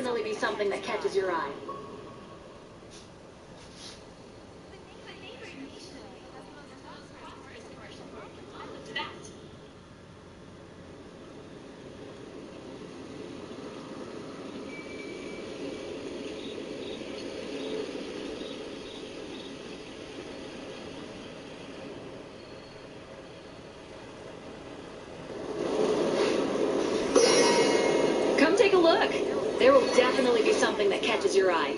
definitely be something that catches your eye. Come take a look. There will definitely be something that catches your eye.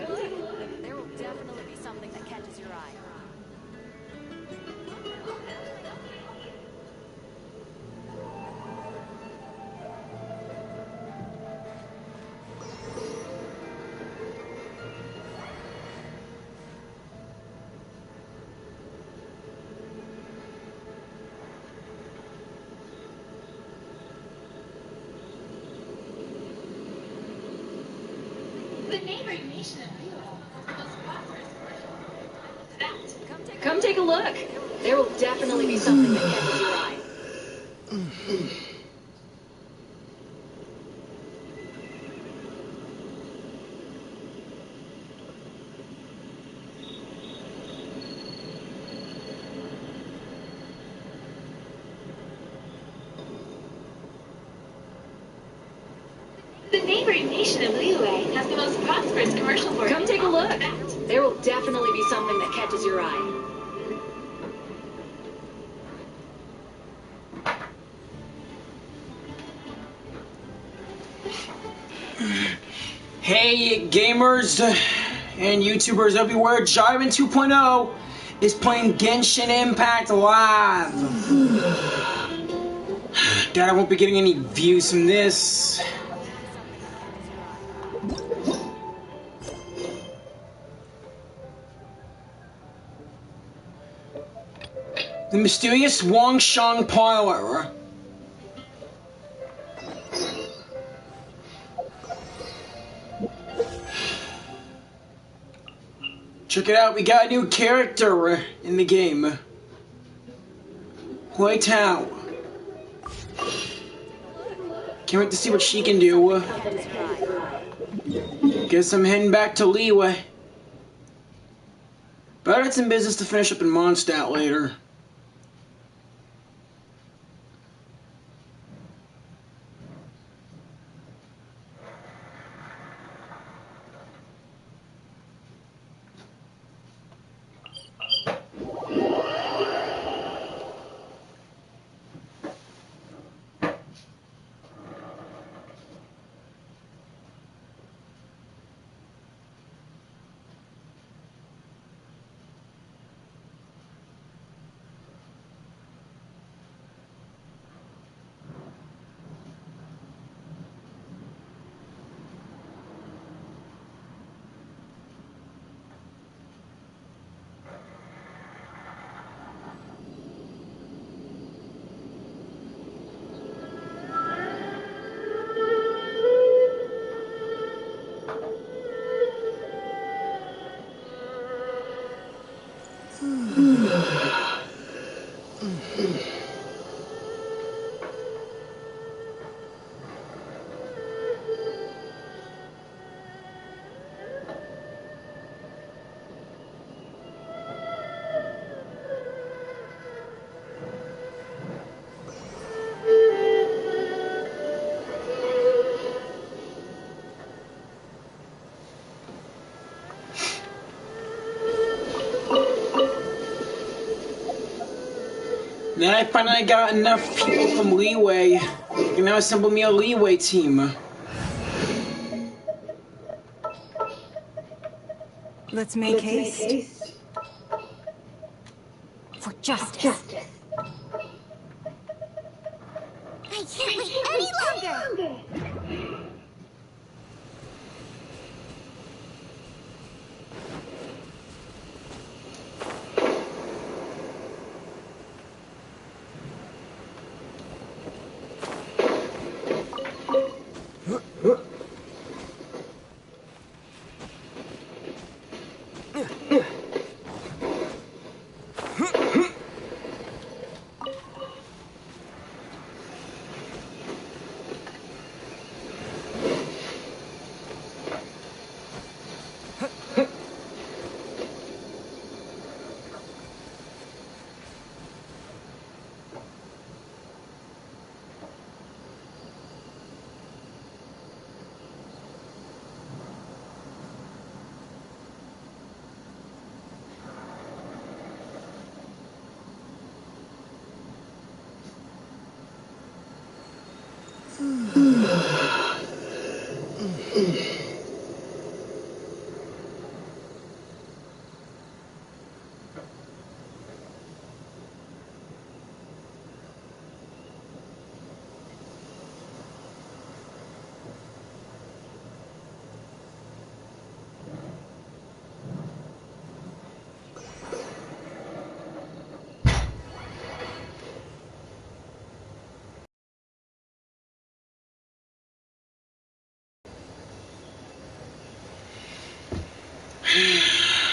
Come take a look. There will definitely be something that catches your eye. The neighboring nation of Galore is the most prosperous commercial that. Come take a look. There will definitely be something that catches your eye. The neighboring nation of Galore has the most prosperous commercial board. Come take a look. There will definitely be something that catches your eye. Hey gamers and YouTubers everywhere, Jyran 2.0 is playing Genshin Impact live. Dad, I won't be getting any views from this. The mysterious Wangshang parlor. Check it out, we got a new character in the game. White Tao. Can't wait to see what she can do. Guess I'm heading back to Liyue. But I got some business to finish up in Mondstadt later. Then I finally got enough people from Liyue. I can now assemble me a Liyue team. Let's make haste. For justice. I can't wait any longer!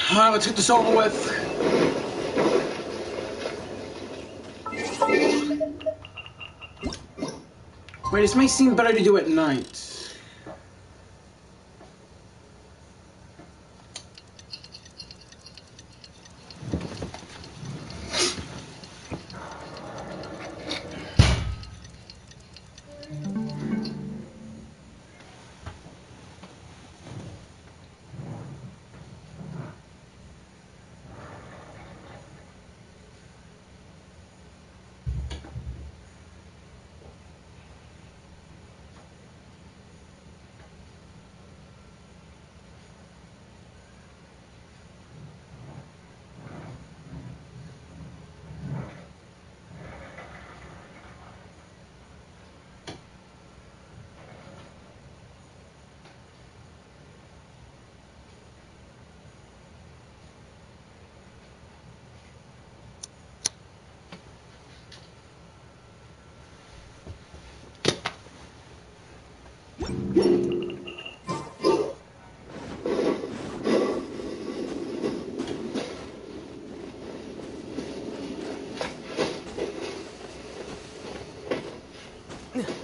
Alright, let's get this over with. Wait, this may seem better to do at night.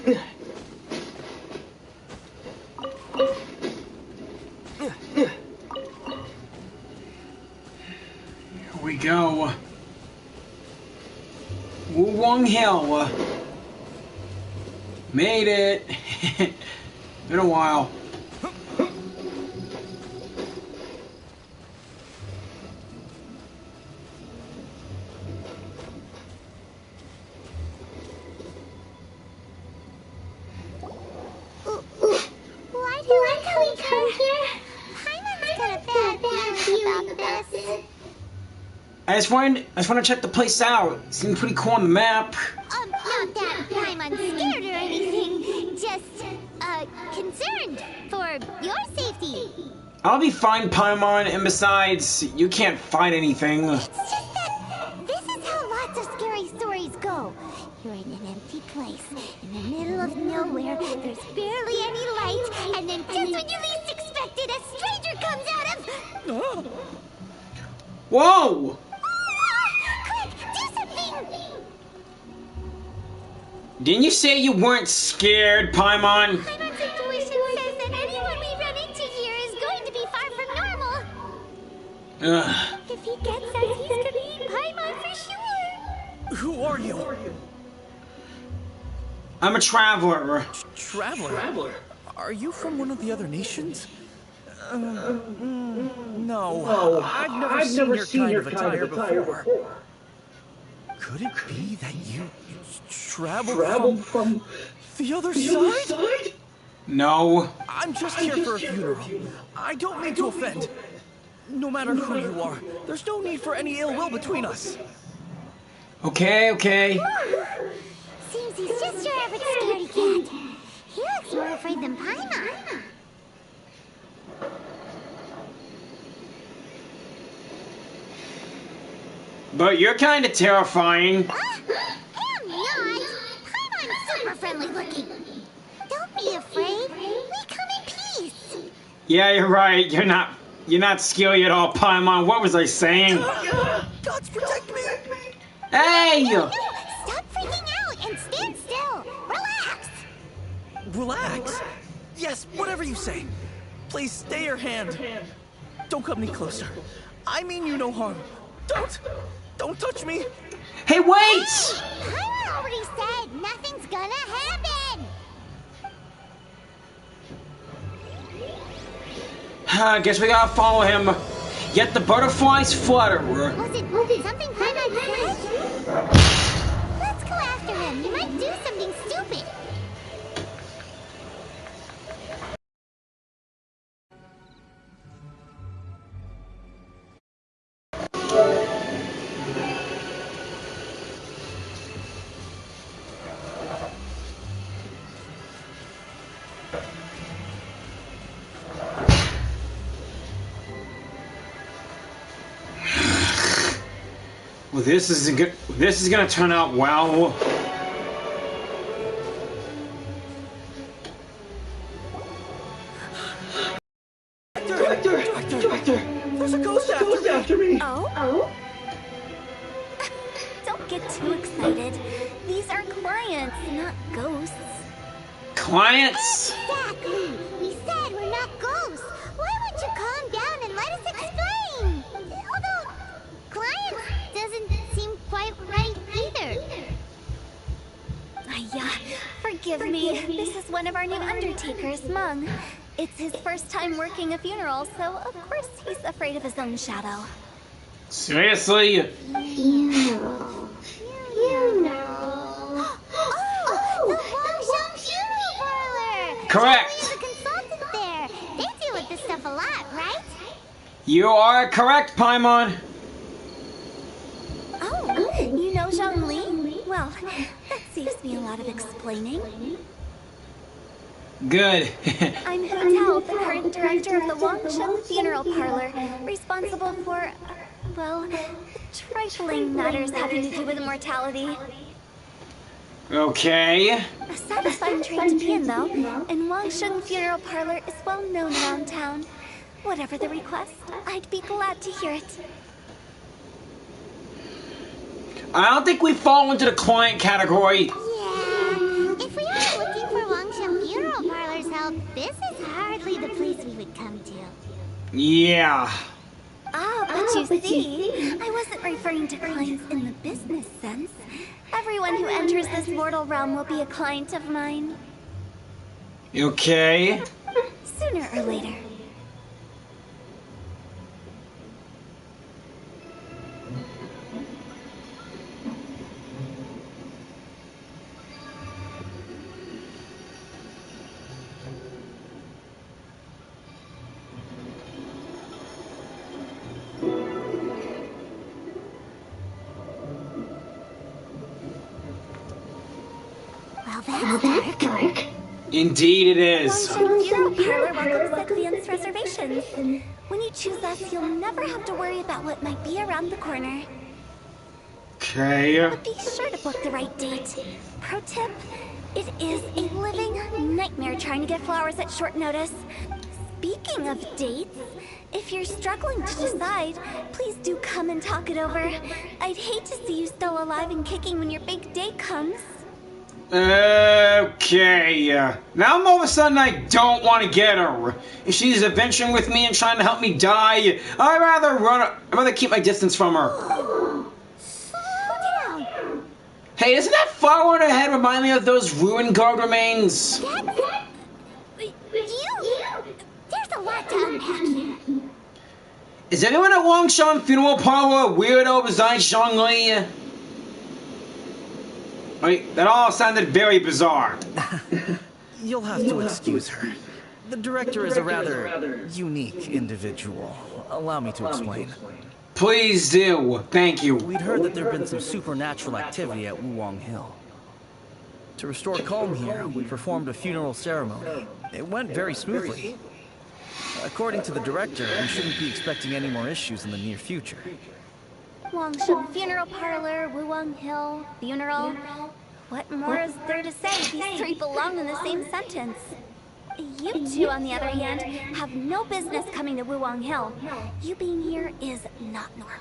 Here we go. Woo-Wong Hill. Made it. Been a while. I just want to check the place out. It seemed pretty cool on the map. Not that I'm scared or anything. Just, concerned for your safety. I'll be fine, Paimon, and besides, you can't fight anything. It's just that this is how lots of scary stories go. You're in an empty place, in the middle of nowhere, there's barely any light, and then just when you least expect it, a stranger comes out of... Whoa! Quick, do something! Didn't you say you weren't scared, Paimon? Paimon's intuition says that anyone we run into here is going to be far from normal. If he gets us, he's gonna eat Paimon for sure. Who are you? I'm a traveler. Traveler? Are you from one of the other nations? No. I've never seen your kind of attire before. Could it be that you traveled from the other side? No. I'm just here for a funeral. I don't mean to offend. No matter who you are, there's no need for any ill will between us. Okay. Seems he's just your average scaredy cat. He looks more afraid than Paimon. But you're kind of terrifying. I'm not. Paimon's super friendly looking. Don't be afraid. We come in peace. Yeah, you're right. You're not scary at all, Paimon. What was I saying? Gods protect me! Hey! No, stop freaking out and stand still. Relax. Relax? Yes, whatever you say. Please stay your hand. Don't come any closer. I mean you no harm. Don't touch me. Hey, wait! Paimon already said nothing's gonna happen. I guess we gotta follow him. Yet the butterflies flutter. Was it something Paimon said? Let's go after him. He might do something stupid. Well, this is good. This is gonna turn out well. Director! There's a ghost after me! Oh? Don't get too excited. These are clients, not ghosts. Clients? Exactly. We said we're not ghosts. Why won't you calm down and let us explain? Although, clients doesn't seem quite right either. Forgive me. This is one of our new undertakers, Mung. It's his first time working a funeral, so of course he's afraid of his own shadow. Seriously? Funeral. Oh, the Wangsheng Funeral Parlor! Correct. Charlie is a consultant there. They deal with this stuff a lot, right? You are correct, Paimon. Oh, you know Zhongli? Well, that saves me a lot of explaining. Good. I'm Hu Tao, the current director of the Wangsheng Funeral Parlor, responsible for, well, trifling matters having to do with immortality. Okay. A satisfying trait to be in, though, and Wangsheng Funeral Parlor is well known around town. Whatever the request, I'd be glad to hear it. I don't think we fall into the client category. Yeah, if we are looking for Wangsheng Funeral Parlor's help, this is hardly the place we would come to. Yeah. But you see, I wasn't referring to clients in the business sense. Everyone who enters this mortal realm will be a client of mine. Okay. Sooner or later. Well, that's dark. Indeed it is. Wangsheng Funeral Parlor welcomes the client's reservations. When you choose us, you'll never have to worry about what might be around the corner. Okay. But be sure to book the right date. Pro tip, it is a living nightmare trying to get flowers at short notice. Speaking of dates, if you're struggling to decide, please do come and talk it over. I'd hate to see you still alive and kicking when your big day comes. Okay. Now all of a sudden I don't want to get her. If she's adventuring with me and trying to help me die, I'd rather keep my distance from her. Slow down. Hey, doesn't that flower on her head remind me of those ruined guard remains? There's a lot to unpack here. Is anyone at Wangsheng Funeral Parlor a weirdo besides Zhongli? Wait, that all sounded very bizarre. You'll have to excuse her. The director is a rather unique individual. Allow me to explain. Please do. Thank you. We'd heard that there'd been some supernatural activity at Wuwang Hill. To restore calm here, we performed a funeral ceremony. It went very smoothly. According to the director, we shouldn't be expecting any more issues in the near future. Wangsheng Funeral Parlor, Wuwang Hill, funeral. What more is there to say? These three belong in the same sentence. You two, on the other hand, have no business coming to Wuwang Hill. You being here is not normal.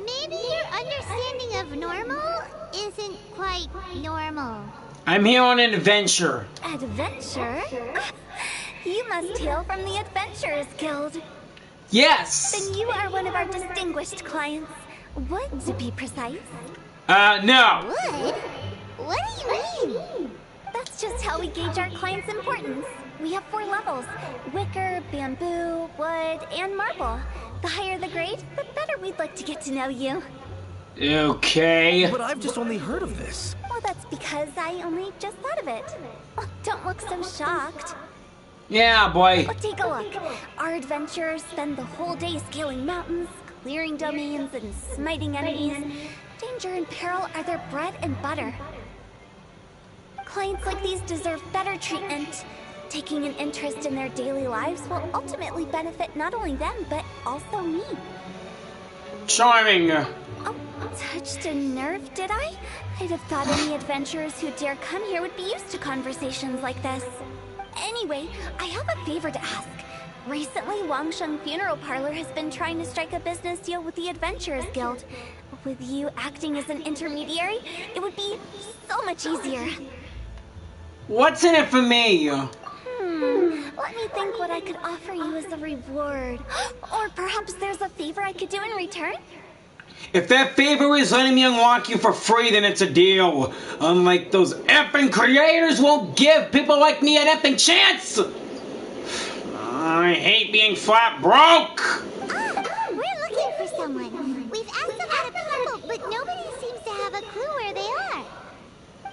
Maybe your understanding of normal isn't quite normal. I'm here on an adventure. Adventure? You must hail from the Adventurers Guild. Yes! Then you are one of our distinguished clients. Would, to be precise. No. Would? What do you mean? That's just how we gauge our clients' importance. We have 4 levels: wicker, bamboo, wood, and marble. The higher the grade, the better we'd like to get to know you. Okay. But I've just only heard of this. Well, that's because I only just thought of it. Oh, don't look so shocked. Yeah, boy. Oh, take a look. Our adventurers spend the whole day scaling mountains, clearing domains, and smiting enemies. Danger and peril are their bread and butter. Clients like these deserve better treatment. Taking an interest in their daily lives will ultimately benefit not only them, but also me. Charming. Oh, touched a nerve, did I? I'd have thought any adventurers who dare come here would be used to conversations like this. Anyway, I have a favor to ask. Recently, Wangsheng Funeral Parlor has been trying to strike a business deal with the Adventurers Guild. With you acting as an intermediary, it would be so much easier. What's in it for me? Let me think what I could offer you as a reward. Or perhaps there's a favor I could do in return? If that favor is letting me unlock you for free, then it's a deal. Unlike those effing creators won't give people like me an effing chance! I hate being flat broke! We're looking for someone. We've asked a lot of people, but nobody seems to have a clue where they are.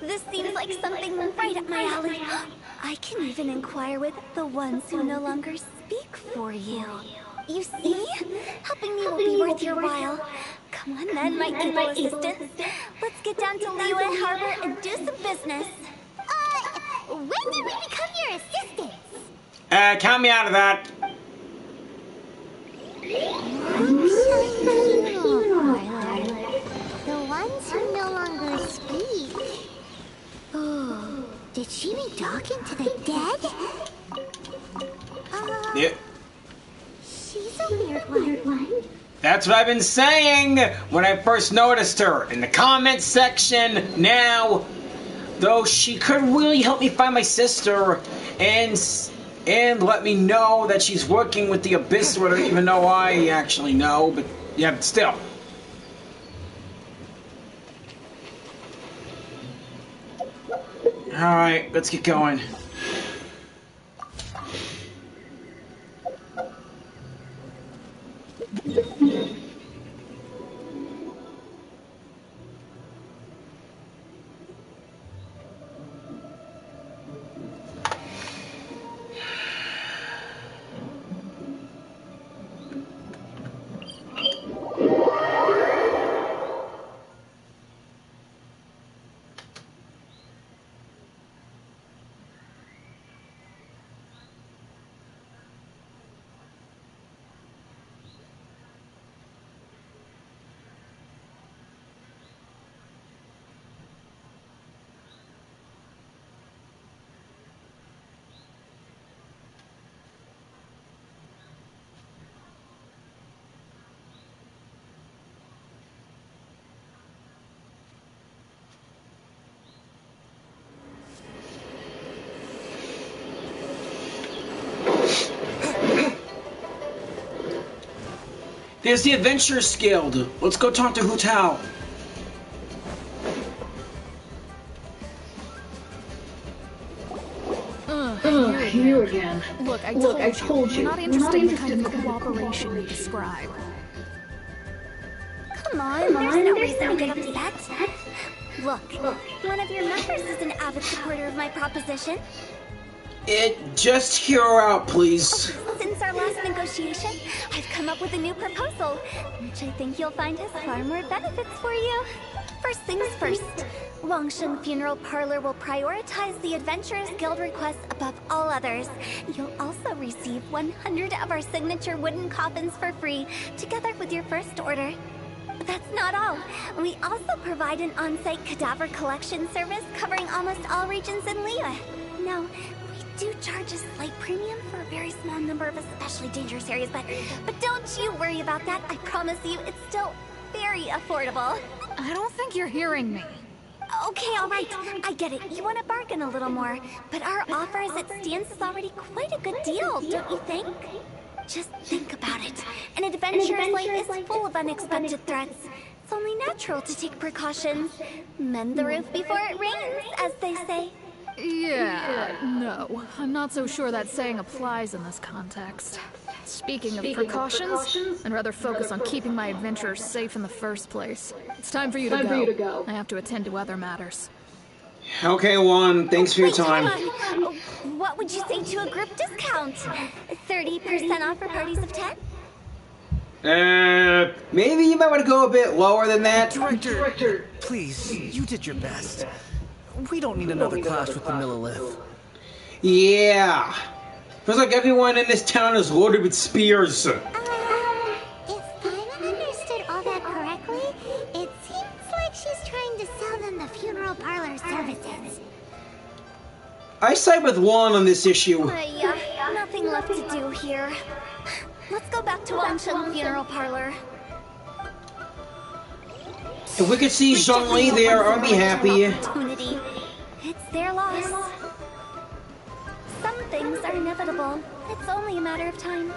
This seems like something right up my alley. I can even inquire with the ones who no longer speak for you. You see? Helping me will be worth your while. Come on then, my able assistants. Let's get down to Liyue Harbor and do some business. When did we become your assistants? Count me out of that. The ones who no longer speak. Oh, did she be talking to the dead? Yeah. She's a weird one. That's what I've been saying when I first noticed her. In the comments section now. Though she could really help me find my sister and let me know that she's working with the Abyss, whether even though I actually know, but yeah, but still. Alright, let's get going. There's the Adventurers Guild. Let's go talk to Hu Tao. You again. Look, I told you. We're not interested in the kind of cooperation you describe. Come on, there's no reason to get upset. Look, one of your members is an avid supporter of my proposition. Just hear her out, please. Since our last negotiation, I've come up with a new proposal, which I think you'll find has far more benefits for you. First things first, Wangsheng Funeral Parlor will prioritize the Adventurers Guild requests above all others. You'll also receive 100 of our signature wooden coffins for free, together with your first order. But that's not all. We also provide an on-site cadaver collection service covering almost all regions in Liyue. Now, we do charge a slight premium for a very small number of especially dangerous areas, but don't you worry about that. I promise you, it's still very affordable. I don't think you're hearing me. Okay, all right. I get it. You want to bargain a little more, but our offer as it stands is already quite a good deal, don't you think? Just think about it. An adventurer's life is full of unexpected threats. It's only natural to take precautions. Mend the roof before it rains, as they say. Yeah, no. I'm not so sure that saying applies in this context. Speaking of precautions, I'd rather focus on keeping my adventurers safe in the first place. It's time for you to go. I have to attend to other matters. Okay, Juan, thanks for your time. Hold on. What would you say to a group discount? 30% off for parties of 10? Maybe you might want to go a bit lower than that. Director, please, you did your best. We don't need another clash with the Millilith. Yeah. Feels like everyone in this town is loaded with spears. If Paimon understood all that I side with Juan on this issue. Nothing left to do here. Let's go back to Wangshen Funeral Parlor. If we could see Zhongli there, I'd be happy. Opportunity. It's their loss. Some things are inevitable. It's only a matter of time.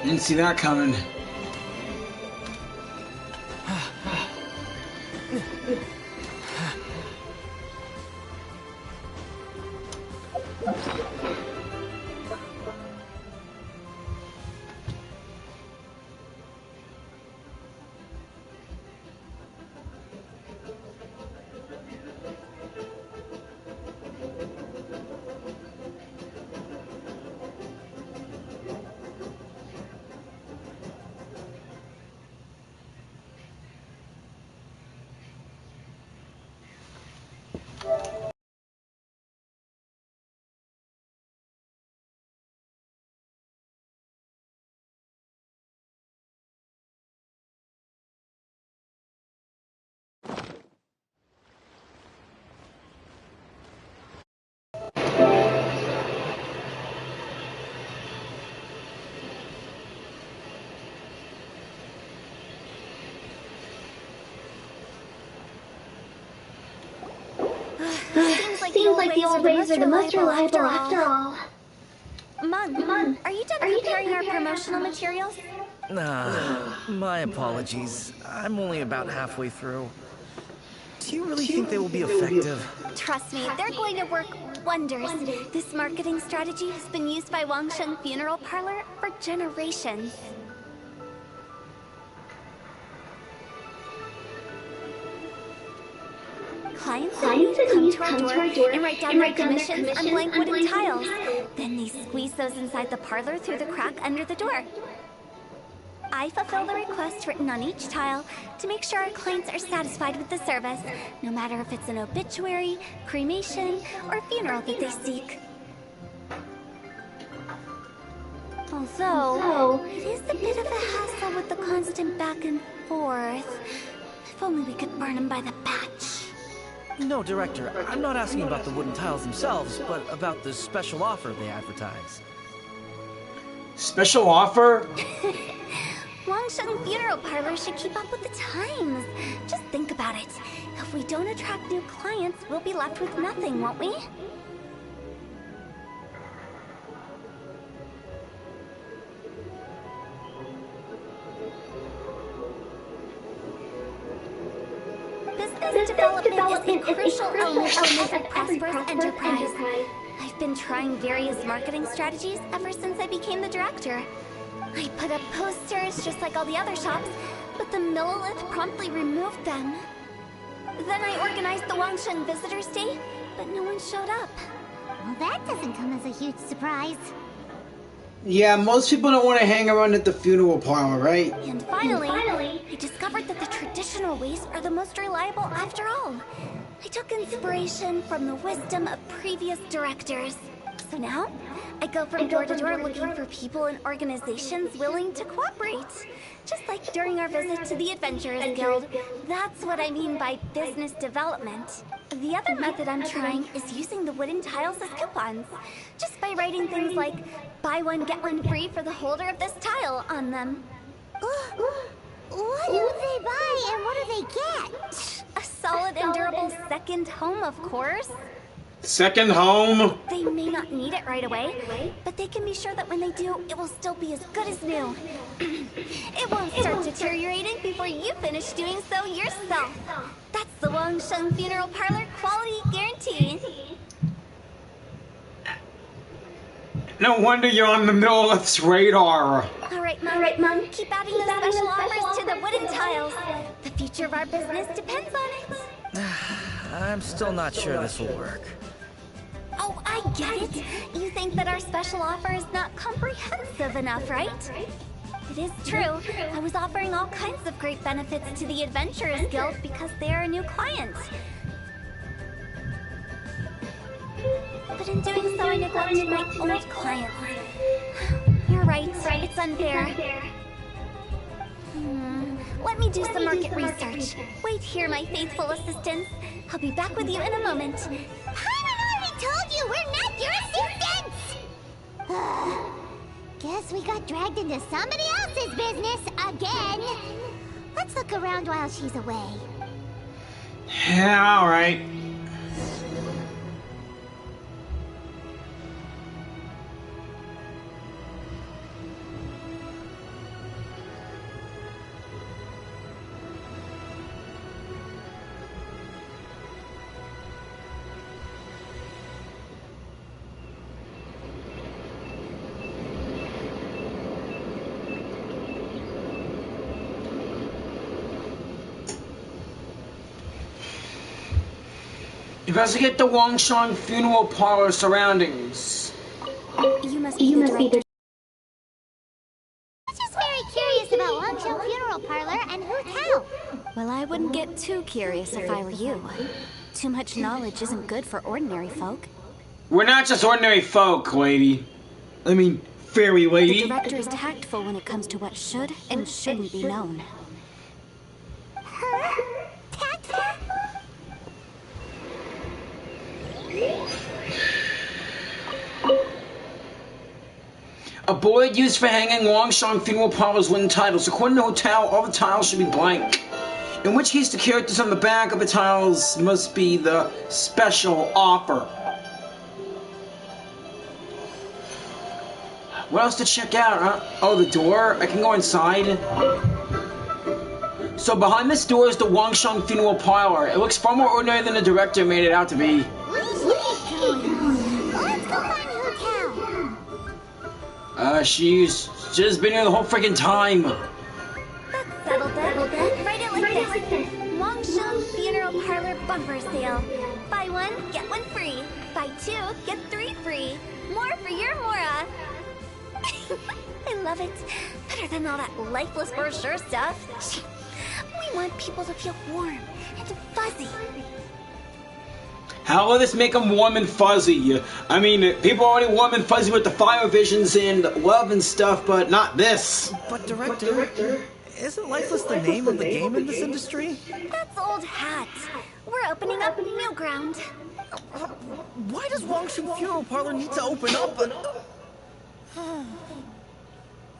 Didn't see that coming. Seems like the old ways are the most reliable after all. Mun, are you done preparing our promotional materials? My apologies. I'm only about halfway through. Do you really think they will be effective? Trust me, they're going to work wonders. This marketing strategy has been used by Wangshen Funeral Parlor for generations. Clients come to our door and write down their commissions on blank wooden tiles. Then they squeeze those inside the parlor through the crack under the door. I fulfill the request written on each tile to make sure our clients are satisfied with the service, no matter if it's an obituary, cremation, or funeral that they seek. Although, it is a bit of a hassle with the constant back and forth. If only we could burn them by the batch. No, Director, I'm not asking about the wooden tiles themselves, but about the special offer they advertise. Special offer? Wangshen Funeral Parlor should keep up with the times. Just think about it. If we don't attract new clients, we'll be left with nothing, won't we? Business development is a crucial element of every prosperous enterprise. I've been trying various marketing strategies ever since I became the director. I put up posters just like all the other shops, but the Millilith promptly removed them. Then I organized the Wangshen Visitors Day, but no one showed up. Well, that doesn't come as a huge surprise. Yeah, most people don't want to hang around at the funeral parlor, right? And finally, I discovered that the traditional ways are the most reliable after all. I took inspiration from the wisdom of previous directors. So now, I go from door to door looking for people and organizations willing to cooperate. Just like during our visit to the Adventurers Guild. That's what I mean by business development. The other method I'm trying is using the wooden tiles as coupons. Just by writing things like, buy one, get one free for the holder of this tile on them. What do they buy and what do they get? A solid and durable second home, of course. Second home? They may not need it right away, but they can be sure that when they do, it will still be as good as new. It won't start deteriorating before you finish doing so yourself. That's the Wangshen Funeral Parlor quality guarantee. No wonder you're on the Millilith's radar. All right, Mom. Keep adding those special offers to the wooden tiles. The future of our business depends on it. I'm still not sure this will work. Oh, I get it. You think that our special offer is not comprehensive enough, right? It is true. I was offering all kinds of great benefits to the Adventurers Guild because they are a new client. But in doing so, I neglected my old clients. You're right. It's unfair. Let me do some market research. Wait here, my faithful assistants. I'll be back with you in a moment. Paimon already told you we're not your assistants! Guess we got dragged into somebody else's business again. Let's look around while she's away. Yeah, alright. Investigate the Wangshan funeral parlor surroundings. You must be the director. I'm just very curious about Wangshan Funeral Parlor and Hu Tao. Well, I wouldn't get too curious if I were you. Too much knowledge isn't good for ordinary folk. We're not just ordinary folk, lady. I mean, fairy lady. The director is tactful when it comes to what should and shouldn't be known. Tactful? A board used for hanging Wangshan funeral parlors wooden titles. According to Hotel, all the tiles should be blank. In which case, the characters on the back of the tiles must be the special offer. What else to check out, huh? Oh, the door? I can go inside. So behind this door is the Wangshan funeral parlor. It looks far more ordinary than the director made it out to be. Let's go find Hu Tao. She's just been here the whole freaking time. That's settled then. Write it like this. Wangshan Funeral Parlor Bumper Sale. Buy one, get one free. Buy two, get three free. More for your Mora. I love it. Better than all that lifeless brochure stuff. We want people to feel warm and fuzzy. How will this make them warm and fuzzy? I mean, people are already warm and fuzzy with the fire visions and love and stuff, but not this. But director, isn't Lifeless the name of the game in this industry? That's old hat. We're opening up new ground. Why does Wangshan Funeral Parlor need to open up?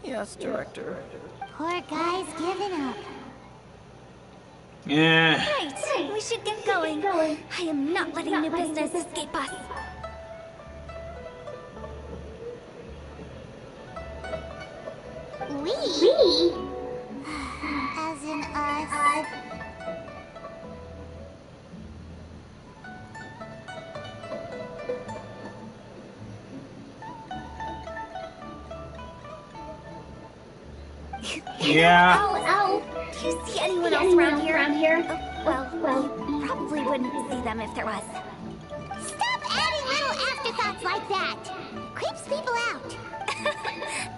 Yes, director. Poor guy's giving up. Yeah. Right, we should get going. I am not letting new business escape us. We? As in us. Yeah. Ow. Do you see anyone else around here? Well, you probably wouldn't see them if there was. Stop adding little afterthoughts like that. Creeps people out.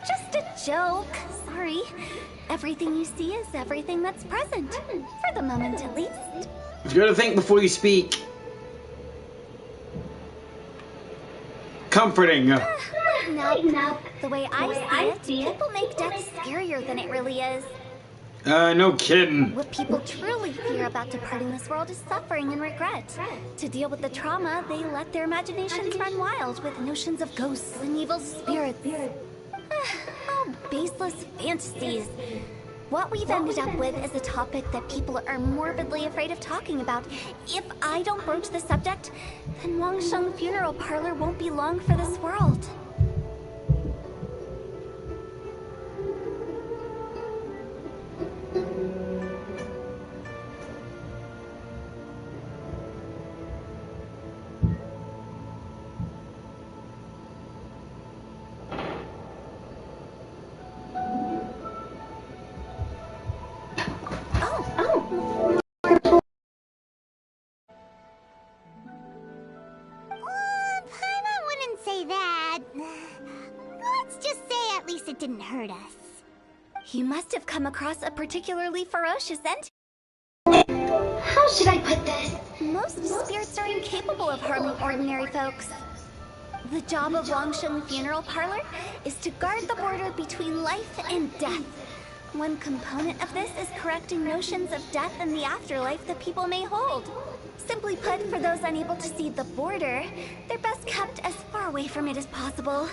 Just a joke. Sorry. Everything you see is everything that's present. For the moment, at least. You gotta think before you speak. Comforting. No. The way I see it, people make death scarier than it really is. No kidding. What people truly fear about departing this world is suffering and regret. To deal with the trauma, they let their imaginations run wild with notions of ghosts and evil spirits. Oh, baseless fantasies. What we've ended up with is a topic that people are morbidly afraid of talking about. If I don't broach the subject, then Wangshan Funeral Parlor won't be long for this world. Paimon wouldn't say that. Let's just say at least it didn't hurt us. You must have come across a particularly ferocious entity. How should I put this? Most spirits are incapable of harming ordinary folks. The job of Wangsheng Funeral Parlor is to guard the border between life and death. One component of this is correcting notions of death and the afterlife that people may hold. Simply put, for those unable to see the border, they're best kept as far away from it as possible.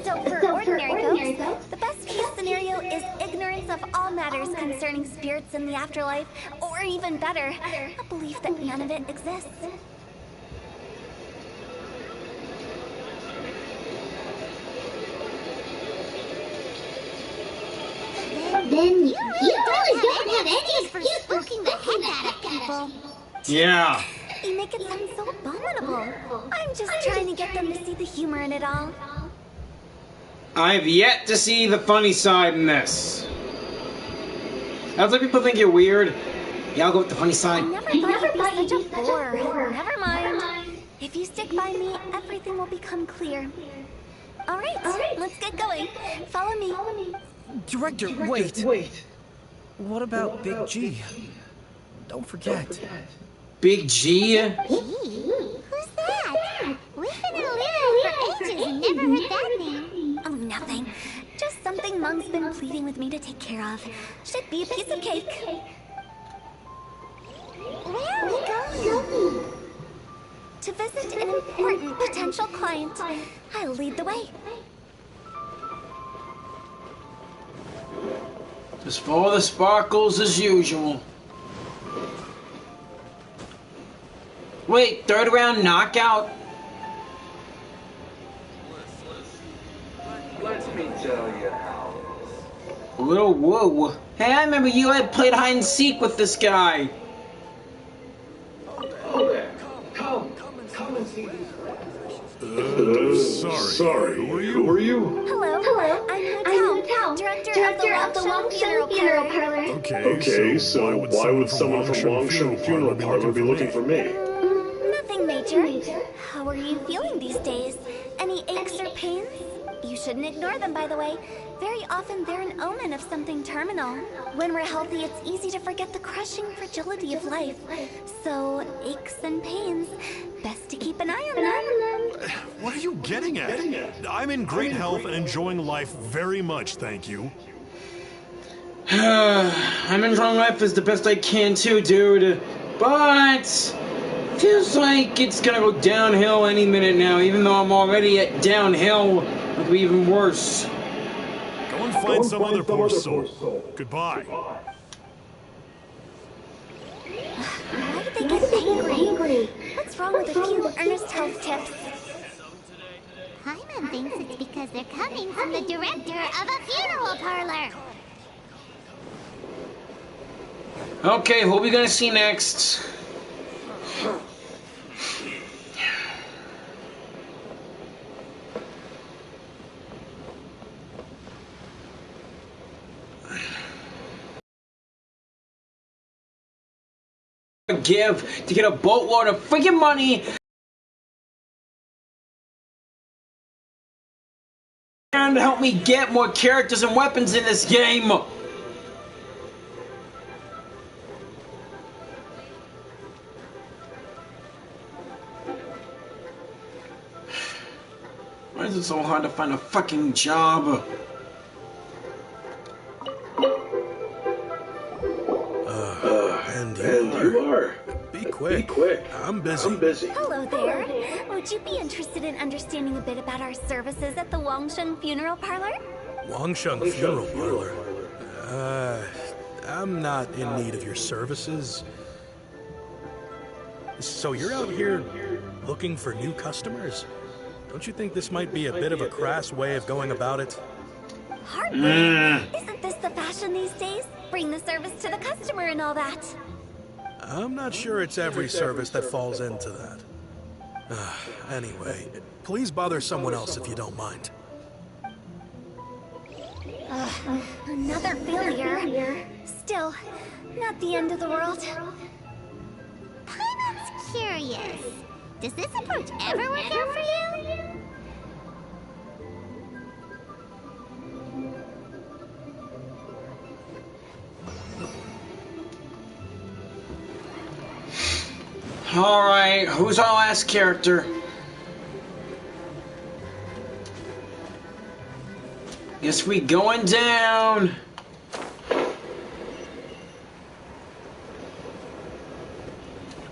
So for ordinary folks, the best case scenario is ignorance of all matters concerning spirits in the afterlife, or even better, a belief that none of it exists. Then you really don't have any excuse for spooking the heck out of people. Yeah. You make it sound so abominable. I'm just trying to get them to see the humor in it all. I've yet to see the funny side in this. Other people think you're weird. Yeah, I'll go with the funny side. I never thought you'd be such a bore. Never mind. If you stick by me, everything will become clear. All right, let's get going. Follow me. Director, wait. What about Big G? Don't forget. Big G? Who's that? We've been in Galore for ages and never heard that name. Oh, nothing. Just something Mung's been pleading with me to take care of. Should be a piece of cake. Where are we going? To visit an important potential client. I'll lead the way. Just follow the sparkles as usual. Wait, third round knockout? Let me tell you how. Little whoa. Hey, I remember you had played hide and seek with this guy. Oh there. Come and see these. Sorry. Who are you? Hello. I'm Tao, director of the Wangsheng Funeral Parlor. Okay, so why would someone from Wangsheng Funeral Parlor be looking for me? Nothing major. How are you feeling these days? Any aches or pains? You shouldn't ignore them, by the way. Very often they're an omen of something terminal. When we're healthy, it's easy to forget the crushing fragility of life. So, aches and pains, best to keep an eye on them. What are you getting at? I'm in great health and enjoying life very much, thank you. I'm enjoying life as the best I can too, dude. But feels like it's gonna go downhill any minute now, even though I'm already at downhill. It'll be even worse. Go and find some other poor soul. Goodbye. Why did they get angry? What's wrong with a few earnest health tips? Hyman thinks it's because they're coming from the director of a funeral parlor. Okay, who are we gonna see next? Give to get a boatload of freaking money and help me get more characters and weapons in this game. Why is it so hard to find a fucking job? And you are. Be quick. I'm busy. Hello there. Would you be interested in understanding a bit about our services at the Wangsheng Funeral Parlor? Wangsheng Funeral Parlor? I'm not in need of your services. So you're out here looking for new customers? Don't you think this might be a bit of a crass way of going about it? Hardly. Isn't this the fashion these days? Bring the service to the customer and all that. I'm not sure it's every service that falls into that. Anyway, please bother someone else if you don't mind. Another failure. Still, not the end of the world. Paimon's curious. Does this approach ever work out for you? Alright, who's our last character? Guess we going down.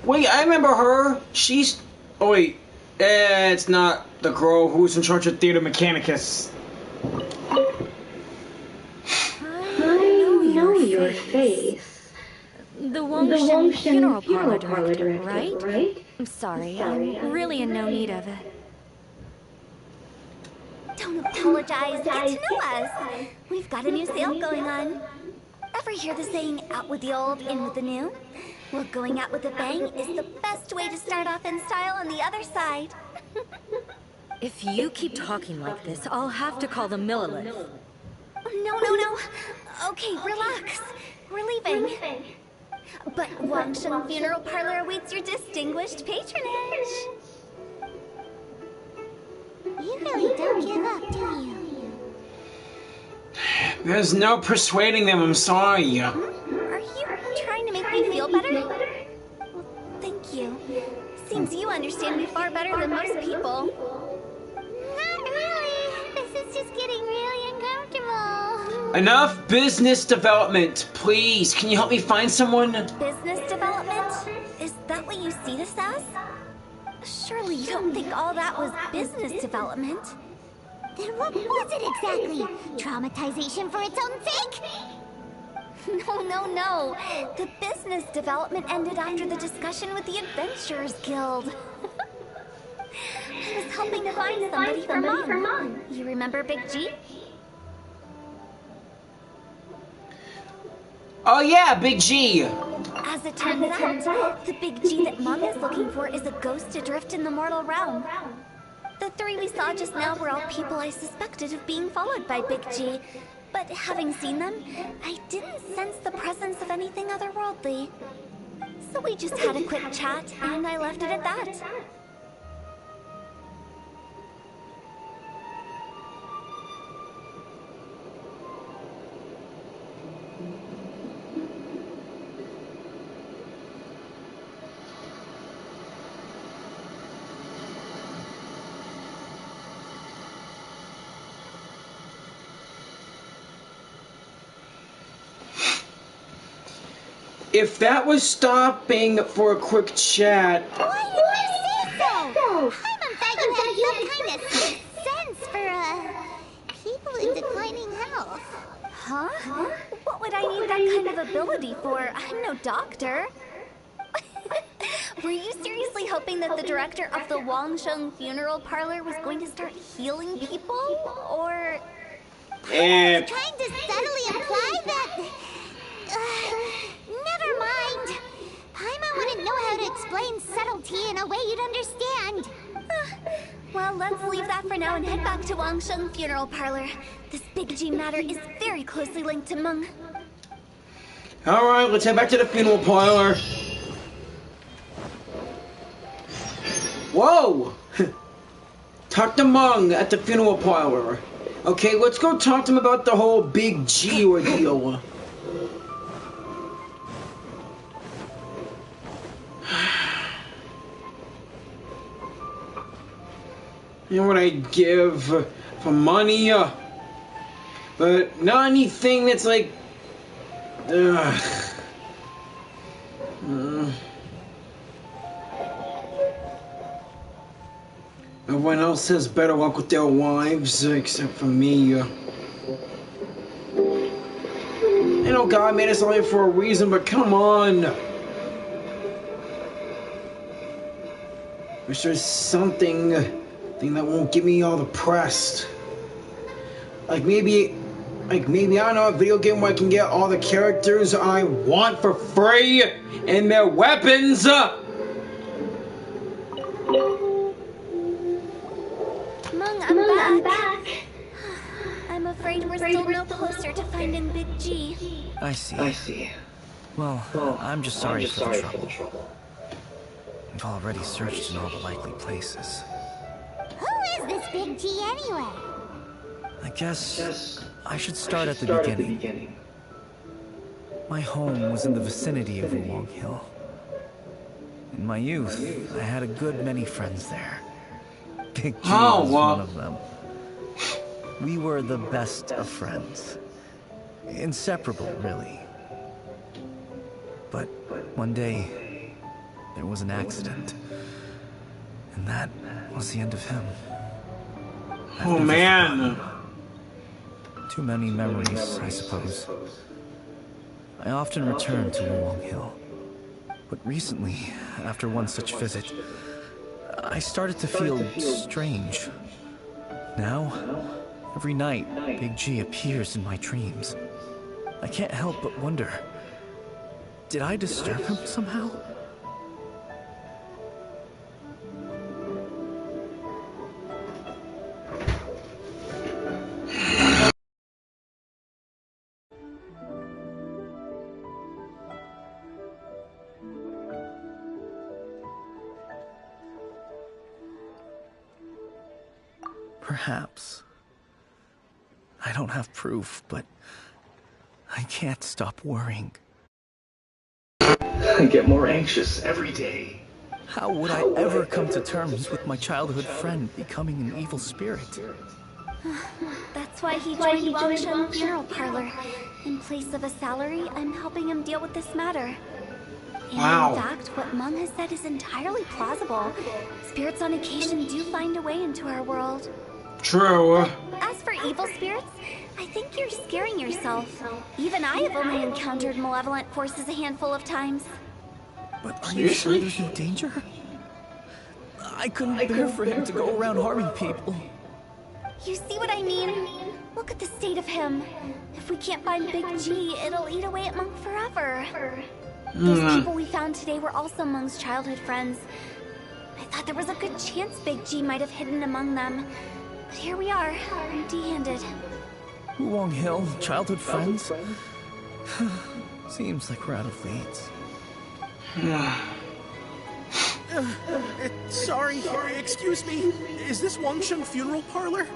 Wait, I remember her. She's... Oh wait, it's not the girl who's in charge of Theater Mechanicus. I know your face. The Wongshan funeral parlor director, right? I'm sorry, I'm really in no need of it. Don't apologize. Get to know us. We've got a new sale going on. Ever hear the saying, out with the old, in with the new? Well, going out with a bang is the best way to start off in style on the other side. If you keep talking like this, I'll have to call the Millilith. No. Okay, relax. We're leaving. But Wongshan Funeral Parlor awaits your distinguished patronage. You really don't give up, do you? There's no persuading them, I'm sorry. Are you trying to make me feel better? Well, thank you. Seems you understand me far better than most people. Not really. This is just getting really uncomfortable. Enough business development, please. Can you help me find someone? Business development? Is that what you see this as? Surely you don't think all that was business development? Then what was it exactly? Traumatization for its own sake? No. The business development ended after the discussion with the Adventurers Guild. I was helping to find somebody for Mom. You remember Big G? Oh yeah, Big G. As it turns out, the Big G that Mom is looking for is a ghost adrift in the mortal realm. The three we saw just now were all people I suspected of being followed by Big G. But having seen them, I didn't sense the presence of anything otherworldly. So we just had a quick chat, and I left it at that. If that was stopping for a quick chat... Why did you say so? I thought you had some kind of sixth sense for, people in declining health. Huh? What would I need that kind of ability for? I'm no doctor. Were you seriously hoping that the director of the Wongshan Funeral Parlor was going to start healing people? Or... I was trying to subtly imply that... never mind. Paimon wouldn't know how to explain subtlety in a way you'd understand. Well, let's leave that for now and head back to Wongshan Funeral Parlor. This Big G matter is very closely linked to Meng. Alright, let's head back to the funeral parlor. Whoa! Talk to Meng at the funeral parlor. Okay, let's go talk to him about the whole Big G ordeal. You know what I'd give for money? But not anything that's like... Everyone else has better luck with their wives, except for me. I know God made us all here for a reason, but come on! Wish there's something that won't get me all depressed. Like maybe I don't know, a video game where I can get all the characters I want for free and their weapons. Meng, I'm back. I'm afraid we're still no closer to finding Big G. I see. Well, I'm just sorry for the trouble. We've already searched in all the likely places. Who is this Big G anyway? I guess I should start at the beginning. My home was in the vicinity of Wulong Hill. In my youth, I had a good many friends there. Big G was one of them. We were the best of friends. Inseparable, really. But one day, there was an accident. And that was the end of him. Oh man. Too many memories, I suppose. I often return to Wulong Hill. But recently, after one such visit, I started to feel strange. Now, every night, Big G appears in my dreams. I can't help but wonder, did I disturb him somehow? Perhaps. I don't have proof, but I can't stop worrying. I get more anxious every day. How would I ever come to terms with my childhood friend becoming an evil spirit? That's why he joined Wangshan Funeral Parlor. In place of a salary, I'm helping him deal with this matter. And in fact, what Meng has said is entirely plausible. Spirits on occasion do find a way into our world. True. As for evil spirits, I think you're scaring yourself. Even I have only encountered malevolent forces a handful of times. But are you sure there's no danger? I couldn't bear for him to go around harming people. You see what I mean? Look at the state of him. If we can't find Big G, it'll eat away at Meng forever. Those people we found today were also Meng's childhood friends. I thought there was a good chance Big G might have hidden among them. But here we are, empty-handed. Wulong Hill, childhood friends? Seems like we're out of leads. Sorry, excuse me. Is this Wangshan Funeral Parlor?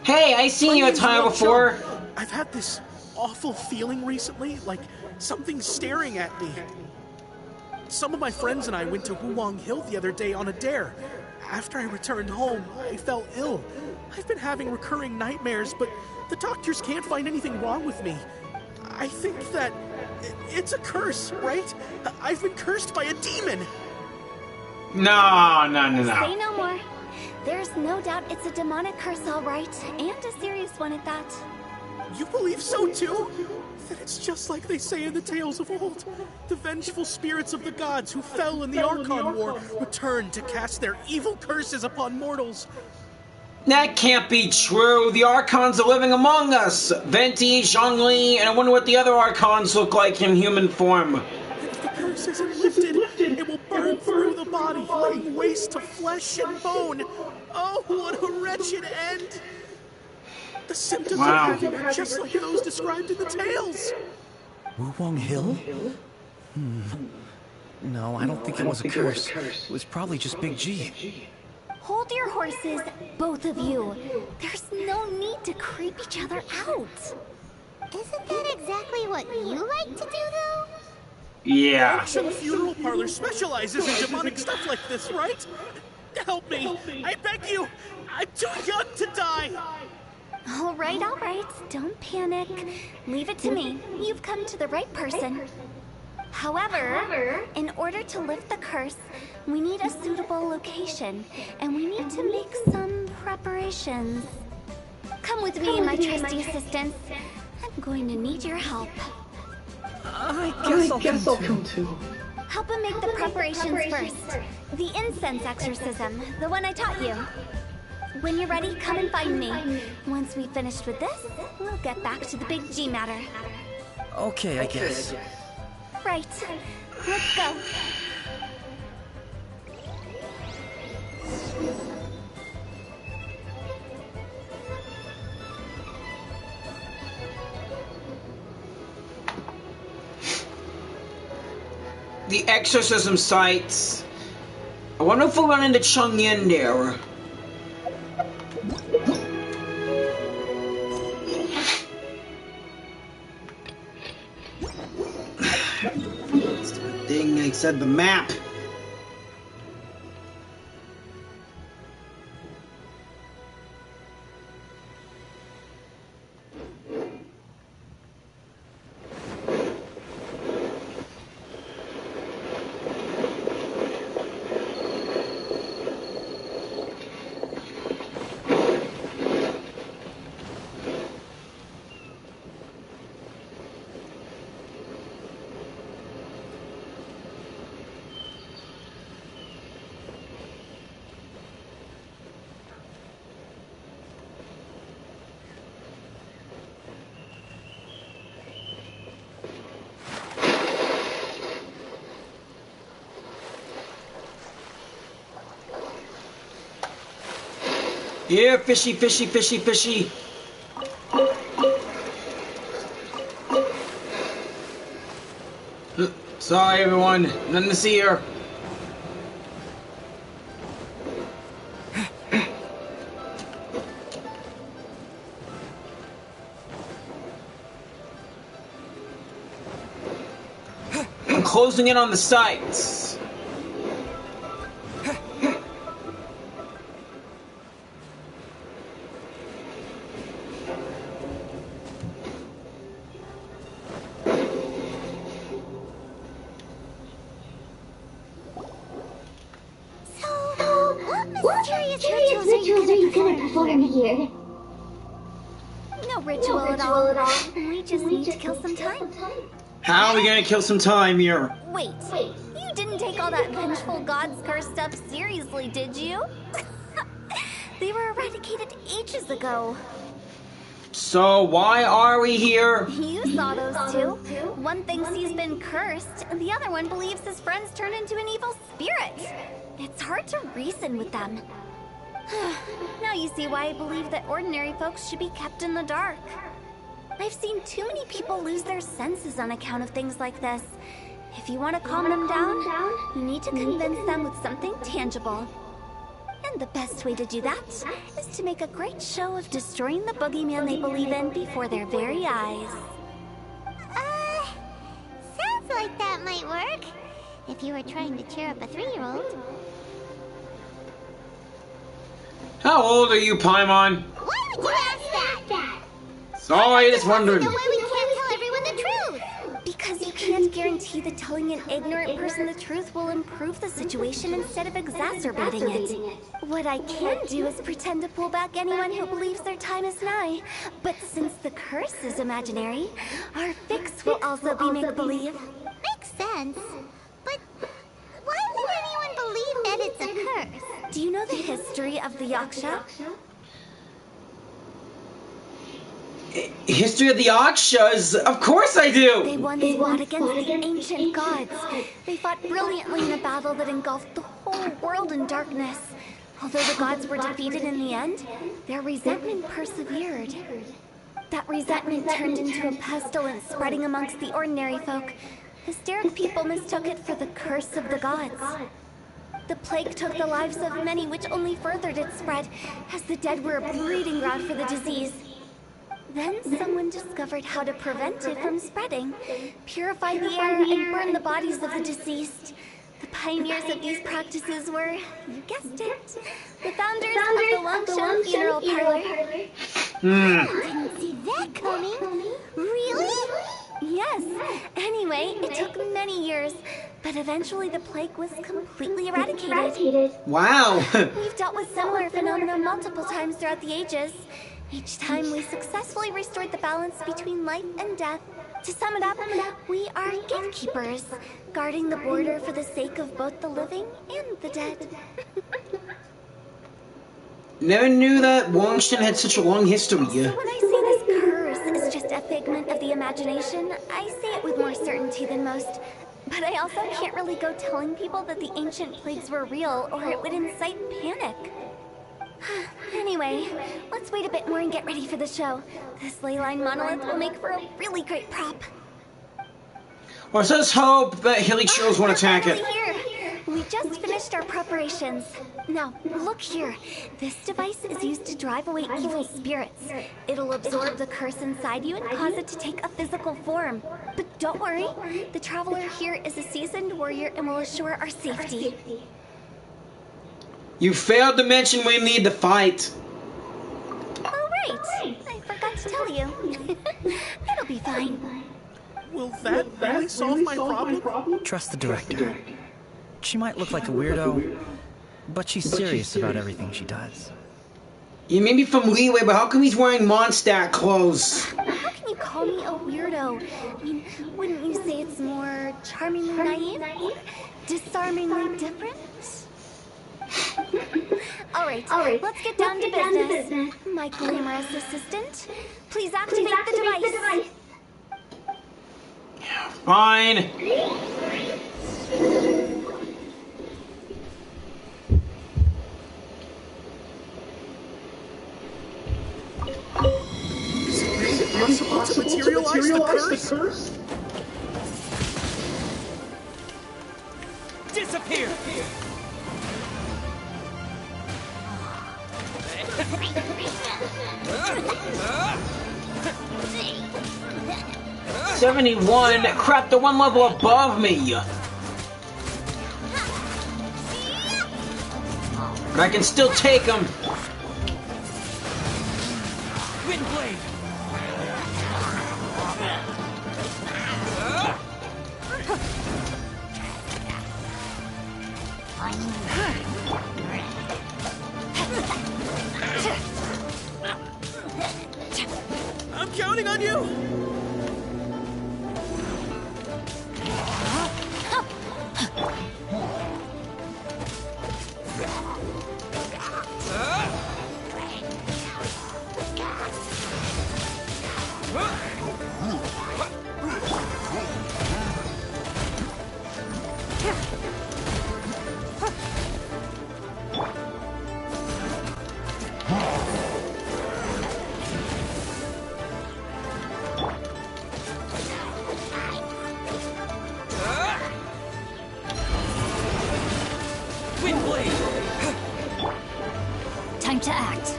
Hey, I seen you a time before. I've had this awful feeling recently, like something's staring at me. Some of my friends and I went to Wulong Hill the other day on a dare. After I returned home, I fell ill. I've been having recurring nightmares, but the doctors can't find anything wrong with me. I think that it's a curse, right? I've been cursed by a demon. No. Say no more. There's no doubt it's a demonic curse, all right, and a serious one at that. You believe so too? Then it's just like they say in the tales of old. The vengeful spirits of the gods who fell in the Archon War return to cast their evil curses upon mortals. That can't be true. The Archons are living among us. Venti, Zhongli, and I wonder what the other Archons look like in human form. If the curse isn't lifted, it will burn through the body, laying waste to flesh and bone. Oh, what a wretched end! The symptoms of having are just like those described in the tales. Wulong Hill? No, I don't think it was a curse. It was probably just Big G. Hold your horses, both of you. There's no need to creep each other out. Isn't that exactly what you like to do, though? Yeah. Some funeral parlor specializes in demonic stuff like this, right? Help me! I beg you! I'm too young to die! All right. Don't panic. Leave it to me. You've come to the right person. However, in order to lift the curse, we need a suitable location, and we need to make some preparations. Come with me, my trusty assistants. I'm going to need your help. I guess I'll come too. Help him make the preparations first. The incense exorcism, the one I taught you. When you're ready, come and find me. Once we've finished with this, we'll get back to the Big G matter. Okay, I guess. Right. Let's go. The exorcism sites I wonder if we'll run into Chung Yin there. Stupid thing, I said the map. Yeah, fishy, fishy, fishy, fishy. Sorry, everyone. Nothing to see here. I'm closing in on the sights. Here. No ritual at all. We just need to kill some time. How are we gonna kill some time here? Wait, you didn't take all that vengeful God's curse stuff seriously, did you? They were eradicated ages ago. So why are we here? You saw those two. One thinks he's been cursed, and the other one believes his friends turned into an evil spirit. It's hard to reason with them. Now you see why I believe that ordinary folks should be kept in the dark. I've seen too many people lose their senses on account of things like this. If you want to calm them down, you need to convince them with something tangible. And the best way to do that is to make a great show of destroying the boogeyman they believe in before their very eyes. Sounds like that might work. If you were trying to cheer up a 3-year-old. How old are you, Paimon? Why would you ask that? Sorry, just wondered. Why we can't tell everyone the truth? Because you can't guarantee that telling an ignorant person the truth will improve the situation instead of exacerbating it. What I can do is pretend to pull back anyone who believes their time is nigh. But since the curse is imaginary, our fix will also be make-believe. Makes sense. But why would anyone believe that it's a curse? Do you know the history of the Yaksha? History of the Yakshas? Of course I do! They once fought against the ancient gods. They fought brilliantly in a battle that engulfed the whole world in darkness. Although the gods were defeated in the end, their resentment persevered. That resentment turned into a pestilence spreading amongst the ordinary folk. Hysteric people mistook it for the curse of the gods. The plague took the lives of many, which only furthered its spread, as the dead were a breeding ground for the disease. Then someone discovered how to prevent it from spreading, purify the air, and burn the bodies of the deceased. The pioneers of these practices were, you guessed it, the founders of the Wangshan Funeral Parlor. I didn't see that coming. Really? Yes. Anyway, it took many years, but eventually the plague was completely eradicated. Wow. We've dealt with similar phenomena multiple times throughout the ages. Each time we successfully restored the balance between life and death. To sum it up, we are gatekeepers, guarding the border for the sake of both the living and the dead. Never knew that Wangshan had such a long history. So when I say this curse is just a figment of the imagination, I say it with more certainty than most. But I also can't really go telling people that the ancient plagues were real, or it would incite panic. Anyway, let's wait a bit more and get ready for the show. This leyline monolith will make for a really great prop. Well, let's hope that Hilly Chills won't attack it. Here. We just finished our preparations. Now, look here. This device is used to drive away evil spirits. It'll absorb the curse inside you and cause it to take a physical form. But don't worry, the Traveler here is a seasoned warrior and will assure our safety. You failed to mention we need to fight. Oh, right. I forgot to tell you. It'll be fine. Will that really solve my problem? Trust the director. She might look like a weirdo, but she's serious about everything she does. You may be from Leeway, but how come he's wearing Mondstadt clothes? How can you call me a weirdo? I mean, wouldn't you say it's more charmingly naive? Or disarmingly different? All right, let's get down to business. My glamorous assistant, please activate the device. Fine. Is it really possible to materialize the curse? Disappear! 71. Crap, the one level above me. But I can still take him. Windblade! I'm counting on you! Time to act.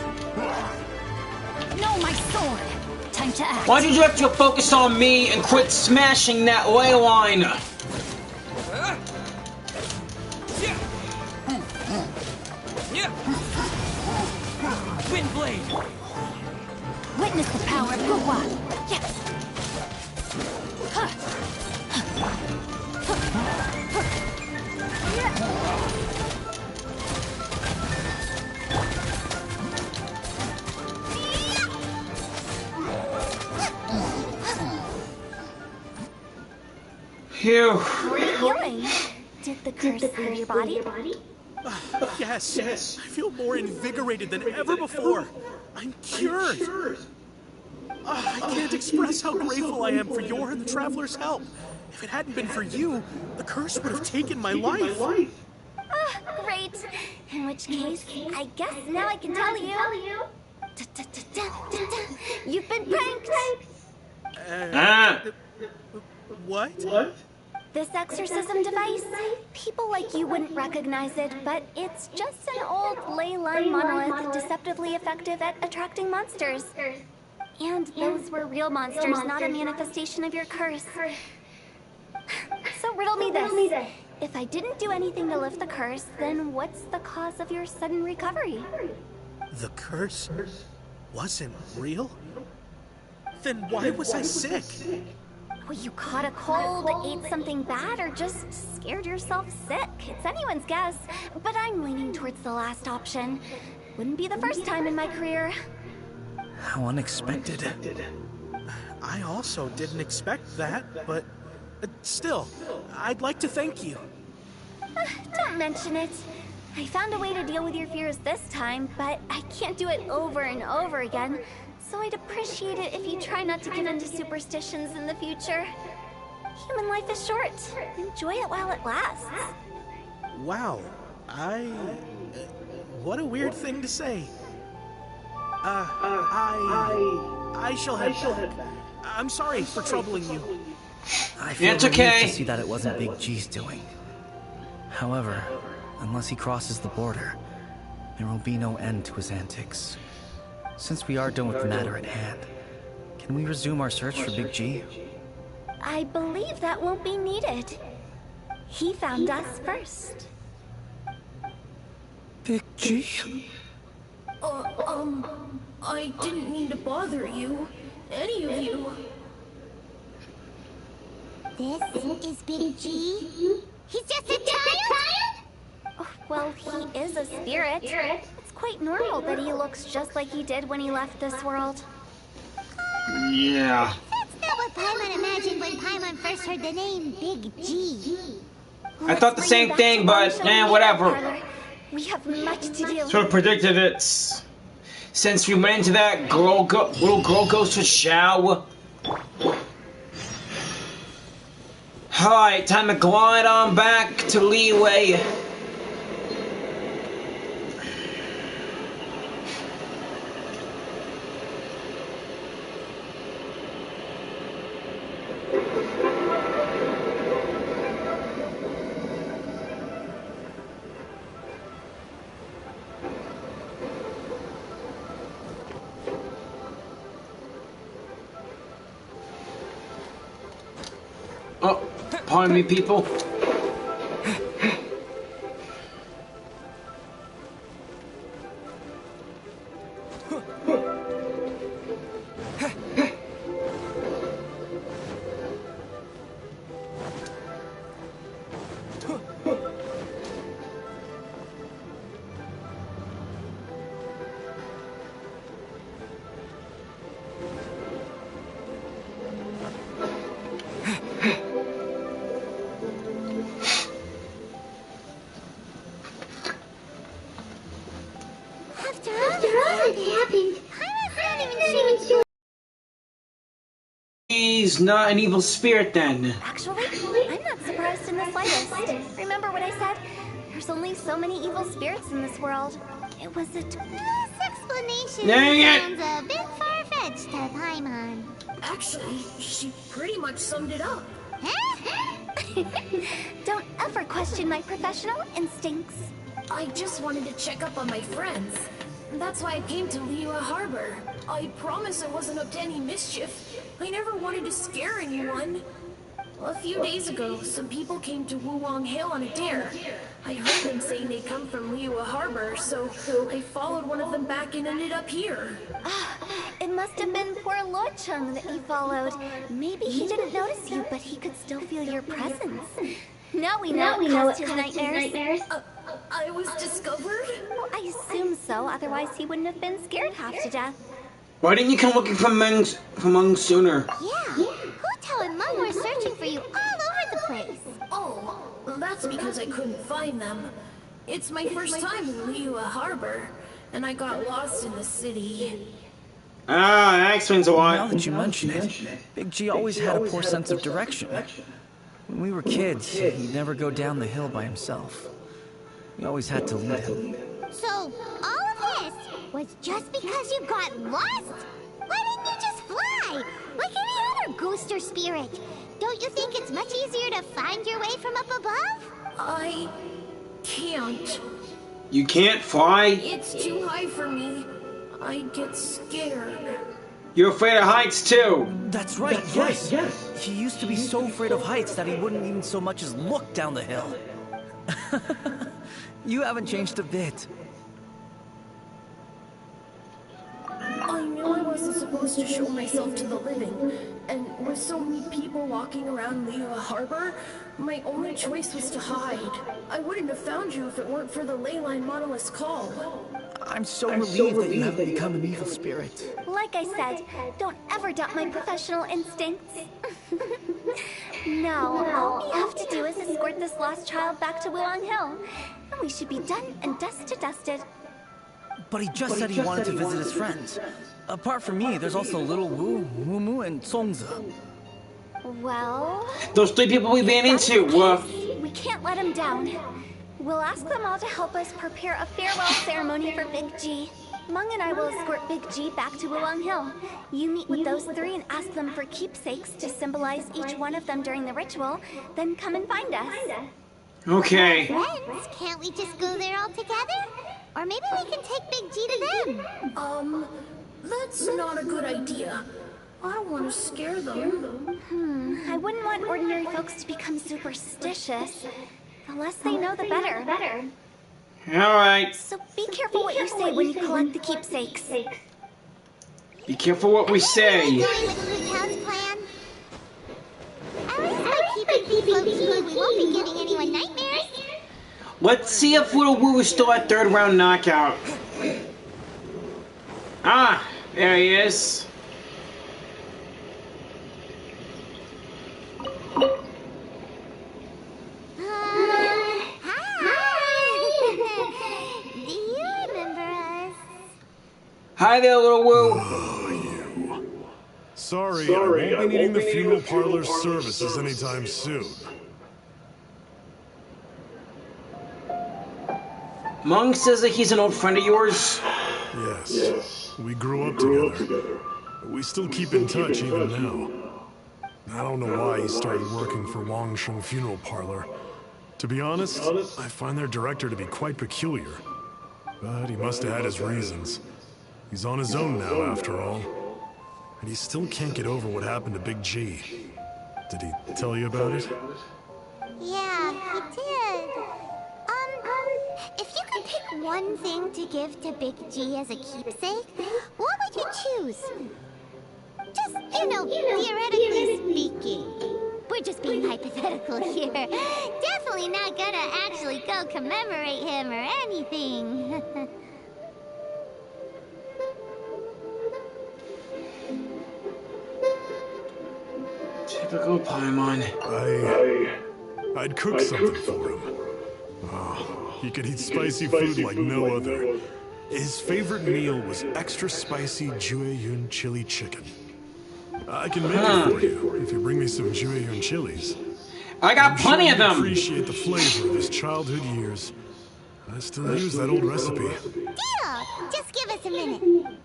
No, my sword! Time to act. Why did you have to focus on me and quit smashing that ley line? Windblade! Witness the power of Gugwa. Yes! Phew. Healing. Did the curse leave your body? Yes. I feel more invigorated than ever before. I'm cured. I can't express how grateful I am for your and the Traveler's help. If it hadn't been for you, the curse would have taken my life. Great. In which case, I guess now I can tell you. You've been pranked. What? This exorcism device, people like you wouldn't recognize it, but it's just an old ley line monolith deceptively effective at attracting monsters. And those were real monsters, not a manifestation of your curse. So riddle me this. If I didn't do anything to lift the curse, then what's the cause of your sudden recovery? The curse wasn't real? Then why was I sick? Well, you caught a cold, ate something bad, or just scared yourself sick. It's anyone's guess, but I'm leaning towards the last option. Wouldn't be the first time in my career. How unexpected. I also didn't expect that, but still, I'd like to thank you. Don't mention it. I found a way to deal with your fears this time, but I can't do it over and over again. So I'd appreciate it if you try not to give in to superstitions in the future. Human life is short. Enjoy it while it lasts. Wow. What a weird thing to say. I shall head back. I'm sorry for troubling you. I feel It's relieved okay. to see that it wasn't Big G's doing. However, unless he crosses the border, there will be no end to his antics. Since we are done with the matter at hand, can we resume our search for Big G? I believe that won't be needed. He found us first. Big G? I didn't mean to bother you. Any of you. This is Big G? He's just a child? Oh, well, he is a spirit. It's quite normal that he looks just like he did when he left this world. Yeah. That's not what Paimon imagined when Paimon first heard the name Big G. I thought the same thing, but whatever. We have much to do. Sort of predicted it. Since we went into that little girl goes to Xiao. Alright, time to glide on back to Liyue. Oh, pardon me, people. He's not an evil spirit then. Actually, I'm not surprised in the slightest. Remember what I said? There's only so many evil spirits in this world. It was a... This explanation Dang it. sounds a bit far-fetched to Paimon. Actually, she pretty much summed it up. Don't ever question my professional instincts. I just wanted to check up on my friends. That's why I came to Liyue Harbor. I promise I wasn't up to any mischief. I never wanted to scare anyone. A few days ago, some people came to Wuwang Hill on a dare. I heard them saying they come from Liyue Harbor, so I followed one of them back and ended up here. It must have been poor Lord Chung that you followed. Maybe he didn't notice you, but he could still feel your presence. Now we know it caused his nightmares. I was discovered? Well, I assume so, otherwise he wouldn't have been scared half to death. Why didn't you come looking for Meng sooner? Yeah, Hu Tao and Meng were searching for you all over the place. Oh, that's because I couldn't find them. It's my first time in Liyue Harbor, and I got lost in the city. Ah, that explains a lot. Now that you mention it, Big G always had a poor sense of direction. When we were kids, he'd never go down the hill by himself. We always had to lead him. So, all of this was just because you got lost? Why didn't you just fly? Like any other ghost or spirit? Don't you think it's much easier to find your way from up above? I can't. You can't fly? It's too high for me. I get scared. You're afraid of heights too. That's right, yes. He used to be so afraid of heights that he wouldn't even so much as look down the hill. You haven't changed a bit. I knew I wasn't supposed to show myself to the living, and with so many people walking around Liyue Harbor, my only choice was to hide. I wouldn't have found you if it weren't for the Leyline Monolith's call. I'm so relieved that you haven't become an evil spirit. Like I said, don't ever doubt my professional instincts. Now, all we have to do is escort this lost child back to Wuwang Hill, and we should be done and dusted. But he just said he wanted to visit his friends. Apart from me, there's also Little Wu, Mumu, and Songza. Well... Those three people we ran into. We can't let him down. We'll ask them all to help us prepare a farewell ceremony for Big G. Meng and I will escort Big G back to Wuwang Hill. You meet with those three and ask them for keepsakes to symbolize each one of them during the ritual, then come and find us. Okay. Friends, can't we just go there all together? Or maybe we can take Big G to them. That's not a good idea. I don't want to scare them. I wouldn't want ordinary folks to become superstitious. The less they know, the better. Alright. So be careful what you say when you collect the keepsakes. Be careful what we say. Going with Blue Town's plan? At least by keeping things low-key, we won't be giving anyone nightmares. Let's see if Little Woo is still at third round knockout. Ah, there he is. Hi! Do you remember us? Hi there, Little Woo. You. Sorry, I won't be needing the funeral parlor's services anytime soon. Monk says that he's an old friend of yours. Yes, we grew up together. We still keep in touch even now. I don't know why he started working for Wangsheng Funeral Parlor. To be honest, I find their director to be quite peculiar. But he must have had his reasons. He's on his own now, after all. And he still can't get over what happened to Big G. Did he tell you about it? Yeah, he did. If you could pick one thing to give to Big G as a keepsake, what would you choose? Just, theoretically speaking. We're just being hypothetical here. Definitely not gonna actually go commemorate him or anything. Typical Paimon. I'd cook something for him. Oh, he could eat spicy food like no other. His favorite meal was extra spicy Jyran chili chicken. I can make it for you if you bring me some Jyran chilies. I got plenty of them. Appreciate the flavor of his childhood years. I still use that old recipe. Deal! Just give us a minute.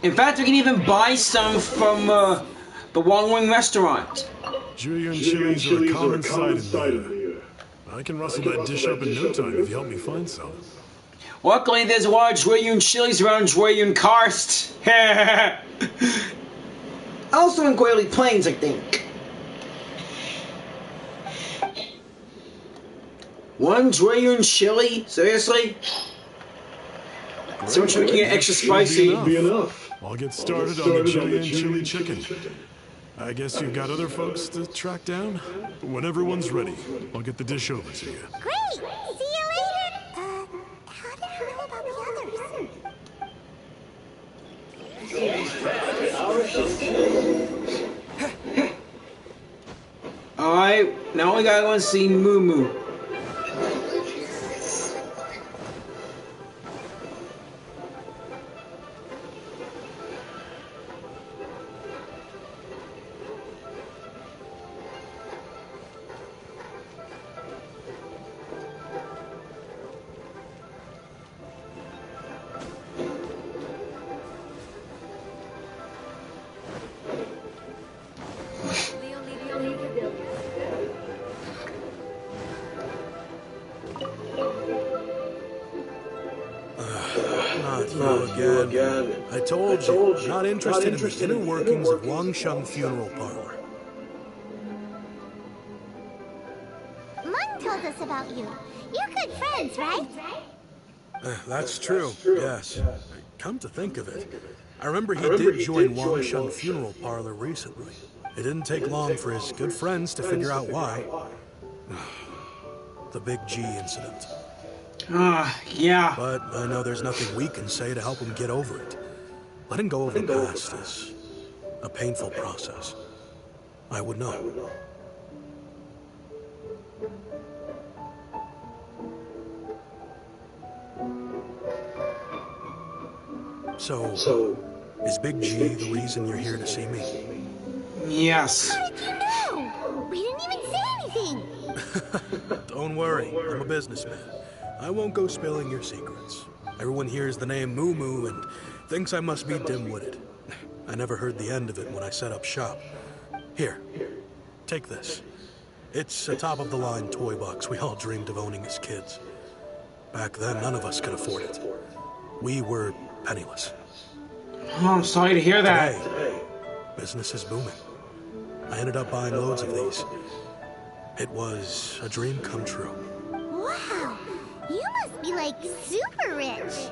In fact, we can even buy some from the Wong Wing restaurant. Jyran chilies are a common sight in there. I can rustle that dish up in no time if you help me find some. Luckily, there's a lot of Jyran chilies around Jyran Karst. Also in Great Plains, I think. One Jyran chili? Seriously? So much we can get extra spicy. Be enough. I'll get started on the Jyran chili chicken. I guess you've got other folks to track down? When everyone's ready, I'll get the dish over to you. Great! See you later! How did you know about the others? Alright, now we gotta go and see Moo Moo. Not you again. I told you, not interested in the inner workings of Wangsheng Funeral Parlor. Mung told us about you. You're good friends, right? That's true, yes. Come to think of it, I remember he did join Wangsheng Funeral Parlor recently. It didn't take long for his good friends to figure out why. The Big G incident. Yeah. But I know there's nothing we can say to help him get over it. Letting go of the past is a painful process. I would know. So, is Big G the reason you're here to see me? Yes. How did you know? We didn't even say anything. Don't worry, I'm a businessman. I won't go spilling your secrets. Everyone hears the name Moo Moo and thinks I must be dim-witted. I never heard the end of it when I set up shop. Here, take this. It's a top-of-the-line toy box we all dreamed of owning as kids. Back then, none of us could afford it. We were penniless. Oh, I'm sorry to hear that. Today, business is booming. I ended up buying loads of these. It was a dream come true. Wow, you must be like super rich.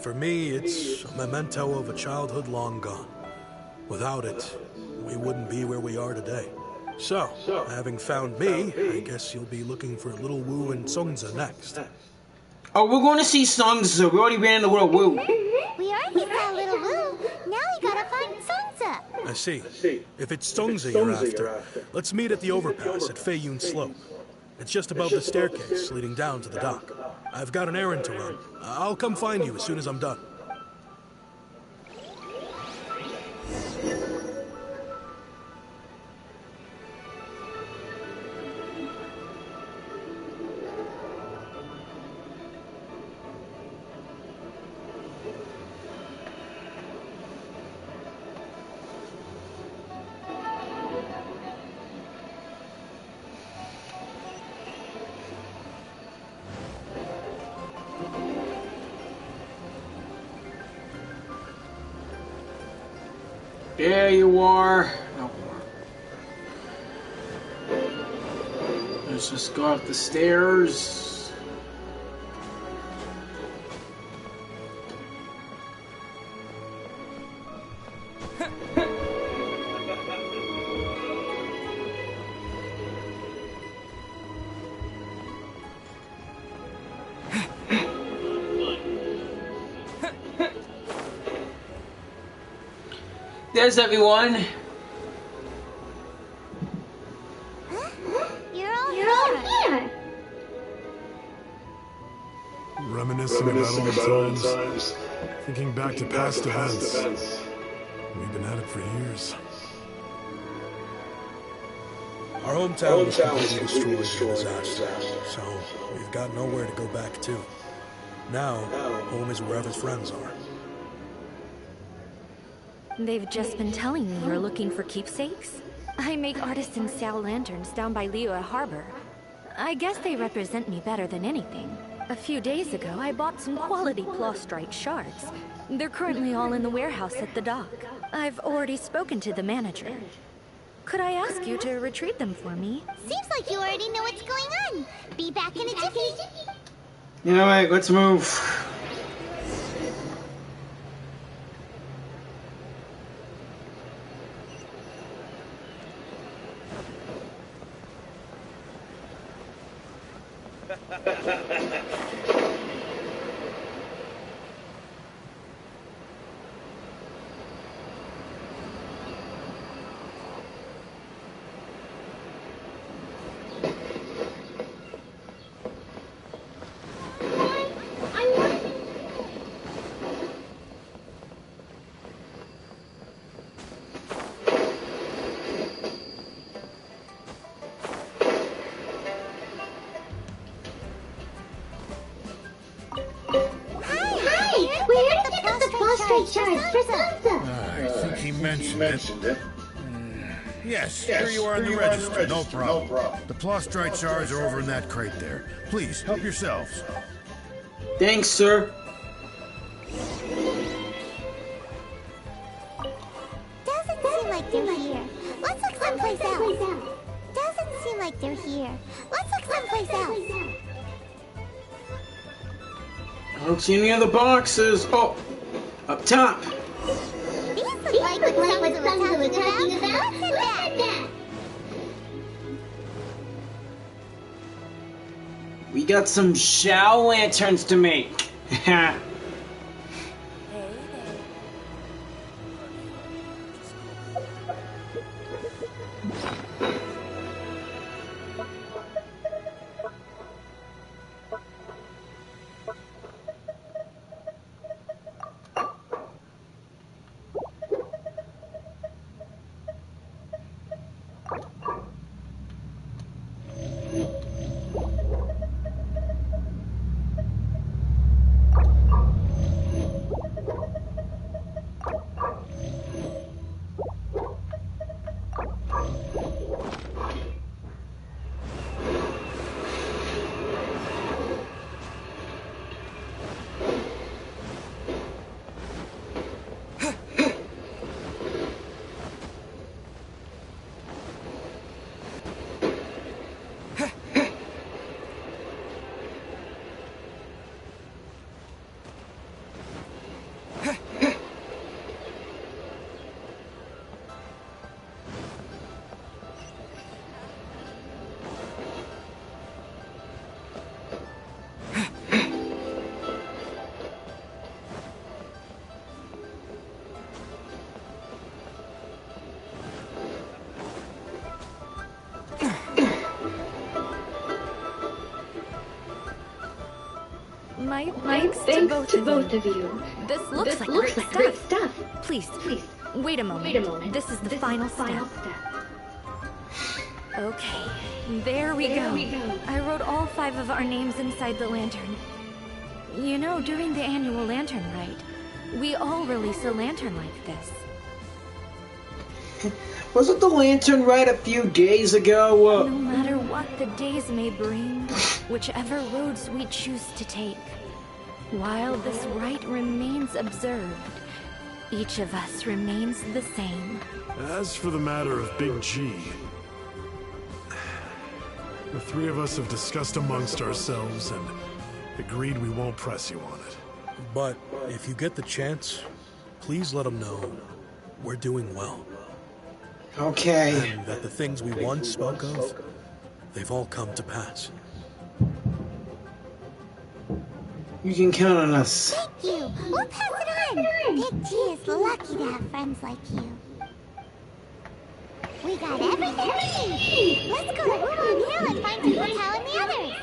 For me, it's a memento of a childhood long gone. Without it, we wouldn't be where we are today. So, having found me, I guess you'll be looking for Little Wu and Sungza next. Oh, we're going to see Sungza. We already ran into Little Wu. We already saw Little Wu. Now we gotta find Sungza. I see. If it's Sungza you're after, let's meet at the overpass at Feiyun Slope. It's just above the staircase leading down to the dock. I've got an errand to run. I'll come find you as soon as I'm done. There you are. Oh. Let's just go up the stairs. There's everyone. You're all here. Reminiscing about old times, thinking back to past events. We've been at it for years. Our hometown was completely destroyed in a disaster, so we've got nowhere to go back to. Now, home is wherever friends are. They've just been telling me you're looking for keepsakes. I make artisan Sao lanterns down by Liyue Harbor. I guess they represent me better than anything. A few days ago, I bought some quality plastrite shards. They're currently all in the warehouse at the dock. I've already spoken to the manager. Could I ask you to retrieve them for me? Seems like you already know what's going on. Be back in a jiffy. You know what? Let's move. I think he mentioned it. Yes, here you are on the register, no problem. The plastrite shards are over in that crate there. Please, help yourselves. Thanks, sir. Doesn't seem like they're here. Let's look someplace else. Doesn't seem like they're here. Let's look someplace else. I don't see any other boxes. Oh, up top. These look like what Sungza was talking about. Let's head back. We got some Xiao lanterns to make. My thanks to both of you. This looks like great stuff. Please, wait a moment. This is the final step. Okay, there we go. I wrote all 5 of our names inside the lantern. You know, during the annual lantern rite, we all release a lantern like this. Wasn't the lantern rite a few days ago? No matter what the days may bring, whichever roads we choose to take, while this rite remains observed, each of us remains the same. As for the matter of Big G, the 3 of us have discussed amongst ourselves and agreed we won't press you on it. But if you get the chance, please let them know we're doing well. Okay. And that the things we once spoke of, they've all come to pass. You can count on us. Thank you. We'll pass it on. Big G is lucky to have friends like you. We got everything we need. Let's go to Wulong Hill and find Tea Hotel and the others.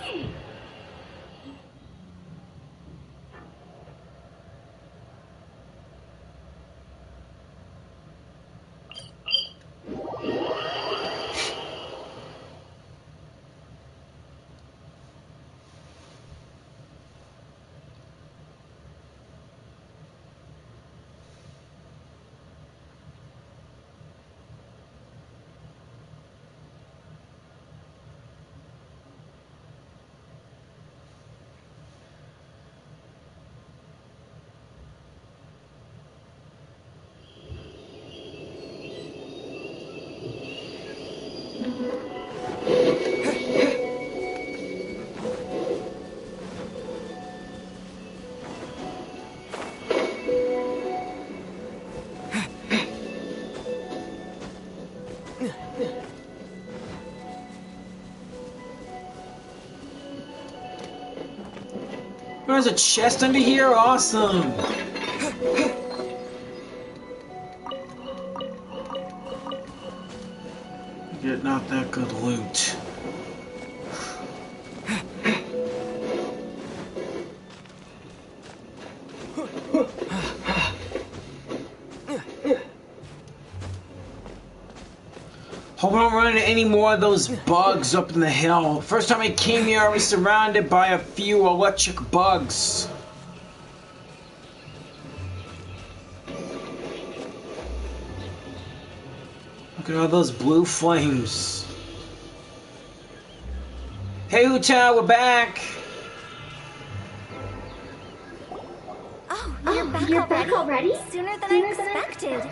There's a chest under here? Awesome! Get not that good loot. Hope I don't run into any more of those bugs up in the hill. First time I came here, I was surrounded by a few electric bugs. Look at all those blue flames. Hey, Huta, we're back. Oh, you're back already? Sooner than I expected.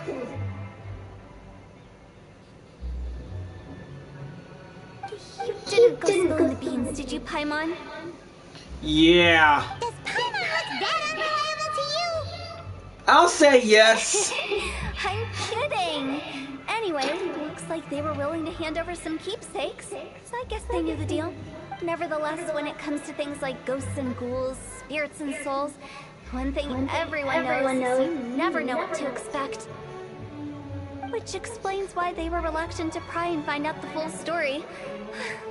You didn't go spill the beans, did you, Paimon? Yeah. Does Paimon look that unreliable to you? I'll say yes. I'm kidding. Anyway, looks like they were willing to hand over some keepsakes, so I guess they knew the deal. Nevertheless, when it comes to things like ghosts and ghouls, spirits and souls, one thing everyone knows is you never know what to expect. Which explains why they were reluctant to pry and find out the full story.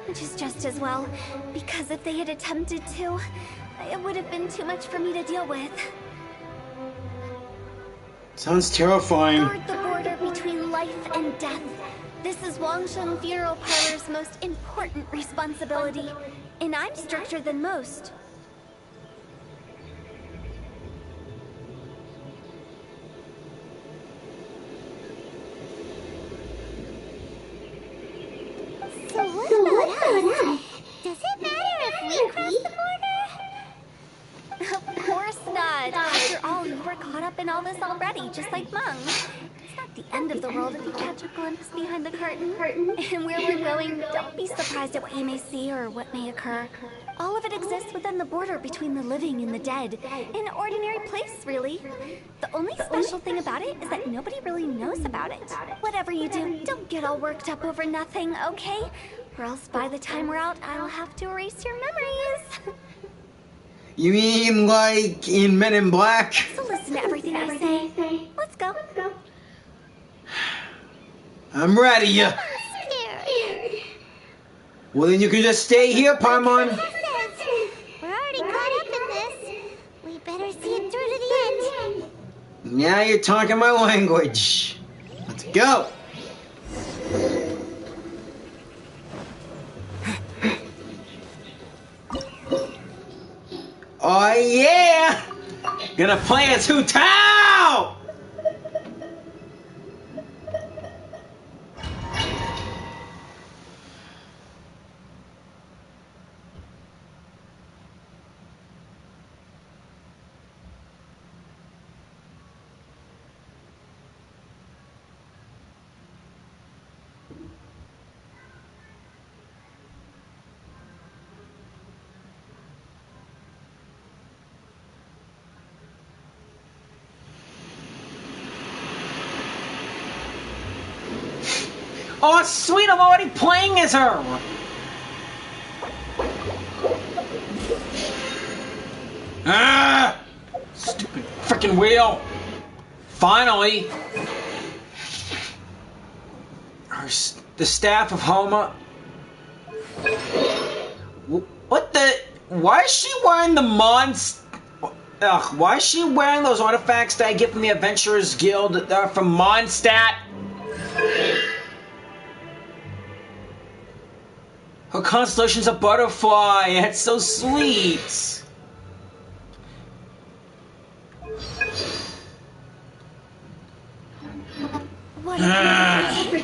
Which is just as well, because if they had attempted to, it would have been too much for me to deal with. Sounds terrifying. Guard the border between life and death. This is Wangsheng Funeral Parlor's most important responsibility, and I'm stricter than most. So what about us? Does it matter if we cross the border? Of course not. After all, you were caught up in all this already, just like Mung. It's not the end of the world if you catch a glimpse behind the curtain. And where we're going, don't be surprised at what you may see or what may occur. All of it exists within the border between the living and the dead. An ordinary place, really. The only special thing about it is that nobody really knows about it. Whatever you do, don't get all worked up over nothing, okay? Or else by the time we're out, I'll have to erase your memories. You mean like in Men in Black? So listen to everything I say. Let's go. I'm ready. I'm scared. Well, then you can just stay here, Paimon. We're already caught up in this. Now you're talking my language. Let's go. Oh yeah! Gonna play as Hu Tao! Oh, sweet, I'm already playing as her! Ah! Stupid frickin' wheel! Finally! The staff of Homa... What the... Why is she wearing the why is she wearing those artifacts that I get from the Adventurers Guild that are from Mondstadt? Her constellation's a butterfly. It's so sweet. What? I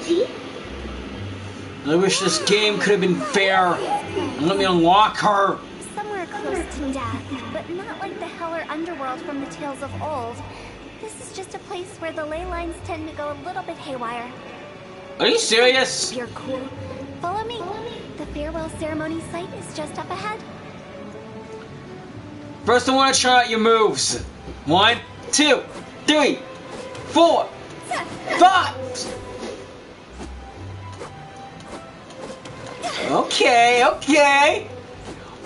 wish this game could have been fair and let me unlock her. Somewhere close to death, but not like the hell or underworld from the tales of old. This is just a place where the ley lines tend to go a little bit haywire. Are you serious? You're cool. Follow me. The farewell ceremony site is just up ahead. First, I want to try out your moves. 1, 2, 3, 4, 5. Okay.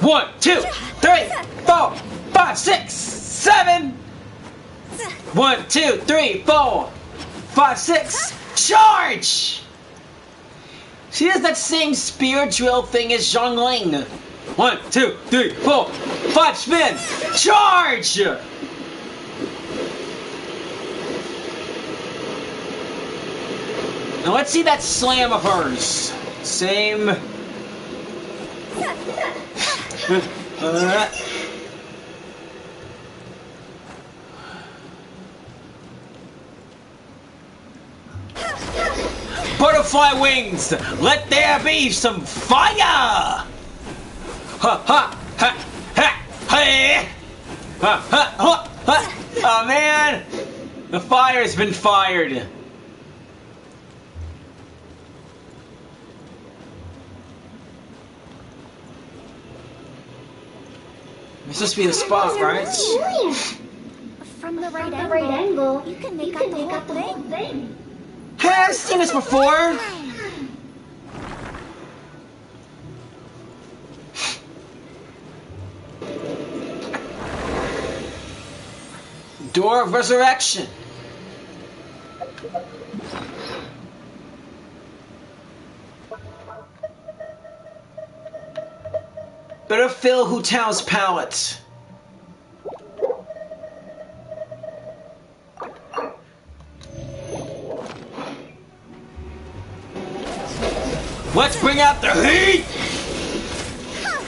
1, 2, 3, 4, 5, 6, 7. 1, 2, 3, 4, 5, 6. Charge! She does that same spear drill thing as Zhongling. 1, 2, 3, 4, 5, spin! Charge! Now let's see that slam of hers. Same. Butterfly wings! Let there be some fire! Ha ha ha ha hey! Ha ha ha ha! Oh man! The fire's been fired. This must be the spot, right? From the right angle, you can make out the whole thing. Hey, I've seen this before! Door of Resurrection. Better fill Hu Tao's palate. Let's bring out the heat!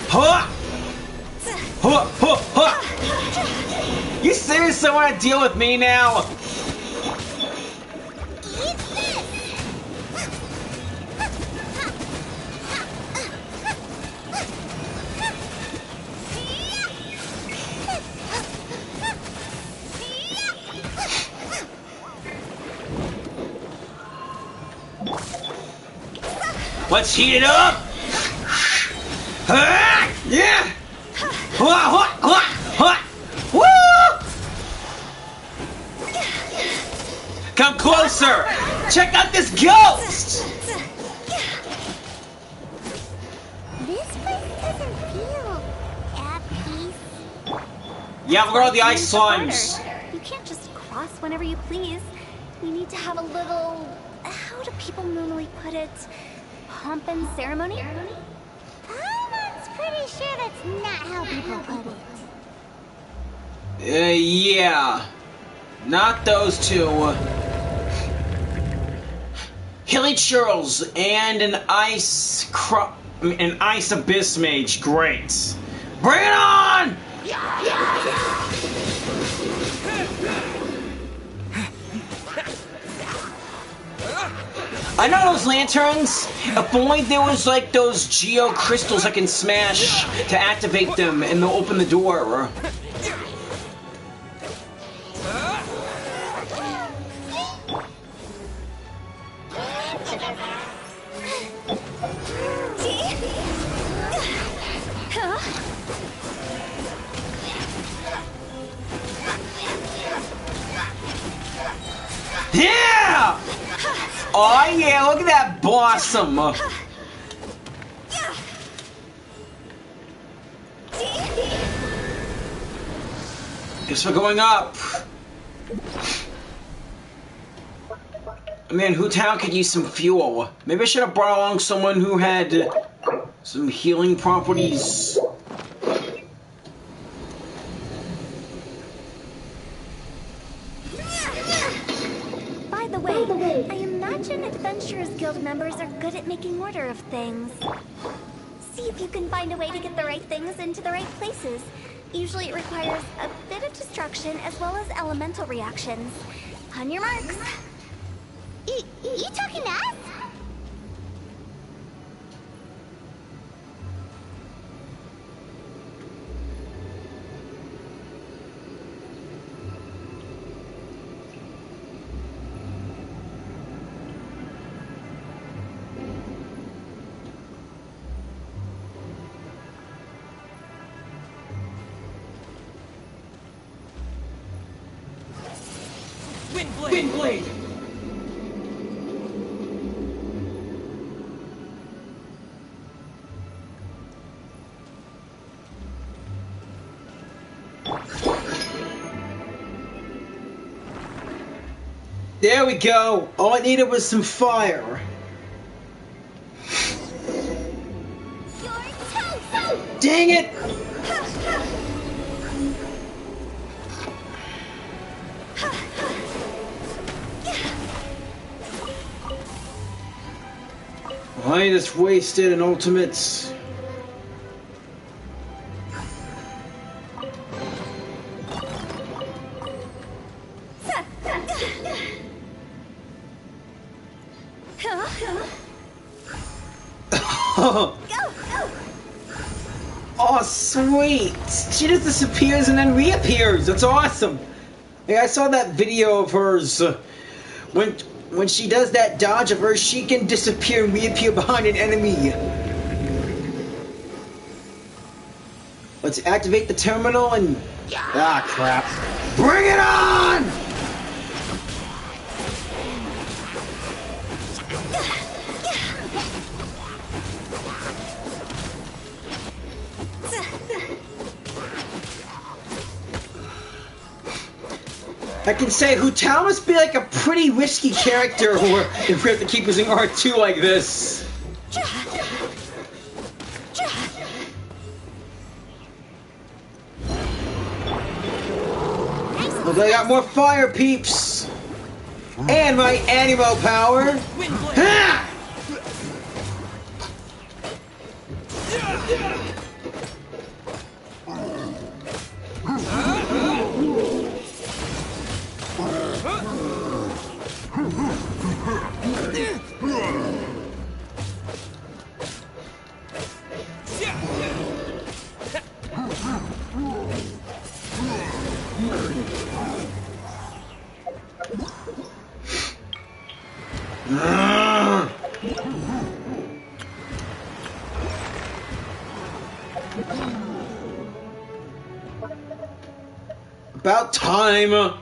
Huh? Huh, huh, huh. You seriously want to deal with me now? Let's heat it up! Yeah! Woo! Come closer! Check out this ghost! This place doesn't feel at peace. Yeah, look at all the ice slimes. You can't just cross whenever you please. You need to have a little... How do people normally put it? Pomp and ceremony? Paimon's pretty sure that's not how people put it. Yeah. Not those two. Hilly Churls and an ice abyss mage. Great. Bring it on! I know those lanterns. If only there was like those geo crystals I can smash to activate them and they'll open the door. Yeah! Oh yeah, look at that blossom! Guess we're going up. Man, Hootown could use some fuel. Maybe I should have brought along someone who had some healing properties. By the way, I imagine Adventurers Guild members are good at making order of things. See if you can find a way to get the right things into the right places. Usually it requires a bit of destruction as well as elemental reactions. On your marks. You talking to us? Windblade! There we go! All I needed was some fire. Dang it! I just wasted an ultimate. Oh, sweet! She just disappears and then reappears. That's awesome. Yeah, I saw that video of hers. When she does that dodge of hers, she can disappear and reappear behind an enemy. Let's activate the terminal and... Ah, crap. Bring it on! I can say Hootown must be like a pretty risky character if we have to keep using R2 like this. Look, I got more fire, peeps! And my animo power! Ha! About time!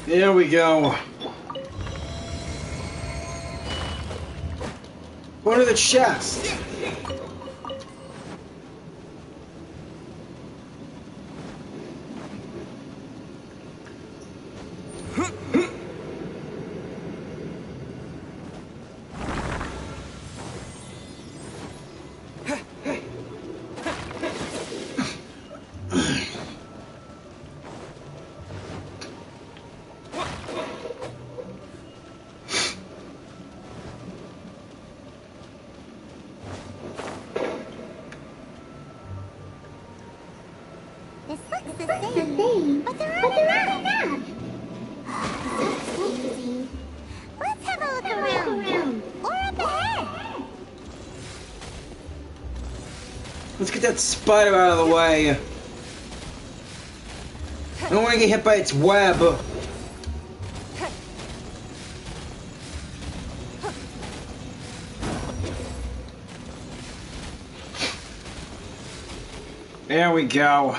There we go. Go to the chest. This looks the same, but they're on the map. That's confusing. Let's have a look around. Or up ahead. Let's get that spider out of the way. I don't want to get hit by its web. There we go.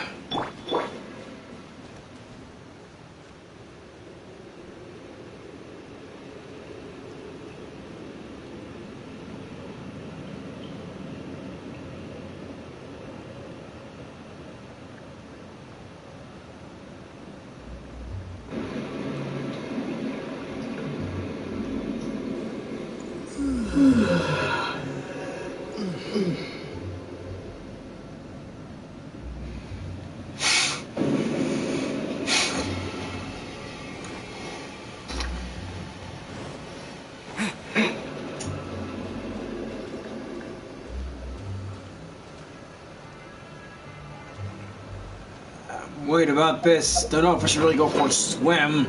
Worried about this. Don't know if I should really go for a swim.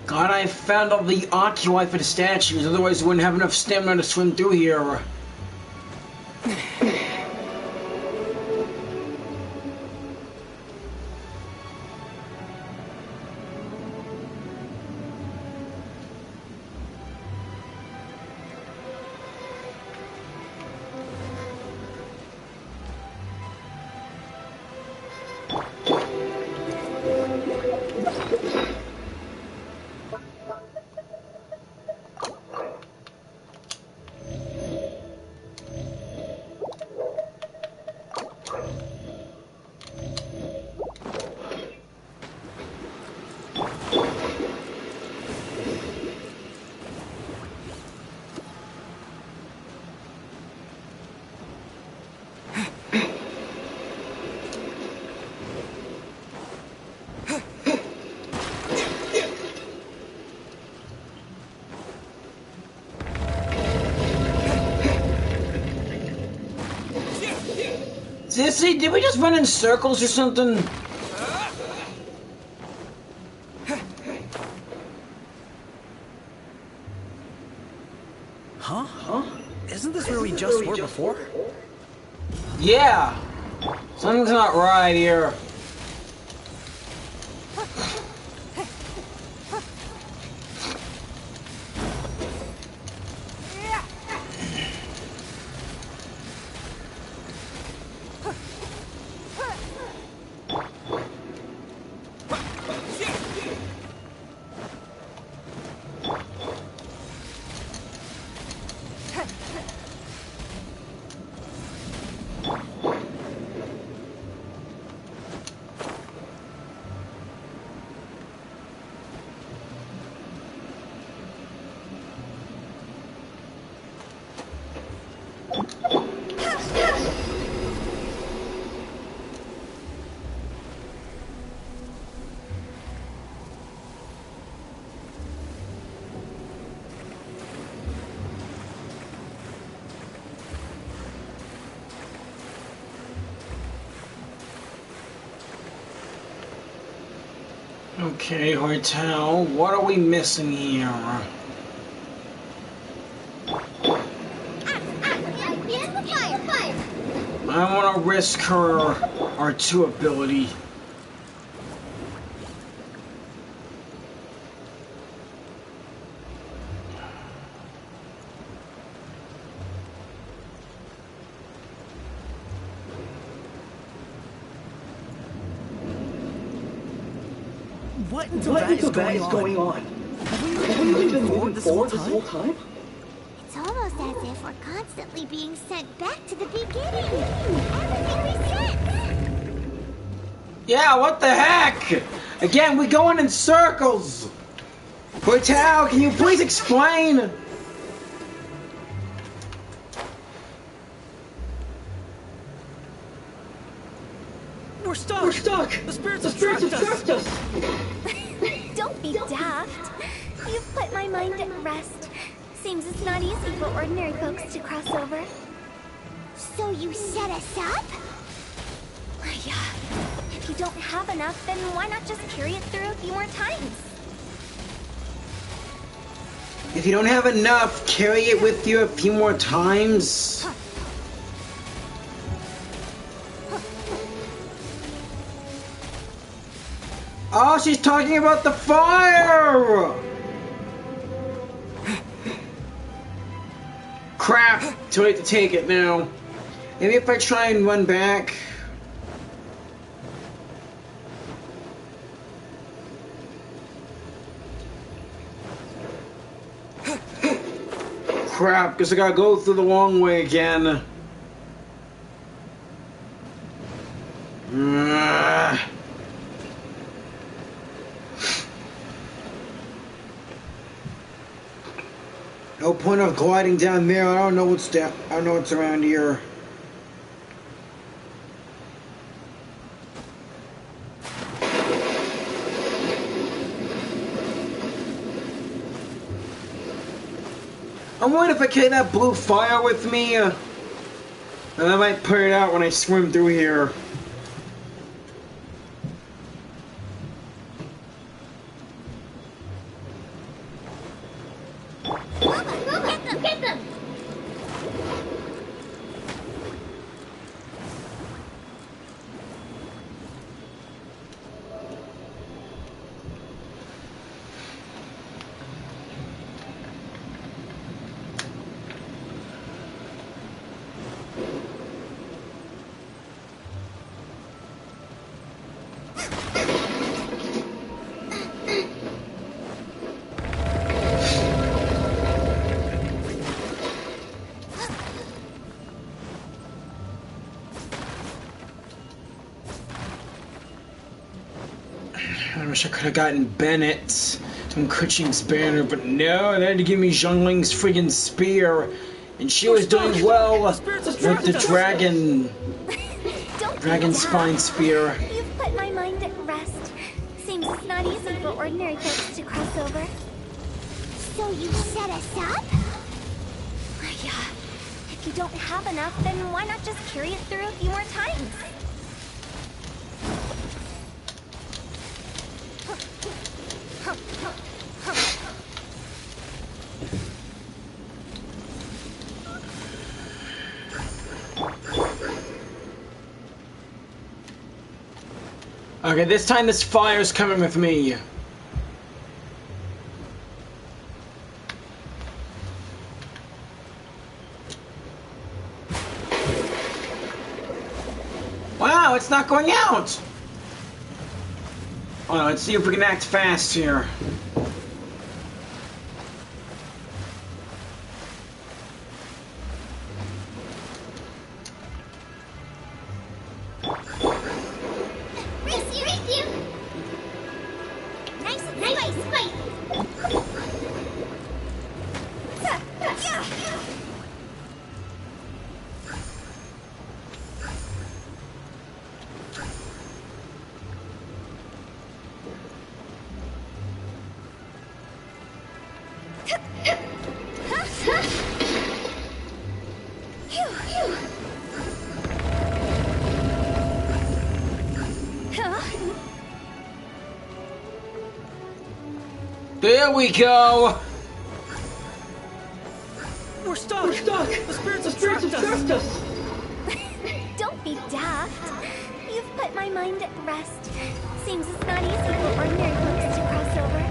God, I found all the oculi for the statues, otherwise I wouldn't have enough stamina to swim through here. Sissy, did we just run in circles or something? Huh? Isn't this where we just were before? Yeah! Something's not right here. Okay, Hotel, what are we missing here? I want to want to risk her R2 ability. What in that is going on? Have we even been moving forward this whole time? It's almost as if we're constantly being sent back to the beginning. Everything resets. Yeah, what the heck? Again, we're going in circles. Hotel, can you please explain? We're stuck! We're stuck! The spirits have trapped us! Don't be daft. You've put my mind at rest. Seems it's not easy for ordinary folks to cross over. So you set us up? Yeah. If you don't have enough, then why not just carry it through a few more times? If you don't have enough, carry it with you a few more times. Oh, she's talking about the fire! Crap! Too late to take it now. Maybe if I try and run back. Crap, guess I gotta go through the long way again. No point of gliding down there. I don't know what's down. I don't know what's around here. I'm worried if I carry that blue fire with me, and I might put it out when I swim through here. Get them! I wish I could have gotten Bennett from Kuching's banner, but no, they had to give me Zhongling's friggin' spear, and she was doing well with the dragon spine spear. You've put my mind at rest. Seems it's not easy for ordinary folks to cross over. So you set us up? Yeah. If you don't have enough, then why not just carry it through a few more times? Okay, this time this fire's coming with me. Wow, it's not going out! Oh, let's see if we can act fast here. There we go! We're stuck! The spirits have trapped us! Don't be daft. You've put my mind at rest. Seems it's not easy for ordinary folks to cross over.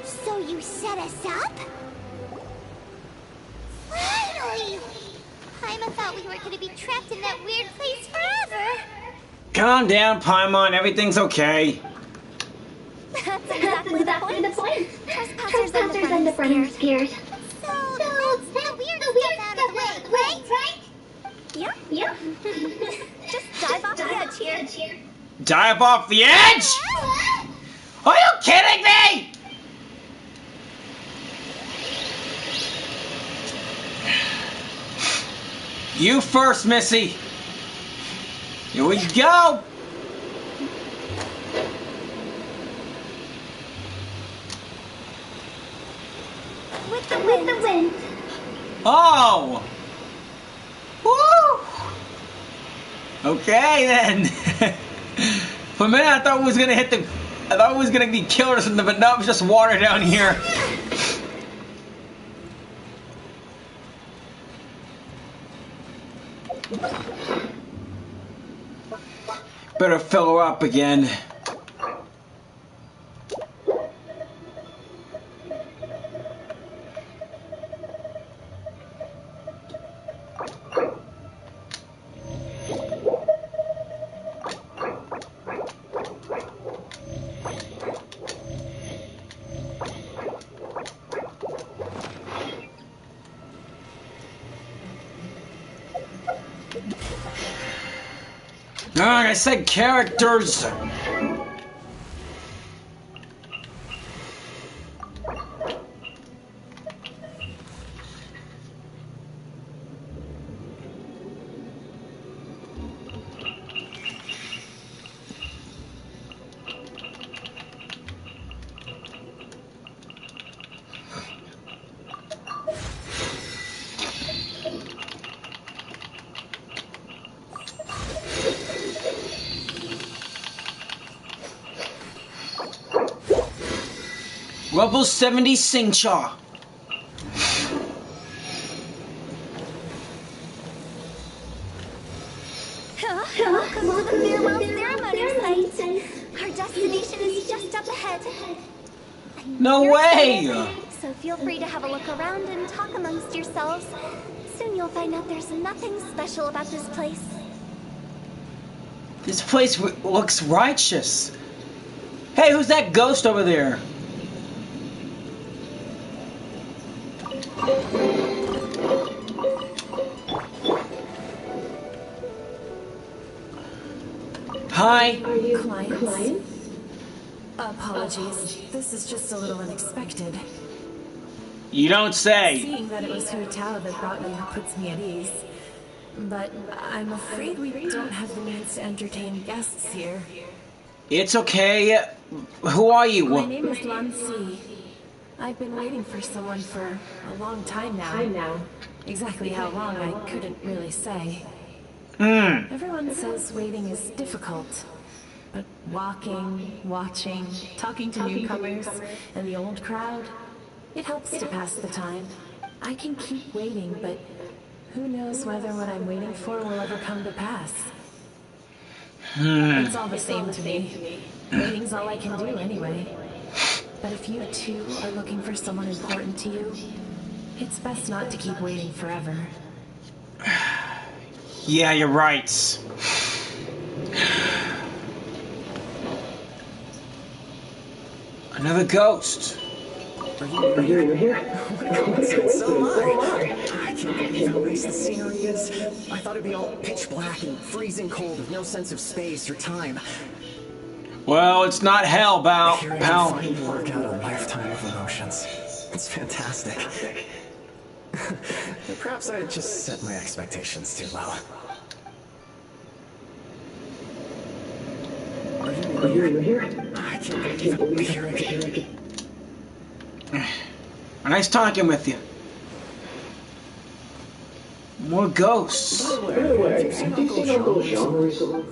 So you set us up? Finally! Paimon thought we were gonna be trapped in that weird place forever. Calm down, Paimon. Everything's okay. That's exactly the point. Trespassers and the front are scared. So that's the weird stuff out of the way, right? Yep. Just dive off the edge here. Dive off the edge? Are you kidding me? You first, Missy. Here we go. With the wind. Oh. Woo. Okay then. For a minute, I thought it was gonna hit the. I thought it was gonna be killed or something, but no, it was just water down here. Better fill her up again. Like I said, characters. Level 70 Singcha. Welcome to the farewell ceremony site. Our destination is just up ahead. No way! So feel free to have a look around and talk amongst yourselves. Soon you'll find out there's nothing special about this place. This place looks righteous. Hey, who's that ghost over there? Hi. Are you clients? Apologies. This is just a little unexpected. You don't say. Seeing that it was Hu Tao that brought you puts me at ease. But I'm afraid we don't have the means to entertain guests here. It's okay. Who are you? My name is Lan Si. I've been waiting for someone for a long time now. Exactly how long, I couldn't really say. Everyone says waiting is difficult. But walking, watching, talking to newcomers, and the old crowd, it helps to pass the time. I can keep waiting, but who knows whether what I'm waiting for will ever come to pass. It's all the same to me. Waiting's all I can do anyway. But if you too are looking for someone important to you, it's best not to keep waiting forever. Yeah, you're right. Another ghost. Are you here? So am I. I can't believe how nice the scenery is. I thought it'd be all pitch black and freezing cold with no sense of space or time. Well, it's not hell, pal. Here I can finally work out a lifetime of emotions. It's fantastic. Perhaps I just set my expectations too low. Are you here? I can't believe here I can. Nice talking with you. More ghosts.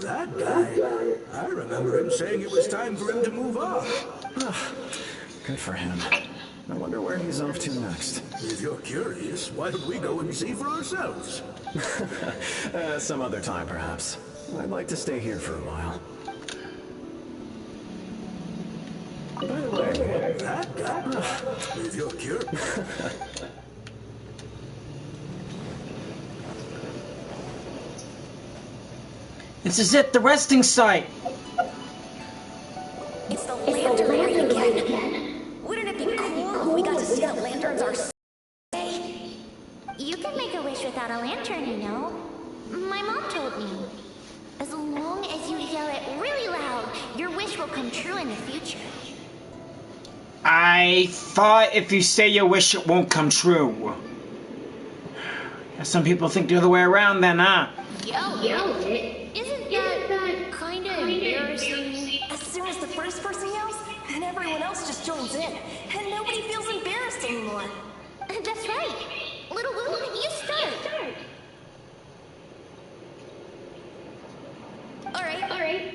That guy? I remember him saying it was time for him to move on. Good for him. I wonder where he's off to next. If you're curious, why don't we go and see for ourselves? Some other time, perhaps. I'd like to stay here for a while. By the way, that guy... You feel cute. This is it, the resting site. It's the lantern rain again. Wouldn't it be cool if we got to see the lanterns ourselves? You can make a wish without a lantern, you know. My mom told me. As long as you yell it really loud, your wish will come true in the future. I thought if you say your wish, it won't come true. Some people think the other way around then, huh? Yell it? Isn't that kind of embarrassing? As soon as the first person yells, and everyone else just joins in, and nobody feels embarrassed anymore. That's right. Little Woo, you start. All right.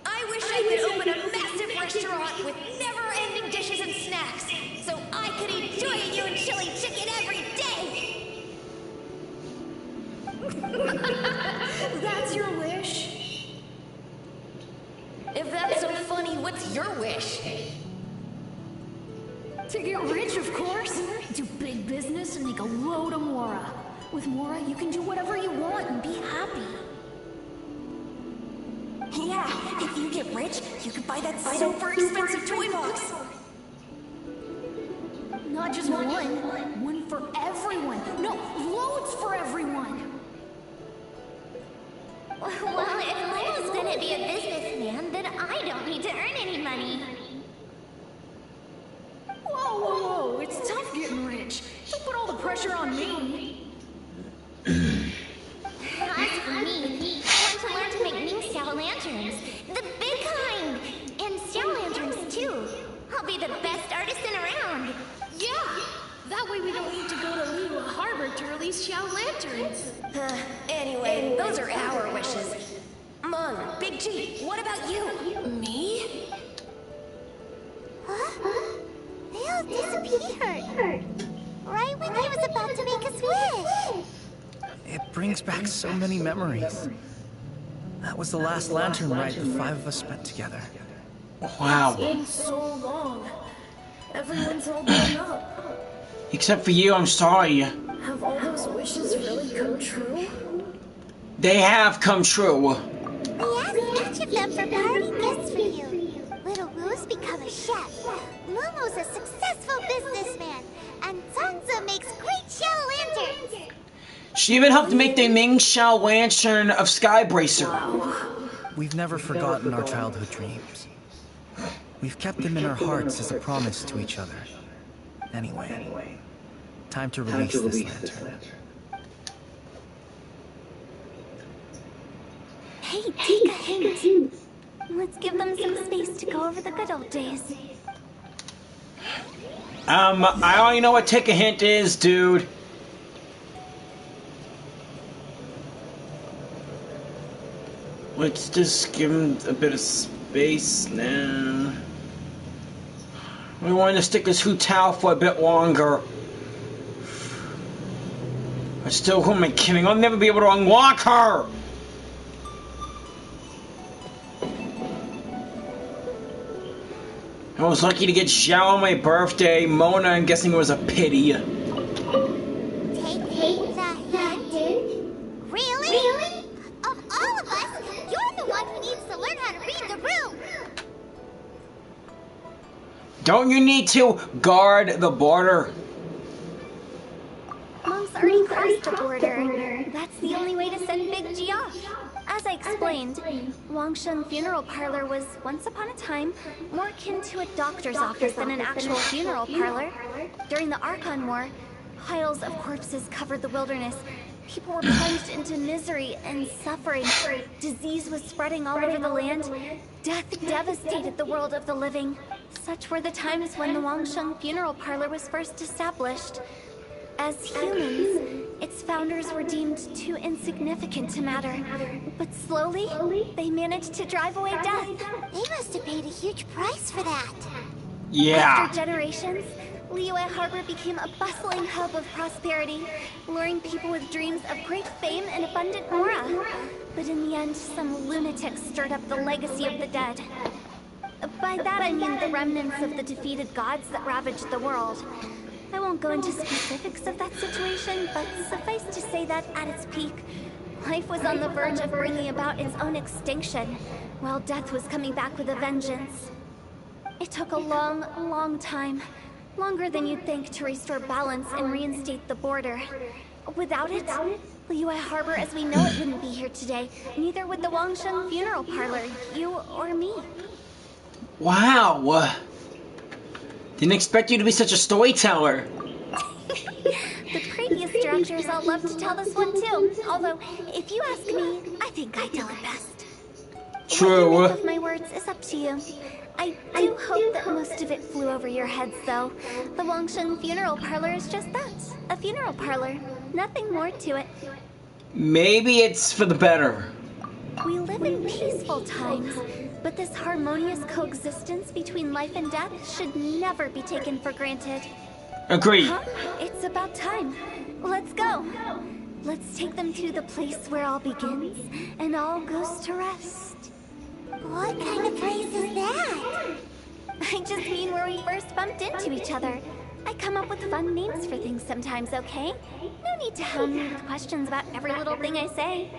I wish I could open a massive restaurant with never-ending dishes and snacks, so I could enjoy a new and chili chicken every day. That's your wish? If that's so funny, what's your wish? To get rich, of course. Do big business and make a load of Mora. With Mora, you can do whatever you want and be happy. Yeah, if you get rich, you can buy that super expensive toy box. Not just one. One for everyone. No, loads for everyone. Well, if Lulu's gonna be a businessman, then I don't need to earn any money. Whoa. It's tough getting rich. Don't put all the pressure on me. As for me, I want to learn to make new Xiao lanterns. The big kind! And Xiao lanterns, too. I'll be the best artisan around. Yeah! That way we don't need to go to Liyue Harbor to release Xiao lanterns. Anyway, those are our wishes. Mung, Big G, what about you? Me? Huh? They all disappeared. Right when he was about to make his wish. It brings back so many memories. That was the last lantern ride the five of us spent together. Wow. It's been so long. Everyone's all grown up. Except for you, I'm sorry. Have all those wishes really come true? They have come true. We asked each of them for party gifts for you. Little Woo's become a chef. Momo's a successful businessman. And Sansa makes great Xiao lanterns. She even helped make the Ming Xiao lantern of Skybracer. We've never forgotten our childhood dreams. We've kept them in our hearts as a promise to each other. Anyway, time to release this lantern. Hey, take a hint. Let's give them some space to go over the good old days. I already know what take a hint is, dude. Let's just give him a bit of space now. We want to stick with Hu Tao for a bit longer. But still, who am I kidding? I'll never be able to unlock her! I was lucky to get Xiao on my birthday. Mona, I'm guessing it was a pity. Take the hint? Really? Of all of us, you're the one who needs to learn how to read the room. Don't you need to guard the border? Mom's already crossed the border. That's the only way to send Big G off. As I explained, Wangshan Funeral Parlor was, once upon a time, more akin to a doctor's office than an actual funeral parlor. During the Archon War, piles of corpses covered the wilderness. People were plunged into misery and suffering. Disease was spreading all over the land. Death devastated the world of the living. Such were the times when the Wangshan Funeral Parlor was first established. As humans, its founders were deemed too insignificant to matter. But slowly, they managed to drive away death. They must have paid a huge price for that. Yeah. After generations, Liyue Harbor became a bustling hub of prosperity, luring people with dreams of great fame and abundant aura. But in the end, some lunatics stirred up the legacy of the dead. By that I mean the remnants of the defeated gods that ravaged the world. I won't go into specifics of that situation, but suffice to say that at its peak, life was on the verge of bringing about its own extinction, while death was coming back with a vengeance. It took a long, long time, longer than you'd think, to restore balance and reinstate the border. Without it, Liyue Harbor as we know it wouldn't be here today. Neither would the Wangsheng Funeral Parlor, you or me. Wow. Didn't expect you to be such a storyteller. The previous directors all love to tell this one too. Although, if you ask me, I think I tell it best. True. What you make of my words is up to you. I do hope that most of it flew over your heads, though. The Wangsheng Funeral Parlor is just that. A funeral parlor. Nothing more to it. Maybe it's for the better. We live in peaceful times, but this harmonious coexistence between life and death should never be taken for granted. Agreed. Huh? It's about time. Let's go. Let's take them to the place where all begins and all goes to rest. What kind of place is that? I just mean where we first bumped into each other. I come up with fun names for things sometimes, okay? No need to hound me with questions about every little thing I say.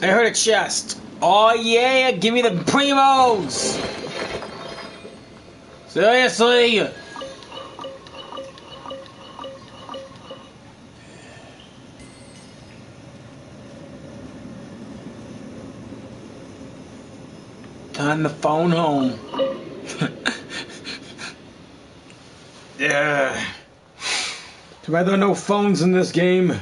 I heard a chest. Oh yeah, give me the primos! Seriously? Time to phone home. Yeah. Too bad there are no phones in this game.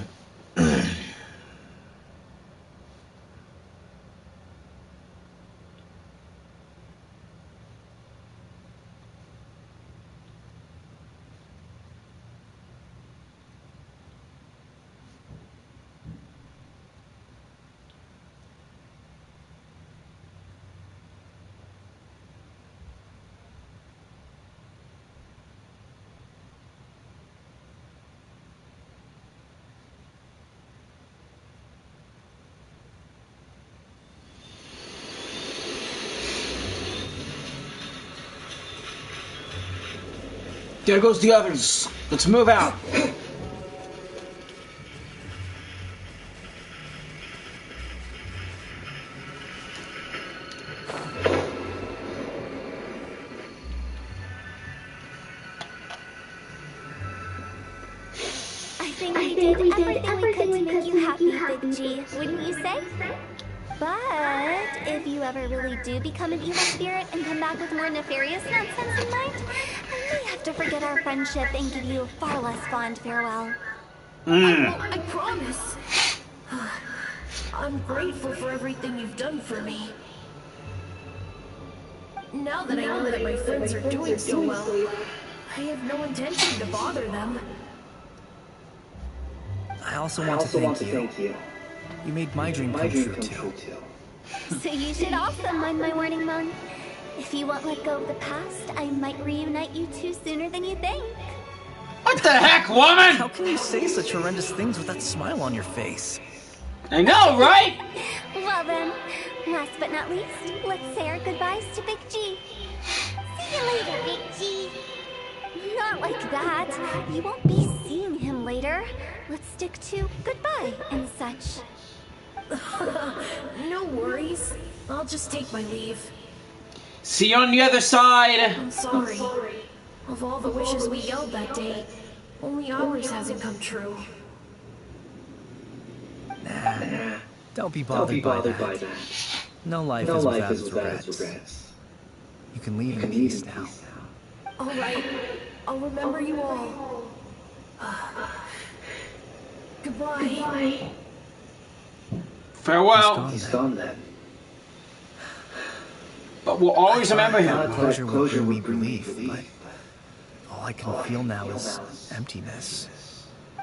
There goes the others. Let's move out. I think we did everything we could to make you happy, Big G, wouldn't you say? But if you ever really do become an evil spirit and come back with more nefarious nonsense in mind, I may have to forget our friendship and give you a far less fond farewell. I promise. I'm grateful for everything you've done for me. Now that I know that my friends are doing so well, I have no intention to bother them. I also want to thank you. You made my dream come true, too. So you should also mind my warning, Mon. If you won't let go of the past, I might reunite you two sooner than you think. What the heck, woman? How can you say such horrendous things with that smile on your face? I know, right? Well then, last but not least, let's say our goodbyes to Big G. See you later, Big G. Not like that. You won't be seeing him later. Let's stick to goodbye and such. No worries. I'll just take my leave. See you on the other side. I'm sorry. Of all the wishes we yelled that day, only ours hasn't come true. Nah, don't be bothered by that. No life is without its regrets. You can leave in peace now. Alright, I'll remember you all. Goodbye. Farewell. He's gone then. But we'll always remember him. Closure will bring me relief, but all I can feel now is emptiness.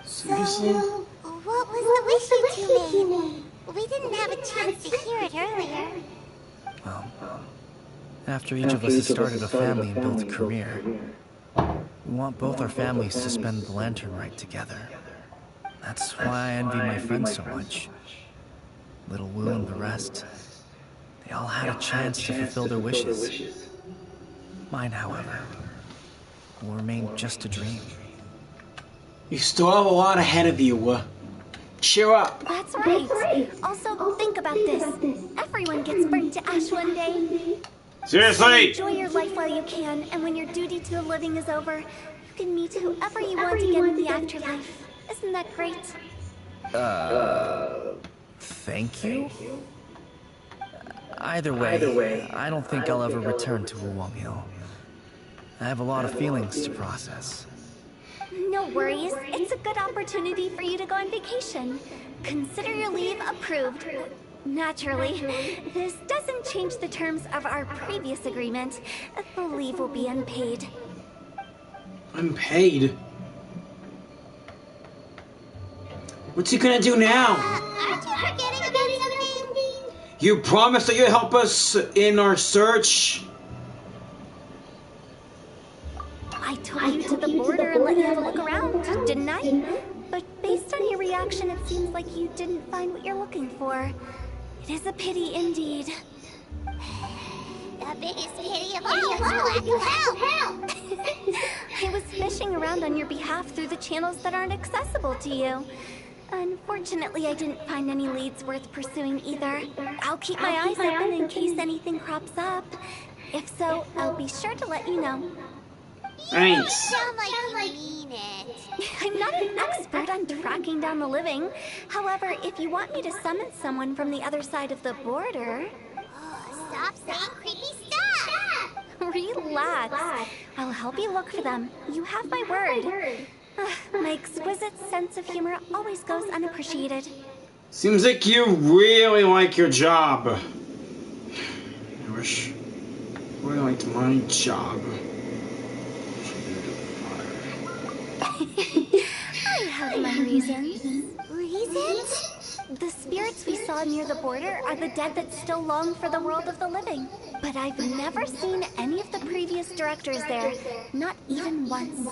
So you'll What was the wish you two made? We didn't have a chance to hear it earlier. Well, after each of us has started a family and built a career, we want both our families to spend the lantern rite together. That's why I envy my friends so much. Little Wu and the rest. They all had a chance to fulfill their wishes. Mine, however, will remain just a dream. You still have a lot ahead of you. Cheer up. That's right. Also, think about this. Everyone gets burnt to ash one day. Seriously? Enjoy your life while you can, and when your duty to the living is over, you can meet whoever you want again in the afterlife. Isn't that great? Thank you? Either way, I don't think I'll ever return to Wulong Hill. I have a lot of feelings to process. No worries. It's a good opportunity for you to go on vacation. Consider your leave approved. Naturally, this doesn't change the terms of our previous agreement. The leave will be unpaid. Unpaid? What's he gonna do now? Aren't you forgetting about something? You promised that you'd help us in our search. I told you to the border and let you have a look around, didn't I? But based on your reaction, it seems like you didn't find what you're looking for. It is a pity indeed. The biggest pity of all is lack of help. I was fishing around on your behalf through the channels that aren't accessible to you. Unfortunately, I didn't find any leads worth pursuing either. I'll keep my eyes open in case anything crops up. If so, I'll be sure to let you know. Thanks. You sound like you mean it. I'm not an expert on tracking down the living. However, if you want me to summon someone from the other side of the border... Stop saying creepy stuff! Relax. I'll help you look for them. You have my word. My exquisite sense of humor always goes unappreciated. Seems like you really like your job. I wish I really liked my job. I have my reasons. Reasons? The spirits we saw near the border are the dead that still long for the world of the living. But I've never seen any of the previous directors there, not even once.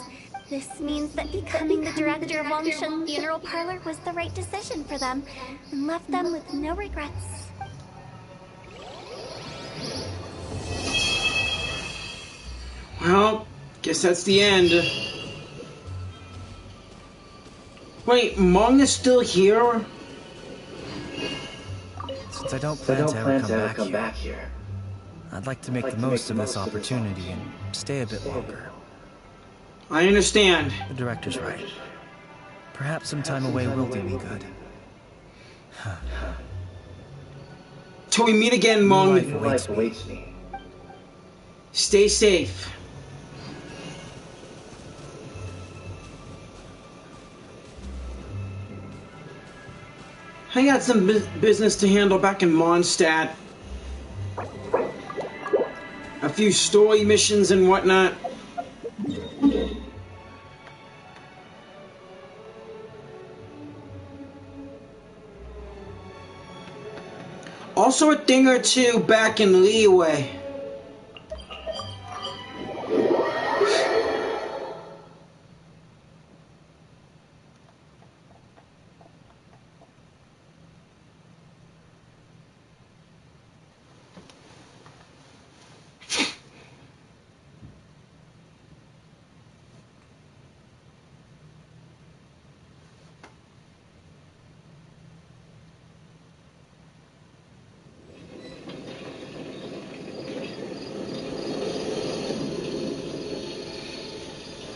This means that becoming the director of Wangsheng Funeral Parlor was the right decision for them, and left them with no regrets. Well, guess that's the end. Wait, Mong is still here? Since I don't plan to ever come back here, I'd like to make the most of this opportunity and stay a bit longer. I understand. The director's right. Perhaps some time away will do me good. Till we meet again, Mong. New life awaits me. Stay safe. I got some business to handle back in Mondstadt. A few story missions and whatnot. Also a thing or two back in Liyue.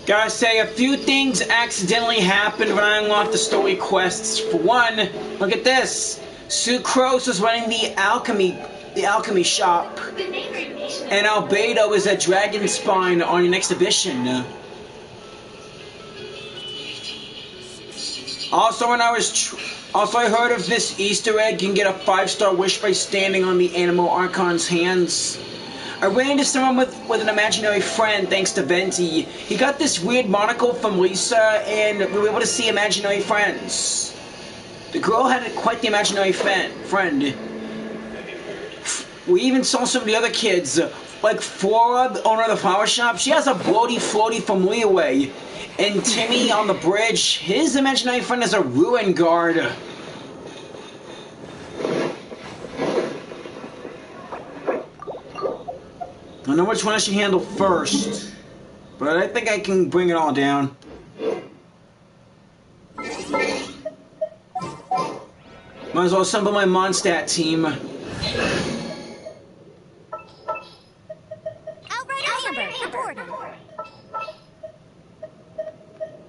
Gotta say, a few things accidentally happened when I unlocked the story quests. For one, look at this. Sucrose is running the alchemy shop. And Albedo is at Dragon Spine on your next exhibition. Also, I heard of this Easter egg. You can get a 5-star wish by standing on the Animal Archon's hands. I ran into someone with an imaginary friend thanks to Venti. He got this weird monocle from Lisa, and we were able to see imaginary friends. The girl had quite the imaginary friend. We even saw some of the other kids, like Flora, the owner of the flower shop. She has a bloaty floaty from Leeway. And Timmy on the bridge, his imaginary friend is a ruin guard. I don't know which one I should handle first, but I think I can bring it all down. Might as well assemble my Mondstadt team.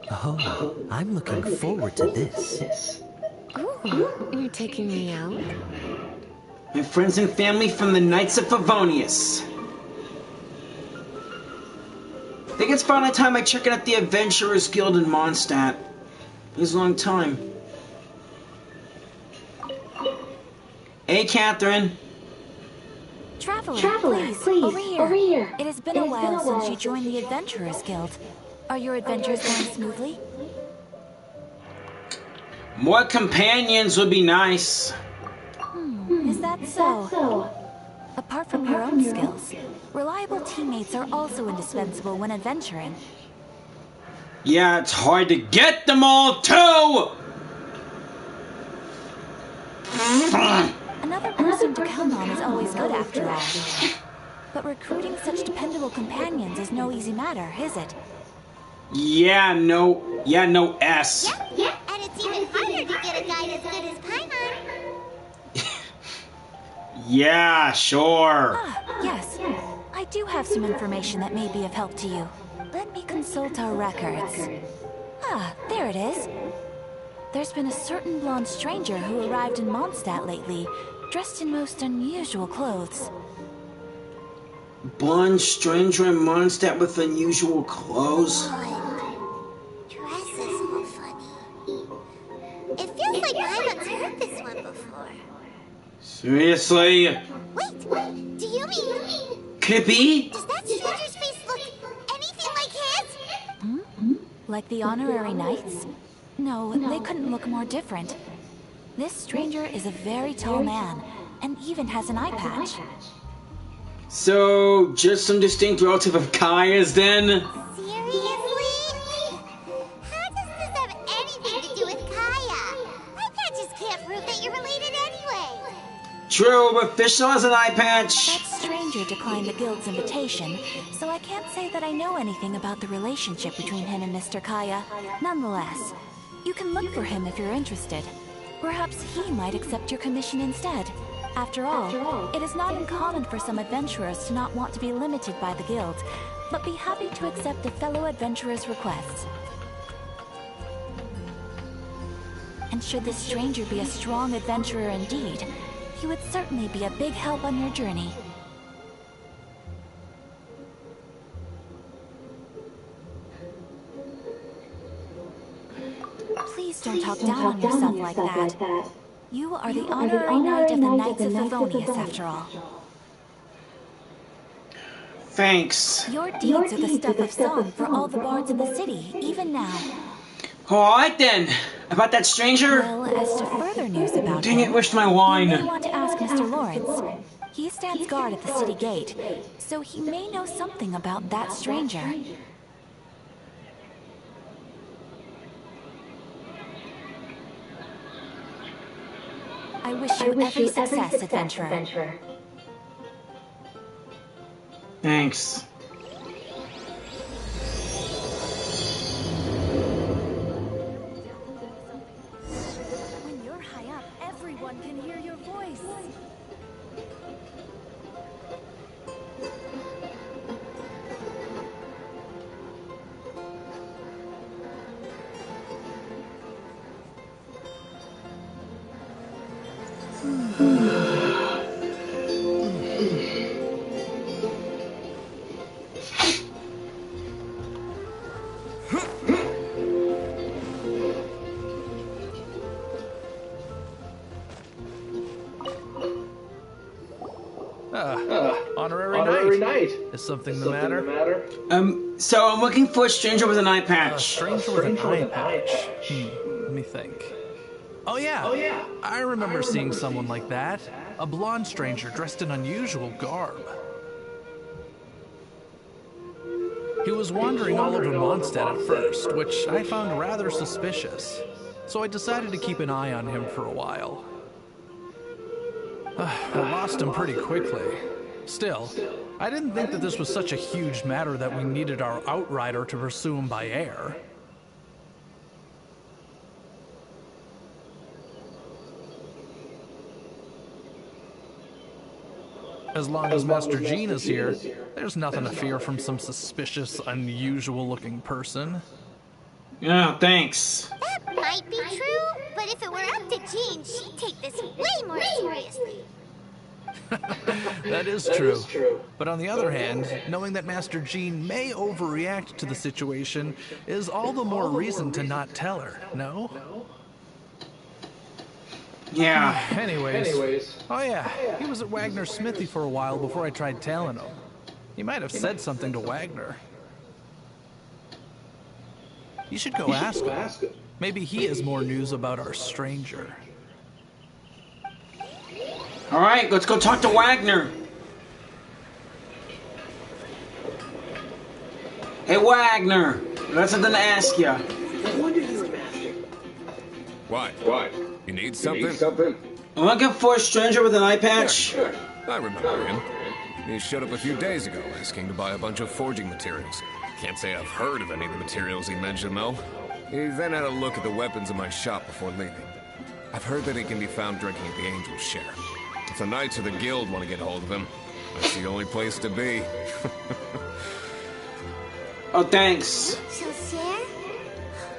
Oh, I'm looking forward to this. Ooh, you're taking me out? My friends and family from the Knights of Favonius. I think it's finally time I check out the Adventurers Guild in Mondstadt. It's a long time. Hey, Catherine. Traveler, please, over here. It has been a while since you joined the Adventurers Guild. Are your adventures going smoothly? More companions would be nice. Is that so? Apart from your own skills, reliable teammates are also indispensable when adventuring. Yeah, it's hard to get them all, too! Another person to count on is always good after all. But recruiting such dependable companions is no easy matter, is it? Yeah, no S. Yep, and it's even harder to get a guy as good as Paimon. Yeah, sure. Yes. I do have some information that may be of help to you. Let me consult our records. There it is. There's been a certain blonde stranger who arrived in Mondstadt lately, dressed in most unusual clothes. Blonde stranger in Mondstadt with unusual clothes? Dresses all funny. It feels like Paimon's heard this one before. Seriously? Wait, do you mean... Could it be? Does that stranger's face look anything like his? Like the honorary knights? No, they couldn't look more different. This stranger is a very tall man, and even has an eye patch. So, just some distinct relative of Kaya's then? Seriously? How does this have anything to do with Kaya? Eye patches can't prove that you're related anyway. True, but Fischl has an eye patch. That stranger declined the guild's invitation, so I can't say that I know anything about the relationship between him and Mr. Kaya. Nonetheless, you can look for him if you're interested. Perhaps he might accept your commission instead. After all, it is not uncommon for some adventurers to not want to be limited by the guild, but be happy to accept a fellow adventurer's requests. And should this stranger be a strong adventurer indeed, he would certainly be a big help on your journey. Please don't talk down on yourself like that. You are the honorary knight of the Knights of Favonius, after all. Thanks. Your deeds are the stuff of song for all the bards in the city, even now. Alright then. About that stranger? Well, as to further news about Dang it, wished my wine. You may want to ask Mr. Lawrence. He stands guard at the city gate, so he may know something about that stranger. I wish you every success, adventurer. Thanks. When you're high up, everyone can hear your voice. Honorary knight. Is something the matter? So I'm looking for a stranger with an eye patch. A stranger with an eye patch. Let me think. Oh yeah. I remember seeing someone like that. A blonde stranger dressed in unusual garb. He was wandering all over Mondstadt at first, which I found rather suspicious. So I decided to keep an eye on him for a while. I lost him pretty quickly. Still, I didn't think that this was such a huge matter that we needed our outrider to pursue him by air. As long as Master Jean is here, there's nothing to fear from some suspicious, unusual-looking person. Yeah, thanks. That might be true, but if it were up to Jean, she'd take this way more seriously. That is true. But on the other hand, knowing that Master Jean may overreact to the situation is all the more reason to not tell her, no? Yeah. Anyways. Oh yeah, he was at Wagner's smithy for a while before I tried tailing him. He might have said something to Wagner. You should go ask him. Maybe he has more news about our stranger. Alright, let's go talk to Wagner. Hey Wagner, got something to ask you. What? You need something? I'm looking for a stranger with an eye patch. Sure. I remember him. He showed up a few days ago, asking to buy a bunch of forging materials. Can't say I've heard of any of the materials he mentioned, though. He then had a look at the weapons in my shop before leaving. I've heard that he can be found drinking at the Angel's Share. If the Knights of the Guild want to get hold of him, that's the only place to be. Oh, thanks. She'll share?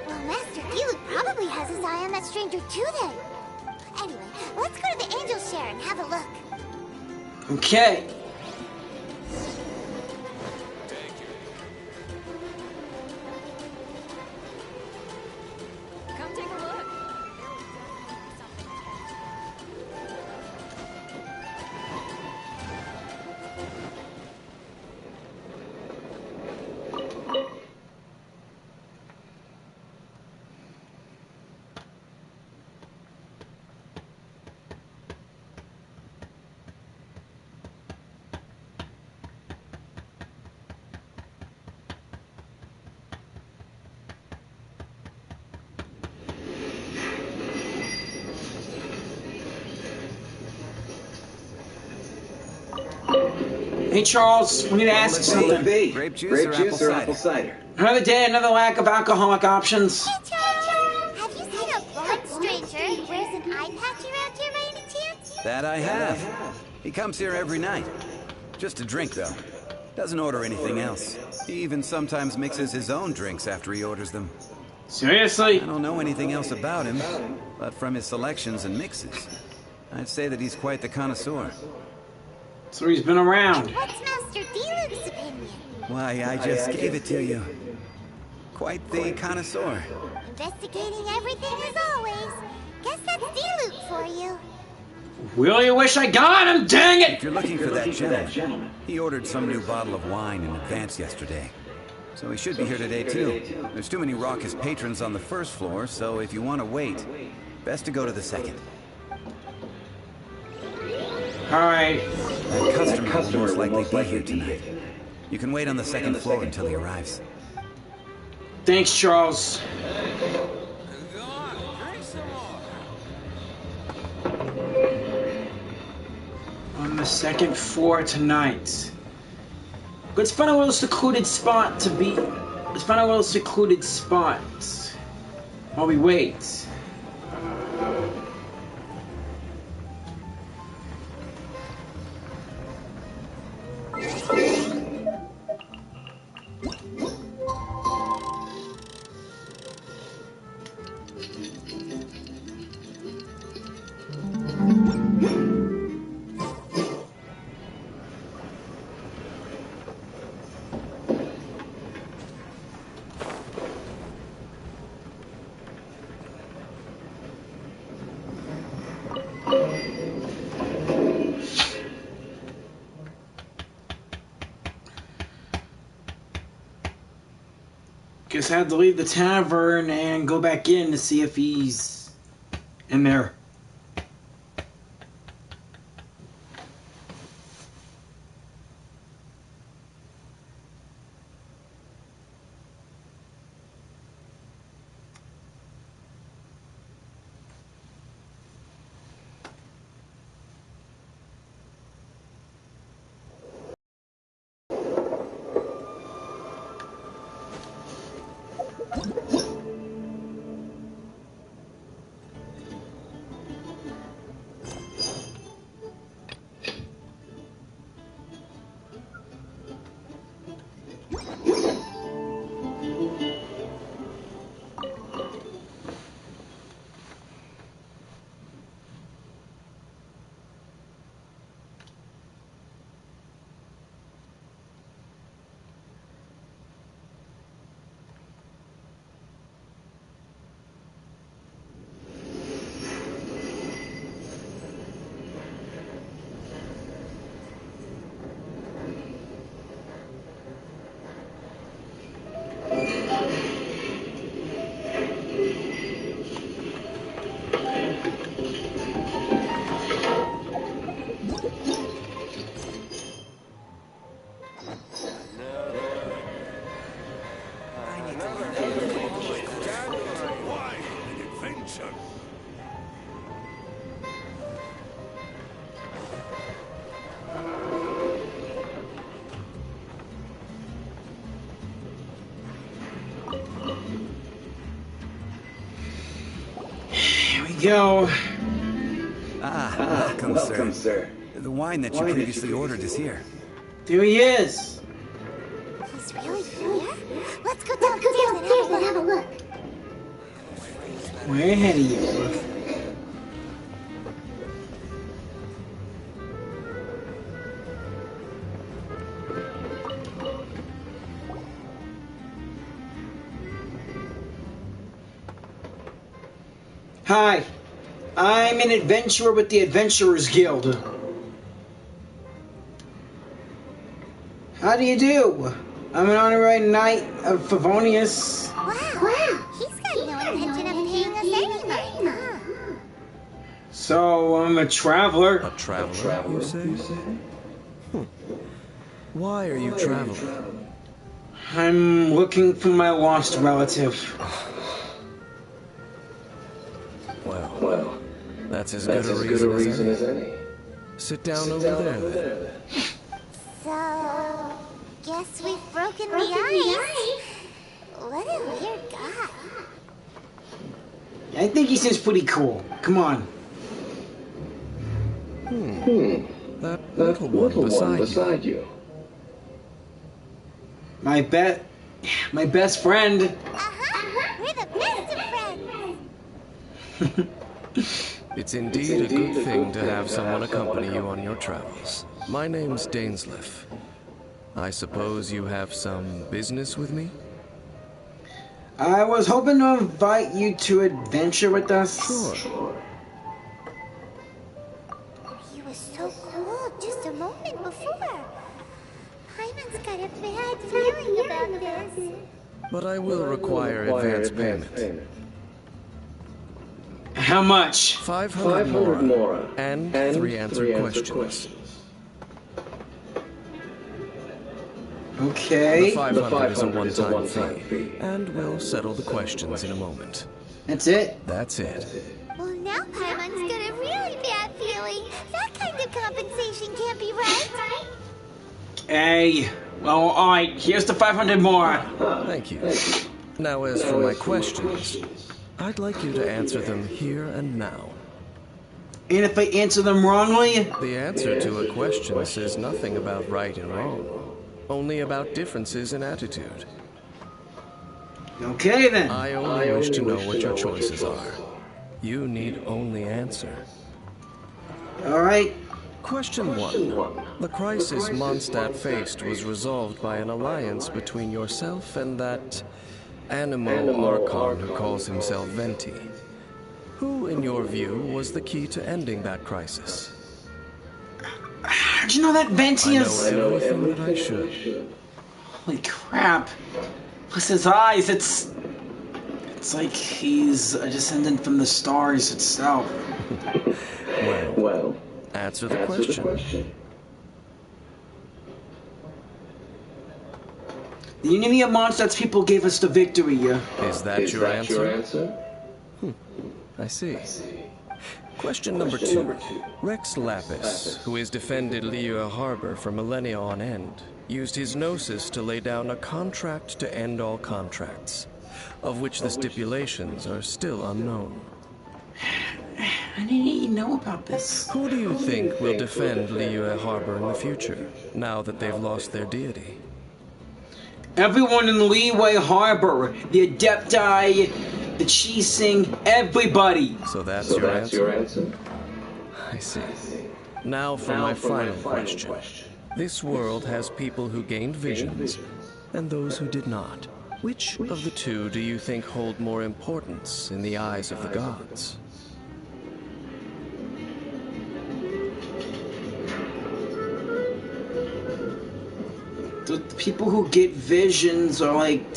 Well, Master Diluc probably has his eye on that stranger too then. Anyway, let's go to the Angel's Share and have a look. Okay. Come take a look. Hey Charles, we need to ask something. Grape juice or apple cider? Another day, another lack of alcoholic options. Hey, Charles! Have you seen a blonde stranger who wears an eye patch around here by any chance? That I have. He comes here every night. Just to drink, though. Doesn't order anything else. He even sometimes mixes his own drinks after he orders them. Seriously? I don't know anything else about him, but from his selections and mixes, I'd say that he's quite the connoisseur. So he's been around. What's Master Diluc's opinion? Why, I just gave it to you. Quite the connoisseur. Investigating everything as always. Guess that's Diluc for you. Really wish I got him, dang it! If you're looking for that gentleman, he ordered some new bottle of wine in advance yesterday. So he should be here today, too. There's too many raucous patrons on the first floor, so if you want to wait, best to go to the second. Alright. That customer will most likely be here tonight. You can wait on the second floor until he arrives. Thanks, Charles. On the second floor tonight. Let's find a little secluded spot to be. Let's find a little secluded spot while we wait. Guess I had to leave the tavern and go back in to see if he's in there. Go. Welcome, sir. The wine that you previously ordered is here. There he is. He's really here? Let's go downstairs and have a look. Way ahead of you. Hi, I'm an adventurer with the Adventurers Guild. How do you do? I'm an honorary knight of Favonius. Wow, he's got no intention of paying us any money, huh? So, I'm a traveler. A traveler, you say? Why are you traveling? I'm looking for my lost relative. Well, that's as good a reason as any. Sit down over there, then. So, guess we've broken the ice. What a weird guy. I think he seems pretty cool. Come on. That little one beside you. My best friend. We're the best of friends. It's indeed a good thing to have someone accompany you on your travels. My name's Dainsleif. I suppose you have some business with me? I was hoping to invite you to adventure with us. Sure. He was so cool just a moment before. Paimon's got a bad feeling about this. But I will require advance payment. How much? 500 mora and 3 answered questions. Okay. The 500 is a one-time fee, and we'll settle the questions in a moment. That's it? That's it. Well, now Paimon's got a really bad feeling. That kind of compensation can't be right. Hey, well, alright, here's the 500 more. Thank you. Now, as for my questions, I'd like you to answer them here and now. And if I answer them wrongly? The answer to a question says nothing about right and wrong, only about differences in attitude. Okay, then. I only wish to know what your choices are. You need only answer. Alright. Question 1. The crisis Mondstadt faced was resolved by an alliance between yourself and that Animo Archon who calls himself Venti. Who, in your view, was the key to ending that crisis? How'd you know that Venti is... I know everything that I should. Holy crap. Plus his eyes, it's It's like he's a descendant from the stars itself. Well, answer the question. The enemy of Mondstadt's people gave us the victory. Is that your answer? I see. Question number 2. Rex Lapis, who has defended Liyue Harbor for millennia on end, used his gnosis to lay down a contract to end all contracts, of which the stipulations are still unknown. I didn't even know about this. Who do you think will defend Liyue Harbor in the future, now that they've lost their deity? Everyone in Liyue Harbor, the Adepti, the Chising, everybody. So that's your answer? I see. Now for my final question. This world has people who gained visions, and those who did not. Which of the two do you think hold more importance in the eyes of the gods? The people who get visions are like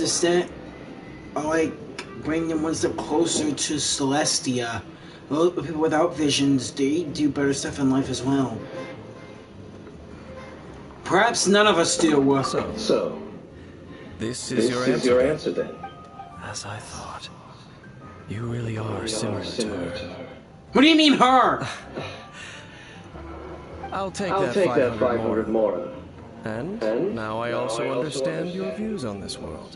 bring them one step closer to Celestia. Well, people without visions, they do better stuff in life as well. Perhaps none of us do. So, this is your answer then? As I thought. You really are similar to her. What do you mean, her? I'll take that 500 more. And now I also understand your views on this world.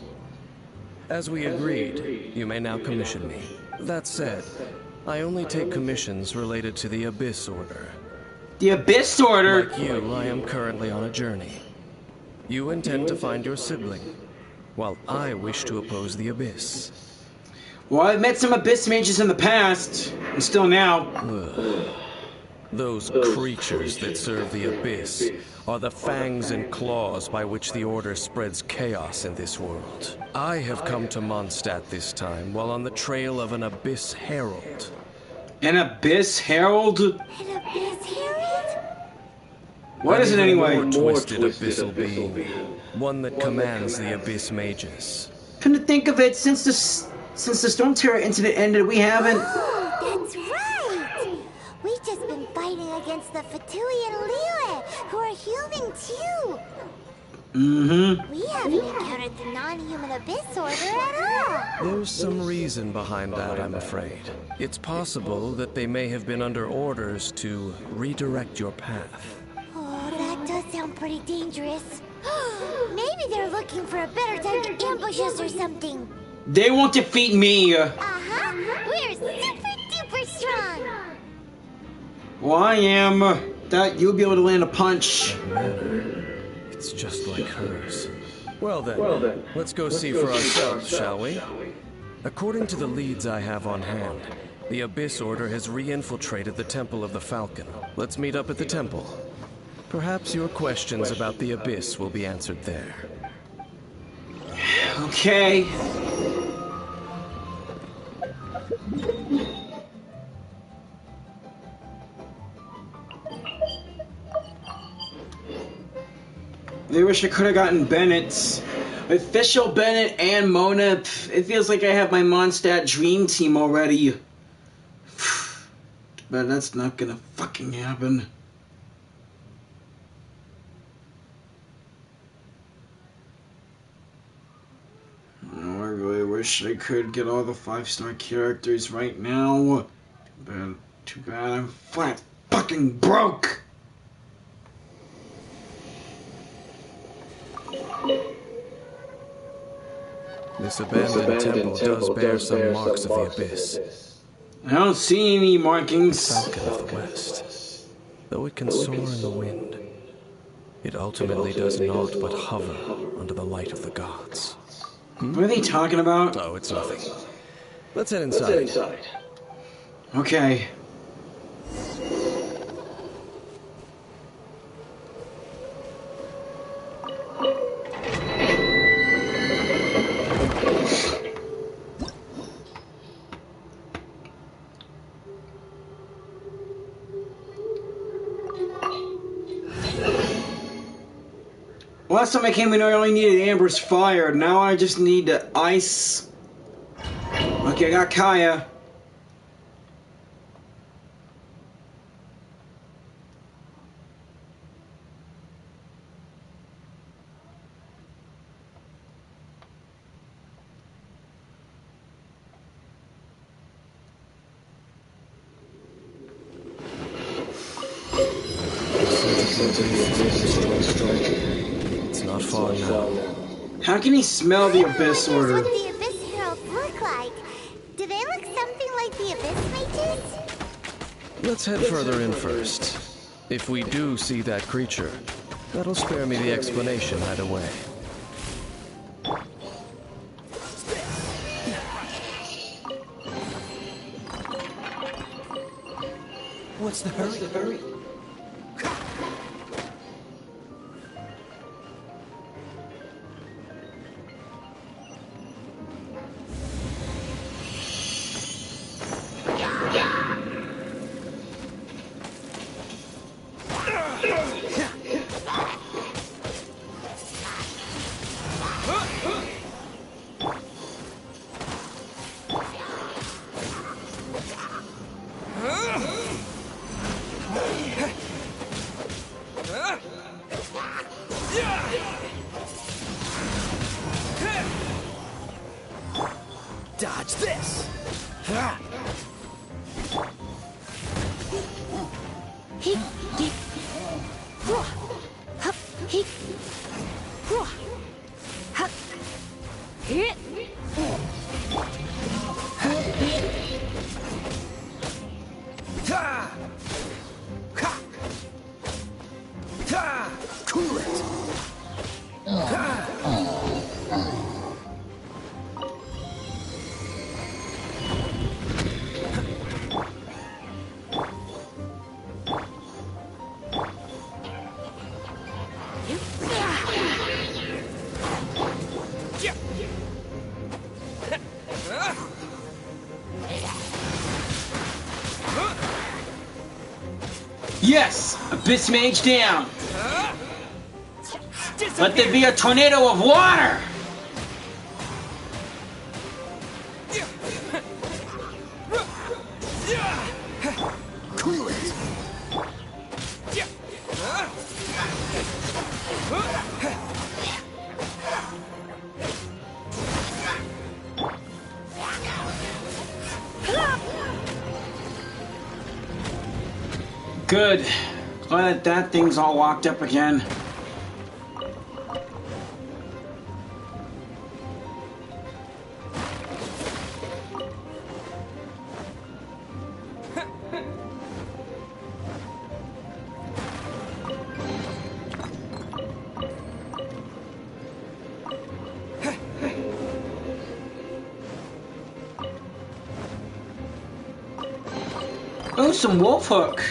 As we agreed, you may now commission me. That said, I only take commissions related to the Abyss Order. The Abyss Order? Like you, I am currently on a journey. You intend to find your sibling, while I wish to oppose the Abyss. Well, I've met some Abyss mages in the past, and still now. Those creatures that serve the Abyss are the fangs and claws by which the Order spreads chaos in this world. I have come to Mondstadt this time while on the trail of an Abyss Herald. An Abyss Herald? An Abyss Herald? What is it anyway? More twisted abyssal being. One that commands the Abyss mages. Come to think of it, since the Storm Terror incident ended, we haven't... Oh, that's right! We've just been fighting against the Fatui and Liyue, who are human too. Mm-hmm. We haven't encountered the non-human Abyss Order at all. There's some reason behind that, I'm afraid. It's possible that they may have been under orders to redirect your path. Oh, that does sound pretty dangerous. Maybe they're looking for a better time to ambush us or something. They won't defeat me. Uh-huh. We're super duper strong. Well, I am. That you'll be able to land a punch. It's just like hers. Well then, let's go see for ourselves, shall we? According to the leads I have on hand, the Abyss Order has re-infiltrated the Temple of the Falcon. Let's meet up at the temple. Perhaps your questions about the Abyss will be answered there. Okay. I wish I could have gotten Bennett's. Official Bennett and Mona. It feels like I have my Mondstadt dream team already. But that's not gonna fucking happen. Oh, I really wish I could get all the 5-star characters right now. But too bad I'm flat fucking broke. This abandoned temple does bear some marks of the Abyss. I don't see any markings. Falcon of the West. Though it can soar in the wind, it ultimately does naught but hover under the light of the gods. What are they talking about? Oh, it's nothing. Let's head inside. Okay. Last time I came in, I only needed Amber's fire. Now I just need ice. Okay, I got Kaya. It's not far now. How can he smell the Abyss Here's Order? what the Abyss Heralds look like. Do they look something like the Abyss Mages? Let's head further in first. If we do see that creature, that'll spare me the explanation either way. What's the hurry? Dodge this! Cool it! Yes! Abyss Mage down! Let there be a tornado of water! Cool it! Good. Glad that thing's all locked up again. Oh, some wolf hook.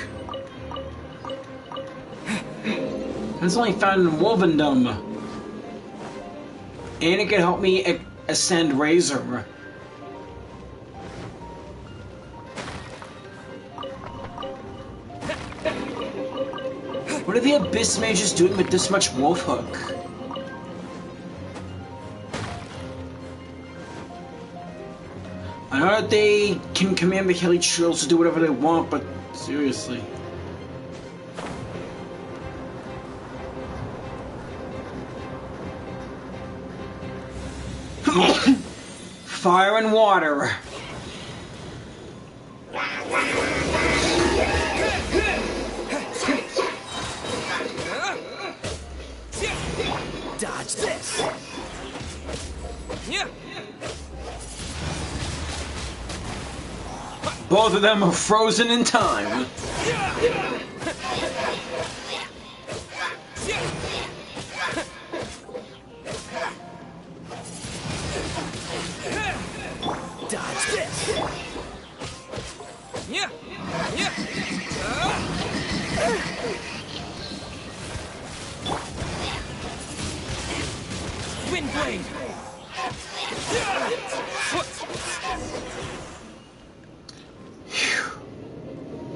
It's only found in Wolvendom. And it can help me ascend Razor. What are the Abyss Mages doing with this much wolf hook? I know that they can command the Hilly Trills to do whatever they want, but seriously. Fire and water. Dodge this! Both of them are frozen in time. Dodge this! Wind blade!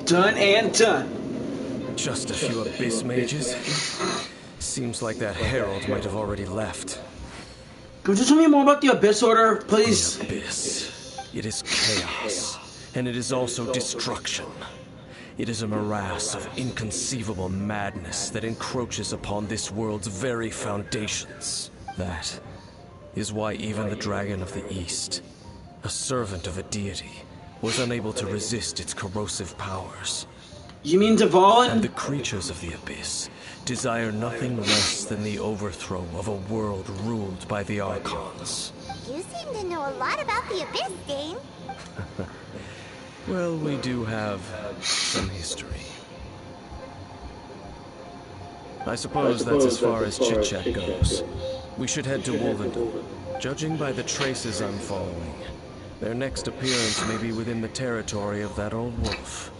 Done and done. Just a few Abyss Mages. Seems like that Herald might have already left. Could you tell me more about the Abyss Order, please? The Abyss. It is chaos, and it is also destruction. It is a morass of inconceivable madness that encroaches upon this world's very foundations. That is why even the Dragon of the East, a servant of a deity, was unable to resist its corrosive powers. You mean Dvalin? And the creatures of the Abyss desire nothing less than the overthrow of a world ruled by the Archons. You seem to know a lot about the Abyss, Dane. Well, we do have some history. I suppose that's as far as chit-chat goes. We should head to Wolvendon. Judging by the traces I'm following, their next appearance may be within the territory of that old wolf.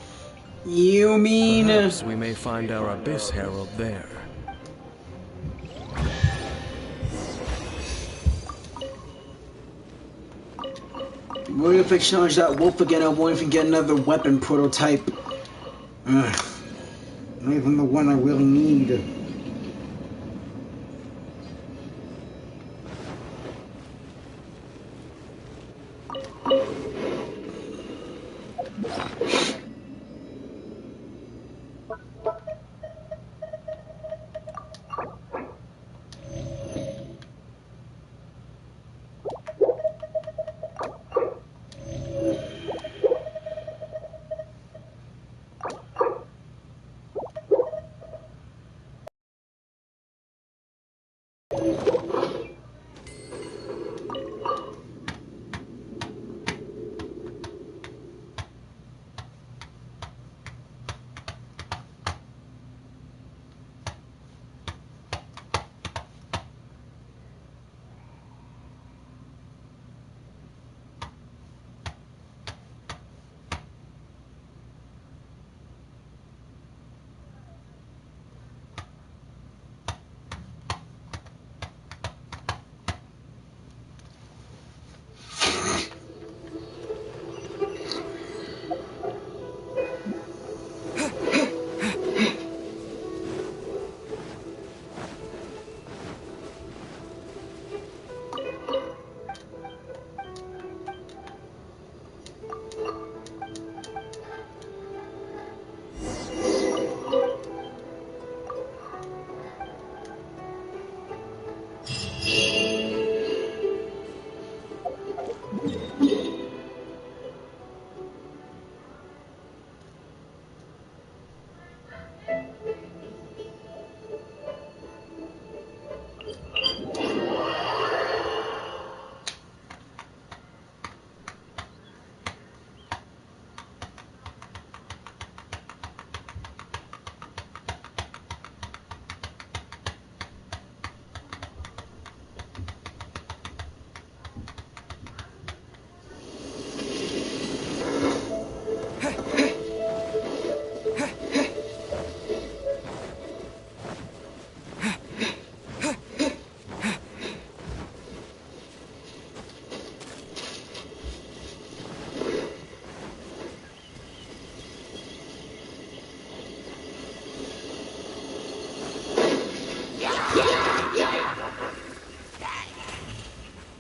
You mean... Perhaps we may find our Abyss Herald there. What if I challenge that wolf again? I won't even get another weapon prototype. Ugh. Not even the one I really need.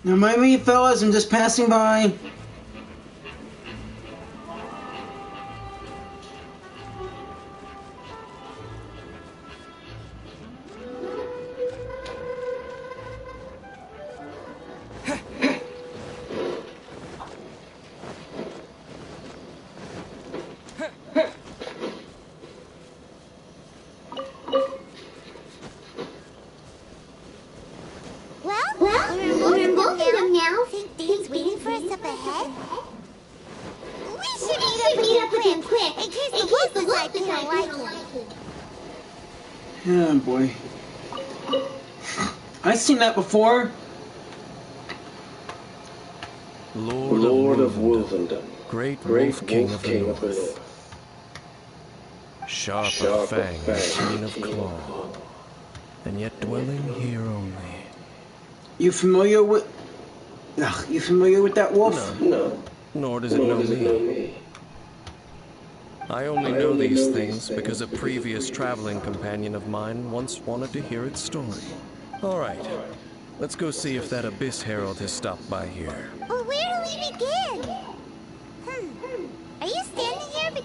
Now, mind me, fellas, I'm just passing by. Oh boy. I've seen that before. Lord of Wolvendon, great Wolf King of the North. Sharp of fang, keen of claw, and yet dwelling here only. You familiar with... you familiar with that wolf? No. Nor does it know me. I only know these things because a previous traveling companion of mine once wanted to hear its story. All right, let's go see if that Abyss Herald has stopped by here. Well, where do we begin?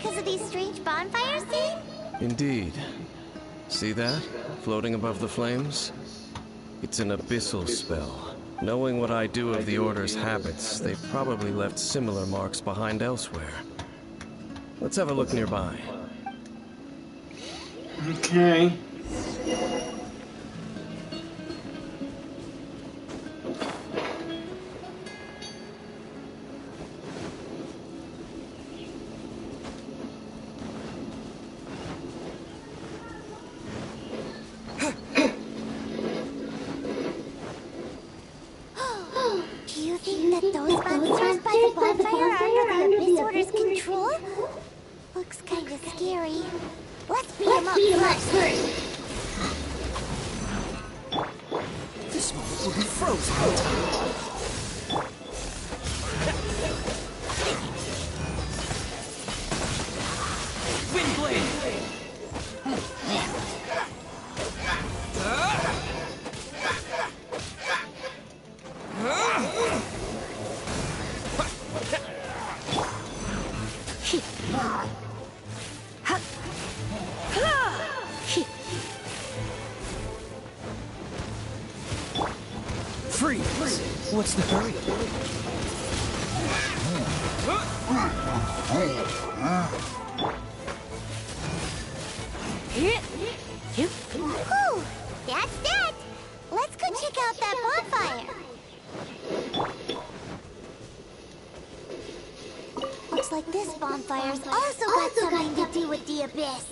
because of these strange bonfires, see? Indeed. See that? Floating above the flames? It's an abyssal spell. Knowing what I do of the Order's habits, they probably left similar marks behind elsewhere. Let's have a look nearby. Okay. Do you think that those monsters by the bonfire are under the Abyss Order's control? Looks kinda scary. Let's beat them up first. This moment will be frozen in time. Windblade! Freeze! What's the hurry? Whew, that's that. Let's go check out that bonfire. Looks like this bonfire's also got something to do with the Abyss.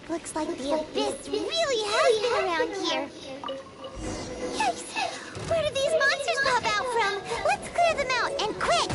Looks like the Abyss really has been around here. Yikes! Where did these monsters pop out from? Let's clear them out, and quick!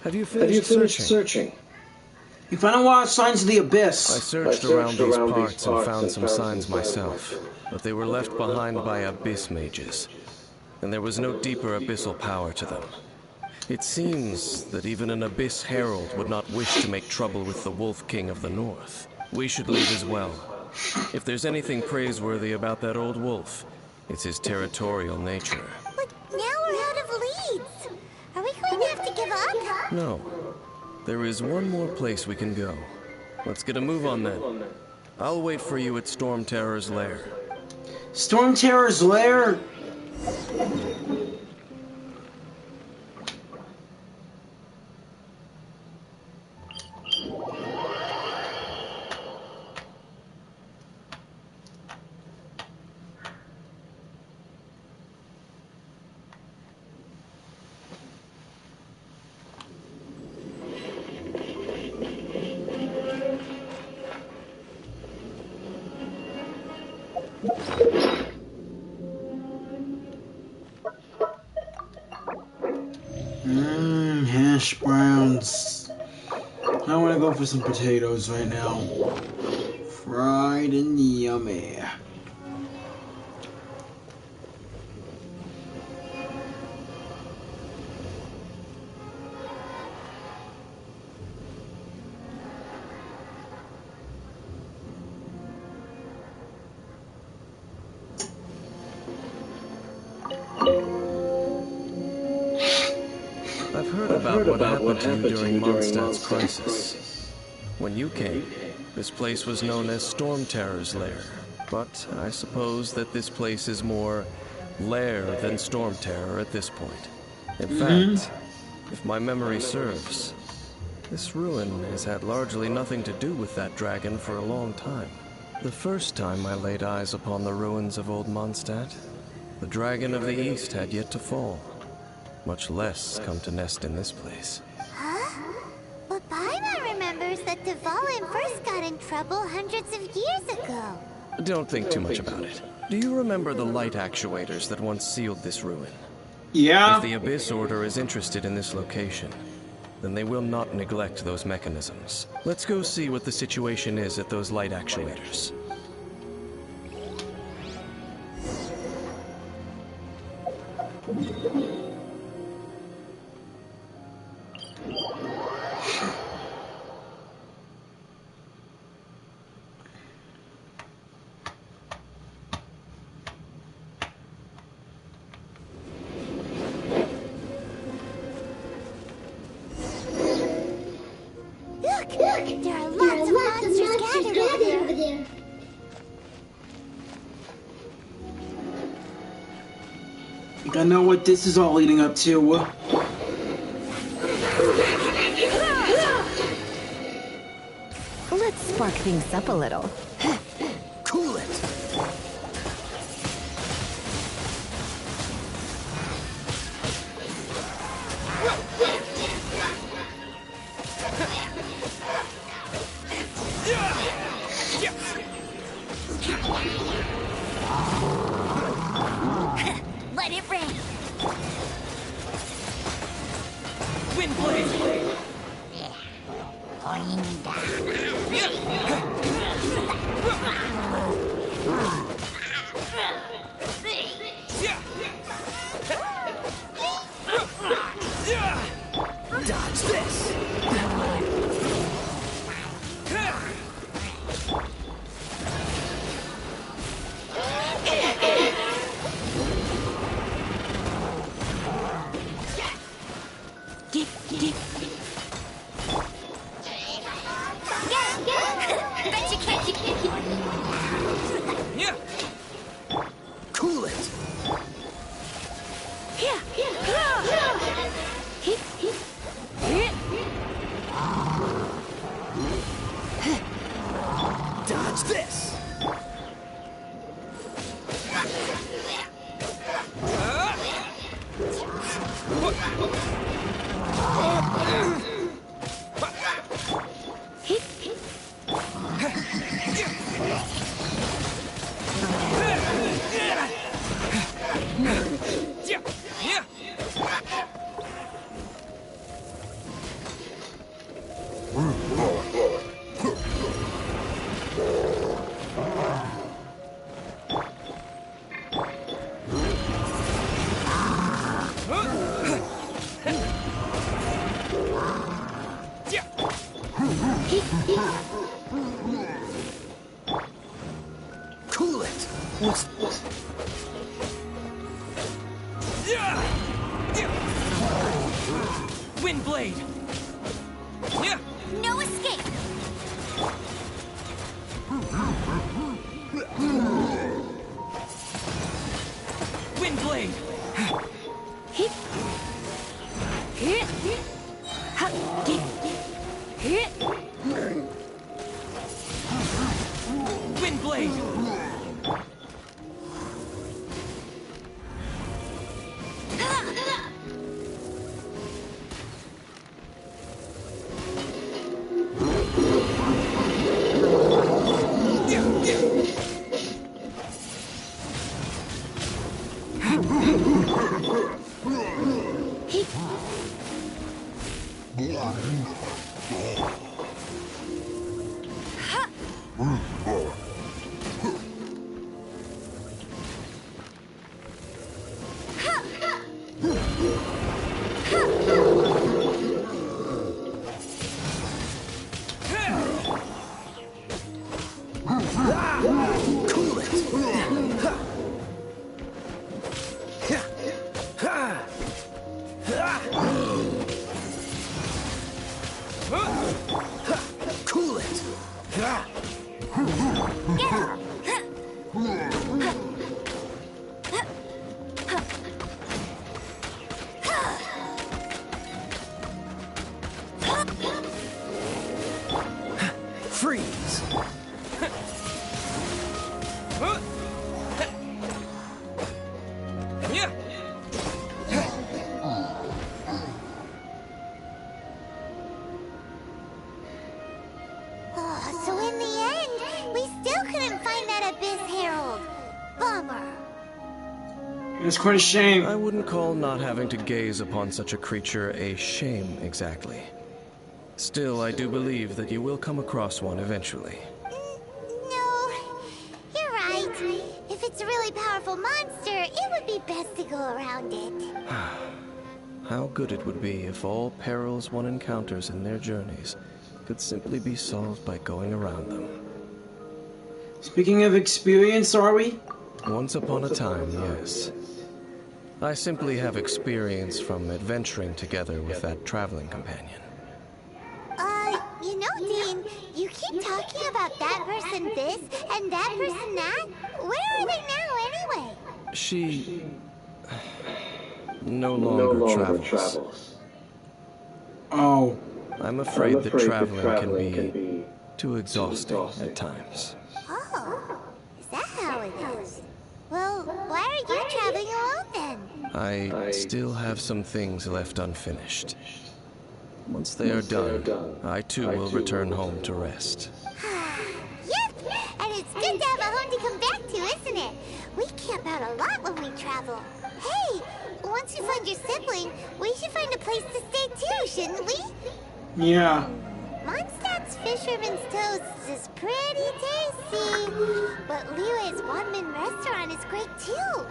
Have you finished searching? You found a lot of signs of the Abyss. I searched around these parts and found some signs myself, but they were left behind by Abyss mages, and there was no deeper abyssal power to them. It seems that even an Abyss Herald would not wish to make trouble with the Wolf King of the North. We should leave as well. If there's anything praiseworthy about that old wolf, it's his territorial nature. But now we're out of leads. Are we going to have to give up? No. There is one more place we can go. Let's get a move on then. I'll wait for you at Storm Terror's lair. Storm Terror's lair? Hash browns. I want to go for some potatoes right now. Fried and yummy. I've heard about what happened to you during Mondstadt's crisis. When you came, this place was known as Storm Terror's Lair. But I suppose that this place is more lair than Storm Terror at this point. In fact, if my memory serves, this ruin has had largely nothing to do with that dragon for a long time. The first time I laid eyes upon the ruins of old Mondstadt, the dragon of the East had yet to fall, much less come to nest in this place. Huh? But Paimon remembers that Dvalin first got in trouble hundreds of years ago. Don't think too much about it. Do you remember the light actuators that once sealed this ruin? Yeah. If the Abyss Order is interested in this location, then they will not neglect those mechanisms. Let's go see what the situation is at those light actuators. Look! There are lots of monsters gathered over there. I think I know what this is all leading up to. Let's spark things up a little. Cool it! Let it rain. Wind blade! Dodge this! Bet you can't keep Cool it! Dodge this! Cool it! Wind blade! No escape. Wind blade! Wind blade! Freeze! So in the end, we still couldn't find that Abyss Herald. Bummer. It's quite a shame. I wouldn't call not having to gaze upon such a creature a shame, exactly. Still, I do believe that you will come across one eventually. No, you're right. If it's a really powerful monster, it would be best to go around it. How good it would be if all perils one encounters in their journeys could simply be solved by going around them. Speaking of experience, are we? Once upon a time, yes. I simply have experience from adventuring together with that traveling companion. You know, Dean, you keep talking about that person this and that person that. Where are they now, anyway? She no longer travels. Oh. I'm afraid that traveling can be too exhausting at times. Oh, is that how it is? Well, why are you traveling alone then? I still have some things left unfinished. Once they are done, I too will return home to rest. Yep, and it's good to have a home to come back to, isn't it? We camp out a lot when we travel. Hey, once you find your sibling, we should find a place to stay too, shouldn't we? Yeah. Mondstadt's Fisherman's Toast is pretty tasty, but Liyue's one-man restaurant is great too.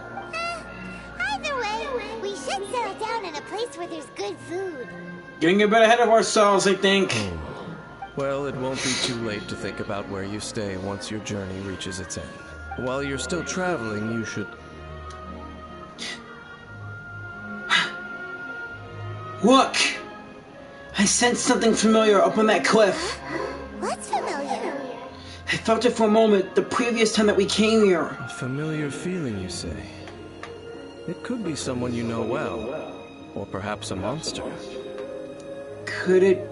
Either way, we should settle down in a place where there's good food. Getting a bit ahead of ourselves, I think. Well, it won't be too late to think about where you stay once your journey reaches its end. While you're still traveling, you should... Look! I sensed something familiar up on that cliff. What's familiar? I felt it for a moment the previous time that we came here. A familiar feeling, you say? It could be someone you know well, or perhaps a monster. Could it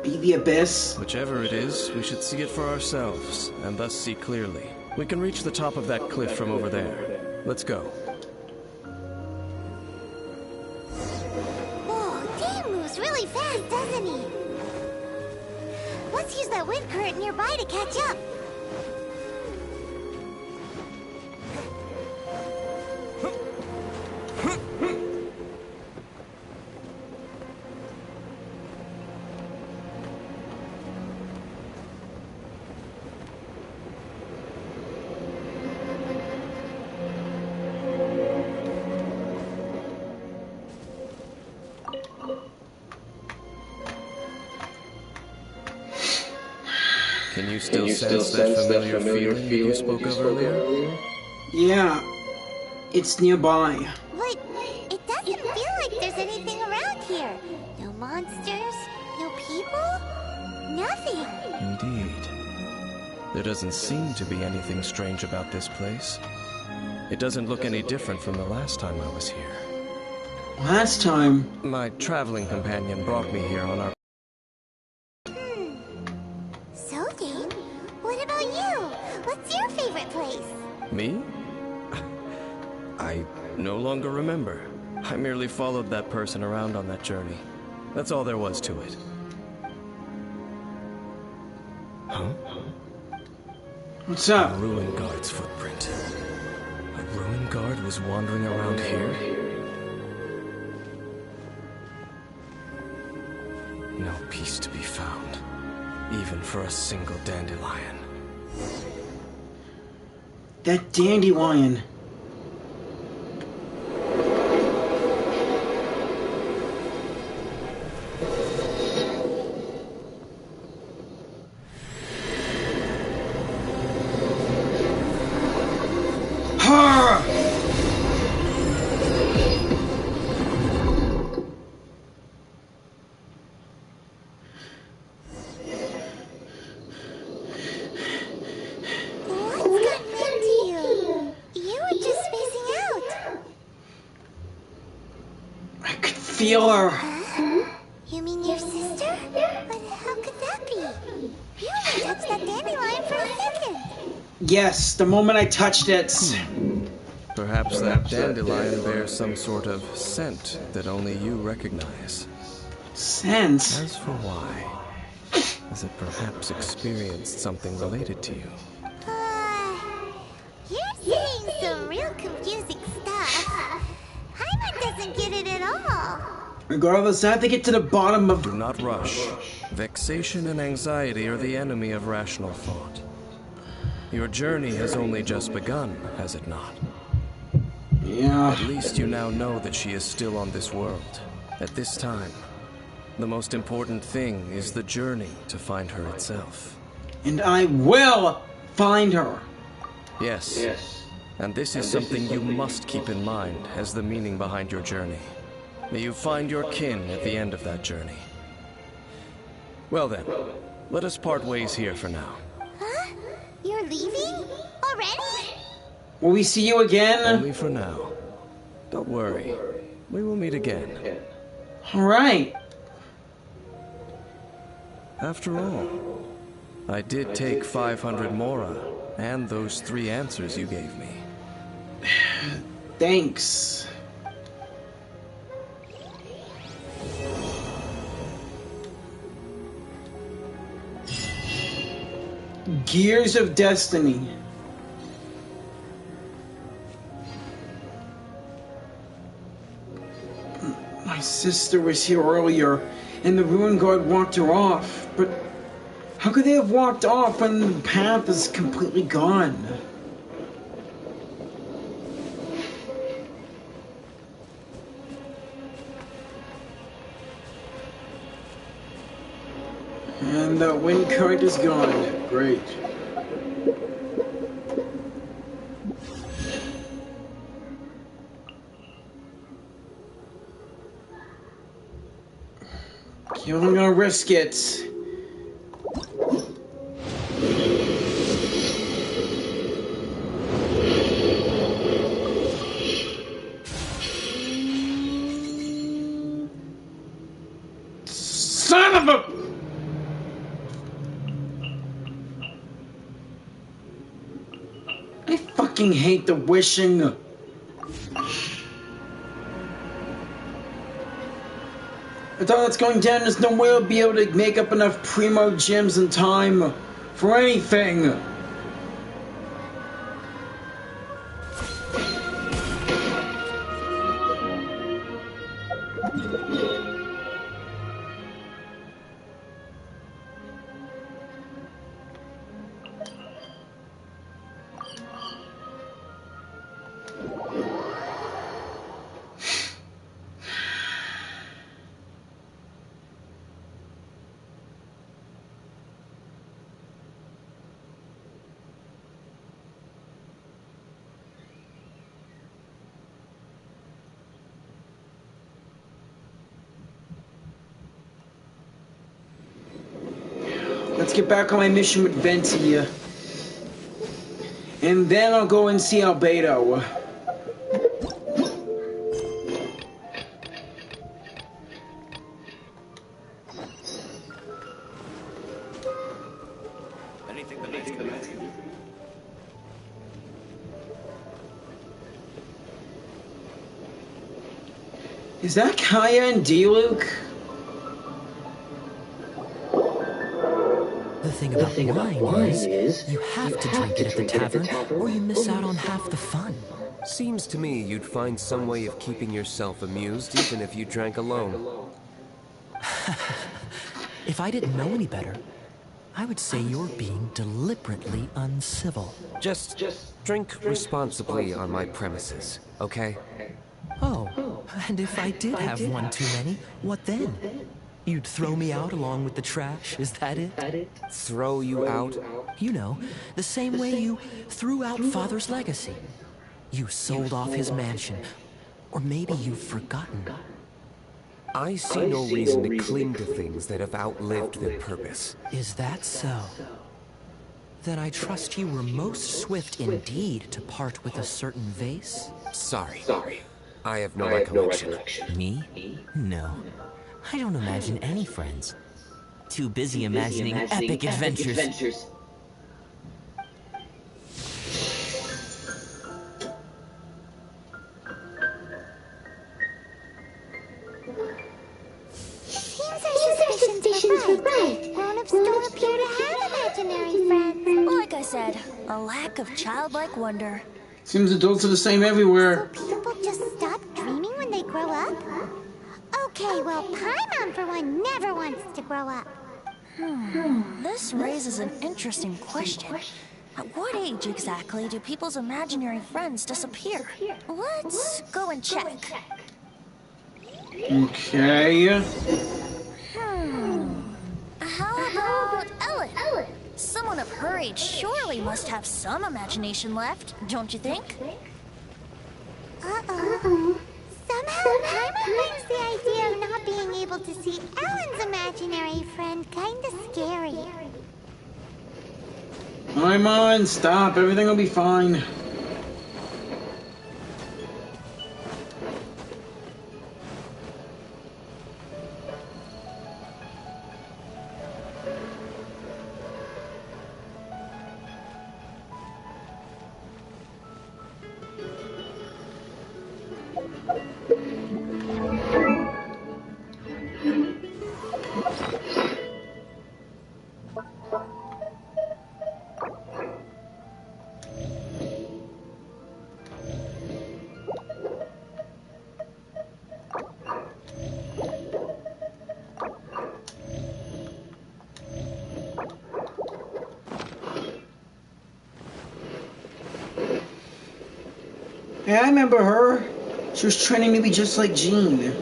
be the Abyss? Whichever it is, we should see it for ourselves, and thus see clearly. We can reach the top of that cliff from over there. Let's go. Whoa, Dean moves really fast, doesn't he? Let's use that wind current nearby to catch up. Can you still sense that familiar feeling you spoke of earlier? Yeah, it's nearby. But it doesn't feel like there's anything around here. No monsters, no people, nothing. Indeed. There doesn't seem to be anything strange about this place. It doesn't look any different from the last time I was here. Last time? My traveling companion brought me here on our... So, Dane, what about you? What's your favorite place? Me? I no longer remember. I merely followed that person around on that journey. That's all there was to it. Huh? What's up? A ruin guard's footprint. A ruin guard was wandering around here? No peace to be found, even for a single dandelion. That dandelion. Feel her. You mean your sister? But how could that be? You only touched that dandelion for a second. Yes, the moment I touched it. Perhaps that dandelion bears some sort of scent that only you recognize. Scent? As for why, has it perhaps experienced something related to you? You're saying some real confusing stuff. Paimon doesn't get it at all. Regardless, I have to get to the bottom of... Do not rush. Vexation and anxiety are the enemy of rational thought. Your journey has only just begun, has it not? Yeah. At least you now know that she is still on this world. At this time, the most important thing is the journey to find her itself. And I will find her. Yes. And this is something you must keep in mind as the meaning behind your journey. May you find your kin at the end of that journey. Well then, let us part ways here for now. Huh? You're leaving? Already? Will we see you again? Only for now. Don't worry. We will meet again. Alright. After all, I did take 500 mora and those 3 answers you gave me. Thanks. Gears of Destiny. My sister was here earlier, and the Ruin Guard walked her off, but how could they have walked off when the path is completely gone? And the wind current is gone. Great. You're gonna risk it. Son of a... I fucking hate the wishing. I thought that's going down. There's no way I'll be able to make up enough primo gems in time for anything. Let's get back on my mission with Venti. And then I'll go and see Albedo. Is that Kaya and D-Luke? The thing about wine is, you have to drink it at the tavern, or you miss out on half the fun. Seems to me you'd find some way of keeping yourself amused even if you drank alone. If I didn't know any better, I would say you're being deliberately uncivil. Just drink responsibly on my premises, okay? Oh, and if I did have one too many, what then? You'd throw me out along with the trash, is that it? Throw you out? You know, the same way you threw out Father's legacy. You sold off his mansion, or maybe you've forgotten. I see no reason to cling to things that have outlived their purpose. Is that so? Then I trust you were most swift indeed to part with a certain vase? Sorry. I have no recollection. Me? No. I don't imagine any friends. Too busy imagining epic adventures. Grown-ups don't appear to have imaginary friends. Like I said, a lack of childlike wonder. Seems adults are the same everywhere. So people just stop dreaming when they grow up? Okay, well, Paimon, for one, never wants to grow up. This raises an interesting question. At what age exactly do people's imaginary friends disappear? Let's go and check. Okay. How about Ellen? Someone of her age surely must have some imagination left, don't you think? Uh-oh. Somehow, Paimon finds the idea of not being able to see Ellen's imaginary friend kinda scary. Paimon, stop. Everything will be fine. Yeah, I remember her. She was training to be just like Jean.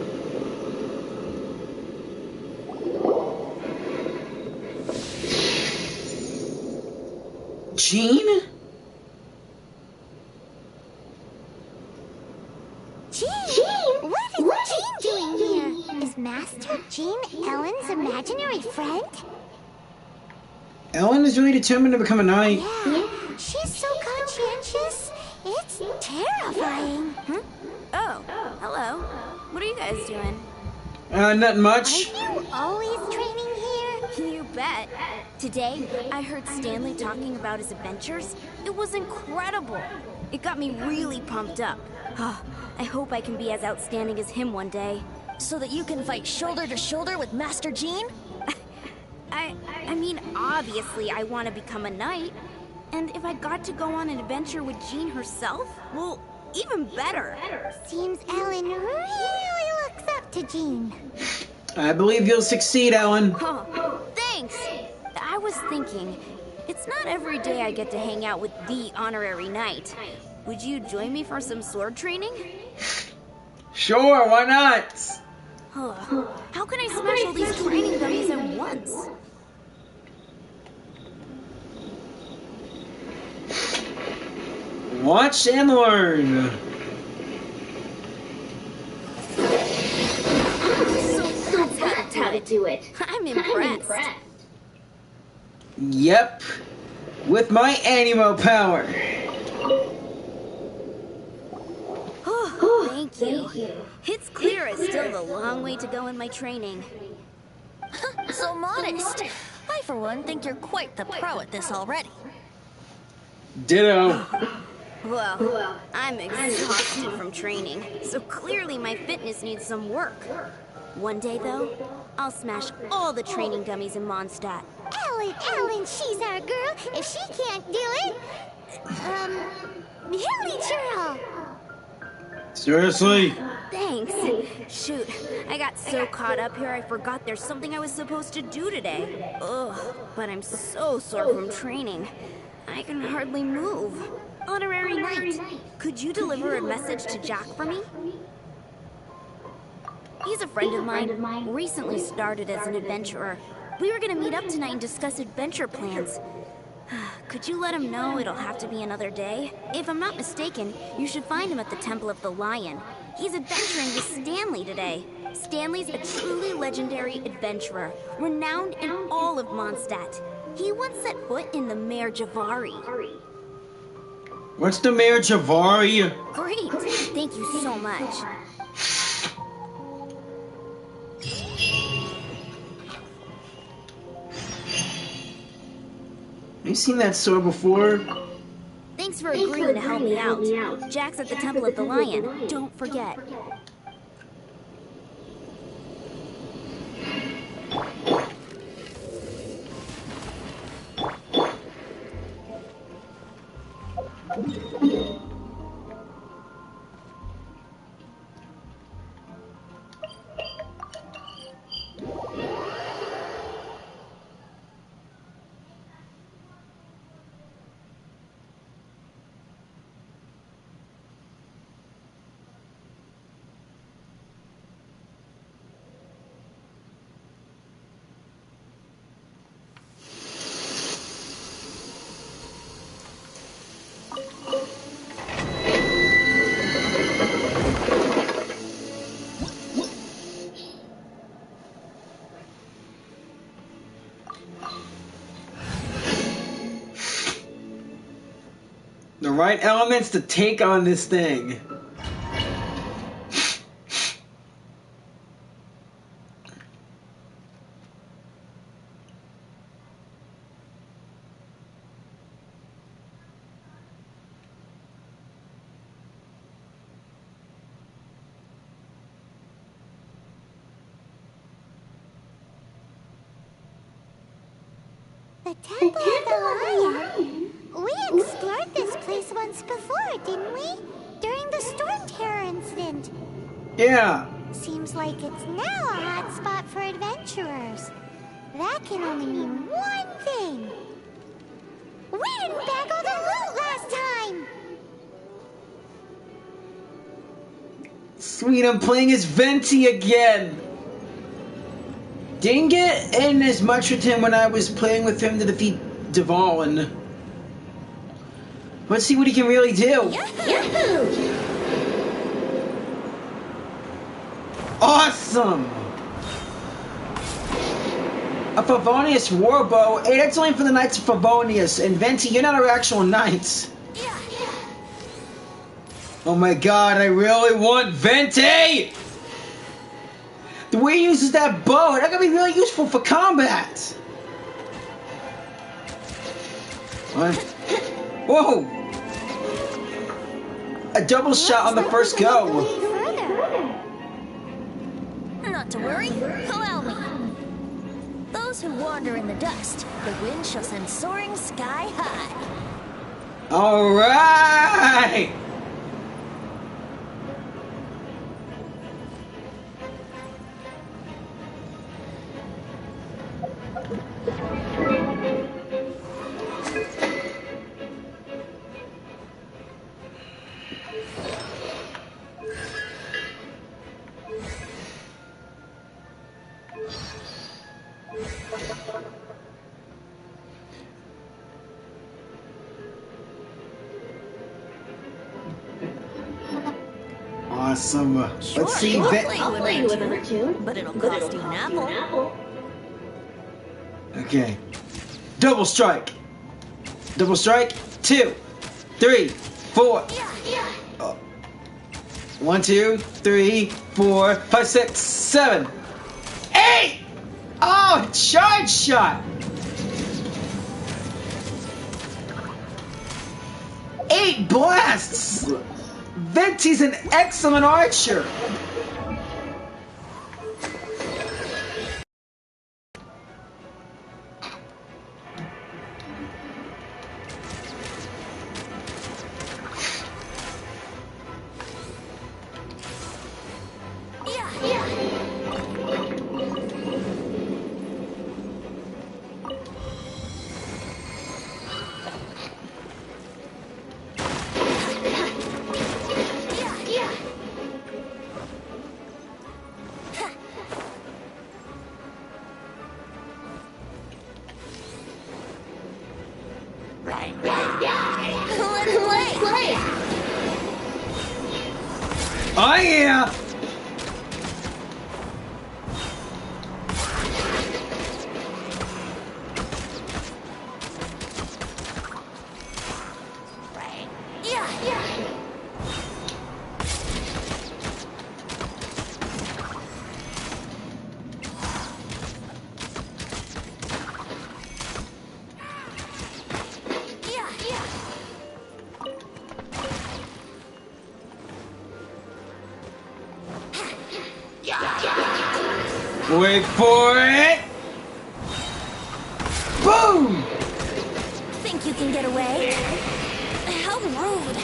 Jean? Jean? What is Jean doing here? Is Master Jean Ellen's imaginary friend? Ellen is really determined to become a knight. Yeah, she's so conscientious. It's terrifying. Oh, hello. What are you guys doing? Nothing much. Are you always training here? You bet. Today, I heard Stanley talking about his adventures. It was incredible. It got me really pumped up. I hope I can be as outstanding as him one day. So that you can fight shoulder to shoulder with Master Jean? I mean, obviously I want to become a knight. And if I got to go on an adventure with Jean herself, well, even better. Seems Ellen really looks up to Jean. I believe you'll succeed, Ellen. Oh, thanks. I was thinking, it's not every day I get to hang out with the honorary knight. Would you join me for some sword training? Sure, why not? How can I smash all these training dummies at once? Watch and learn. So that's how to do it. I'm impressed. Yep. With my animo power. Thank you. It's clear it's still a long way to go in my training. So modest. I, for one, think you're quite the pro at this already. Ditto. Well, I'm exhausted from training, so clearly my fitness needs some work. One day, though, I'll smash all the training dummies in Mondstadt. Ellen, she's our girl. If she can't do it, Hilly Churl. Seriously? Thanks. Shoot, I got so caught up here I forgot there's something I was supposed to do today. Ugh, but I'm so sore from training. I can hardly move. Honorary Knight, could you deliver a message to Jack for me? He's a friend of mine, recently started as an adventurer. We were gonna meet up tonight and discuss adventure plans. Could you let him know it'll have to be another day? If I'm not mistaken, you should find him at the Temple of the Lion. He's adventuring with Stanley today. Stanley's a truly legendary adventurer, renowned in all of Mondstadt. He once set foot in the Mare Javari. What's the Mare Javari? Great! Thank you so much. Have you seen that sword before? Thanks for agreeing to help me out. Jack's at the Temple of the Lion. Don't forget. The right elements to take on this thing. The Temple of the Lion? We explored this place once before, didn't we? During the Storm Terror incident. Yeah. Seems like it's now a hot spot for adventurers. That can only mean one thing. We didn't bag all the loot last time! Sweet, I'm playing as Venti again. Didn't get in as much with him when I was playing with him to defeat Devon. Let's see what he can really do. Yahoo! Awesome! A Favonius Warbow. Hey, that's only for the Knights of Favonius. And Venti, you're not our actual knights. Oh my god, I really want Venti! The way he uses that bow, that could be really useful for combat. What? Whoa! A double shot on the first go. Not to worry, allow me. Those who wander in the dust, the wind shall send soaring sky high. All right. Awesome. Let's see. I'll play you another tune, but it'll cost you an apple. Okay. Double strike. Double strike. 2, 3, 4. 1, 2, 3, 4, 5, 6, 7, 8. Oh, charge shot. 8 blasts. Venti's an excellent archer. Oh yeah! Wait for it! Boom! Think you can get away? How rude.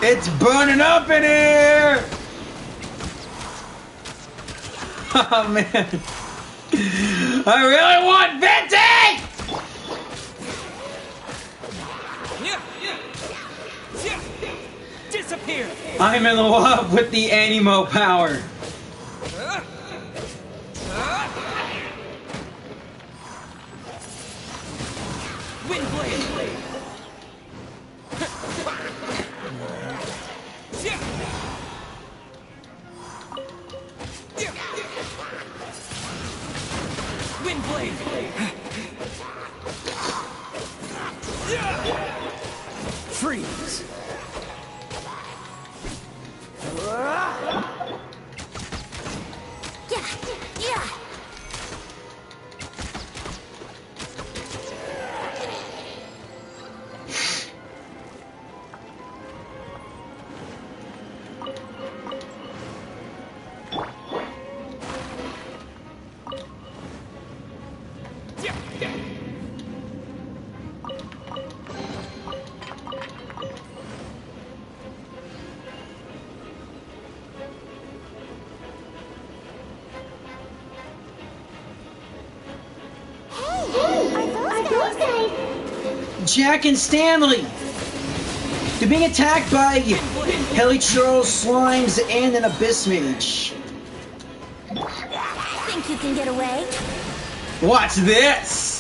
It's burning up in here! Oh man. I really want Venti! Disappear! I'm in love with the animo power. Windblade! Windblade! Freeze! Jack and Stanley! They're being attacked by Helichurl, slimes, and an abyss mage. Think you can get away? Watch this!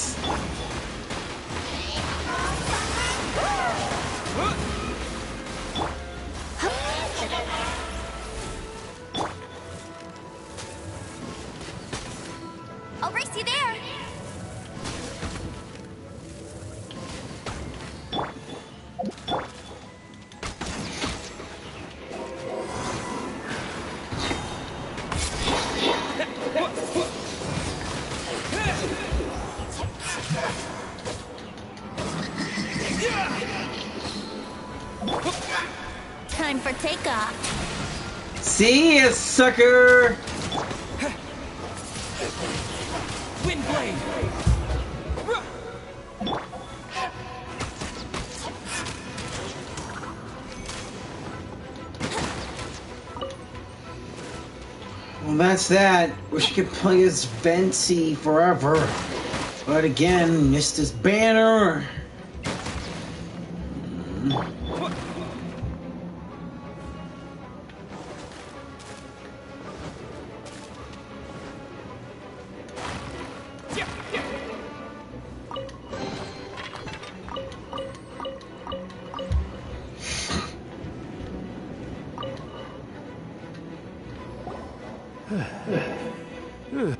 I'll race you there. Time for takeoff. See ya, sucker! Windblade! Well, that's that. Wish I could play as Venti forever. But again, missed his banner.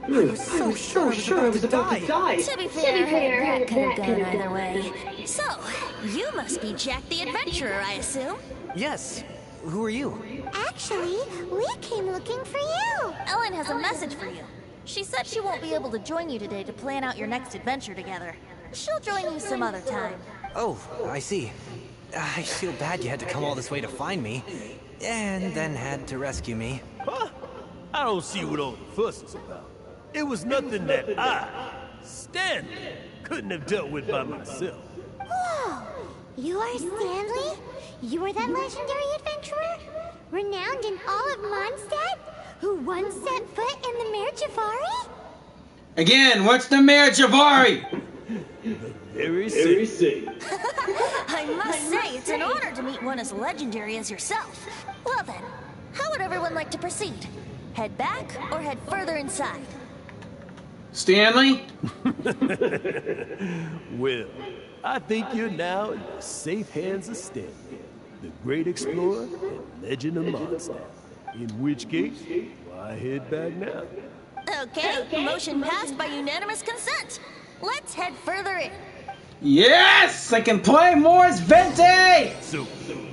I was so sure I was about to die. To be fair, that could have gone either way. So, you must be Jack the Adventurer, I assume? Yes. Who are you? Actually, we came looking for you. Ellen has a message for you. She said she won't be able to join you today to plan out your next adventure together. She'll join you some other time. Oh, I see. I feel bad you had to come all this way to find me, and then had to rescue me. Huh? I don't see what all the fuss is about. It was nothing that I, Stanley, couldn't have dealt with by myself. Whoa! You are Stanley? You are that legendary adventurer? Renowned in all of Mondstadt? Who once set foot in the Mare Javari? Again, what's the Mare Javari? Very safe. I must say, it's an honor to meet one as legendary as yourself. Well then, how would everyone like to proceed? Head back or head further inside? Stanley? Well, I think you're now in the safe hands of Stanley. the great explorer and legend of Mondstadt. In which case, why head back now? Okay, motion passed by unanimous consent. Let's head further in. Yes! I can play more as Venti! So,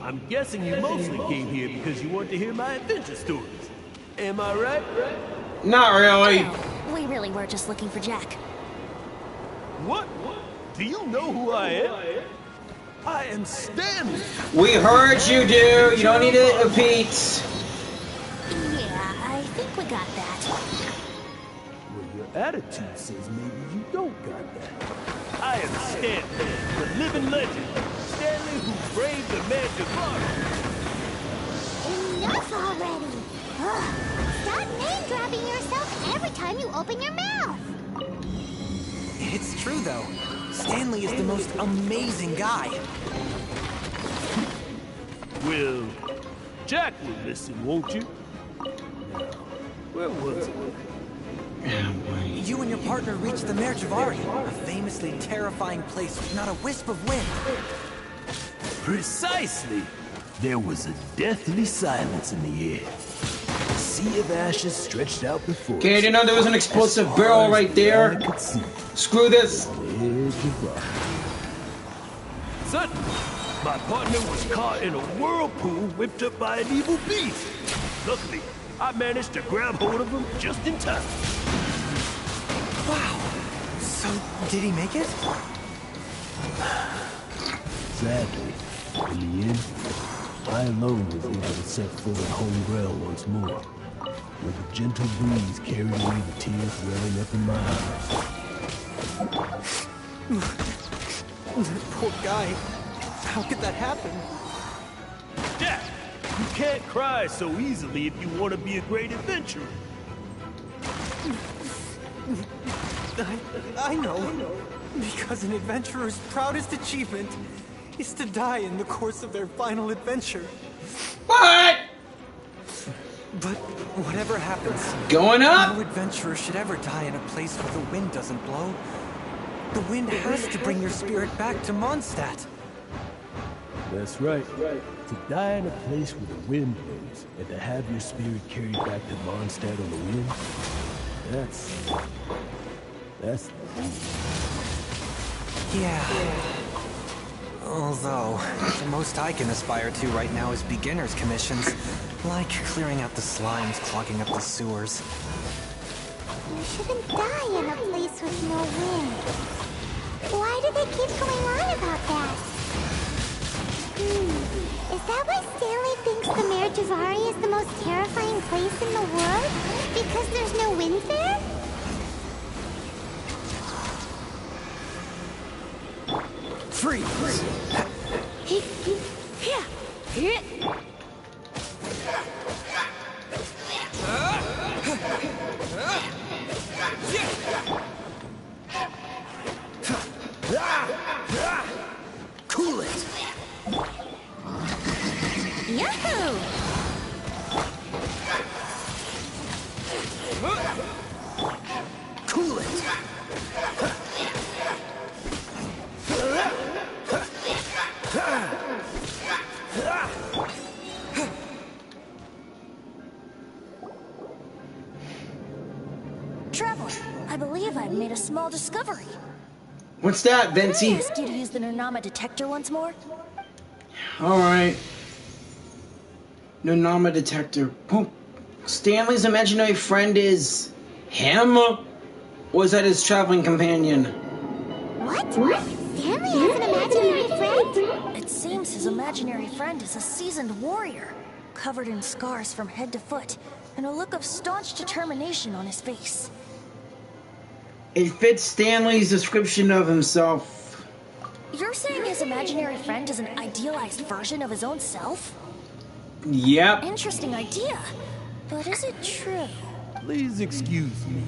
I'm guessing you mostly came here because you want to hear my adventure stories. Am I right? Not really. No, we really were just looking for Jack. What? Do you know who I am? I am Stanley. We heard you, dude. You don't need to repeat. Yeah, I think we got that. Well, your attitude says maybe you don't got that. I am Stanley, the living legend. Stanley who braved the magic water. Enough already! Ugh. Stop name-dropping yourself every time you open your mouth! It's true, though. Stanley is the most amazing guy. Well, Jack will listen, won't you? Now, where was it? You and your partner reached the Mer Javari, a famously terrifying place with not a wisp of wind. Precisely. There was a deathly silence in the air. A sea of ashes stretched out before Okay, I didn't know there was an explosive barrel right there. Screw this. Suddenly, my partner was caught in a whirlpool whipped up by an evil beast. Luckily, I managed to grab hold of him just in time. Wow. So, did he make it? Sadly, in the end, I alone was able to set foot on home ground once more. With a gentle breeze carried away the tears welling up in my eyes. Poor guy. How could that happen? Jack, you can't cry so easily if you want to be a great adventurer. I know. Because an adventurer's proudest achievement is to die in the course of their final adventure. What? But whatever happens, going up? No adventurer should ever die in a place where the wind doesn't blow. The wind has to bring your spirit back to Mondstadt. That's right. To die in a place where the wind blows, and to have your spirit carried back to Mondstadt on the wind, that's the dream. Yeah. Although, the most I can aspire to right now is beginner's commissions, like clearing out the slimes clogging up the sewers. You shouldn't die in a place with no wind. Why do they keep going on about that? Is that why Stanley thinks the Mer Javari is the most terrifying place in the world? Because there's no wind there? Freeze! Cool it! Yahoo! Cool it! Traveler, I believe I've made a small discovery. What's that, Venti? Can I ask you to use the Nonama detector once more? Alright. Nonama detector. Oh, Stanley's imaginary friend is him? Or is that his traveling companion? What? Stanley has an imaginary friend? It seems his imaginary friend is a seasoned warrior, covered in scars from head to foot, and a look of staunch determination on his face. It fits Stanley's description of himself. You're saying his imaginary friend is an idealized version of his own self? Yep. Interesting idea. But is it true? Please excuse me.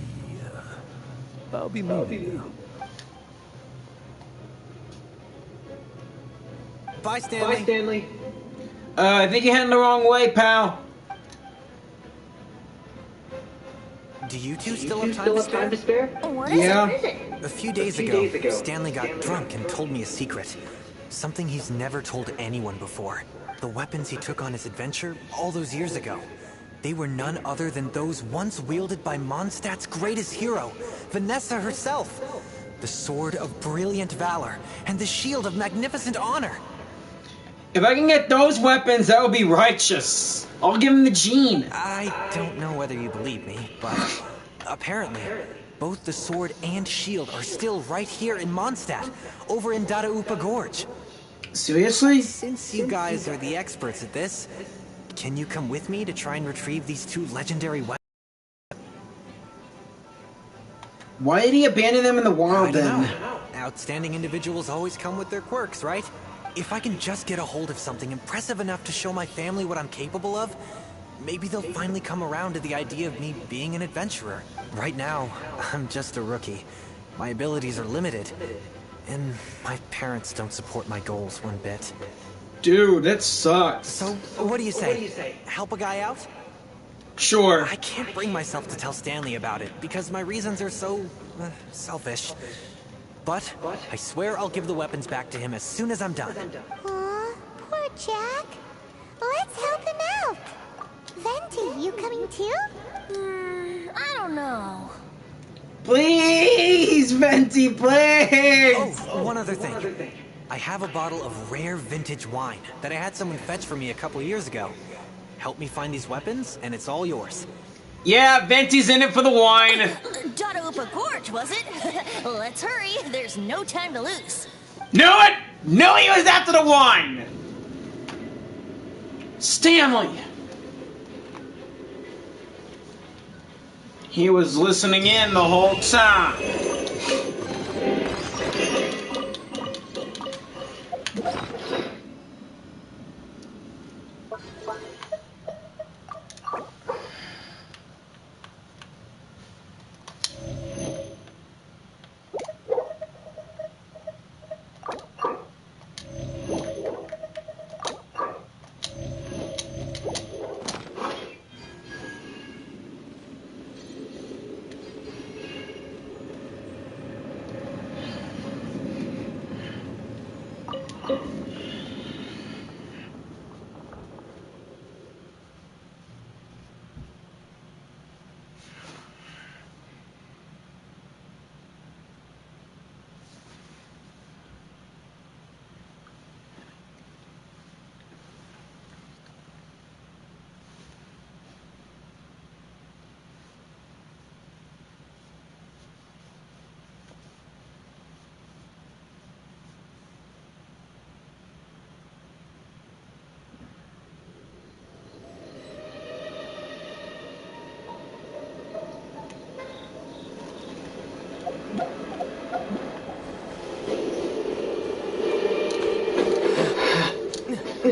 I'll be leaving now. Bye, Stanley. I think you're heading the wrong way, pal. Do you two still have time to spare? What Yeah. is it? A few days ago, Stanley got drunk and told me a secret. Something he's never told anyone before. The weapons he took on his adventure all those years ago. They were none other than those once wielded by Mondstadt's greatest hero, Vanessa herself. The sword of brilliant valor and the shield of magnificent honor. If I can get those weapons, that would be righteous. I'll give him the gene. I don't know whether you believe me, but apparently, both the sword and shield are still right here in Mondstadt, over in Dadaupa Gorge. Seriously? Since you guys are the experts at this, can you come with me to try and retrieve these two legendary weapons? Why did he abandon them in the wild then? Outstanding individuals always come with their quirks, right? If I can just get a hold of something impressive enough to show my family what I'm capable of, maybe they'll finally come around to the idea of me being an adventurer. Right now, I'm just a rookie. My abilities are limited, and my parents don't support my goals one bit. Dude, that sucks. So, what do you say? Help a guy out? Sure. I can't bring myself to tell Stanley about it, because my reasons are so selfish. But I swear I'll give the weapons back to him as soon as I'm done. Aw, poor Jack. Let's help him out. Venti, you coming too? I don't know. Please, Venti, please! Oh, one other thing. I have a bottle of rare vintage wine that I had someone fetch for me a couple years ago. Help me find these weapons, and it's all yours. Yeah, Venti's in it for the wine. Dadaupa Gorge, was it? Let's hurry. There's no time to lose. Knew it! Knew he was after the wine! Stanley! He was listening in the whole time.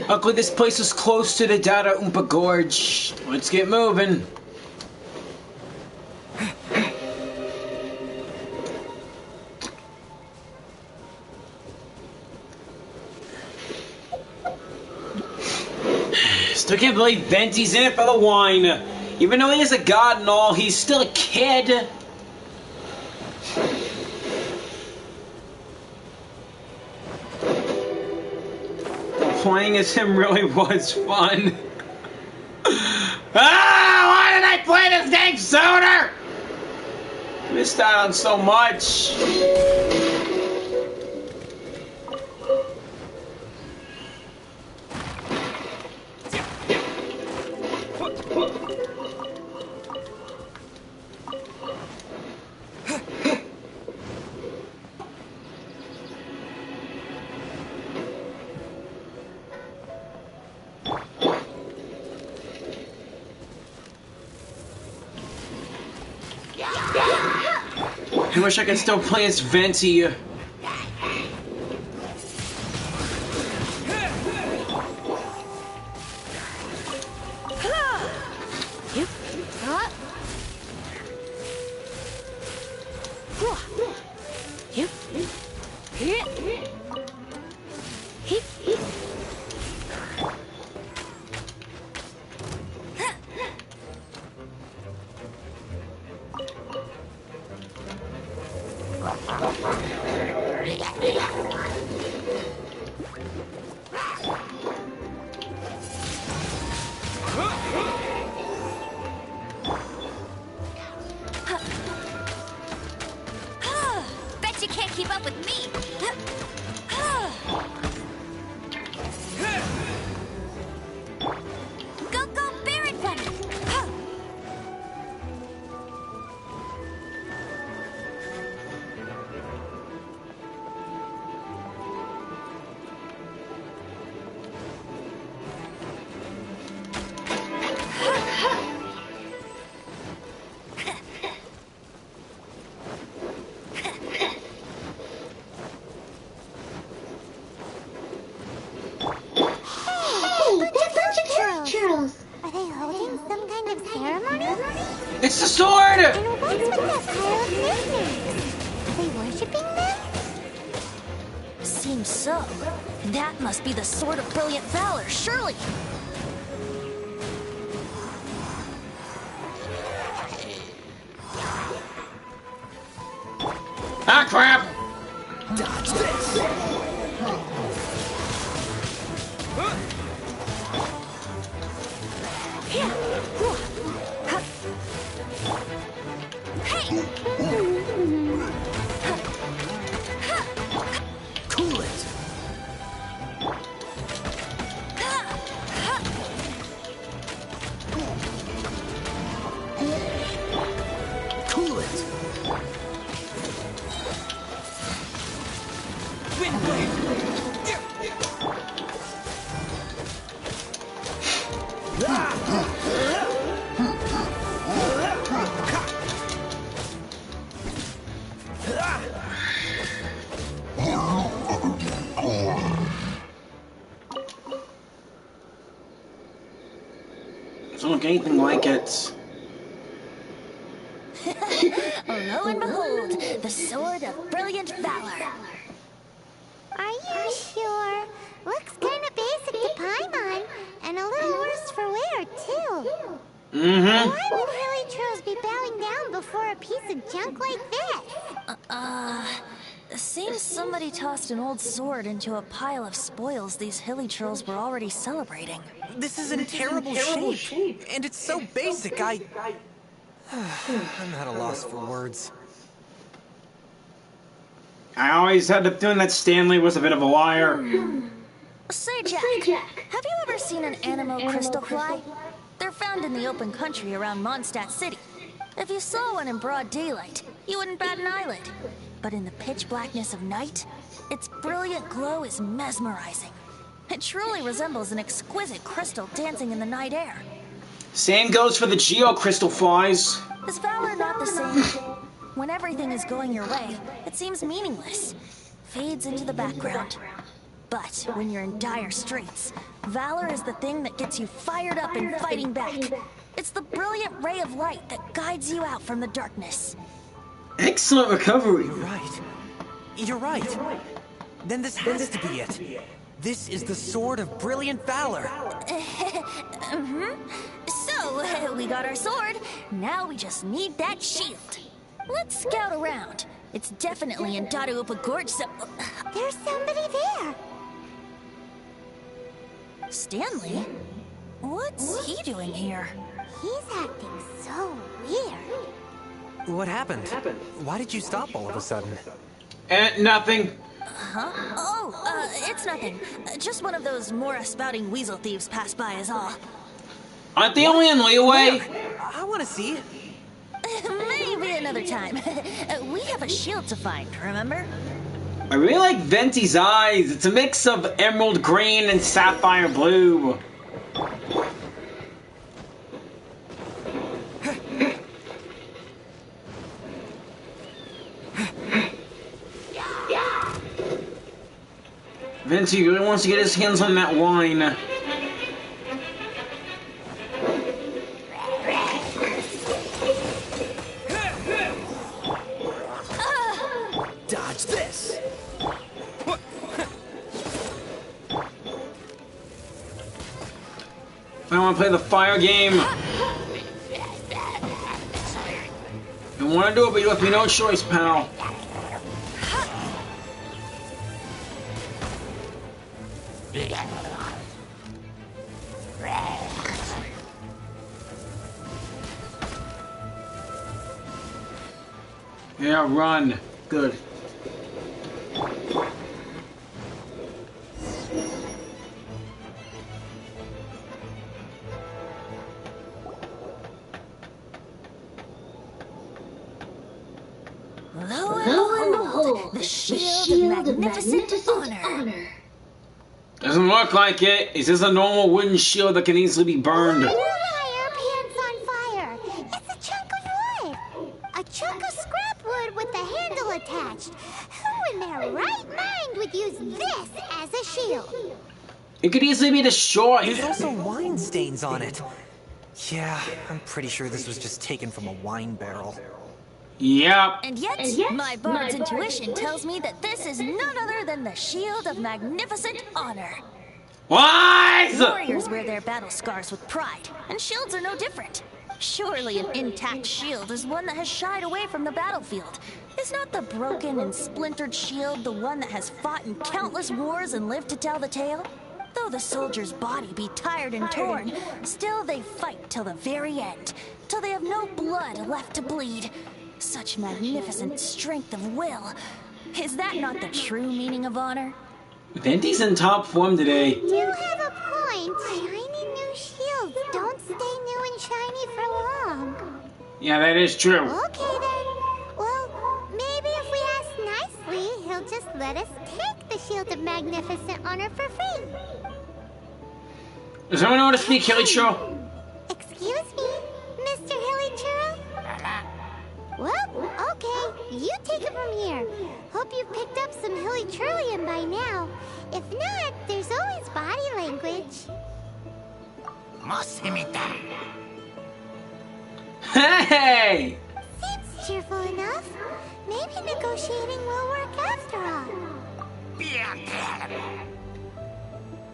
Luckily, this place is close to the Dadaupa Gorge. Let's get moving. Still can't believe Venti's in it for the wine. Even though he is a god and all, he's still a kid. Playing as him really was fun. Why did I play this game sooner? Missed out on so much. I wish I could still play as Venti. keep up with me. Go, go, Barret Bunny! Are they holding some kind of ceremony? It's the sword! And what's with that pile of prisoners? Are they worshipping them? Seems so. That must be the Sword of Brilliant Valor, surely. Ah, crap! Dodge this! Cool it! Cool it! Doesn't look anything like it. Lo and behold, the Sword of Brilliant Valor. Are you sure? Looks kind of basic to Paimon, and a little worse for wear, too. Mm-hmm. Why would Hilichurls be bowing down before a piece of junk like this? Seems somebody tossed an old sword into a pile of spoils these Hilichurls were already celebrating. This is in terrible shape. And it's so basic, I'm at a loss for words. I always had the feeling that Stanley was a bit of a liar. Say, Jack, have you ever seen an anemo crystal fly? They're found in the open country around Mondstadt City. If you saw one in broad daylight, you wouldn't bat an eyelid. But in the pitch blackness of night, its brilliant glow is mesmerizing. It truly resembles an exquisite crystal dancing in the night air. Same goes for the Geo-Crystal flies. Is valor not the same? When everything is going your way, it seems meaningless. Fades into the background. But when you're in dire straits, valor is the thing that gets you fired up and fighting back. It's the brilliant ray of light that guides you out from the darkness. Excellent recovery. You're right. Then this has to be it. This is the Sword of Brilliant Valor. So, we got our sword. Now we just need that shield. Let's scout around. It's definitely in Dadaupa Gorge, so... There's somebody there. Stanley? What's he doing here? He's acting so weird. What happened? Why did you stop all of a sudden? Nothing. Huh? Oh, it's nothing. Just one of those Mora-spouting weasel thieves passed by is all. Aren't they only in leeway? I want to see it. Maybe another time. We have a shield to find, remember? I really like Venti's eyes. It's a mix of emerald green and sapphire blue. Venti really wants to get his hands on that wine. Dodge this! I want to play the fire game. You want to do it, but you left me no choice, pal. Yeah, run. Good. Lo and behold, the shield of magnificent honor. Doesn't look like it. It's just a normal wooden shield that can easily be burned. Liar, pants on fire. It's a chunk of wood. A chunk of scrap wood with the handle attached. Who in their right mind would use this as a shield? It could easily be destroyed. There's also wine stains on it. Yeah, I'm pretty sure this was just taken from a wine barrel. Yep. And yet, my bard's intuition tells me that this is none other than the shield of magnificent honor. What? Warriors wear their battle scars with pride, and shields are no different. Surely an intact shield is one that has shied away from the battlefield. Is not the broken and splintered shield the one that has fought in countless wars and lived to tell the tale? Though the soldier's body be tired and torn, still they fight till the very end, till they have no blood left to bleed. Such magnificent strength of will. Is that not the true meaning of honor? Venti's in top form today. You have a point. Shiny new shields don't stay new and shiny for long. Yeah, that is true. Okay then. Well, maybe if we ask nicely, he'll just let us take the shield of magnificent honor for free. Does anyone know how to speak Hilichurl? Excuse me, Mr. Hilichurl? Well, okay, you take it from here. Hope you've picked up some Hilichurlian by now. If not, there's always body language. Hey! Seems cheerful enough. Maybe negotiating will work after all.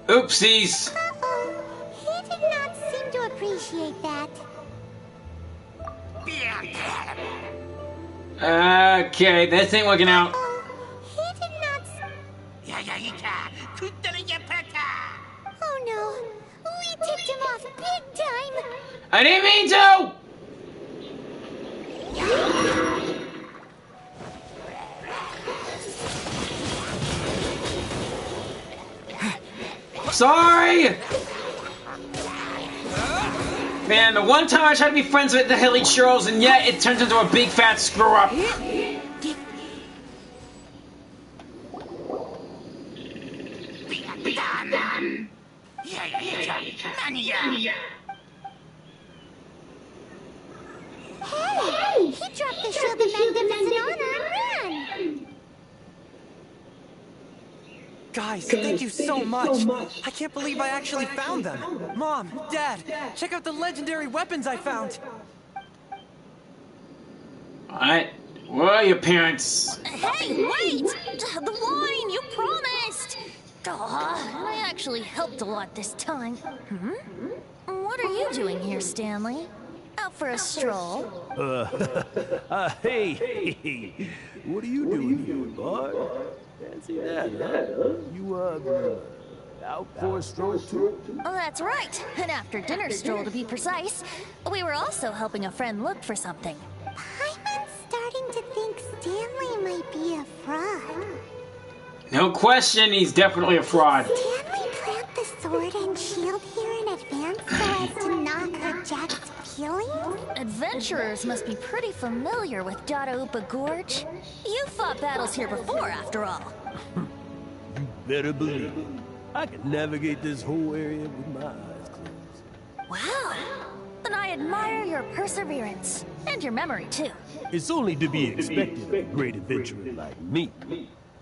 Oopsies. Uh-oh, he did not seem to appreciate that. Okay, this ain't working out. He did not... Oh no, we tipped him off big time. I didn't mean to! Sorry! Man, the one time I tried to be friends with the Hilichurls, and yet it turns into a big fat screw up. Hey, he dropped the shield of magnificent honor and ran. Guys, thank you so much. I can't believe I actually found them. Mom, Dad, check out the legendary weapons I found. What? Where are your parents? Hey, wait! The wine, you promised! I actually helped a lot this time. What are you doing here, Stanley? Out for a stroll? Hey, what are you doing here, bud? Fancy that, huh? You, out for a stroll too? Oh, that's right. An after-dinner stroll, to be precise. We were also helping a friend look for something. Paimon's starting to think Stanley might be a fraud. No question, he's definitely a fraud. Stanley plant the sword and shield here in advance so as to knock her Jack's feelings? Adventurers must be pretty familiar with Dada Gorge. You fought battles here before, after all. You better believe it. I can navigate this whole area with my eyes closed. Wow. Then I admire your perseverance. And your memory, too. It's only to be expected of a great adventurer like me.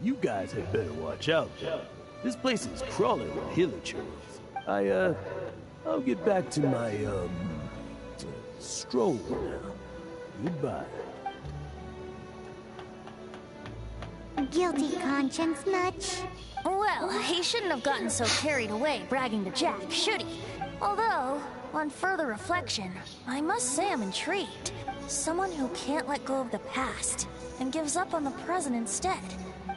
You guys had better watch out. This place is crawling with Hilichurls. I'll get back to my, stroll now. Goodbye. Guilty conscience much? Well, he shouldn't have gotten so carried away bragging to Jack, should he? Although, on further reflection, I must say I'm intrigued. Someone who can't let go of the past and gives up on the present instead.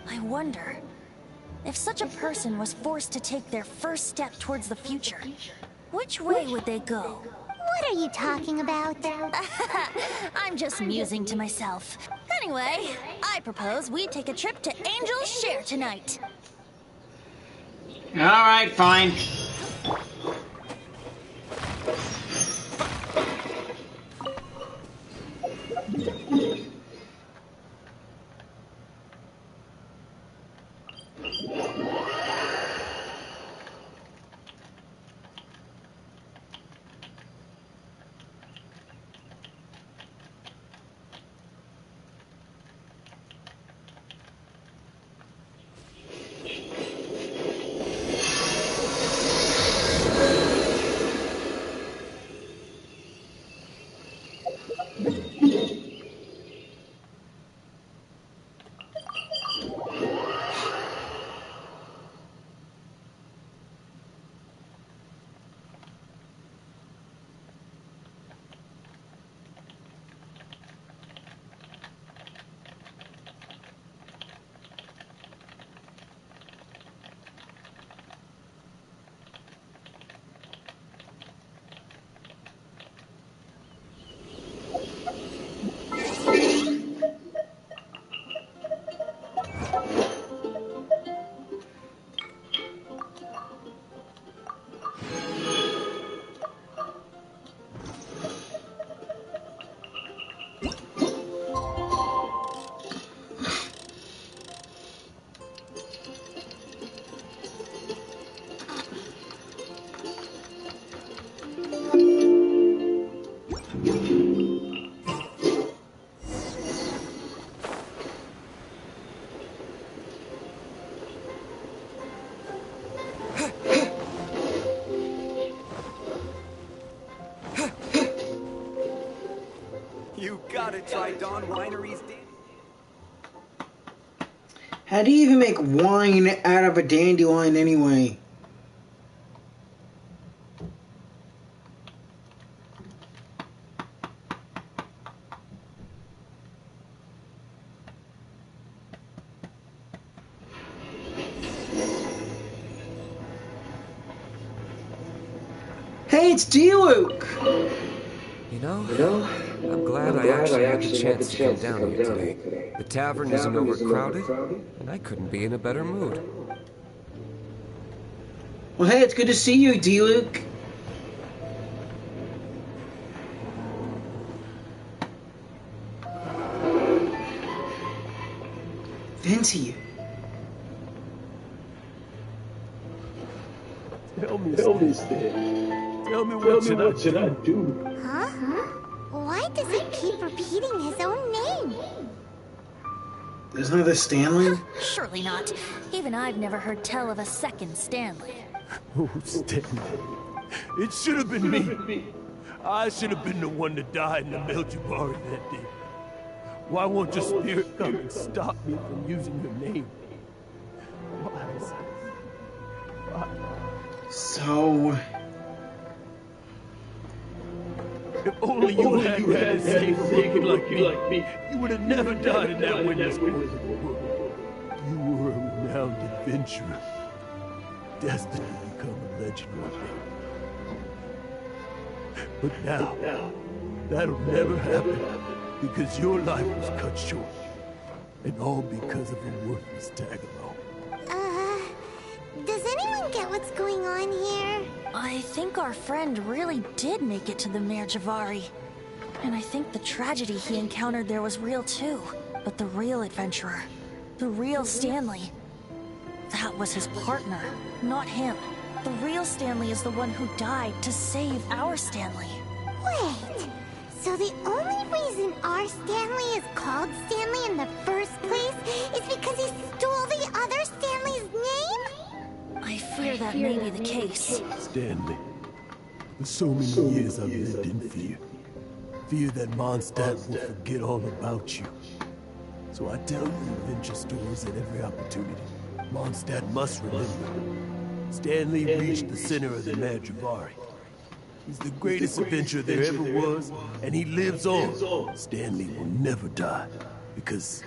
I wonder, if such a person was forced to take their first step towards the future, which way would they go? What are you talking about? I'm just musing to myself. Anyway, I propose we take a trip to Angel's Share tonight. Alright, fine. You gotta try Dawn Winery's How do you even make wine out of a dandelion anyway? Hey, it's D-Luke! You know, I'm glad I actually had the chance to come down here today. The tavern isn't overcrowded, and I couldn't be in a better mood. Well, hey, it's good to see you, D-Luke. Venti. Tell me, Stan. Tell me what should I do? Huh? Why does he keep repeating his own name? There's another Stanley? Surely not. Even I've never heard tell of a second Stanley. Oh, Stanley. It should have been me. I should have been the one to die in the Meljabari that day. Why won't your spirit come and stop me from using your name? Why? So... If only you had the same thinking like me, you would have never died in that witness pool. You were a renowned adventurer, destined to become a legend one day. But now, that'll never happen, because your life was cut short, and all because of a worthless tag-along. Does anyone get what's going on here? I think our friend really did make it to the Mare Javari. And I think the tragedy he encountered there was real too. But the real adventurer, the real Stanley, that was his partner, not him. The real Stanley is the one who died to save our Stanley. Wait, so the only reason our Stanley is called Stanley in the first place is because he stole the other Stanley's name? I fear that may be the case. Stanley, for so many years I've lived in fear. Fear that Mondstadt will forget all about you. So I tell you adventure stories at every opportunity. Mondstadt must remember. Stanley reached the center of the Mare Javari. He's the greatest adventurer there ever was, and he lives on. Stanley will never die, because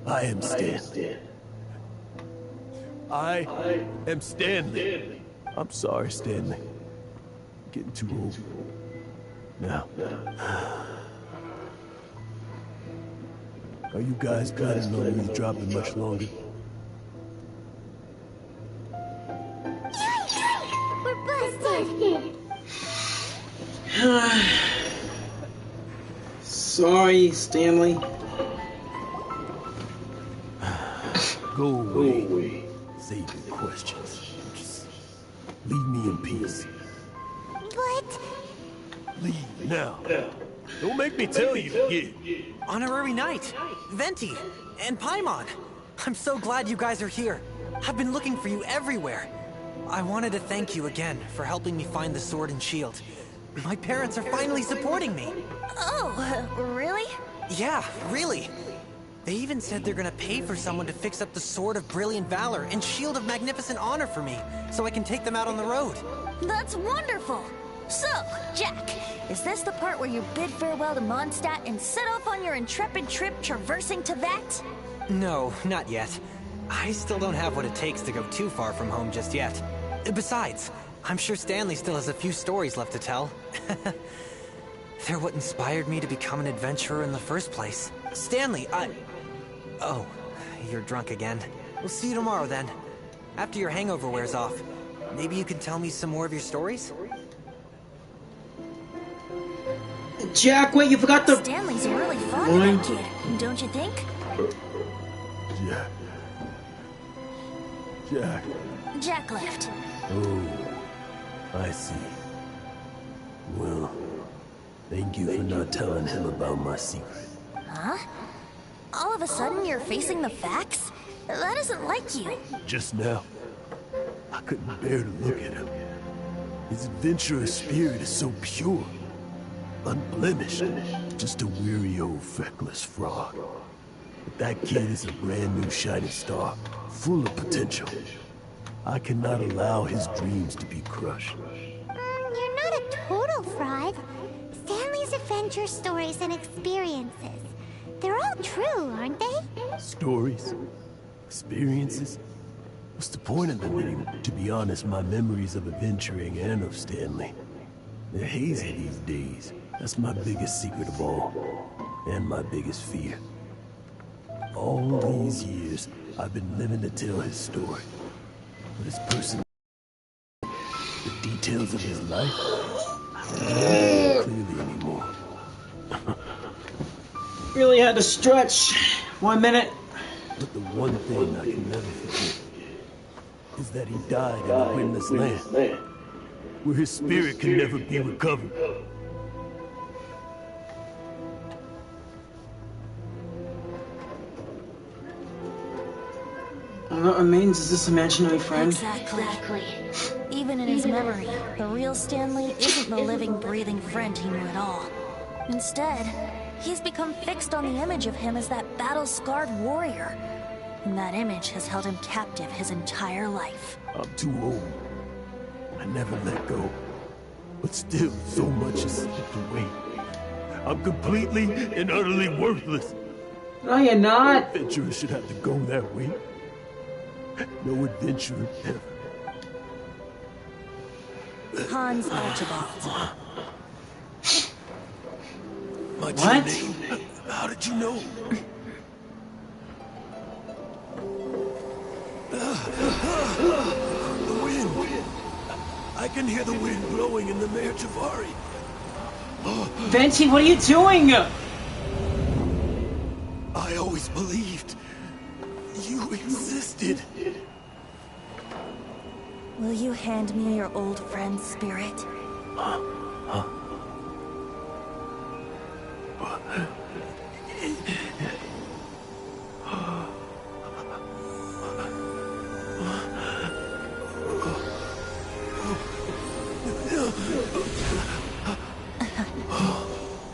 I am Stanley. I am Stanley. I'm sorry, Stanley. I'm getting too old. Now. Are you guys planning on me dropping much longer? We're busted! Sorry, Stanley. Go away. Save your questions. Just leave me in peace. But... Leave now. Don't make me tell you again. Honorary Knight, Venti, and Paimon. I'm so glad you guys are here. I've been looking for you everywhere. I wanted to thank you again for helping me find the sword and shield. My parents are finally supporting me. Oh, really? Yeah, really. They even said they're gonna pay for someone to fix up the Sword of Brilliant Valor and Shield of Magnificent Honor for me, so I can take them out on the road. That's wonderful! So, Jack, is this the part where you bid farewell to Mondstadt and set off on your intrepid trip traversing to that? No, not yet. I still don't have what it takes to go too far from home just yet. Besides, I'm sure Stanley still has a few stories left to tell. They're what inspired me to become an adventurer in the first place. Stanley, Oh, you're drunk again. We'll see you tomorrow then. After your hangover wears off. Maybe you can tell me some more of your stories? Jack, wait, you forgot the... Stanley's really fond of that kid, don't you think? Jack. Jack left. Oh, I see. Well, thank you for not telling him about my secret. Huh? All of a sudden you're facing the facts? That isn't like you. Just now, I couldn't bear to look at him. His adventurous spirit is so pure. unblemished. Just a weary old feckless frog. But that kid is a brand new shining star, full of potential. I cannot allow his dreams to be crushed. You're not a total fraud. Stanley's adventure stories and experiences. They're all true, aren't they? Stories? Experiences? What's the point of them anymore? To be honest, my memories of adventuring and of Stanley, they're hazy these days. That's my biggest secret of all. And my biggest fear. All these years, I've been living to tell his story. But his person, the details of his life, I don't remember clearly anymore. Really had to stretch. 1 minute. But the one thing I can never forget is that he died in a windless land, where his spirit can never be recovered. What remains is this imaginary friend? Exactly. Even in his memory, the real Stanley isn't the living, breathing friend he knew at all. Instead, he's become fixed on the image of him as that battle-scarred warrior. And that image has held him captive his entire life. I'm too old. I never let go. But still, so much is slipped away. I'm completely and utterly worthless. No, you're not. Adventurers should have to go that way. No adventurer ever. Hans Archibald. What? How did you know? The wind. I can hear the wind blowing in the Mare Javari. Venti, what are you doing? I always believed you existed. Will you hand me your old friend's spirit?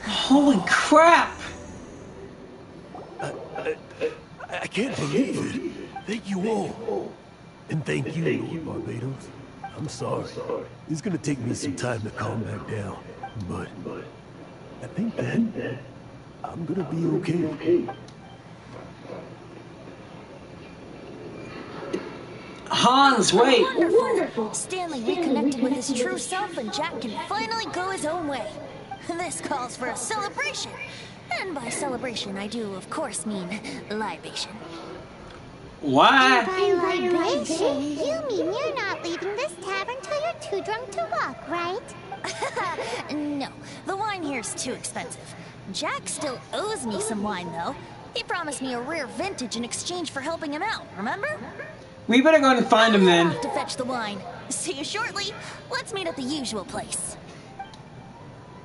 Holy crap! I can't believe it. Thank you all. And thank you, Lord Barbados. I'm sorry. It's gonna take me some time to calm back down. But I think that I'm gonna be okay. Hans, wait! Wonderful! Stanley reconnected with his true self and Jack can finally go his own way. This calls for a celebration. And by celebration, I do, of course, mean libation. What? By libation, you mean you're not leaving this tavern till you're too drunk to walk, right? No, the wine here's too expensive. Jack still owes me some wine, though. He promised me a rare vintage in exchange for helping him out, remember? We better go and find him then. I'll have to fetch the wine. See you shortly. Let's meet at the usual place.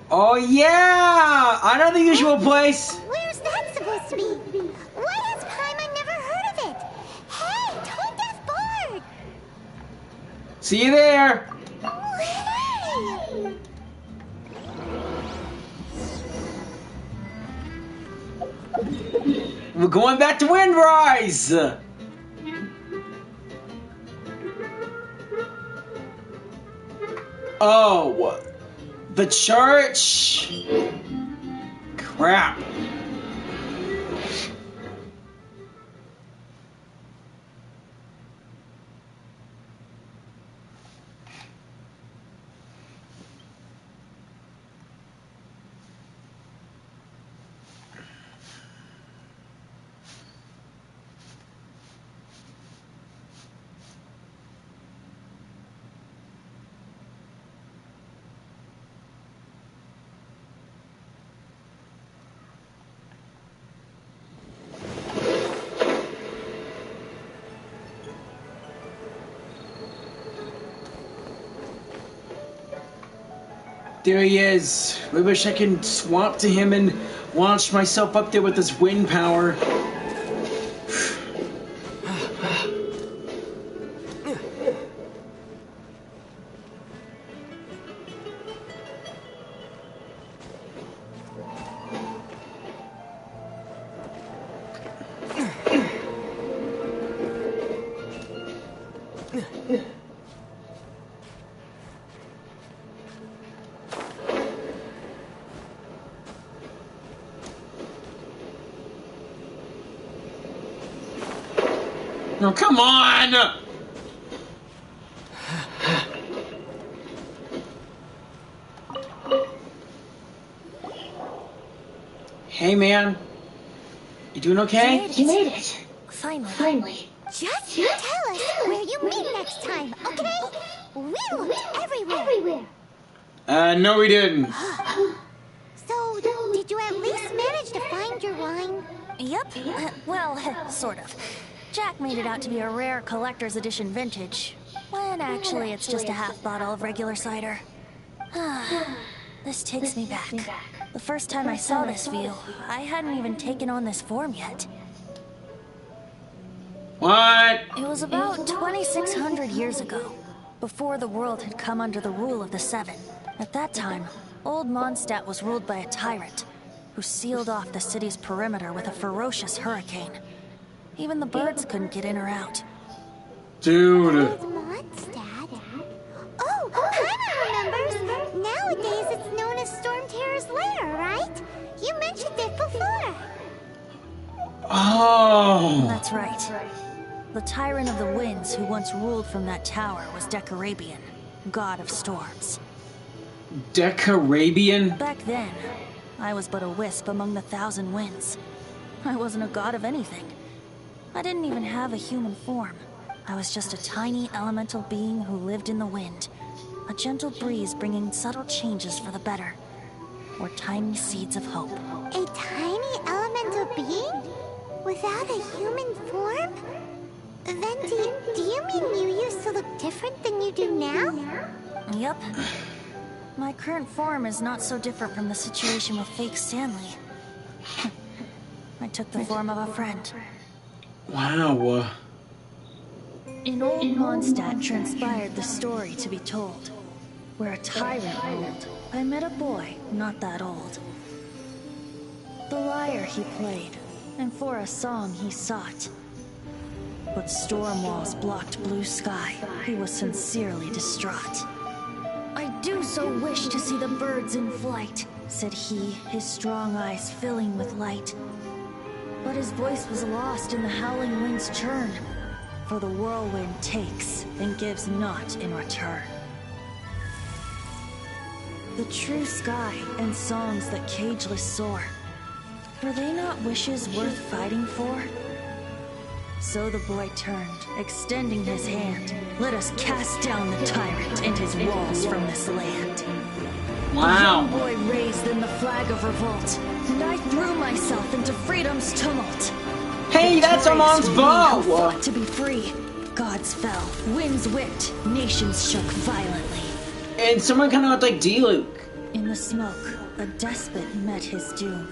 Oh yeah! I know the usual place. Where's that supposed to be? What is Paimon? Never heard of it. Hey, Tone Deaf Bard! See you there. Hey! We're going back to Windrise. Oh, the church? Crap. There he is. I wish I could swap to him and launch myself up there with this wind power. No, come on! Hey, man. You doing okay? You made it. Finally. Just tell us where you meet next time, okay? We looked everywhere. No, we didn't. So, did you at least manage to find your wine? Yep. Well, sort of. Jack made it out to be a rare collector's edition vintage, when actually it's just a half bottle of regular cider. This takes me back. The first time I saw this view, I hadn't even taken on this form yet. What? It was about 2,600 years ago, before the world had come under the rule of the Seven. At that time, old Mondstadt was ruled by a tyrant, who sealed off the city's perimeter with a ferocious hurricane. Even the birds couldn't get in or out. Dude. Mondstadt? Oh, Paimon remembers! Nowadays it's known as Storm Terror's lair, right? You mentioned it before. Oh. That's right. The Tyrant of the Winds who once ruled from that tower was Decarabian, god of storms. Decarabian? Back then, I was but a wisp among the thousand winds. I wasn't a god of anything. I didn't even have a human form. I was just a tiny elemental being who lived in the wind. A gentle breeze bringing subtle changes for the better. Or tiny seeds of hope. A tiny elemental being? Without a human form? Then do you mean you used to look different than you do now? Yep. My current form is not so different from the situation with fake Stanley. I took the form of a friend. Wow. In old Mondstadt transpired the story to be told. Where a tyrant ruled, I met a boy not that old. The lyre he played, and for a song he sought. But storm walls blocked blue sky. He was sincerely distraught. I do so wish to see the birds in flight, said he, his strong eyes filling with light. But his voice was lost in the howling wind's churn, for the whirlwind takes and gives not in return. The true sky and songs that cageless soar, were they not wishes worth fighting for? So the boy turned, extending his hand. Let us cast down the tyrant and his walls from this land. Wow. The young boy raised then the flag of revolt, and I threw myself into freedom's tumult. Hey, that's Amon's bow! Who fought to be free. Gods fell, winds whipped, nations shook violently. And someone kind of looked like D-Luke. In the smoke, a despot met his doom.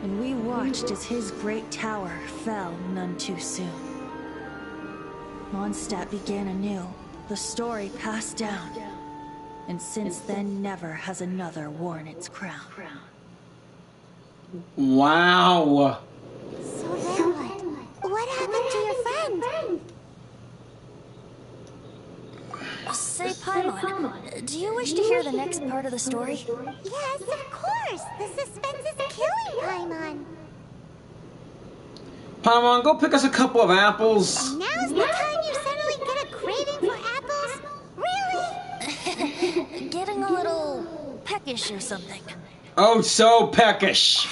And we watched as his great tower fell none too soon. Mondstadt began anew, the story passed down. And since then never has another worn its crown. Wow. So then what happened to your friend? Say, Paimon, do you wish to hear the next part of the story? Yes, of course. The suspense is killing, Paimon. Paimon, go pick us a couple of apples. Now's the time you suddenly get a craving for apples? Really? Getting a little peckish or something. Oh, so peckish.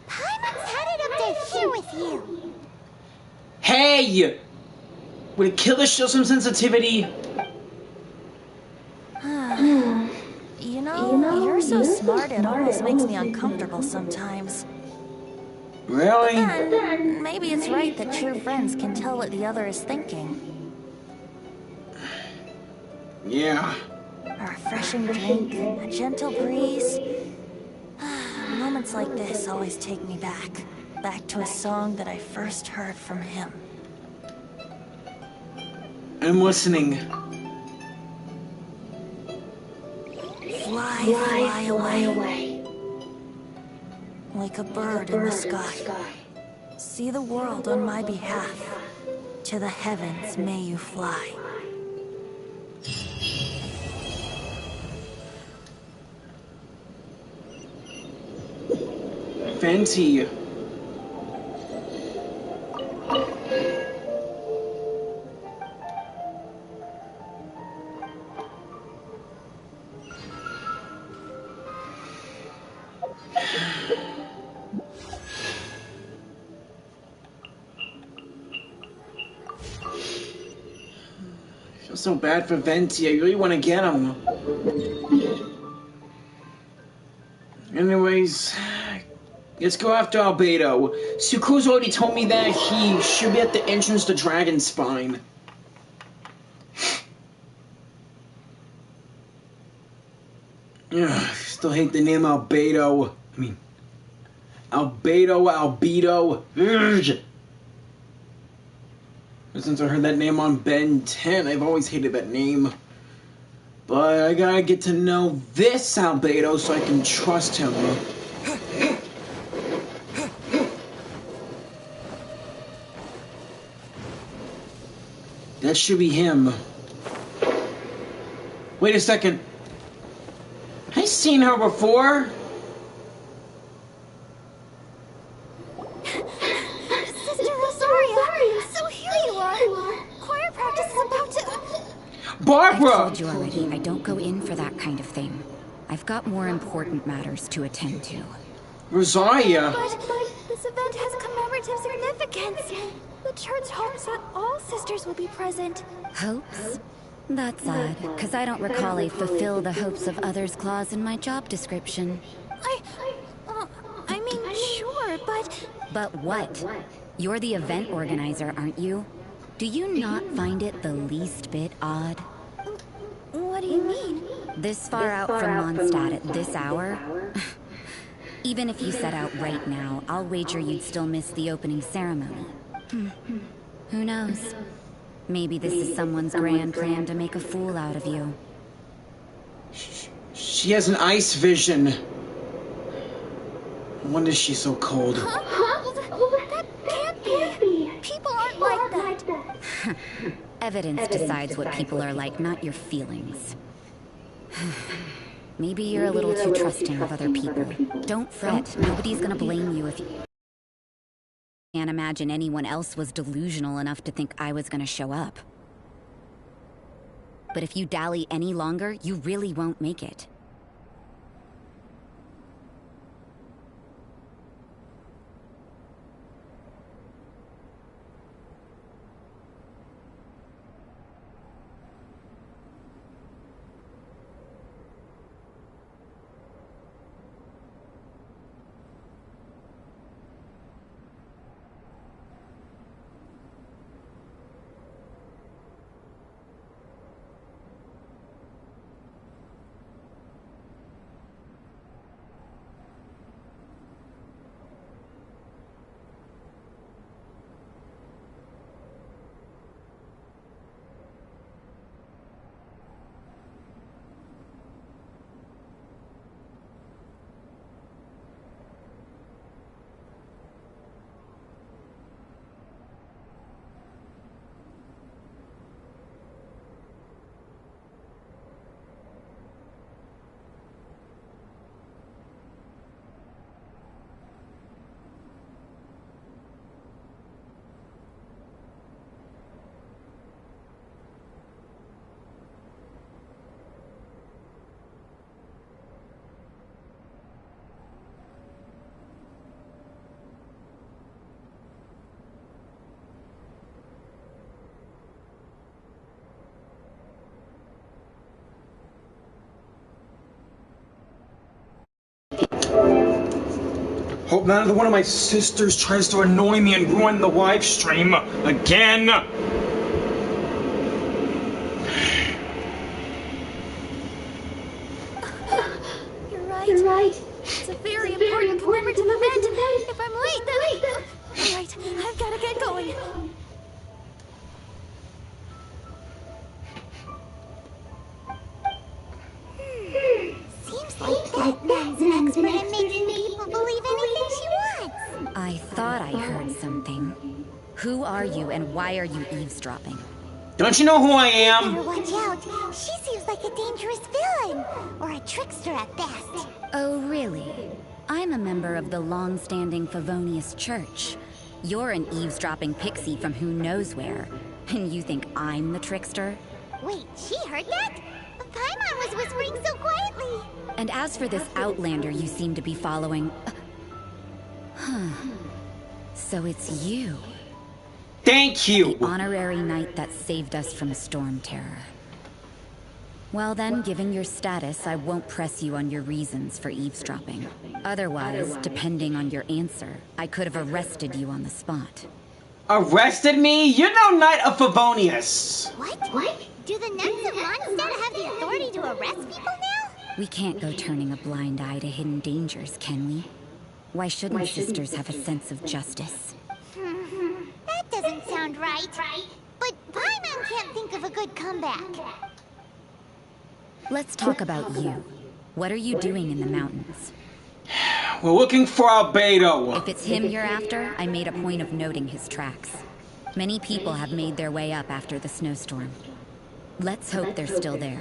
Paimon's headed up to here with you. Hey! Would a killer show some sensitivity? You know, you're so smart it almost makes me uncomfortable sometimes. Really? But then, maybe it's right that true friends can tell what the other is thinking. Yeah. A refreshing drink, a gentle breeze. Moments like this always take me back. Back to a song that I first heard from him. I'm listening. Fly away. Like a bird in the sky. See the world on my behalf. To the heavens may you fly. Fancy. so bad for Venti. I really want to get him. Anyways, let's go after Albedo. Suku's already told me that he should be at the entrance to Dragon's Spine. Ugh, still hate the name Albedo. I mean, Albedo. Ugh. Since I heard that name on Ben 10, I've always hated that name. But I gotta get to know this Albedo so I can trust him. That should be him. Wait a second. Have I seen her before? Sister Rosaria! So here you are! Choir practice is about to... Barbara! I told you already, I don't go in for that kind of thing. I've got more important matters to attend to. Rosaria! But this event has commemorative significance. The church hopes that all sisters will be present. Hopes? That's odd, because I don't recall a fulfill the hopes of others clause in my job description. I mean, sure, but... But what? You're the event organizer, aren't you? Do you not find it the least bit odd? What do you mean? This far out from Mondstadt at this hour? Even if you set out right now, I'll wager you'd still miss the opening ceremony. Who knows? Maybe this is someone's grand plan to make a fool out of you. She has an ice vision. No wonder she's so cold. That can't be. People aren't like that. Evidence decides what people are like, not your feelings. Maybe you're a little too trusting of other people. Don't fret, nobody's gonna blame you if you... Can't imagine anyone else was delusional enough to think I was gonna show up. But if you dally any longer, you really won't make it. Hope none of one of my sisters tries to annoy me and ruin the live stream again. You're right. It's a very important commemorative event. If I'm late, then... Alright, I've gotta get going. Seems like that man's an expert at making people believe anything she wants. I thought I heard something. Who are you and why are you eavesdropping? Don't you know who I am? Better watch out. She seems like a dangerous villain. Or a trickster at best. Oh, really? I'm a member of the long-standing Favonius Church. You're an eavesdropping pixie from who knows where. And you think I'm the trickster? Wait, she heard that? Paimon was whispering so quietly. And as for this outlander you seem to be following... So it's you. Thank you! The honorary knight that saved us from Storm Terror. Well then, given your status, I won't press you on your reasons for eavesdropping. Otherwise, depending on your answer, I could have arrested you on the spot. Arrested me? You're no Knight of Favonius! What? Do the Knights of Mondstadt have the authority to arrest people now? We can't go turning a blind eye to hidden dangers, can we? Why shouldn't sisters have a sense of justice? That doesn't sound right. But Paimon can't think of a good comeback. Let's talk about you. What are you doing in the mountains? We're looking for Albedo. If it's him you're after, I made a point of noting his tracks. Many people have made their way up after the snowstorm. Let's hope they're still there.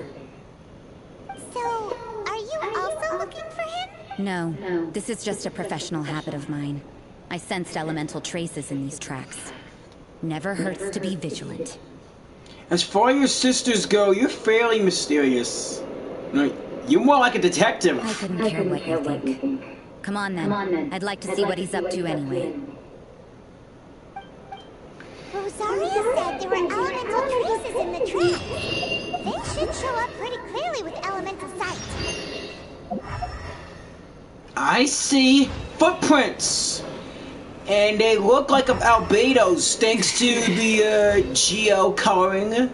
So, are you also looking for him? No, this is just a professional habit of mine. I sensed elemental traces in these tracks. Never hurts to be vigilant. As far as your sisters go, you're fairly mysterious. No, you're more like a detective. I couldn't care what you think. Come on then. I'd like to see what he's up to anyway. Rosaria said there were elemental traces in the tracks. They should show up pretty clearly with elemental sight. I see footprints. And they look like Albedo's thanks to the geo coloring.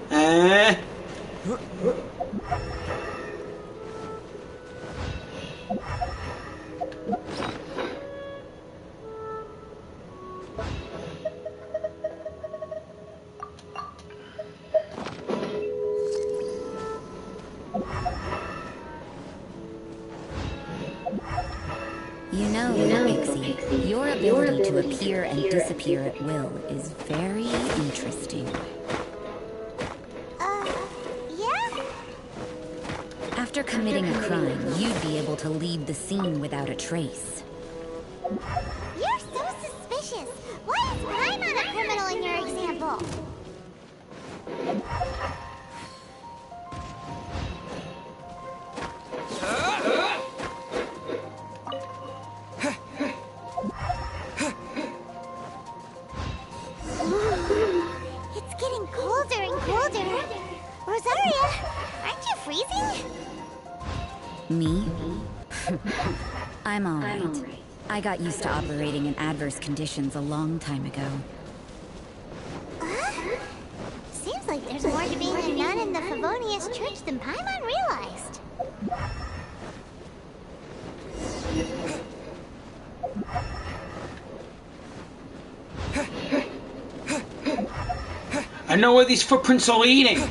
You know, Pixie, your ability to appear and disappear at will is very interesting. Yeah? After committing a crime, you'd be able to leave the scene without a trace. You're so suspicious. Why is Paimon a criminal in your example? It's getting colder and colder. Rosaria, aren't you freezing? Me? I'm alright. I got used to operating in adverse conditions a long time ago. Seems like there's more to being a nun in the Favonius Church than Paimon realized. I know where these footprints are leading.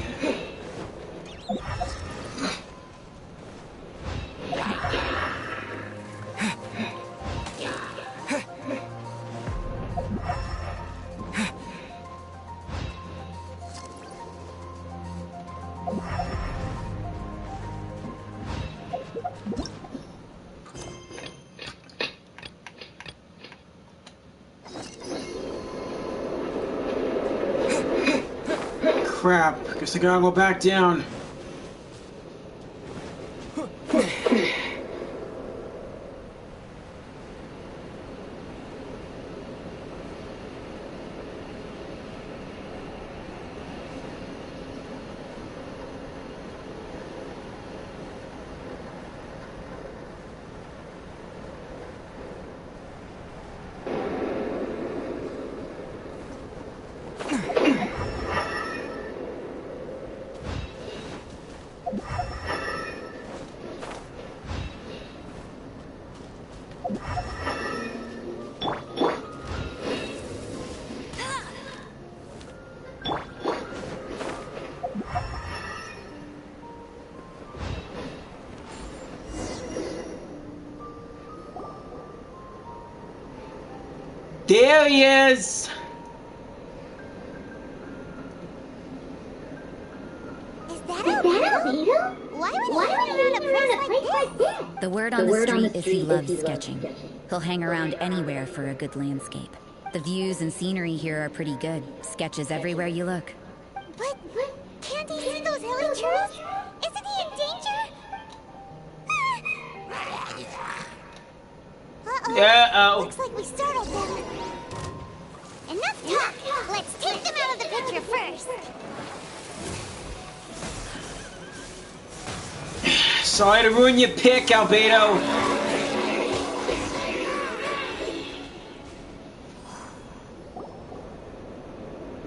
Crap, guess I gotta go back down. There he is! Is that Albedo? Why would he hang around a place like this? The word on the street is he loves sketching. He'll hang around anywhere for a good landscape. The views and scenery here are pretty good. Sketches everywhere you look. But can't he see those villagers? Isn't he in danger? Uh-oh. Uh-oh. Looks like we startled them. Enough talk. Let's take them out of the picture first. Sorry to ruin your pick, Albedo.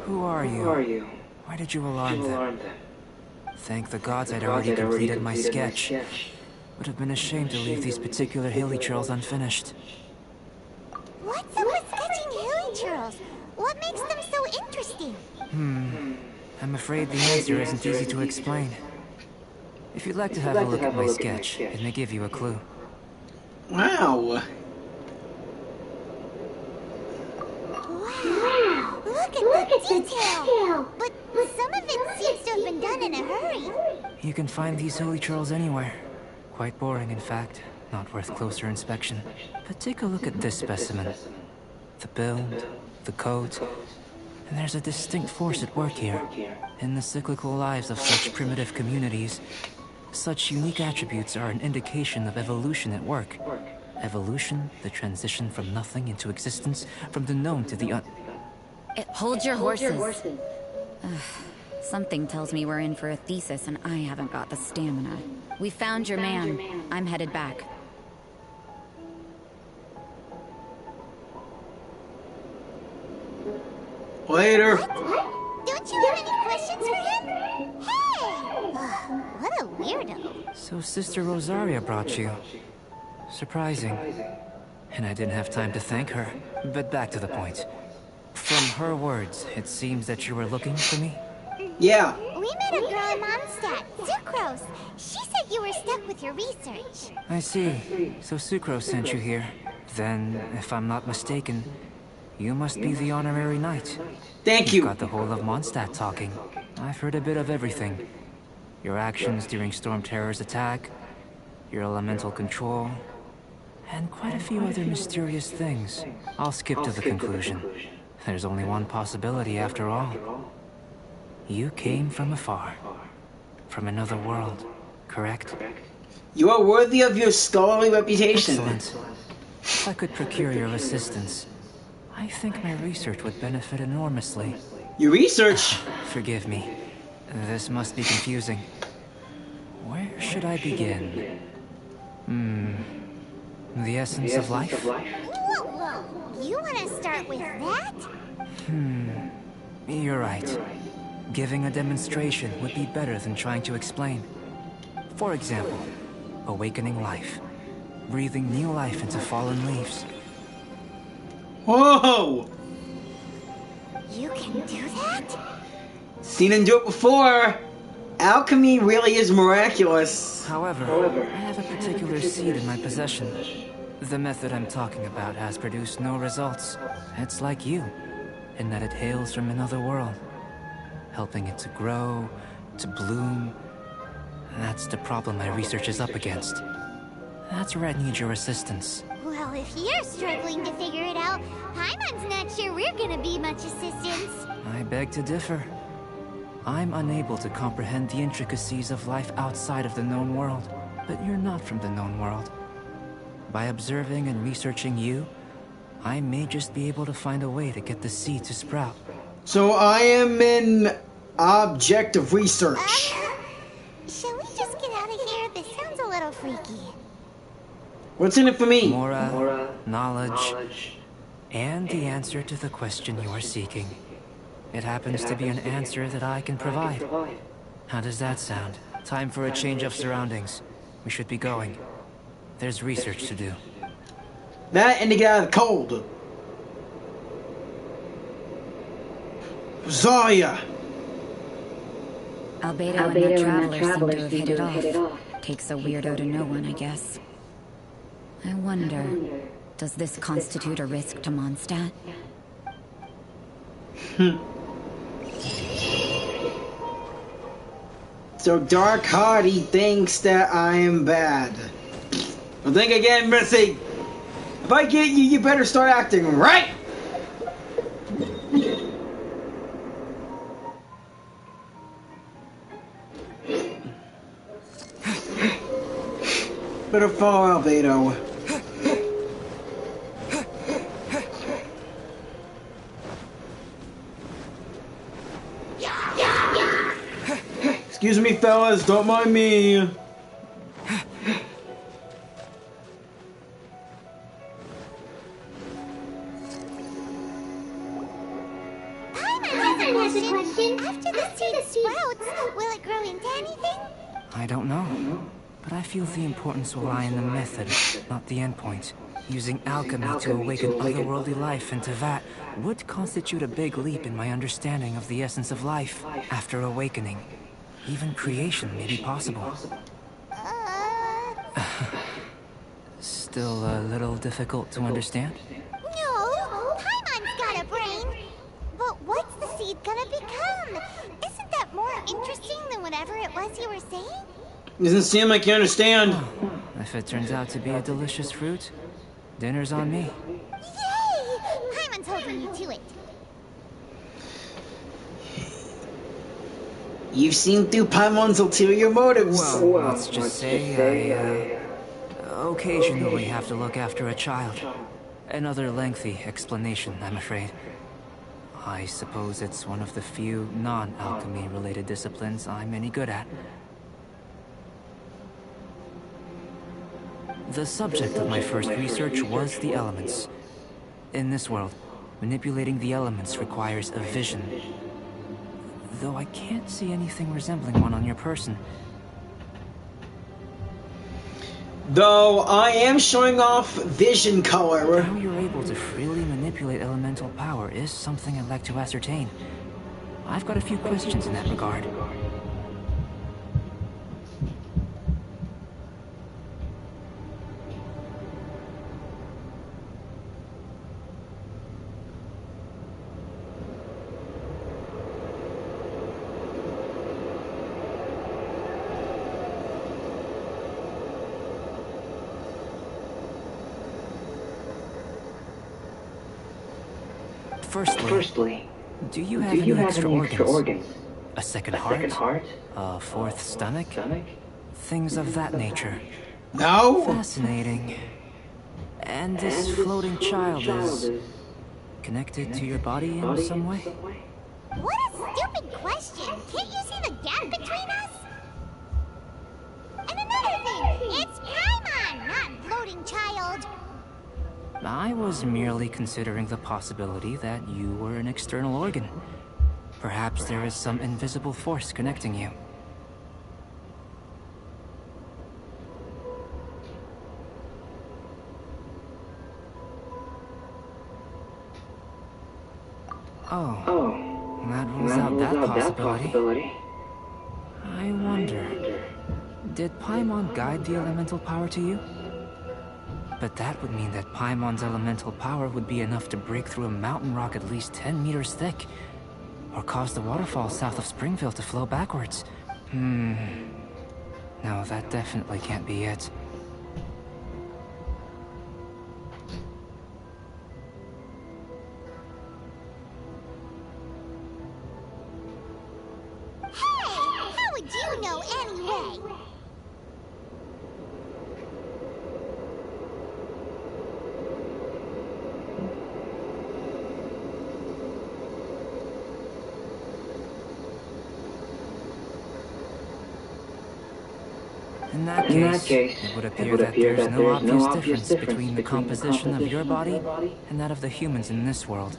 Who are you? Why did you alarm them? Thank the gods I'd already completed my sketch. Would have been a shame to leave these particular hilly trails unfinished. What's up with sketching hilly trails? What makes them so interesting? I'm afraid the answer isn't easy to explain. If you'd like to have a look at my sketch, it may give you a clue. Wow. Wow! Look at the detail! But some of it seems to have been done in a hurry. You can find these hilly trails anywhere. Quite boring, in fact. Not worth closer inspection. But take a look at this specimen. The build, the coat, and there's a distinct force at work here. In the cyclical lives of such primitive communities, such unique attributes are an indication of evolution at work. Evolution, the transition from nothing into existence, from the known to the Hold your horses. Something tells me we're in for a thesis and I haven't got the stamina. We found your man. I'm headed back. Later. What? Don't you have any questions for him? Hey! What a weirdo. So Sister Rosaria brought you. Surprising. And I didn't have time to thank her. But back to the point. From her words, it seems that you were looking for me? Yeah. We met a girl in Mondstadt, Sucrose. She said you were stuck with your research. I see. So Sucrose sent you here. Then, if I'm not mistaken, you must be the honorary knight. Thank you. You've got the whole of Mondstadt talking. I've heard a bit of everything. Your actions during Storm Terror's attack, your elemental control, and quite a few other mysterious things. I'll skip to the conclusion. There's only one possibility after all. You came from afar. From another world, correct? You are worthy of your scholarly reputation. Excellent. If I could procure your assistance, I think my research would benefit enormously. Your research? Forgive me. This must be confusing. Where should I begin? The essence of life? Whoa. You want to start with that? You're right. Giving a demonstration would be better than trying to explain. For example, awakening life. Breathing new life into fallen leaves. Whoa! You can do that? Seen him do it before. Alchemy really is miraculous. However, I have a particular seed in my possession. The method I'm talking about has produced no results. It's like you, in that it hails from another world. Helping it to grow, to bloom. That's the problem my research is up against. That's where I need your assistance. Well, if you're struggling to figure it out, Paimon's not sure we're gonna be much assistance. I beg to differ. I'm unable to comprehend the intricacies of life outside of the known world, but you're not from the known world. By observing and researching you, I may just be able to find a way to get the seed to sprout. So I am an object of research. Shall we just get out of here? This sounds a little freaky. What's in it for me? Mora, knowledge, and the answer to the question you are seeking. It happens to be an answer that I can provide. How does that sound? Time for a change of surroundings. We should be going. There's research to do. That and to get out of the cold. Zarya! Albedo and that traveler seem to have hit it off. Takes a weirdo to know one, I guess. I wonder, does this constitute a risk to Mondstadt? So Dark Hardy thinks that I am bad. Well, think again, Missy. If I get you, you better start acting right. Better follow Albedo. Excuse me, fellas, don't mind me. Paimon has a question. After the seed sprouts, will it grow into anything? I don't know, but I feel the importance will lie in the method, not the endpoint. Using alchemy to awaken otherworldly life into that would constitute a big leap in my understanding of the essence of life. After awakening, even creation may be possible. Still a little difficult to understand? No, Paimon's got a brain. But what's the seed gonna become? Isn't that more interesting than whatever it was you were saying? Doesn't seem like you understand. If it turns out to be a delicious fruit, dinner's on me. Yay! Paimon's holding you to it. You've seen through Paimon's ulterior motives. Well, let's just say I occasionally have to look after a child. Another lengthy explanation, I'm afraid. I suppose it's one of the few non-alchemy related disciplines I'm any good at. The subject of my first research was the elements. In this world, manipulating the elements requires a vision. Though I can't see anything resembling one on your person. Though I am showing off vision color. How you're able to freely manipulate elemental power is something I'd like to ascertain. I've got a few questions in that regard. Firstly, do you have any extra organs? A second heart? A fourth stomach? Things of that nature. No? Fascinating. And this floating child is connected to your body in some way? What a stupid question! Can't you see the gap between us? And another thing, it's Paimon, not floating child. I was merely considering the possibility that you were an external organ. Perhaps there is some invisible force connecting you. Oh, that rules out that possibility. I wonder, did Paimon guide the elemental power to you? But that would mean that Paimon's elemental power would be enough to break through a mountain rock at least 10 meters thick, or cause the waterfall south of Springville to flow backwards. No, that definitely can't be it. Hey, how would you know anyway? In that case, it would appear that there's no obvious difference between the composition of your body and that of the humans in this world.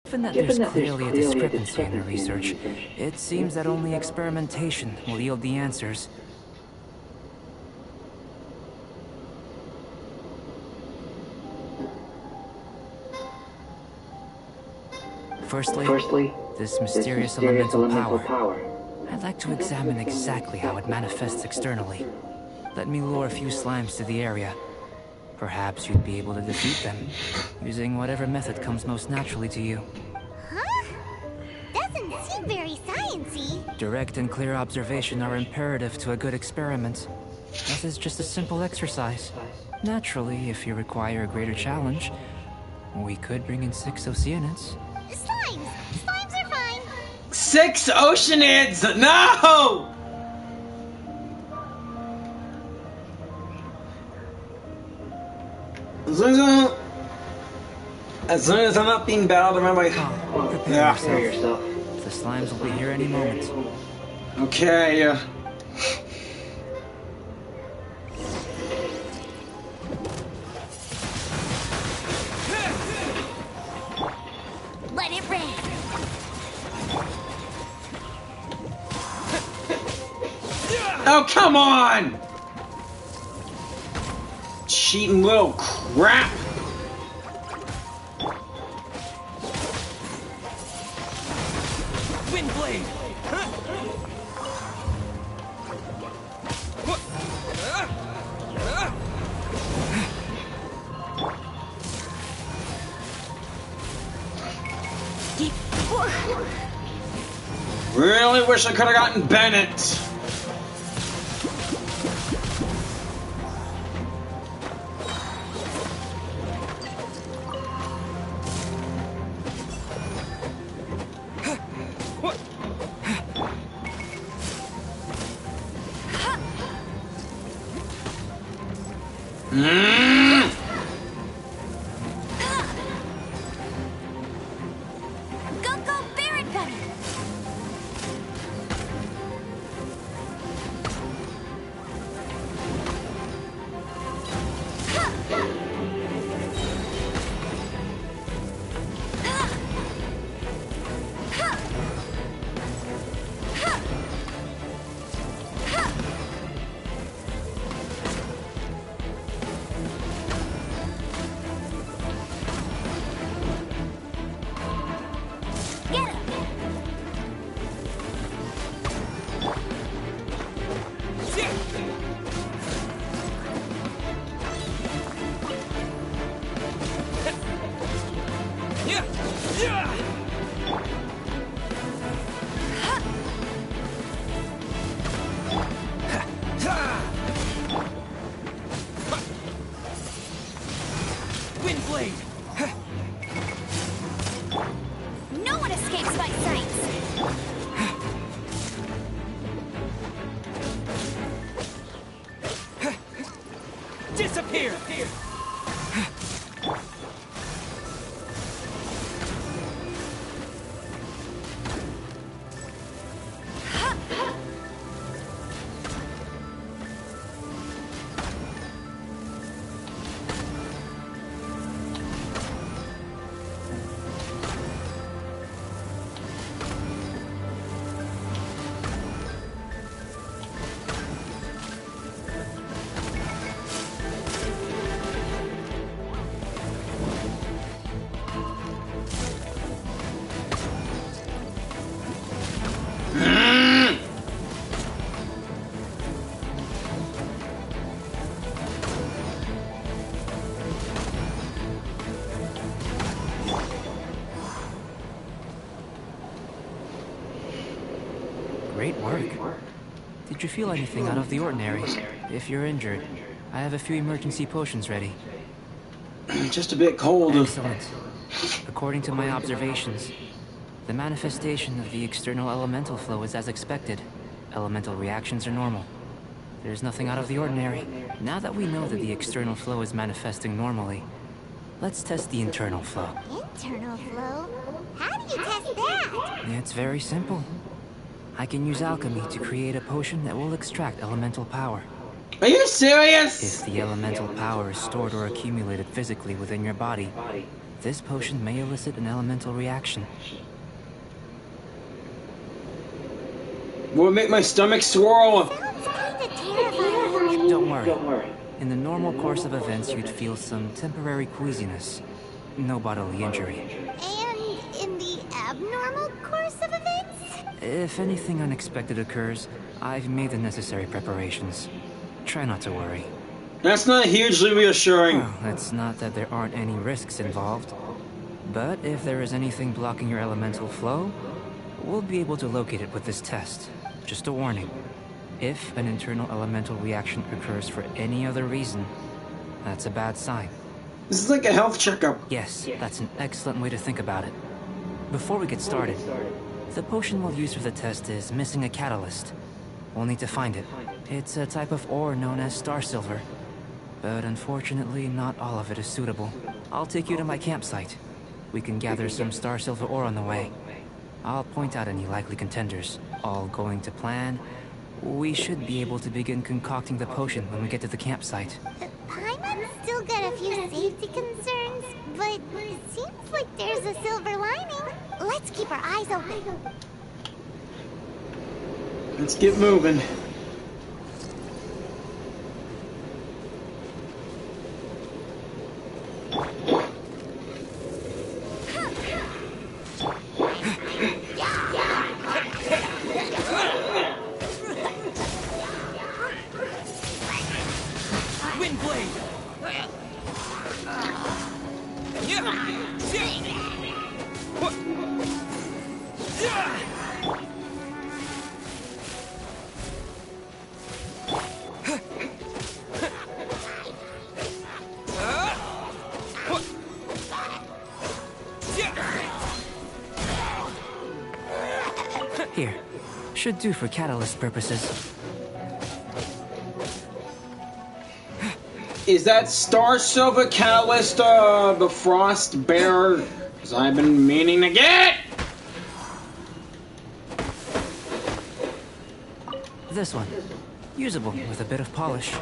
Given that there's clearly a discrepancy in the research, it seems that only experimentation will yield the answers. Firstly, this mysterious elemental power. I'd like to examine exactly how it manifests externally. Let me lure a few slimes to the area. Perhaps you'd be able to defeat them, using whatever method comes most naturally to you. Huh? Doesn't seem very sciencey. Direct and clear observation are imperative to a good experiment. This is just a simple exercise. Naturally, if you require a greater challenge, we could bring in 6 Oceanids. Slimes! Slimes are fine! 6 Oceanids! No! As long as I'm not being battled around by... Prepare yourself. The slimes will be here any moment. Okay. Let it rain. Oh, come on! Cheating little crap. Windblade! Really wish I could have gotten Bennett. Windblade! No one escapes my sights. Disappear! Great work. Did you feel anything out of the ordinary? If you're injured, I have a few emergency potions ready. Just a bit cold. Excellent. According to my observations, the manifestation of the external elemental flow is as expected. Elemental reactions are normal. There's nothing out of the ordinary. Now that we know that the external flow is manifesting normally, let's test the internal flow. Internal flow? How do you test that? It's very simple. I can use alchemy to create a potion that will extract elemental power. Are you serious? If the elemental power is stored or accumulated physically within your body, this potion may elicit an elemental reaction. Will make my stomach swirl. Don't worry. In the normal course of events, you'd feel some temporary queasiness. No bodily injury. And in the abnormal course of events? If anything unexpected occurs, I've made the necessary preparations. Try not to worry. That's not hugely reassuring. Well, it's not that there aren't any risks involved. But if there is anything blocking your elemental flow, we'll be able to locate it with this test. Just a warning. If an internal elemental reaction occurs for any other reason, that's a bad sign. This is like a health checkup. Yes, that's an excellent way to think about it. Before we get started, the potion we'll use for the test is missing a catalyst. We'll need to find it. It's a type of ore known as star silver. But unfortunately, not all of it is suitable. I'll take you to my campsite. We can gather some star silver ore on the way. I'll point out any likely contenders. All going to plan. We should be able to begin concocting the potion when we get to the campsite. Paimon's still got a few safety concerns, but it seems like there's a silver lining. Let's keep our eyes open. Let's get moving. Here. Should do for catalyst purposes. Is that Star Silver Catalyst, the Frost Bear? Because I've been meaning to get! This one. Usable with a bit of polish.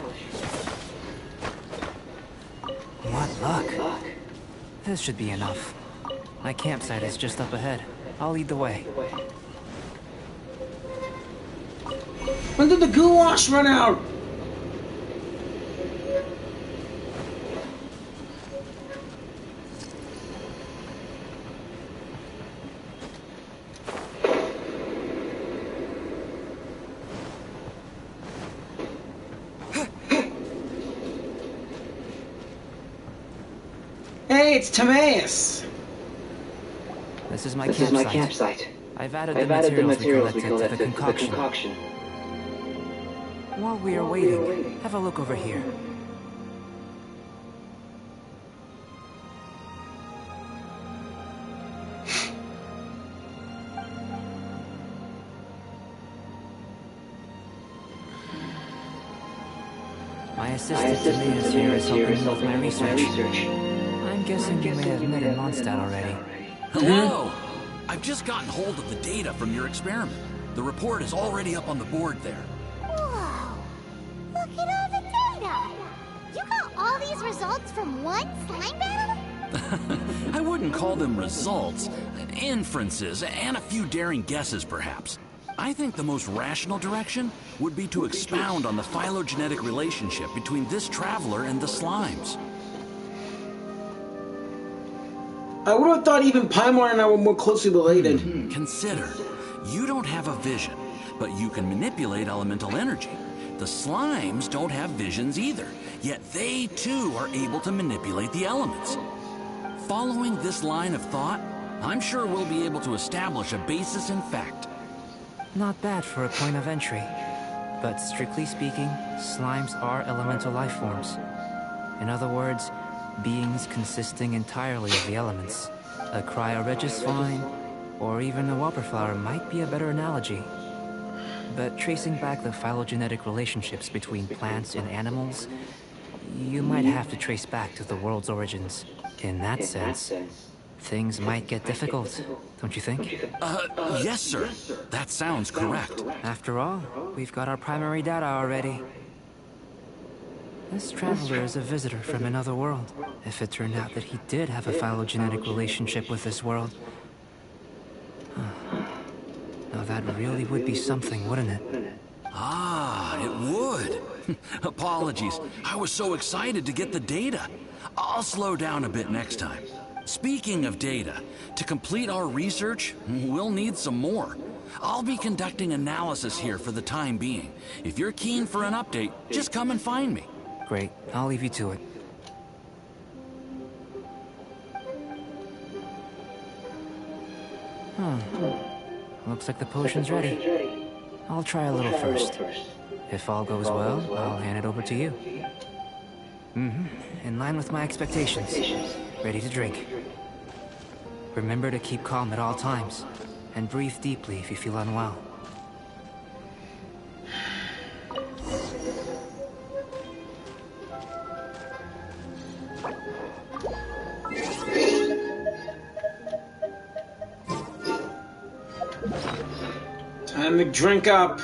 What luck. This should be enough. My campsite is just up ahead. I'll lead the way. When did the goulash run out? Hey, it's Timaeus. This is my campsite. I've added the materials we collected to the concoction. While we are waiting, have a look over here. My assistant Timaeus here is helping me with my research. I'm guessing you may have met in Mondstadt already. Hello! I've just gotten hold of the data from your experiment. The report is already up on the board there. Whoa! Look at all the data! You got all these results from one slime battle? I wouldn't call them results. Inferences, and a few daring guesses, perhaps. I think the most rational direction would be to expound on the phylogenetic relationship between this traveler and the slimes. I would have thought even Paimon and I were more closely related. Consider, you don't have a vision, but you can manipulate elemental energy. The slimes don't have visions either, yet they too are able to manipulate the elements. Following this line of thought, I'm sure we'll be able to establish a basis in fact. Not bad for a point of entry. But strictly speaking, slimes are elemental life forms. In other words, beings consisting entirely of the elements. A cryoregisvine, or even a wildflower might be a better analogy. But tracing back the phylogenetic relationships between plants and animals, you might have to trace back to the world's origins. In that sense, things might get difficult, don't you think? Yes, sir. That sounds correct. After all, we've got our primary data already. This traveler is a visitor from another world. If it turned out that he did have a phylogenetic relationship with this world. Now that really would be something, wouldn't it? Ah, it would. Apologies. I was so excited to get the data. I'll slow down a bit next time. Speaking of data, to complete our research, we'll need some more. I'll be conducting analysis here for the time being. If you're keen for an update, just come and find me. Great. I'll leave you to it. Looks like the potion's ready. I'll try a little first. If all goes well, I'll hand it over to you. In line with my expectations. Ready to drink. Remember to keep calm at all times, and breathe deeply if you feel unwell. Time to drink up.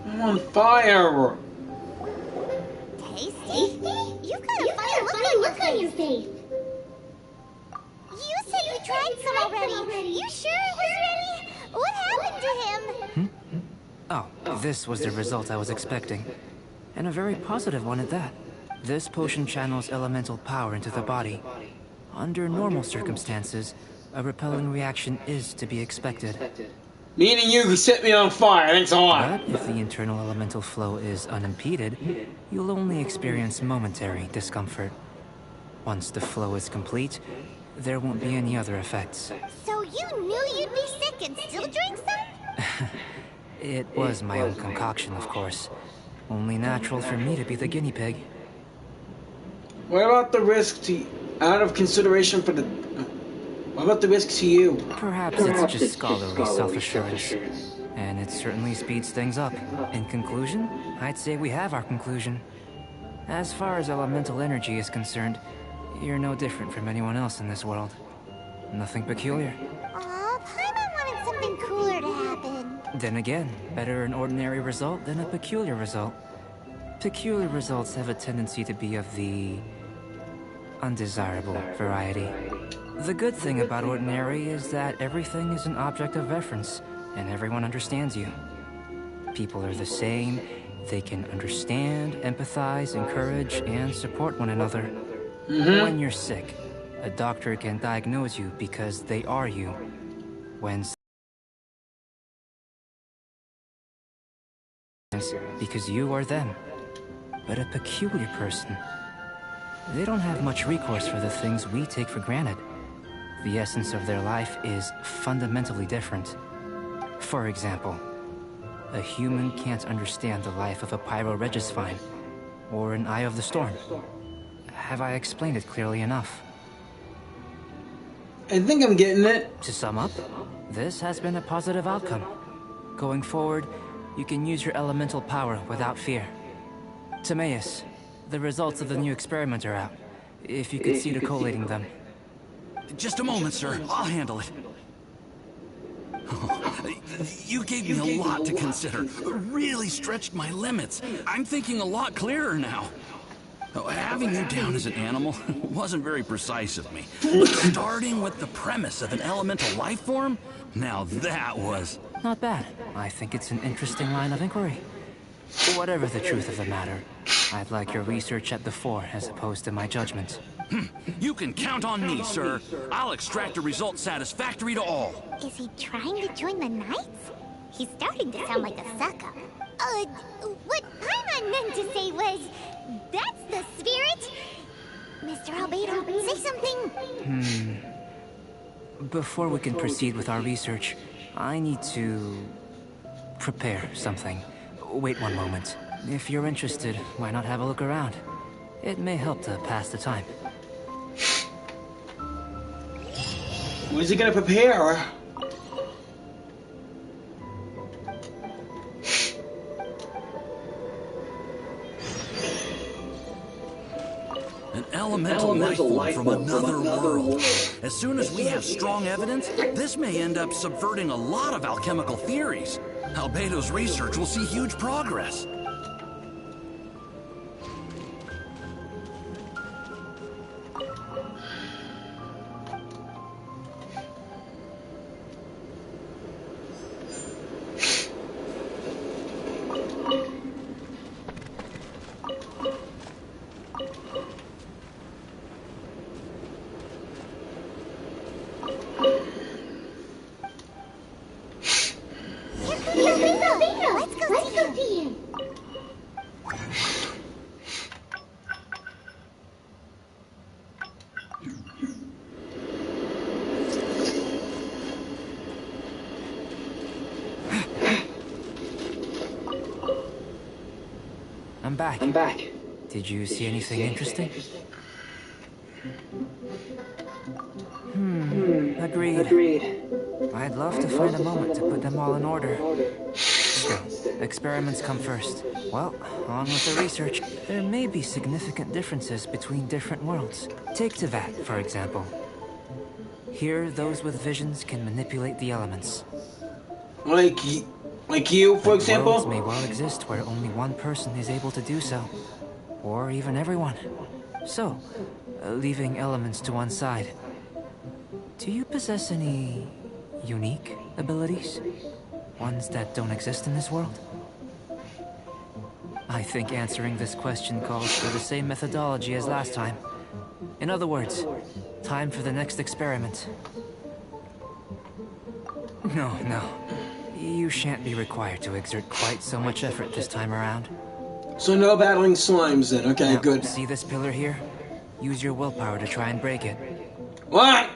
I'm on fire. Tasty? You've got a funny look on your face. You said you tried some already. You sure it was ready? What happened to him? Oh, this was the result I was expecting. And a very positive one at that. This potion channels elemental power into the body. Under normal circumstances, a repelling reaction is to be expected. Meaning you set me on fire, thanks a lot. But if the internal elemental flow is unimpeded, you'll only experience momentary discomfort. Once the flow is complete, there won't be any other effects. So you knew you'd be sick and still drank some? It was my own concoction, of course. Only natural for me to be the guinea pig. What about the risk to, out of consideration for the... What about the risk to you? Perhaps it's just scholarly self-assurance. And it certainly speeds things up. In conclusion, I'd say we have our conclusion. As far as elemental energy is concerned, you're no different from anyone else in this world. Nothing peculiar. Aw, Paimon wanted something cooler to happen. Then again, better an ordinary result than a peculiar result. Peculiar results have a tendency to be of the undesirable variety. The good thing about ordinary is that everything is an object of reference, and everyone understands you. People are the same. They can understand, empathize, encourage, and support one another. When you're sick, a doctor can diagnose you because they are you. When because you are them. But a peculiar person, they don't have much recourse for the things we take for granted. The essence of their life is fundamentally different. For example, a human can't understand the life of a pyroregisvine or an Eye of the Storm. Have I explained it clearly enough? I think I'm getting it. To sum up, this has been a positive outcome. Going forward, you can use your elemental power without fear. Timaeus, the results of the new experiment are out. If you could see to collating them. Just a moment, sir. I'll handle it. You gave me a lot to consider. Really stretched my limits. I'm thinking a lot clearer now. Having you down as an animal wasn't very precise of me. But starting with the premise of an elemental life form? Now that was... Not bad. I think it's an interesting line of inquiry. Whatever the truth of the matter, I'd like your research at the fore as opposed to my judgment. You can count on me, sir. I'll extract a result satisfactory to all. Is he trying to join the Knights? He's starting to sound like a suck-up. What Paimon meant to say was, that's the spirit. Mr. Albedo, say something. Before we can proceed with our research, I need to prepare something. Wait one moment. If you're interested, why not have a look around? It may help to pass the time. What is he gonna prepare? An elemental life form from another world. As soon as we have strong evidence, this may end up subverting a lot of alchemical theories. Albedo's research will see huge progress. I'm back. Did you see anything interesting? Agreed. I'd love to find a moment to put them all in order. Still, experiments come first. Well, on with the research. There may be significant differences between different worlds. Take Tevat, for example. Here, those with visions can manipulate the elements. Like you, for example? Worlds may well exist where only one person is able to do so. Or even everyone. So, leaving elements to one side. Do you possess any unique abilities? Ones that don't exist in this world? I think answering this question calls for the same methodology as last time. In other words, time for the next experiment. No. You shan't be required to exert quite so much effort this time around. So no battling slimes then. Okay, now, good. See this pillar here? Use your willpower to try and break it. What?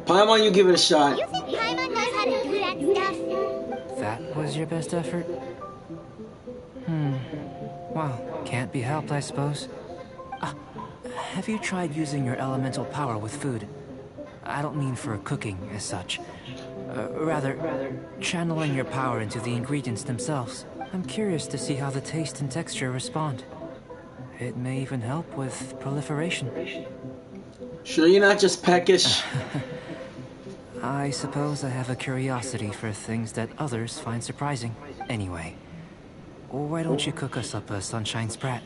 Paimon, you give it a shot. You think Paimon knows how to do that stuff? That was your best effort? Well, can't be helped, I suppose. Have you tried using your elemental power with food? I don't mean for cooking as such. Rather, channeling your power into the ingredients themselves. I'm curious to see how the taste and texture respond. It may even help with proliferation. Sure you're not just peckish? I suppose I have a curiosity for things that others find surprising. Anyway, why don't you cook us up a sunshine sprat?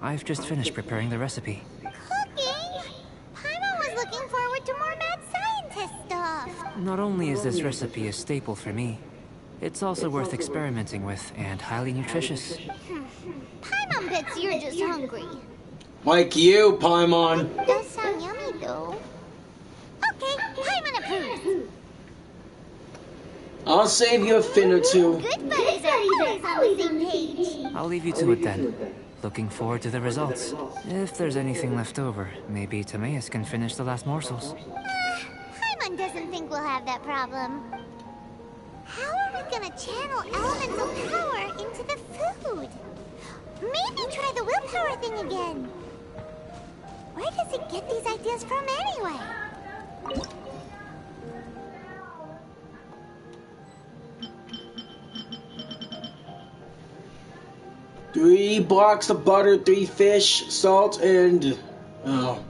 I've just finished preparing the recipe. Cooking? Paimon was looking forward to more mad scientist stuff. Not only is this recipe a staple for me, it's also worth experimenting with and highly nutritious. Paimon bets you're just hungry. Like you, Paimon. Does sound yummy though. Okay, Paimon approves. I'll save you a fin or two. Good buddies are always on the same page. I'll leave you to it then. Looking forward to the results. If there's anything left over, maybe Timaeus can finish the last morsels. Paimon doesn't think we'll have that problem. How are we gonna channel elemental power into the food? Maybe try the willpower thing again. Where does it get these ideas from anyway? 3 blocks of butter, 3 fish, salt, and... oh.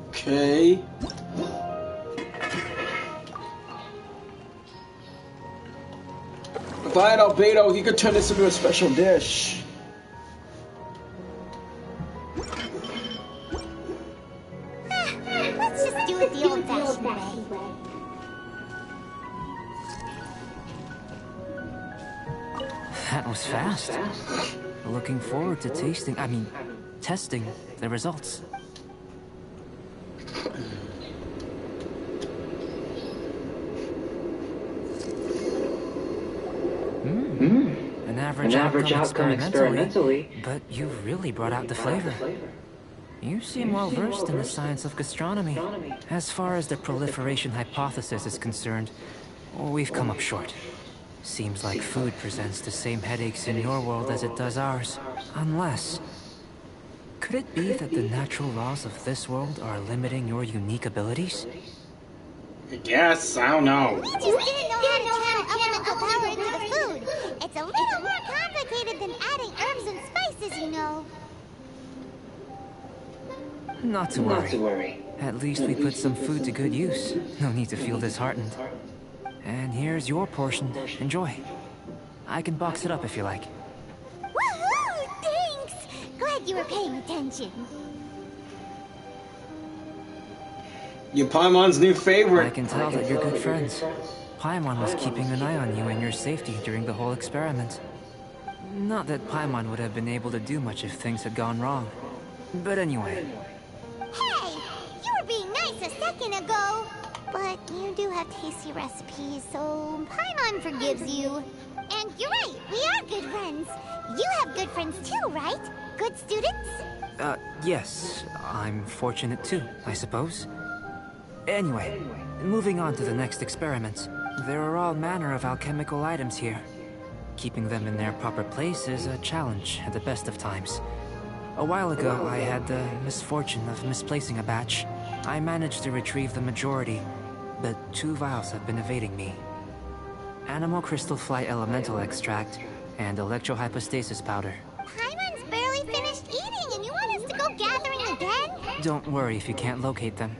Okay. If I had Albedo, he could turn this into a special dish. Let's just do it the old-fashioned way. That was fast. Looking forward to testing the results. An average outcome experimentally, but you've really brought out the flavor. You seem well versed in the science of gastronomy. As far as the proliferation hypothesis is concerned, we've come up short. Seems like food presents the same headaches in your world as it does ours. Unless... could it be that the natural laws of this world are limiting your unique abilities? I guess, I don't know. We just didn't know how to channel elemental power into the food. It's a little more complicated than adding herbs and spices, you know. Not to worry. At least we put some food to good use. No need to feel disheartened. And here's your portion. Enjoy. I can box it up if you like. Woohoo! Thanks! Glad you were paying attention. You're Paimon's new favorite. I can tell that you're good friends. Paimon was keeping an eye on you and your safety during the whole experiment. Not that Paimon would have been able to do much if things had gone wrong. But anyway. Hey! You were being nice a second ago! But you do have tasty recipes, so Paimon forgives you. And you're right, we are good friends. You have good friends too, right? Good students? Yes. I'm fortunate too, I suppose. Anyway, moving on to the next experiment. There are all manner of alchemical items here. Keeping them in their proper place is a challenge at the best of times. A while ago, I had the misfortune of misplacing a batch. I managed to retrieve the majority, but 2 vials have been evading me. Animal crystal fly elemental extract and electrohypostasis powder. Paimon's barely finished eating and you want us to go gathering again? Don't worry if you can't locate them.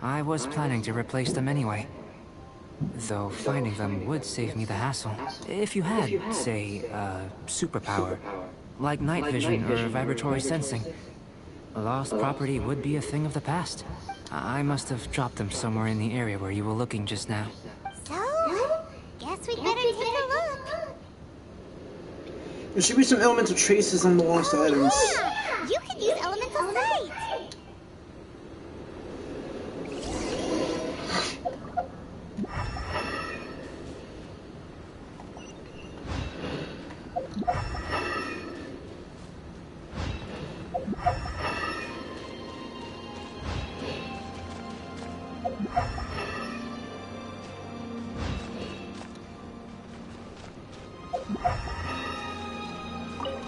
I was planning to replace them anyway. Though finding them would save me the hassle. If you had, say, superpower, like night vision or vibratory sensing, lost property would be a thing of the past. I must have dropped them somewhere in the area where you were looking just now. So, guess we'd better take a look. There should be some elemental traces on the lost items. Yeah, you could use elemental sight.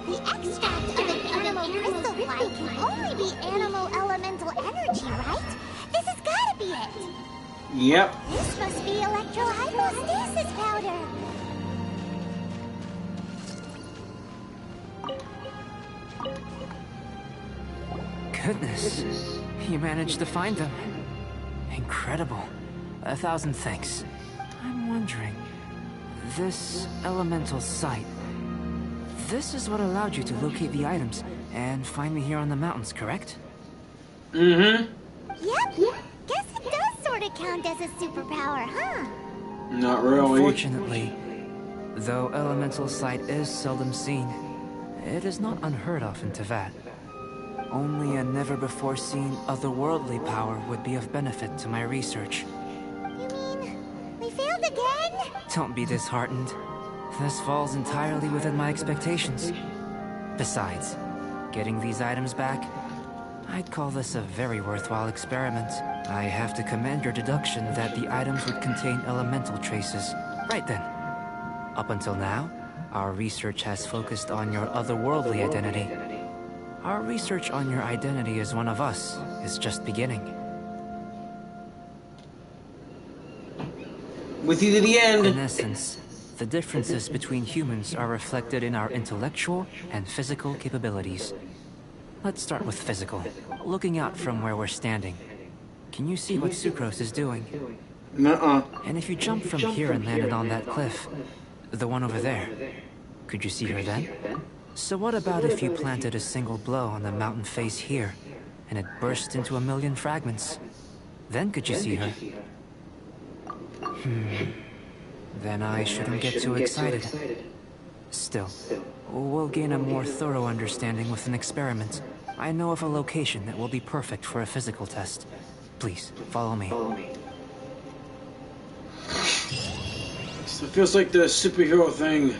The extract of an animal crystal fly can only be animal elemental energy, right? This has gotta be it. Yep. This must be electrohypostasis powder. Goodness, you managed to find them. Incredible. 1,000 thanks. I'm wondering, this elemental sight, this is what allowed you to locate the items and find me here on the mountains, correct? Yep. Guess it does sort of count as a superpower, huh? Not really. Unfortunately, though elemental sight is seldom seen, it is not unheard of in Teyvat. Only a never-before-seen otherworldly power would be of benefit to my research. You mean, we failed again? Don't be disheartened. This falls entirely within my expectations. Besides, getting these items back, I'd call this a very worthwhile experiment. I have to commend your deduction that the items would contain elemental traces. Right then. Up until now, our research has focused on your otherworldly identity. Our research on your identity as one of us is just beginning. With you to the end. In essence, the differences between humans are reflected in our intellectual and physical capabilities. Let's start with physical. Looking out from where we're standing, can you see what Sucrose is doing? Nuh-uh. And if you jump from here and landed on that cliff, the one over there, could you see her then? So what about if you planted a single blow on the mountain face here, and it burst into 1,000,000 fragments? Then could you see her? Then I shouldn't get too excited. Still, we'll gain a more thorough understanding with an experiment. I know of a location that will be perfect for a physical test. Please, follow me. So it feels like the superhero thing.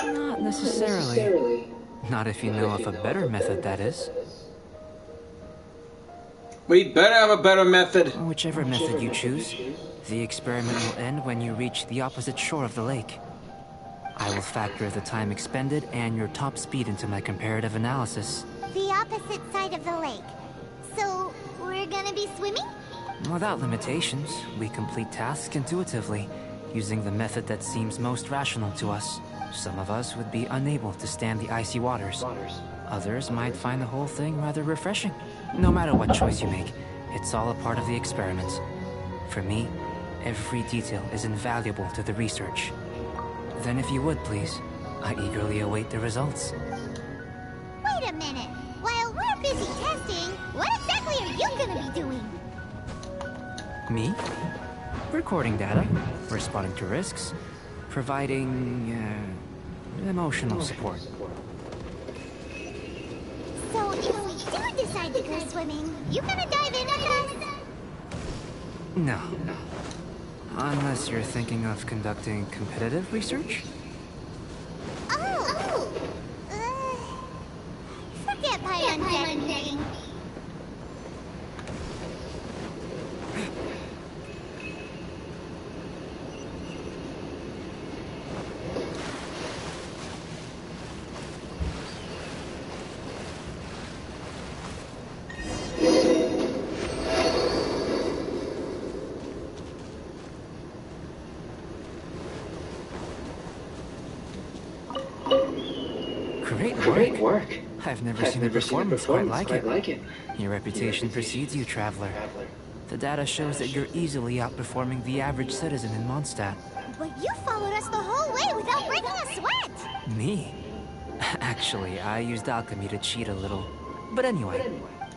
Not necessarily. Not if you know of a better method, that is. We better have a better method. Whichever method you choose, the experiment will end when you reach the opposite shore of the lake. I will factor the time expended and your top speed into my comparative analysis. The opposite side of the lake. So, we're gonna be swimming? Without limitations, we complete tasks intuitively, using the method that seems most rational to us. Some of us would be unable to stand the icy waters. Others might find the whole thing rather refreshing. No matter what choice you make, it's all a part of the experiment. For me, every detail is invaluable to the research. Then if you would, please, I eagerly await the results. Wait a minute. While we're busy testing, what exactly are you gonna be doing? Me? Recording data, responding to risks, providing, emotional support. So if we do decide to go swimming, you gonna dive in with us? No. Unless you're thinking of conducting competitive research? Oh! Forget Paimon thing. Great work. I've never seen a performance quite like it. Your reputation precedes you, traveler. The data shows that you're easily outperforming the average citizen in Mondstadt. But you followed us the whole way without breaking a sweat! Me? Actually, I used alchemy to cheat a little. But anyway,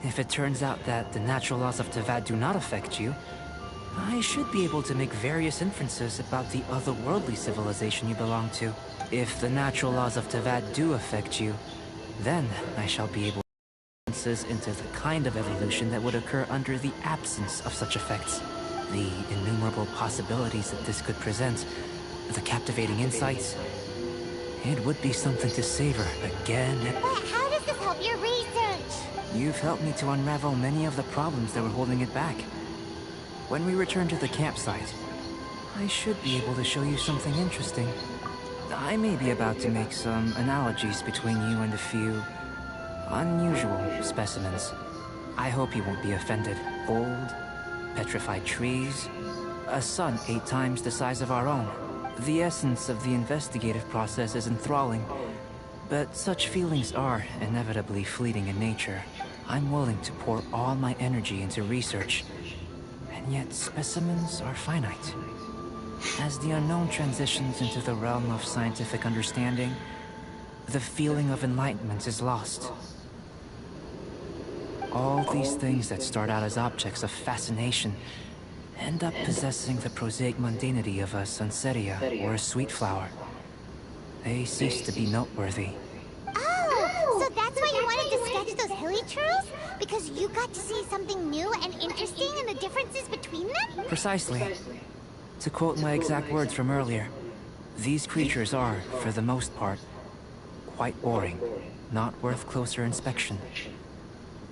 if it turns out that the natural laws of Teyvat do not affect you, I should be able to make various inferences about the otherworldly civilization you belong to. If the natural laws of Teyvat do affect you, then I shall be able to make inferences into the kind of evolution that would occur under the absence of such effects. The innumerable possibilities that this could present, the captivating insights, it would be something to savor again. But how does this help your research? You've helped me to unravel many of the problems that were holding it back. When we return to the campsite, I should be able to show you something interesting. I may be about to make some analogies between you and a few unusual specimens. I hope you won't be offended. Old, petrified trees, a sun 8 times the size of our own. The essence of the investigative process is enthralling, but such feelings are inevitably fleeting in nature. I'm willing to pour all my energy into research, and yet specimens are finite. As the unknown transitions into the realm of scientific understanding, the feeling of enlightenment is lost. All these things that start out as objects of fascination end up possessing the prosaic mundanity of a sunsettia or a sweet flower. They cease to be noteworthy. Oh, so that's why you wanted to sketch those hilly churls? Because you got to see something new and interesting in the differences between them? Precisely. To quote my exact words from earlier, these creatures are, for the most part, quite boring, not worth closer inspection.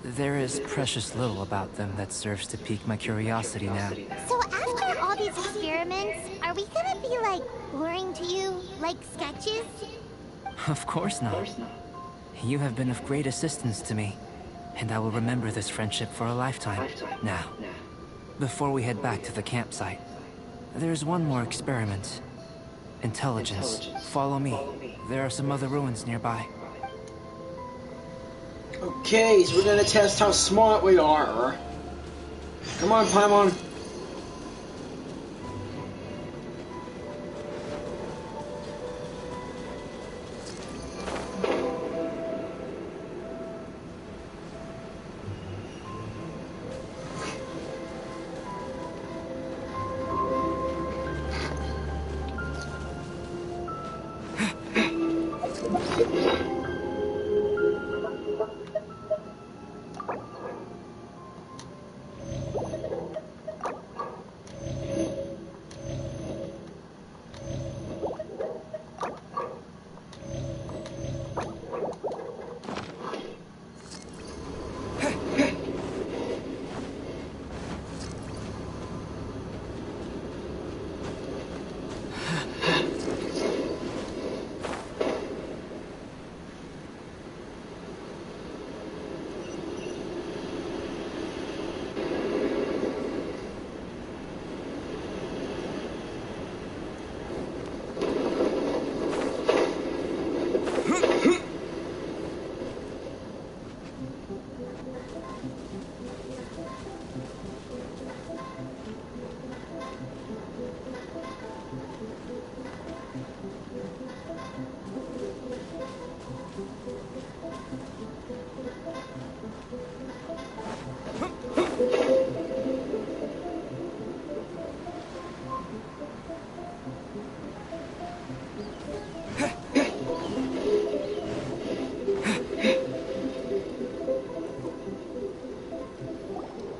There is precious little about them that serves to pique my curiosity now. So after all these experiments, are we gonna be, like, boring to you? Like sketches? Of course not. You have been of great assistance to me, and I will remember this friendship for a lifetime. Now, before we head back to the campsite, there's one more experiment. Intelligence. Follow me. There are some other ruins nearby. Okay, so we're gonna test how smart we are. Come on, Paimon.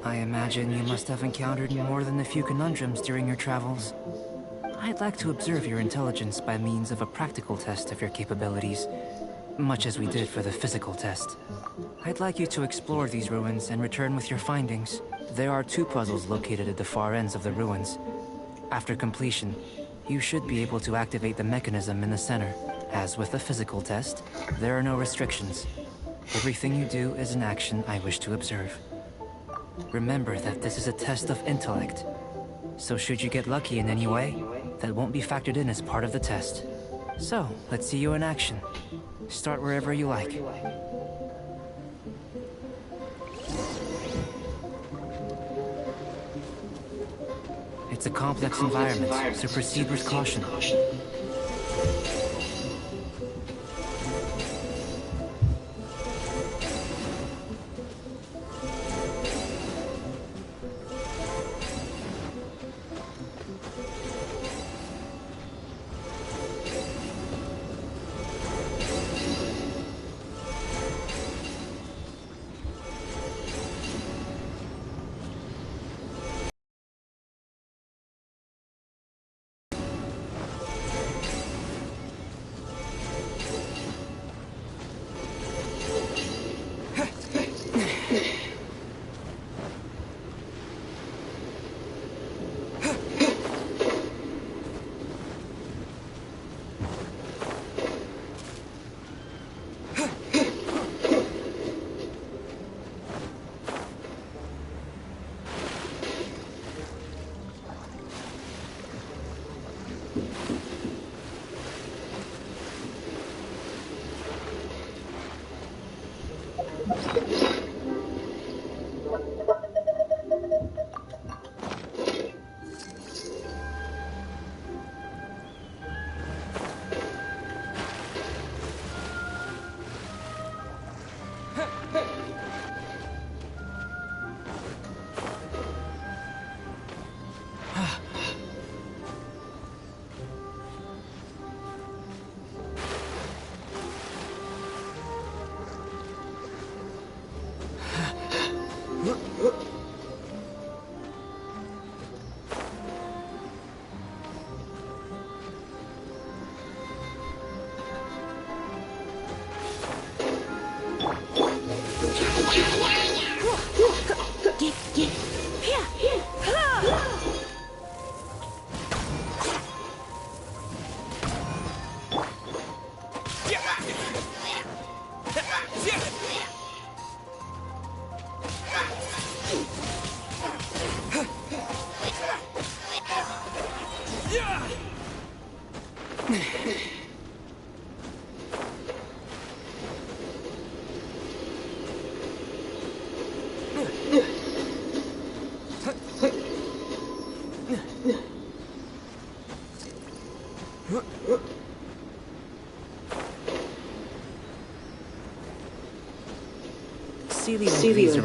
I imagine you must have encountered more than a few conundrums during your travels. I'd like to observe your intelligence by means of a practical test of your capabilities, much as we did for the physical test. I'd like you to explore these ruins and return with your findings. There are 2 puzzles located at the far ends of the ruins. After completion, you should be able to activate the mechanism in the center. As with the physical test, there are no restrictions. Everything you do is an action I wish to observe. Remember that this is a test of intellect, so should you get lucky in any way, that won't be factored in as part of the test. So, let's see you in action. Start wherever you like. It's a complex environment, so proceed with caution.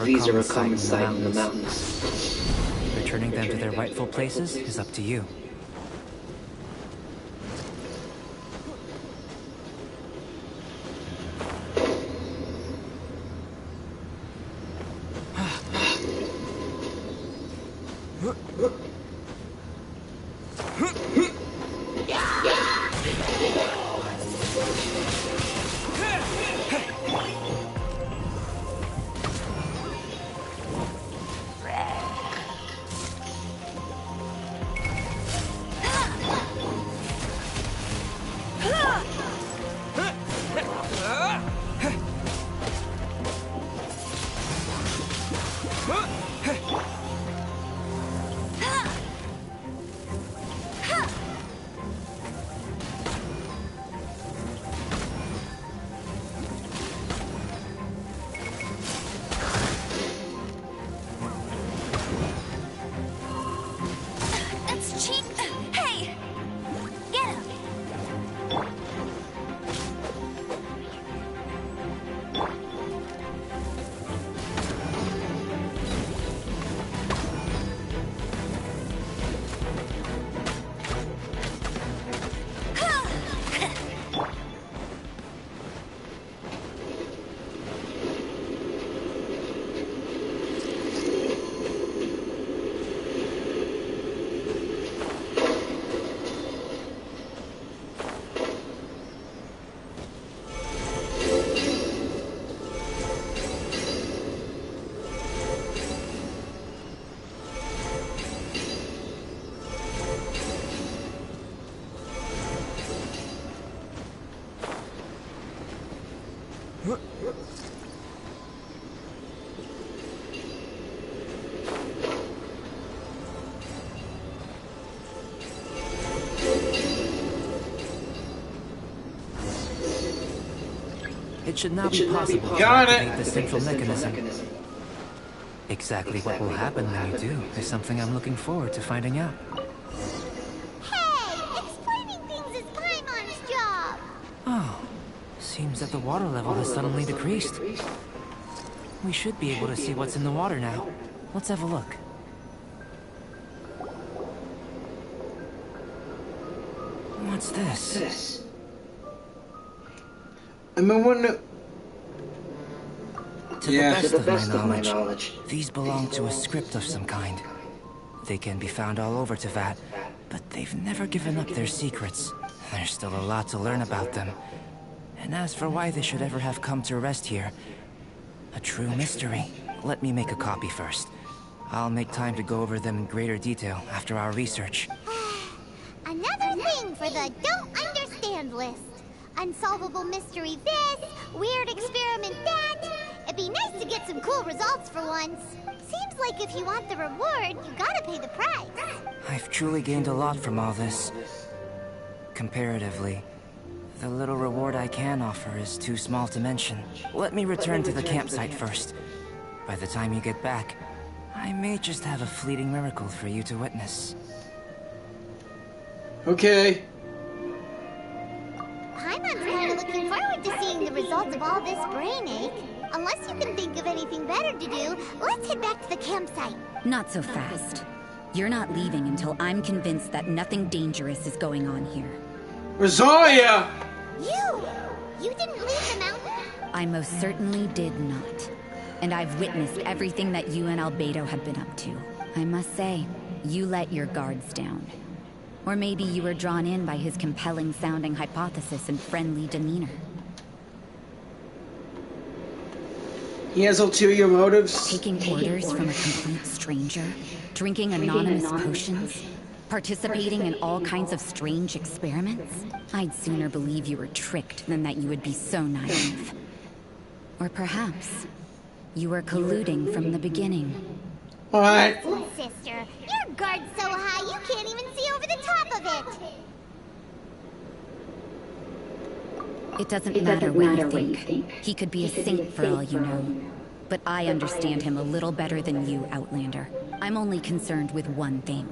These are a common sight in the mountains. Returning them to their rightful places is up to you. It should now be possible to Got it. activate the central mechanism. Exactly what will happen when you do is something I'm looking forward to finding out. Hey, explaining things is Paimon's job. Oh, seems that the water level has suddenly decreased. We should be able to see what's in the water now. Let's have a look. What's this? I mean, when To the best of my knowledge, these belong to a script of some kind. They can be found all over Teyvat, but they've never given up their secrets. There's still a lot to learn about them. And as for why they should ever have come to rest here, a true mystery. Let me make a copy first. I'll make time to go over them in greater detail after our research. Another thing for the don't understand list. Unsolvable mystery this, weird experiment that. It'd be nice to get some cool results for once. Seems like if you want the reward, you gotta pay the price. I've truly gained a lot from all this. Comparatively, the little reward I can offer is too small to mention. Let me return to the campsite first. By the time you get back, I may just have a fleeting miracle for you to witness. Okay. Paimon's kind of looking forward to seeing the results of all this brain ache. Unless you can think of anything better to do, let's head back to the campsite. Not so fast. You're not leaving until I'm convinced that nothing dangerous is going on here. Rosalia! You didn't leave the mountain? I most certainly did not. And I've witnessed everything that you and Albedo have been up to. I must say, you let your guards down. Or maybe you were drawn in by his compelling-sounding hypothesis and friendly demeanor. He has ulterior motives. Taking orders from a complete stranger, drinking anonymous potions, participating in all kinds of strange experiments. I'd sooner believe you were tricked than that you would be so naive. Or perhaps you were colluding from the beginning. What? Sister, your guard's so high you can't even see over the top of it. It doesn't matter what you think. He could be a saint for all you know. But I understand him a little better than you, Outlander. I'm only concerned with one thing.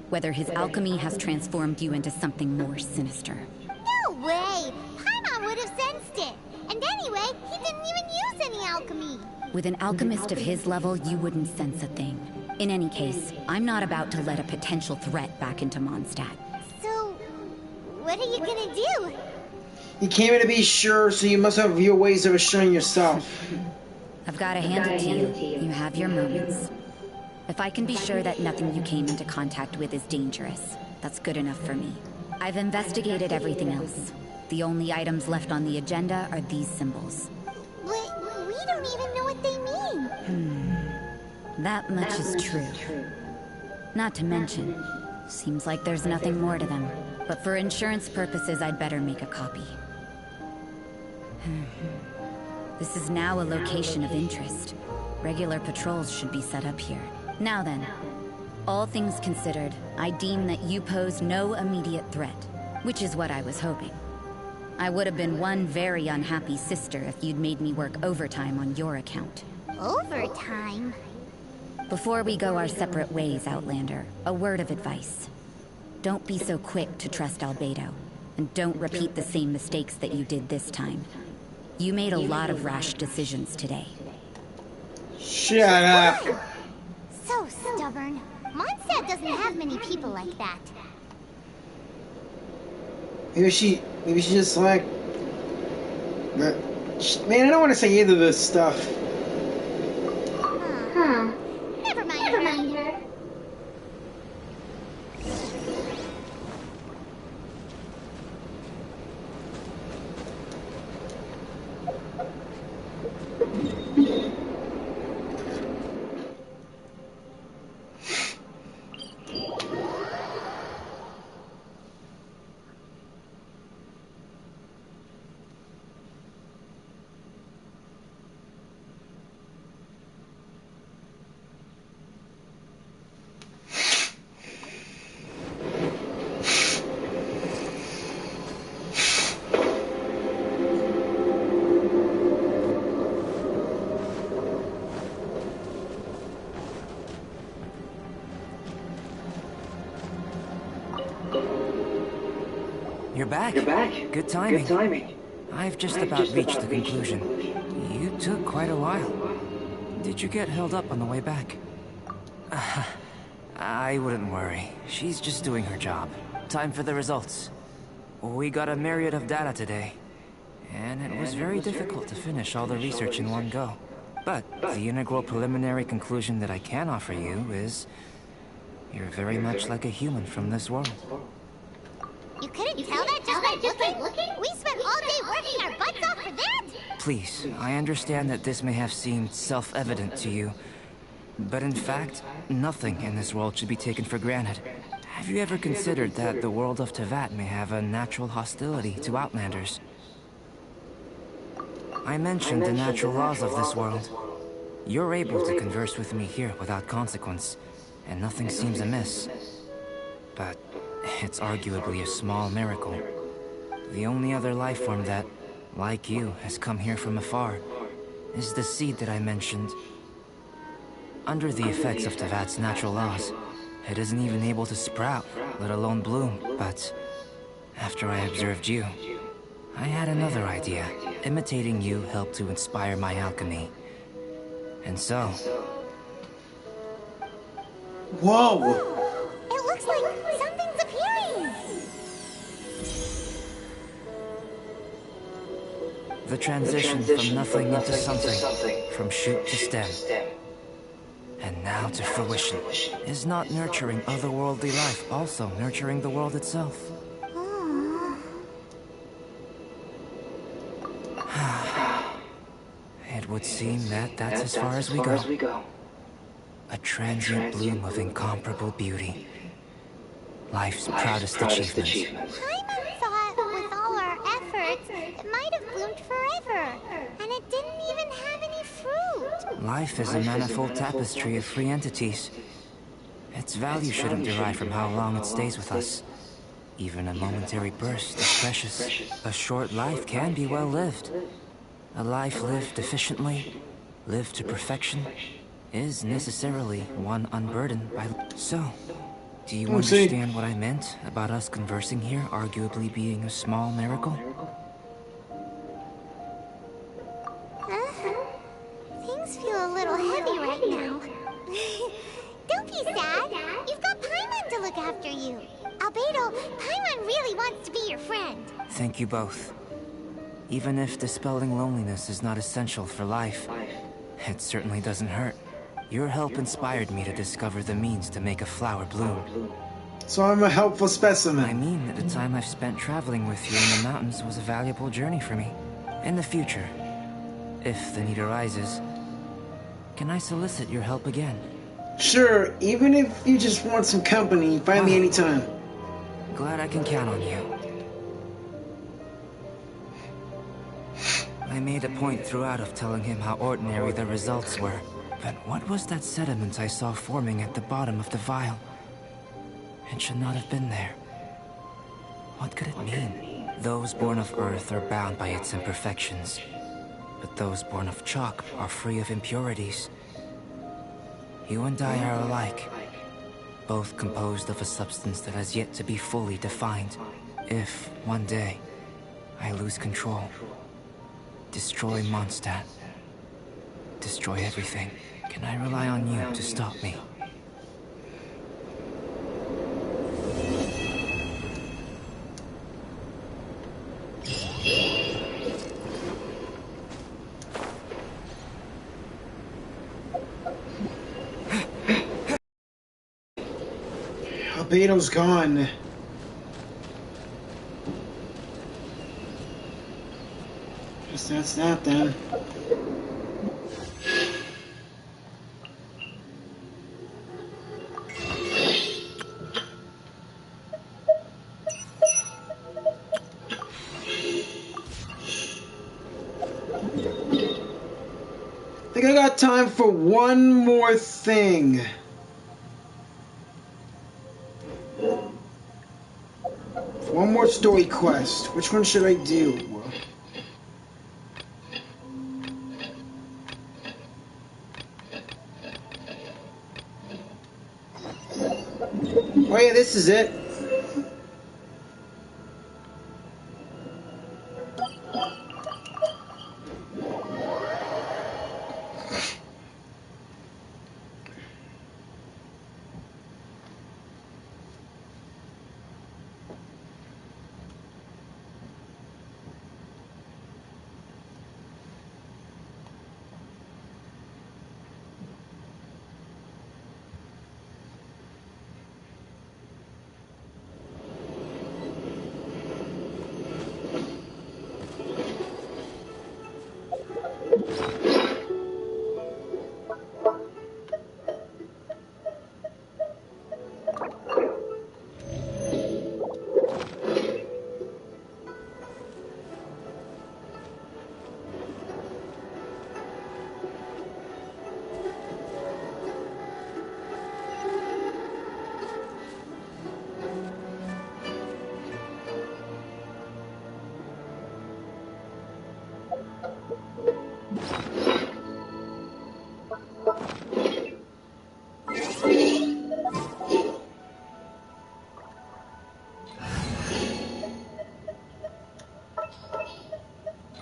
Whether his alchemy has transformed you into something more sinister. No way! Paimon would have sensed it. And anyway, he didn't even use any alchemy. With an alchemist of his level, you wouldn't sense a thing. In any case, I'm not about to let a potential threat back into Mondstadt. So, what are you gonna do? You came in to be sure, so you must have your ways of assuring yourself. I've got to hand it to you. You have your moments. If I can be sure that nothing you came into contact with is dangerous, that's good enough for me. I've investigated everything else. The only items left on the agenda are these symbols. But we don't even know what they mean. That much is true. Not to mention, seems like there's nothing more to them. But for insurance purposes, I'd better make a copy. This is now a location of interest. Regular patrols should be set up here. Now then, all things considered, I deem that you pose no immediate threat, which is what I was hoping. I would have been one very unhappy sister if you'd made me work overtime on your account. Overtime? Before we go our separate ways, Outlander, a word of advice. Don't be so quick to trust Albedo, and don't repeat the same mistakes that you did this time. You made a lot of rash decisions today. Shut up! So stubborn. Mondstadt doesn't have many people like that. Maybe she just like... Man, I don't want to say either of this stuff. Never mind her. You're back? Good timing. I've just about reached the conclusion. You took quite a while. Did you get held up on the way back? I wouldn't worry. She's just doing her job. Time for the results. We got a myriad of data today, and it was very difficult to finish all the research in one go. But the integral preliminary conclusion that I can offer you is you're very much like a human from this world. You couldn't tell that just by looking? We spent all day working our butts off for that? Please, I understand that this may have seemed self-evident to you, but in fact, nothing in this world should be taken for granted. Have you ever considered that the world of Teyvat may have a natural hostility to Outlanders? I mentioned the natural laws of this world. You're able to converse with me here without consequence, and nothing seems amiss. But it's arguably a small miracle. The only other life form that, like you, has come here from afar is the seed that I mentioned. Under the effects of Teyvat's natural laws, it isn't even able to sprout, let alone bloom. But after I observed you, I had another idea. Imitating you helped to inspire my alchemy. And so... Whoa! It looks like something's appearing! The transition from nothing into something, from shoot to stem, and now to fruition, is not nurturing otherworldly life also nurturing the world itself? It would seem that that's as far as we go. A transient bloom of incomparable beauty. Life's proudest achievement. Paimon thought with all our efforts, it might have bloomed forever, and it didn't even have any fruit. Life is a manifold tapestry of free entities. Its value shouldn't derive from how long it stays with us. Even a momentary burst is precious. A short life can be well lived. A life lived efficiently, lived to perfection, is necessarily one unburdened by... So, do you understand what I meant about us conversing here arguably being a small miracle? Things feel a little heavy right now. Don't be sad. You've got Paimon to look after you. Albedo, Paimon really wants to be your friend. Thank you both. Even if dispelling loneliness is not essential for life, it certainly doesn't hurt. Your help inspired me to discover the means to make a flower bloom. So I'm a helpful specimen. I mean that the time I've spent traveling with you in the mountains was a valuable journey for me. In the future, if the need arises, can I solicit your help again? Sure, even if you just want some company, find me anytime. Glad I can count on you. I made a point throughout of telling him how ordinary the results were. But what was that sediment I saw forming at the bottom of the vial? It should not have been there. What could it mean? Those born of Earth are bound by its imperfections, but those born of chalk are free of impurities. You and I are alike, both composed of a substance that has yet to be fully defined. If, one day, I lose control, destroy Mondstadt, destroy everything, can I rely on you to stop me? Albedo's gone. Guess that's that then. I think I got time for one more thing. One more story quest. Which one should I do? Oh yeah, this is it.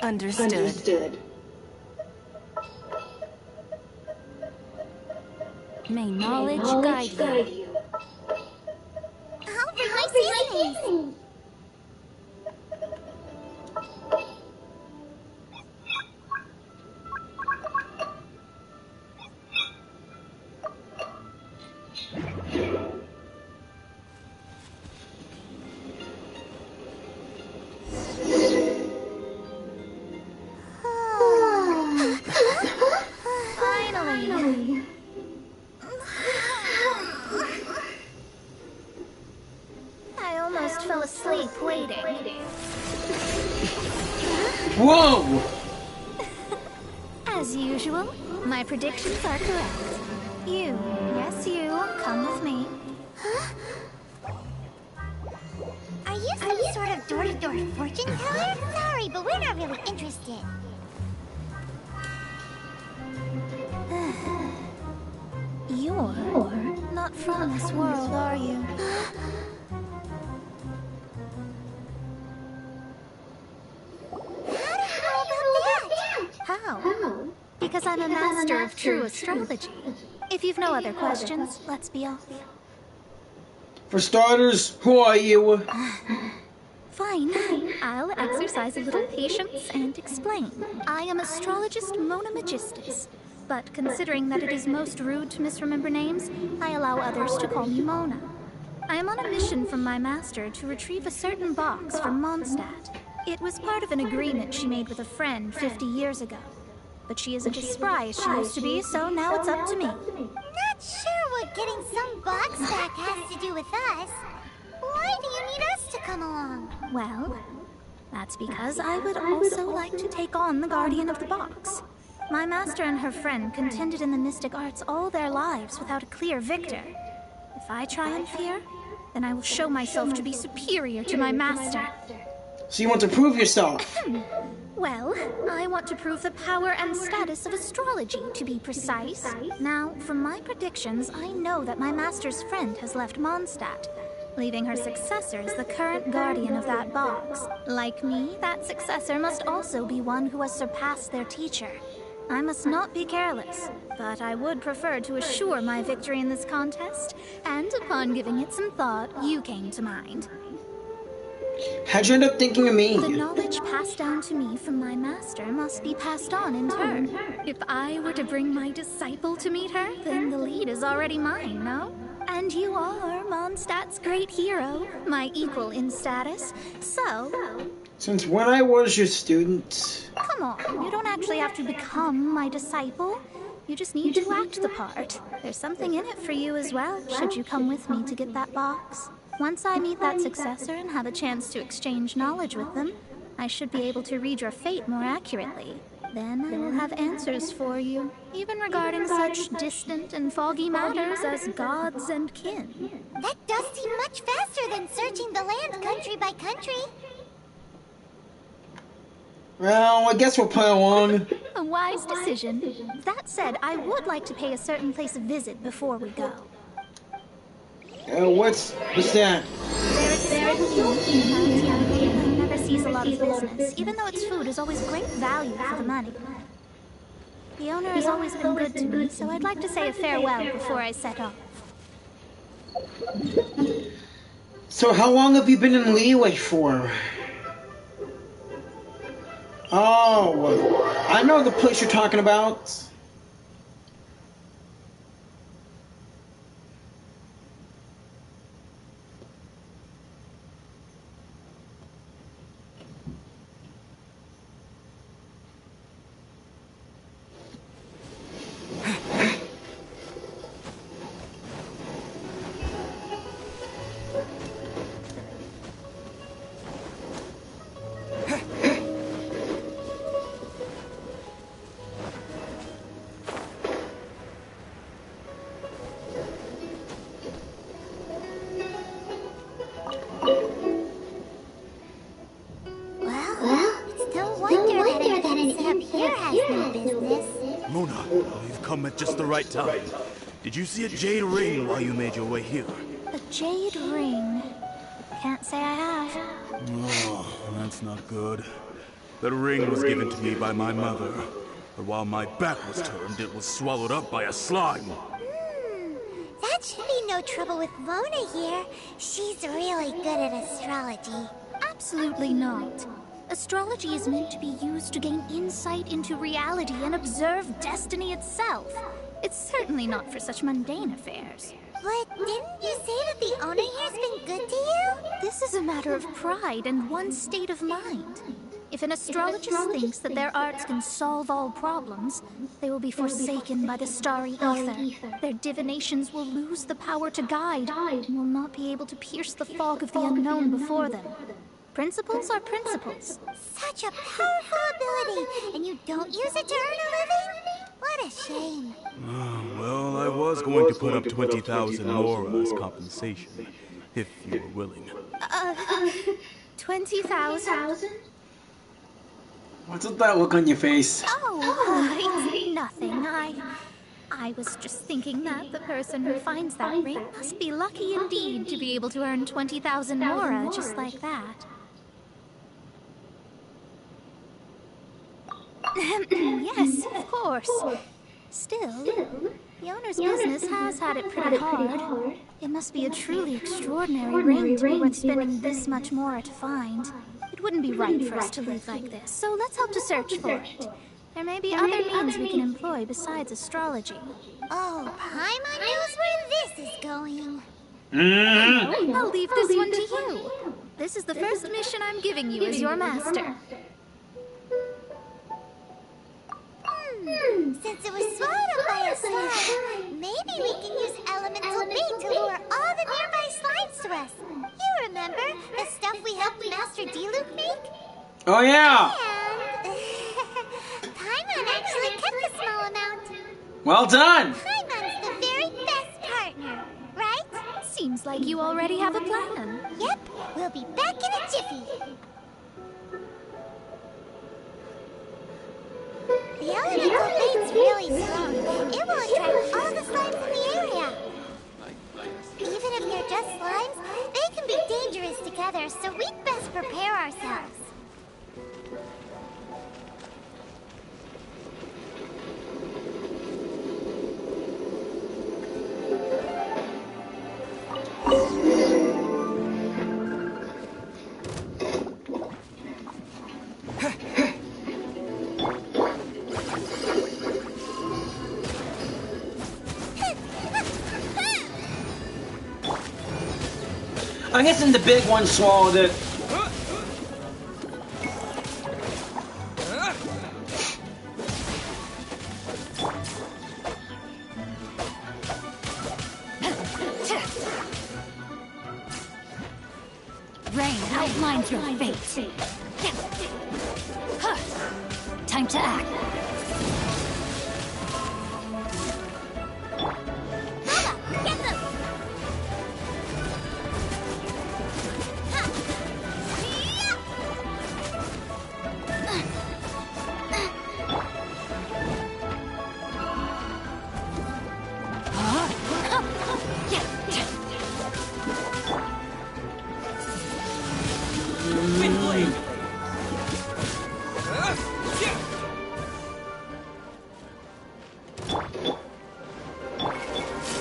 Understood. May knowledge guide you. I'll bring my seasonings. Finally. I almost fell asleep waiting. Whoa! As usual, my predictions are correct. You, yes you, come with me. Are you some sort of door-to-door fortune teller? Sorry, but we're not really interested. You're not from this world, are you? How? Because I'm a master of true astrology. If you've no other questions, let's be off. For starters, who are you? Fine. I'll exercise a little patience and explain. I am astrologist Mona Magistus. But considering that it is most rude to misremember names, I allow others to call me Mona. I am on a mission from my master to retrieve a certain box from Mondstadt. It was part of an agreement she made with a friend 50 years ago. But she isn't as spry as she used to be, so now it's up to me. Not sure what getting some box back has to do with us. Why do you need us to come along? Well, that's because I would also like to take on the guardian of the box. My master and her friend contended in the mystic arts all their lives without a clear victor. If I triumph here, then I will show myself to be superior to my master. So you want to prove yourself? Well, I want to prove the power and status of astrology, to be precise. Now, from my predictions, I know that my master's friend has left Mondstadt, leaving her successor as the current guardian of that box. Like me, that successor must also be one who has surpassed their teacher. I must not be careless, but I would prefer to assure my victory in this contest, and upon giving it some thought, you came to mind. How'd you end up thinking of me? The knowledge passed down to me from my master must be passed on in turn. If I were to bring my disciple to meet her, then the lead is already mine, no? And you are Mondstadt's great hero, my equal in status, so... Since when I was your student... Come on, you don't actually have to become my disciple. You just need to act the part. There's something in it for you as well, should you come with me to get that box. Once I meet that successor and have a chance to exchange knowledge with them, I should be able to read your fate more accurately. Then I will have answers for you, even regarding such distant and foggy matters as gods and kin. That does seem much faster than searching the land country by country. Well, I guess we'll play along. A wise decision. That said, I would like to pay a certain place a visit before we go. What's that? There is who never sees a lot of business, even though its food is always great value for the money. The owner has always been good to me, so I'd like to say a farewell before I set off. So how long have you been in Leeway for? Oh, I know the place you're talking about. You've come at just the right time. Did you see a jade ring while you made your way here? A jade ring? Can't say I have. Oh, that's not good. The ring was given to me by my mother, but while my back was turned, it was swallowed up by a slime. That should be no trouble with Mona here. She's really good at astrology. Absolutely not. Astrology is meant to be used to gain insight into reality and observe destiny itself. It's certainly not for such mundane affairs. But didn't you say that the owner here's been good to you? This is a matter of pride and one's state of mind. If an astrologist thinks that their arts can solve all problems, they will be forsaken by the starry ether. Their divinations will lose the power to guide and will not be able to pierce the fog of the unknown before them. Principles are principles. Such a powerful ability, and you don't use it to earn a living? What a shame. Well, I was going to put up 20,000 more as compensation, if you were willing. 20,000? What's with that look on your face? Oh, it's nothing. I was just thinking that the person who finds that ring must be lucky indeed to be able to earn 20,000 mora just like that. Yes, of course. Still, the owner's business has had it pretty hard. It must be a truly extraordinary ring to be worth spending this much more to find. It wouldn't be right for us to leave like this, so let's help to search for it. There may be other means we can employ besides astrology. Oh, Paimon knows where this is going. I'll leave this one to you. This is the first mission I'm giving you as your master. Since it was swallowed up by a slime, maybe we can use elemental bait to lure all the nearby slimes to us. You remember the stuff we helped Master D-Luke make? Oh yeah! And Paimon actually kept a small amount. Well done! Paimon's the very best partner, right? Seems like you already have a plan. Yep, we'll be back in a jiffy. The elemental bait's really strong. It will attract all the slimes in the area. Even if they're just slimes, they can be dangerous together, so we'd best prepare ourselves. I'm guessing the big one swallowed it. Rain outlines your fate. Time to act. Get them!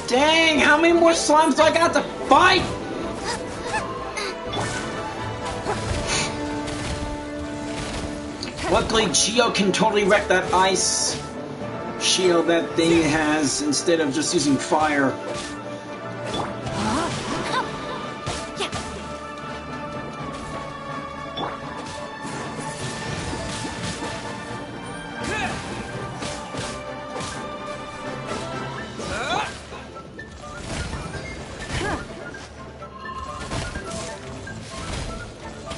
Dang, how many more slimes do I got to fight? Luckily, Geo can totally wreck that ice shield that thing has instead of just using fire.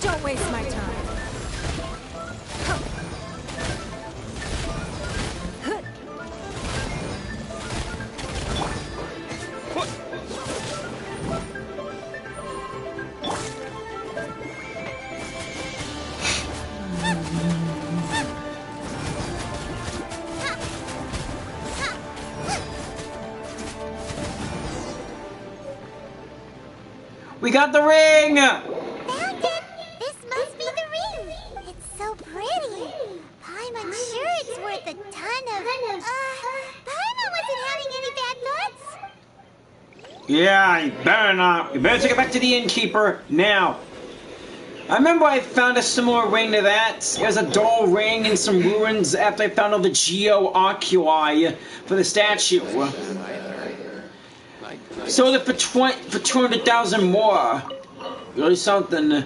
Don't waste my time. We got the ring! Found it! This must be the ring! It's so pretty! I'm sure it's worth a ton of... Paimon wasn't having any bad thoughts? Yeah, you better not. You better take it back to the innkeeper now. I remember I found a similar ring to that. It was a dull ring in some ruins after I found all the Geo Oculi for the statue. Sold it for 200,000 more. Really something.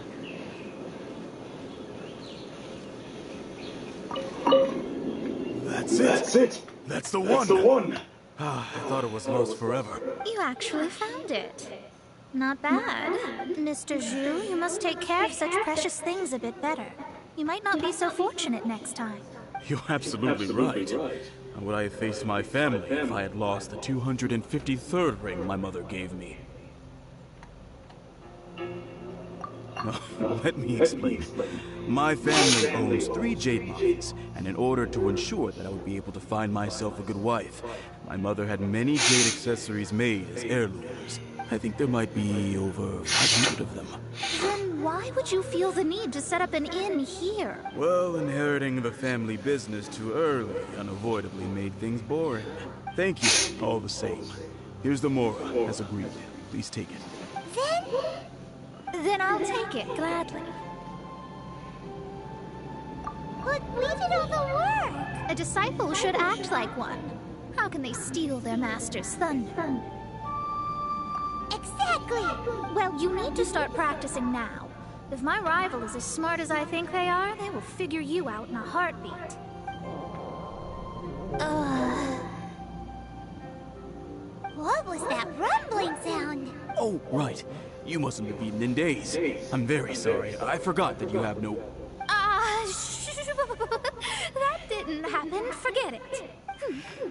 That's it. That's the one. I thought it was lost forever. You actually found it. Not bad. Mr. Zhu, you must take care of such precious things a bit better. You might not be so fortunate next time. You're absolutely right. How would I have faced my family if I had lost the 253rd ring my mother gave me? Let me explain. My family owns 3 jade mines, and in order to ensure that I would be able to find myself a good wife, my mother had many jade accessories made as heirlooms. I think there might be over 500 of them. Then why would you feel the need to set up an inn here? Well, inheriting the family business too early unavoidably made things boring. Thank you, all the same. Here's the Mora, as agreed. Please take it. Then I'll take it, gladly. But we did all the work! A disciple should act like one. How can they steal their master's thunder? Exactly! Well, you need to start practicing now. If my rival is as smart as I think they are, they will figure you out in a heartbeat. What was that rumbling sound? Oh, right. You mustn't have eaten in days. I'm very sorry. I forgot that you have no... That didn't happen. Forget it.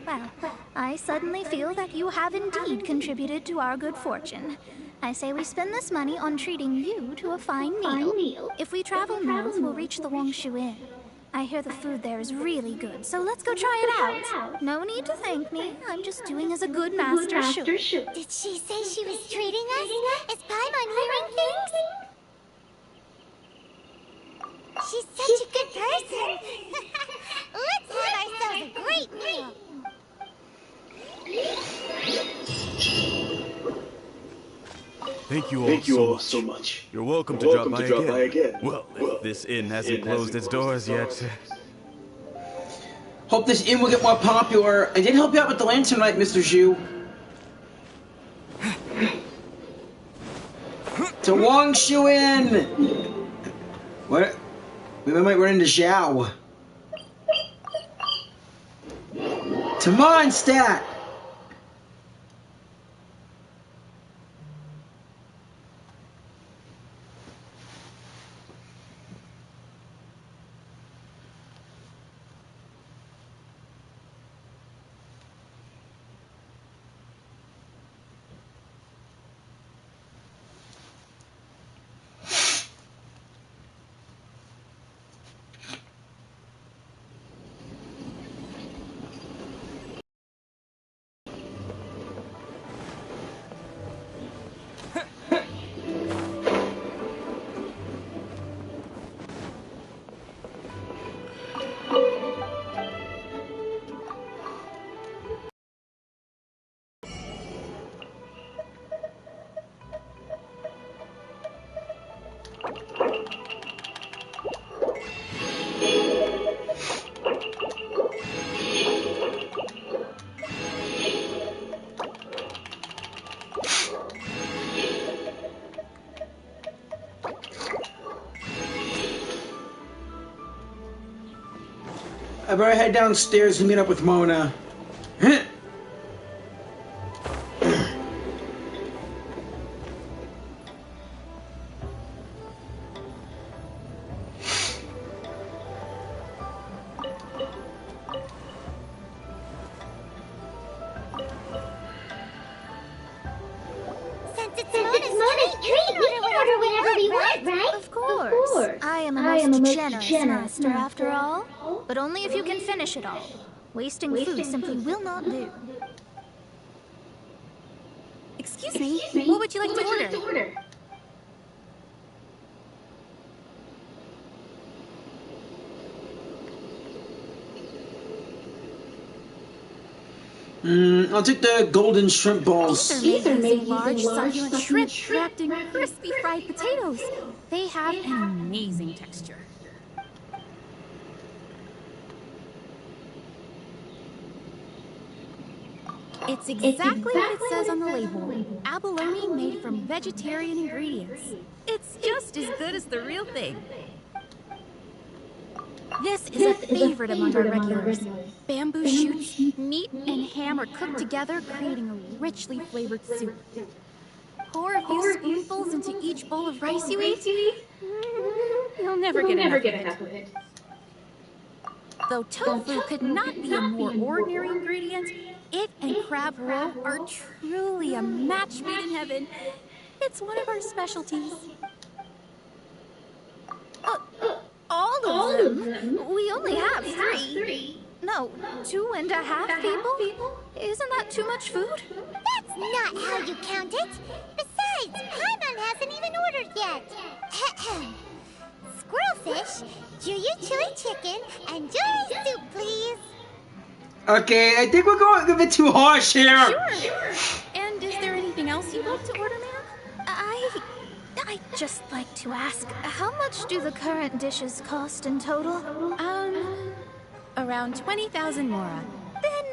Well, I suddenly feel that you have indeed contributed to our good fortune. I say we spend this money on treating you to a fine meal. If we travel north, we'll reach the Wangshu Inn. I hear the food there is really good, so let's go try it out. No need to thank me. I'm just doing as a good master should. Did she say she was treating us? Is Paimon hearing things? She's such a good person. Let's have ourselves a great meal. Thank you all so much. You're welcome to drop by again. Well, this inn hasn't closed its doors yet. Hope this inn will get more popular. I did help you out with the lantern light, Mr. Zhu. To Wangshu Inn! What? We might run into Zhao. To Mondstadt! I better head downstairs and meet up with Mona. I am a most generous master, after all. But only if you can finish it all. Wasting food simply will not do. Excuse me, what would you like to order? I'll take the golden shrimp balls. These are made using large, succulent shrimp wrapped in crispy fried potatoes. They have an amazing texture. It's exactly what it says on the label. Abalone made from vegetarian ingredients. It's just as good as the real thing. This is a favorite among our regulars. Bamboo shoots, meat, and ham are cooked together, creating a richly flavored soup. Pour a few spoonfuls into each bowl of rice you eat. You'll never get enough of it. Though tofu could not be a more ordinary ingredient, it and crab roe are truly a match made in heaven. It's one of our specialties. All of them? We only have 3. No, 2.5 people? Isn't that too much food? That's not how you count it. Besides, Paimon hasn't even ordered yet. Squirrelfish, Juyu chili chicken, and Jury soup, please. Okay, I think we're going a bit too harsh here. Sure. And is there anything else you'd like to order, ma'am? I'd just like to ask, how much do the current dishes cost in total? Around 20,000 mora. Then,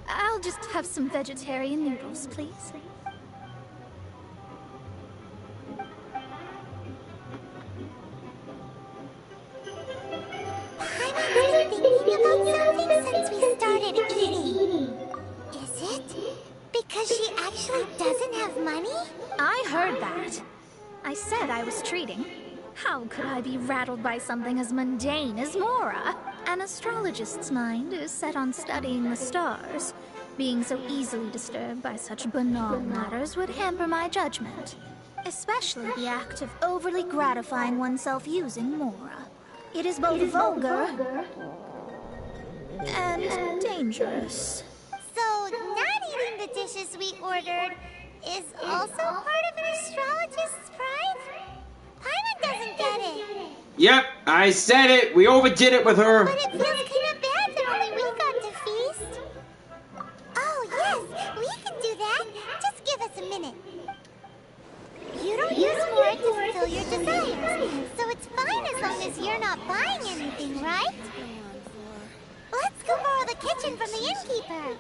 I'll just have some vegetarian noodles, please. Paimon's been thinking about something since we started eating. Is it because she actually doesn't have money? I heard that. I said I was treating. How could I be rattled by something as mundane as Mora? An astrologist's mind is set on studying the stars. Being so easily disturbed by such banal matters would hamper my judgment. Especially the act of overly gratifying oneself using Mora. It is both vulgar and dangerous. So, not eating the dishes we ordered is also part of an astrologist's pride? Paimon doesn't get it. Yep, I said it. We overdid it with her. But it feels kind of bad that only we got to feast. Oh, yes, we can do that. Just give us a minute. You don't use more to fulfill your desires, so it's fine as long as you're not buying anything, right? Let's go borrow the kitchen from the innkeeper.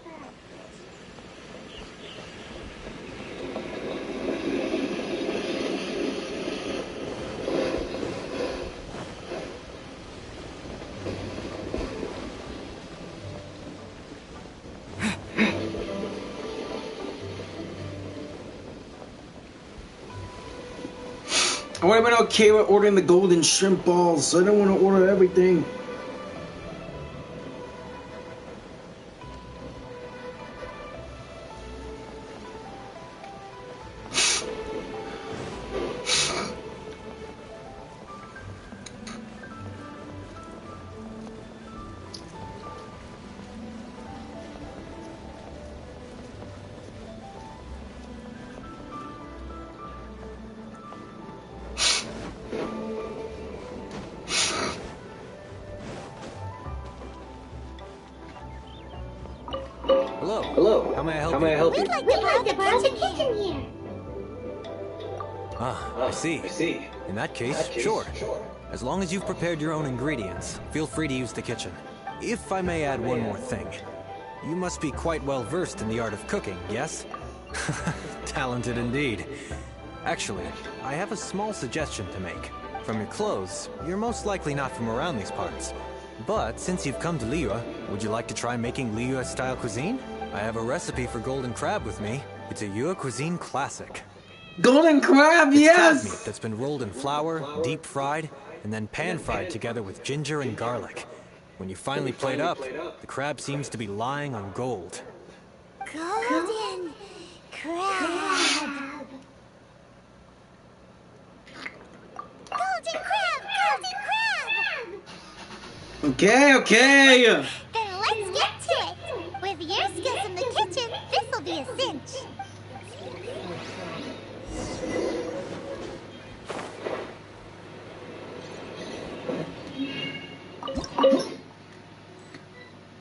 I would have been okay with ordering the golden shrimp balls. I don't want to order everything. Hello. How may I help you? We'd like to borrow the kitchen here. I see. In that case, sure. As long as you've prepared your own ingredients, feel free to use the kitchen. If I may add one more thing. You must be quite well versed in the art of cooking, yes? Talented indeed. Actually, I have a small suggestion to make. From your clothes, you're most likely not from around these parts. But since you've come to Liyue, would you like to try making Liyue-style cuisine? I have a recipe for golden crab with me. It's a Liyue cuisine classic. Golden crab, It's yes! crab meat that's been rolled in flour, deep fried, and then pan fried together with ginger and garlic. When you finally plate up, the crab seems to be lying on gold. Golden crab. Golden crab! Golden crab! Okay. Then let's get to it. With your skills in the kitchen, this'll be a cinch.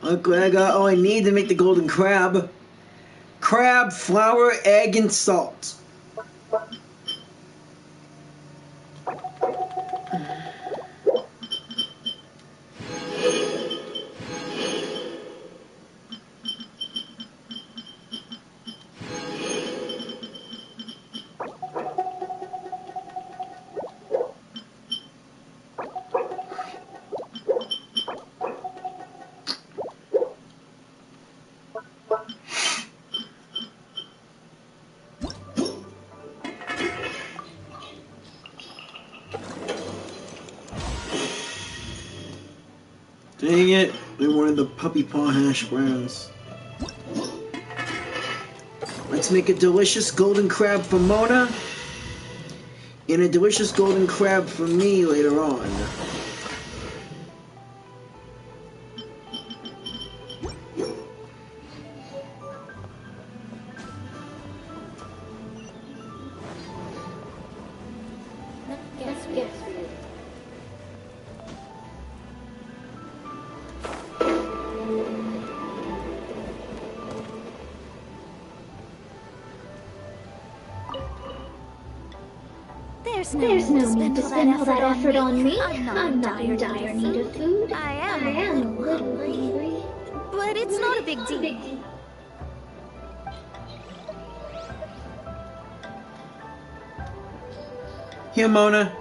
Okay, I got all I need to make the golden crab. Crab, flour, egg, and salt. Dang it, they wanted the puppy paw hash browns. Let's make a delicious golden crab for Mona, and a delicious golden crab for me later on. There's no need to spend all that effort on me. I'm not in dire need of food. I am a little hungry. But it's not a big deal. Here, Mona.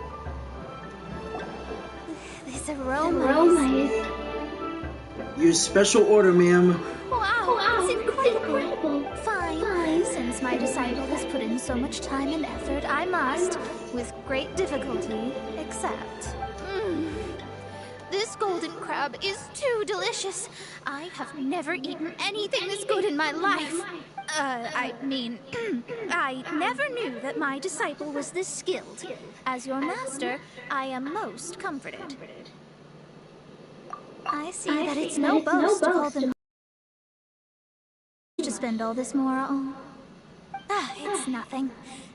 This aroma is... Your special order, ma'am. Wow, it's incredible. Fine. Since my disciple has put in so much time and effort, I must, with great difficulty, accept. This golden crab is too delicious. I have never eaten anything this good in my life. I never knew that my disciple was this skilled. As your master, I am most comforted. I see that it's no boast to call them to spend all this moral. It's nothing.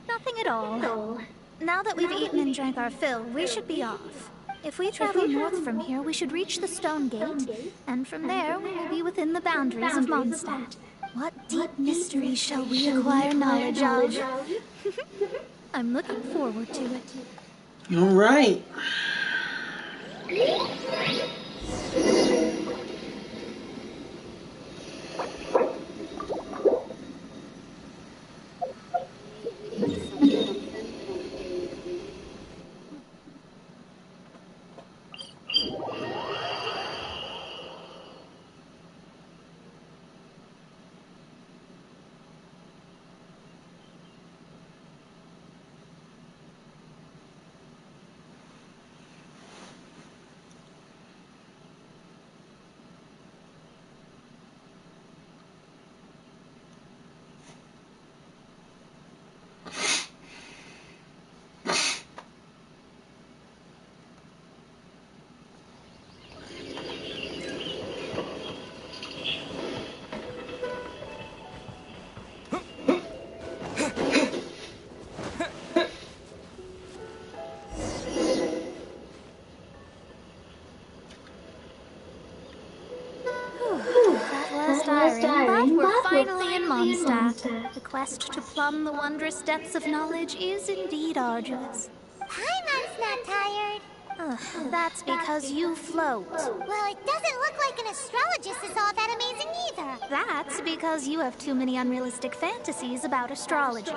Nothing at all. Now that we've eaten and drank our fill, we should be off. If we travel north from here, we should reach the Stone Gate, and from there we will be within the boundaries of Mondstadt. What deep mystery shall we acquire knowledge of? I'm looking forward to it. All right. But we're finally in Mondstadt. The quest to plumb the wondrous depths of knowledge is indeed arduous. Paimon's not tired. That's because you float. Well, it doesn't look like an astrologist is all that amazing either. That's because you have too many unrealistic fantasies about astrology.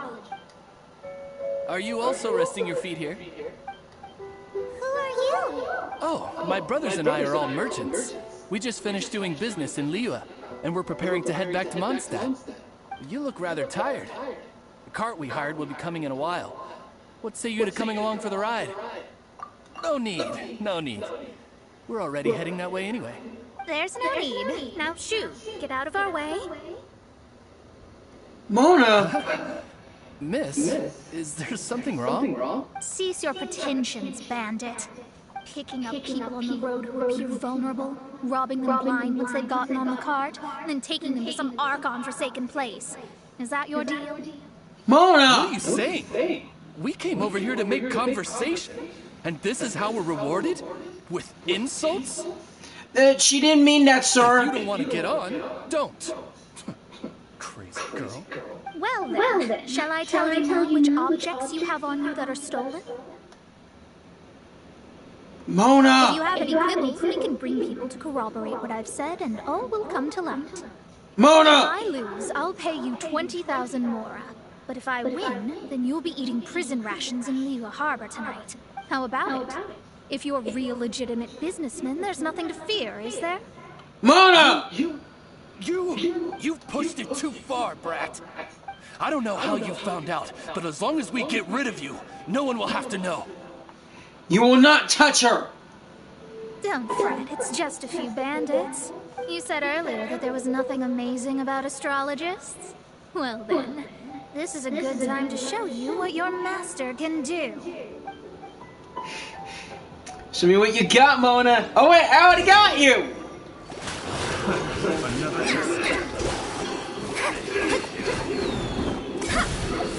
Are you also resting your feet here? Who are you? Oh, my brothers and I are all merchants. We just finished doing business in Liyue, and we're preparing to head back to Mondstadt. You look rather tired. The cart we hired will be coming in a while. What say you to coming along for the ride? No need, no need. We're already heading that way anyway. There's no need. Now shoo, get out of our way. Mona! Miss, is there something wrong? Cease your pretensions, bandit. Picking up people on the road who appear vulnerable, robbing them blind once they've gotten on the cart, and then taking them to some Archon-forsaken place. Is that your deal? Mona! What are you saying? We came over here to make conversation, and this is how we're rewarded? With insults? She didn't mean that, sir. If you don't want to get on, don't. Crazy girl. Well then, shall I tell you now which objects you have on you that are stolen? Mona! If you have any quibbles, we can bring people to corroborate what I've said, and all will come to light. Mona! If I lose, I'll pay you 20,000 mora. But if I win, then you'll be eating prison rations in Liyue Harbor tonight. How about it? If you're real legitimate businessmen, there's nothing to fear, is there? Mona! You've pushed it too far, brat. I don't know how you found out, but as long as we get rid of you, no one will have to know. You will not touch her! Don't fret, it's just a few bandits. You said earlier that there was nothing amazing about astrologists. Well then, this is a good time to show you what your master can do. Show me what you got, Mona. Oh wait, I already got you!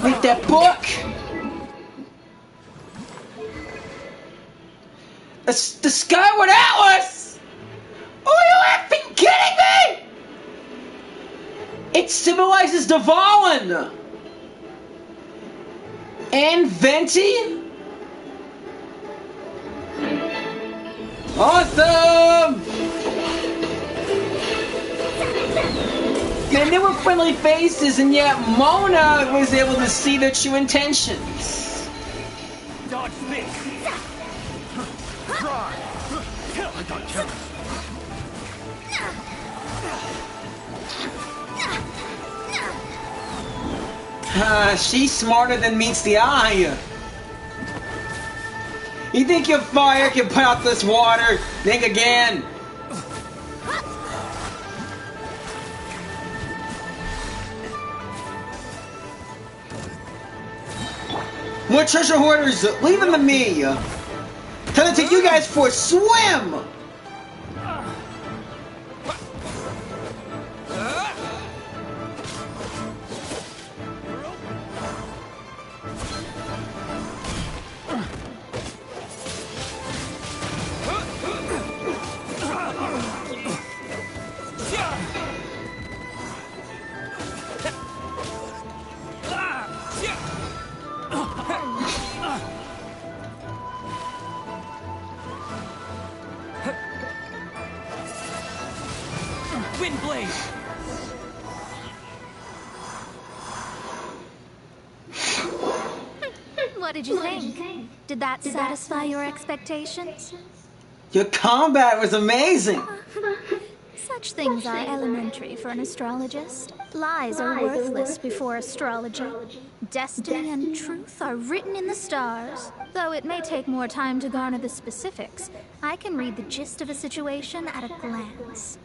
Read that book! The Skyward Atlas! Are you effing kidding me? It symbolizes Dvalin! And Venti? Awesome! Man, they were friendly faces, and yet Mona was able to see their true intentions. Dodge this! Try! I got you. She's smarter than meets the eye. You think your fire can put out this water? Think again. More treasure hoarders, leave them to me. Time to take you guys for a swim. Windblade! What did you think? Did that satisfy your expectations? Your combat was amazing. Such things are elementary for an astrologist. Lies are worthless before astrology. Destiny and truth are written in the stars. Though it may take more time to garner the specifics, I can read the gist of a situation at a glance.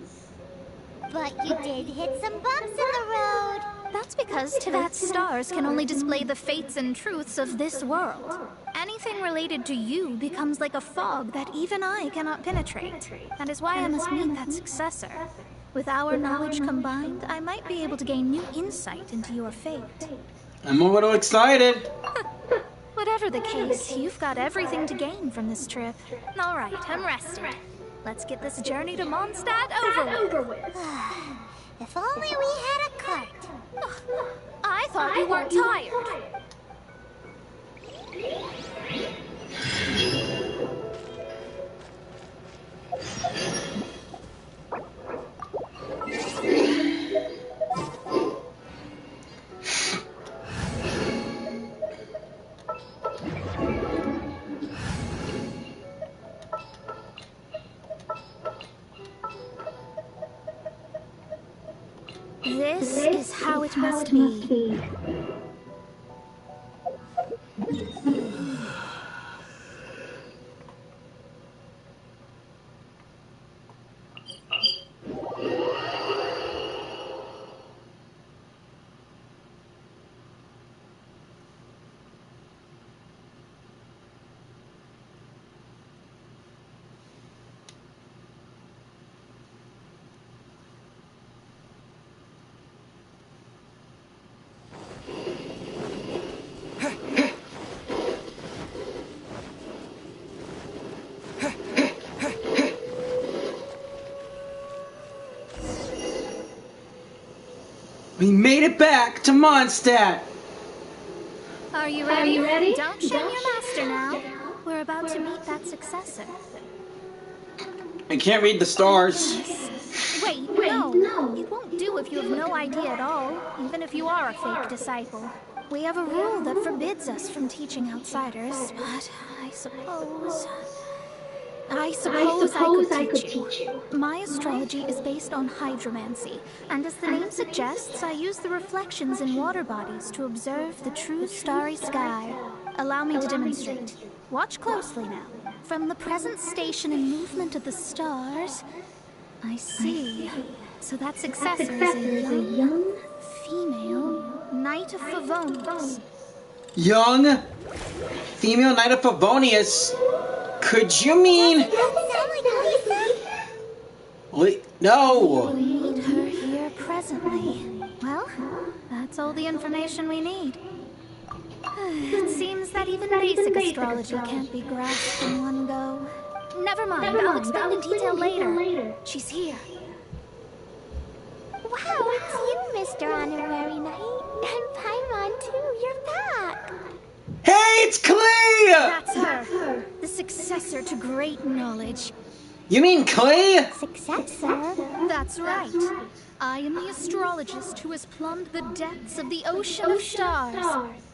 But you did hit some bumps in the road. That's because Tivat's stars can only display the fates and truths of this world. Anything related to you becomes like a fog that even I cannot penetrate. That is why I must meet that successor. With our knowledge combined, I might be able to gain new insight into your fate. I'm a little excited. Whatever the case, you've got everything to gain from this trip. All right, I'm rested. Let's get this journey to Mondstadt over with. If only we had a cart. I thought you weren't tired. This is how it must be. We made it back to Mondstadt! Are you ready? Don't shame your master now. We're about to meet that successor. I can't read the stars. Wait, no. It won't do if you have no idea at all, even if you are a fake disciple. We have a rule that forbids us from teaching outsiders, but I suppose I could teach you. My astrology is based on hydromancy, and as the name suggests, I use the reflections in water bodies to observe the true starry sky. Allow me to demonstrate. Watch closely now. From the present station and movement of the stars, I see. So that successor is a young female Knight of Favonius. Young female Knight of Favonius? Could you mean... No! We meet her here presently. Well, that's all the information we need. It seems that even basic astrology can't be grasped in one go. Never mind, I'll explain in detail later. She's here. Wow, it's you, Mr. Honorary Knight. And Paimon, too. You're back. Hey, it's Klee! That's her. The successor to great knowledge. You mean Klee? Successor? That's right. I am the astrologist who has plumbed the depths of the ocean of stars.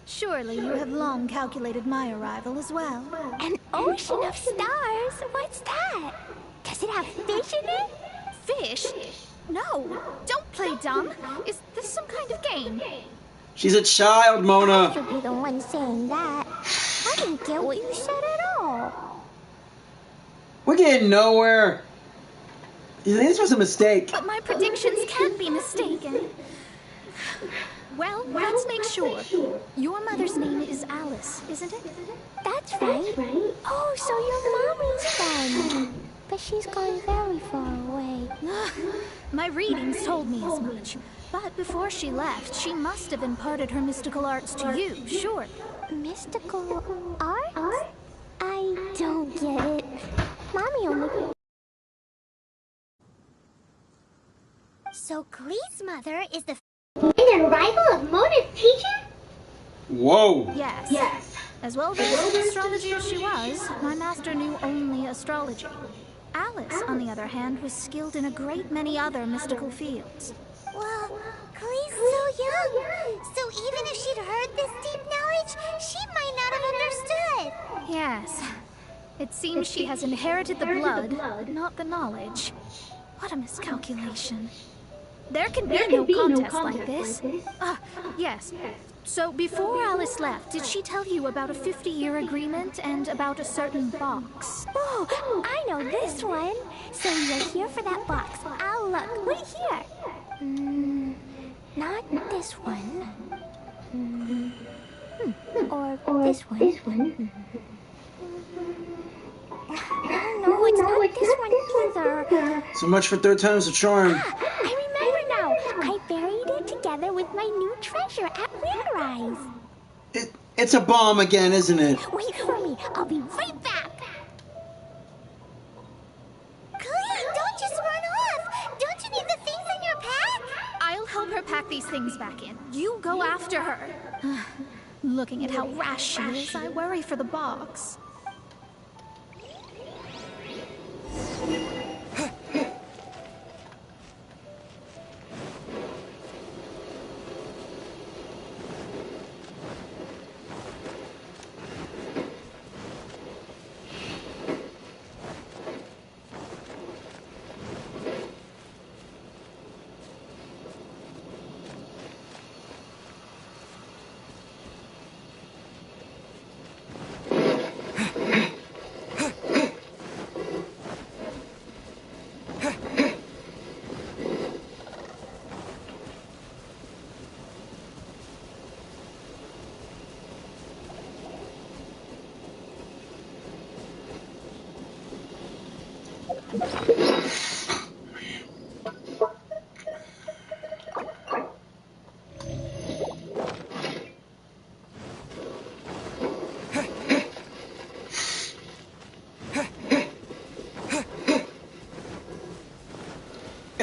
Surely you have long calculated my arrival as well. An ocean of stars? What's that? Does it have fish in it? Fish? No, don't play dumb. Is this some kind of game? She's a child, Mona. I should be the one saying that. I didn't get what you said at all. We're getting nowhere. This was a mistake. But my predictions can't be mistaken. Well, let's make sure. Your mother's name is Alice, isn't it? That's right. Oh, so your mommy's friend. But she's gone very far away. My readings told me as much. But before she left, she must have imparted her mystical arts to you, surely. Mystical arts? I don't get it. Mommy only... So Klee's mother is the and rival of Mona's teacher? Whoa. Yes. As well versed in astrology as she was, my master knew only astrology. Alice, on the other hand, was skilled in a great many other mystical fields. Well, Klee's so young, so even if she'd heard this deep knowledge, she might not have understood. Yes. It seems she has inherited the blood, not the knowledge. What a miscalculation. There can be no contest like this. Ah, yes. So before Alice left, did she tell you about a 50-year agreement and about a certain box? Oh, I know this one. So you're here for that box. I'll look. Right here. Not this one. Or this one. No, it's not this one either. So much for third time's a charm. I remember now. I buried it together with my new treasure at Windrise. It's a bomb again, isn't it? Wait for me. I'll be right back. Klee, don't just run off. Don't you need the things in your pack? I'll help her pack these things back in. You go after her. Looking at how rash she is, I worry for the box.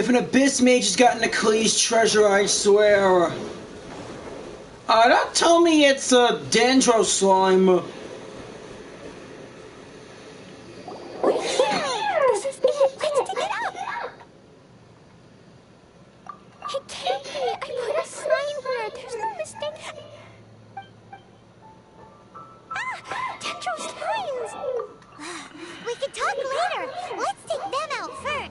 If an abyss mage has gotten a Klee's treasure, I swear. Don't tell me it's a Dendro slime. We're here! This is it! Let's dig it up! It can't be! I put a sign here! There's no mistake! Ah! Dendro slimes! We can talk later! Let's take them out first!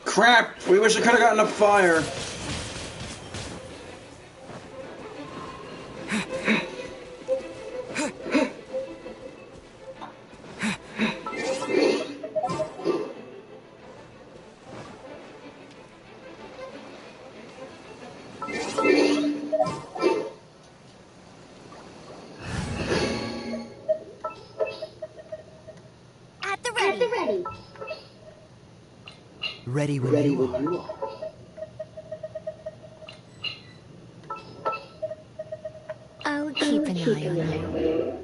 Crap! We wish I could have gotten a fire. At the ready! Ready when you are. I'll keep an eye on you.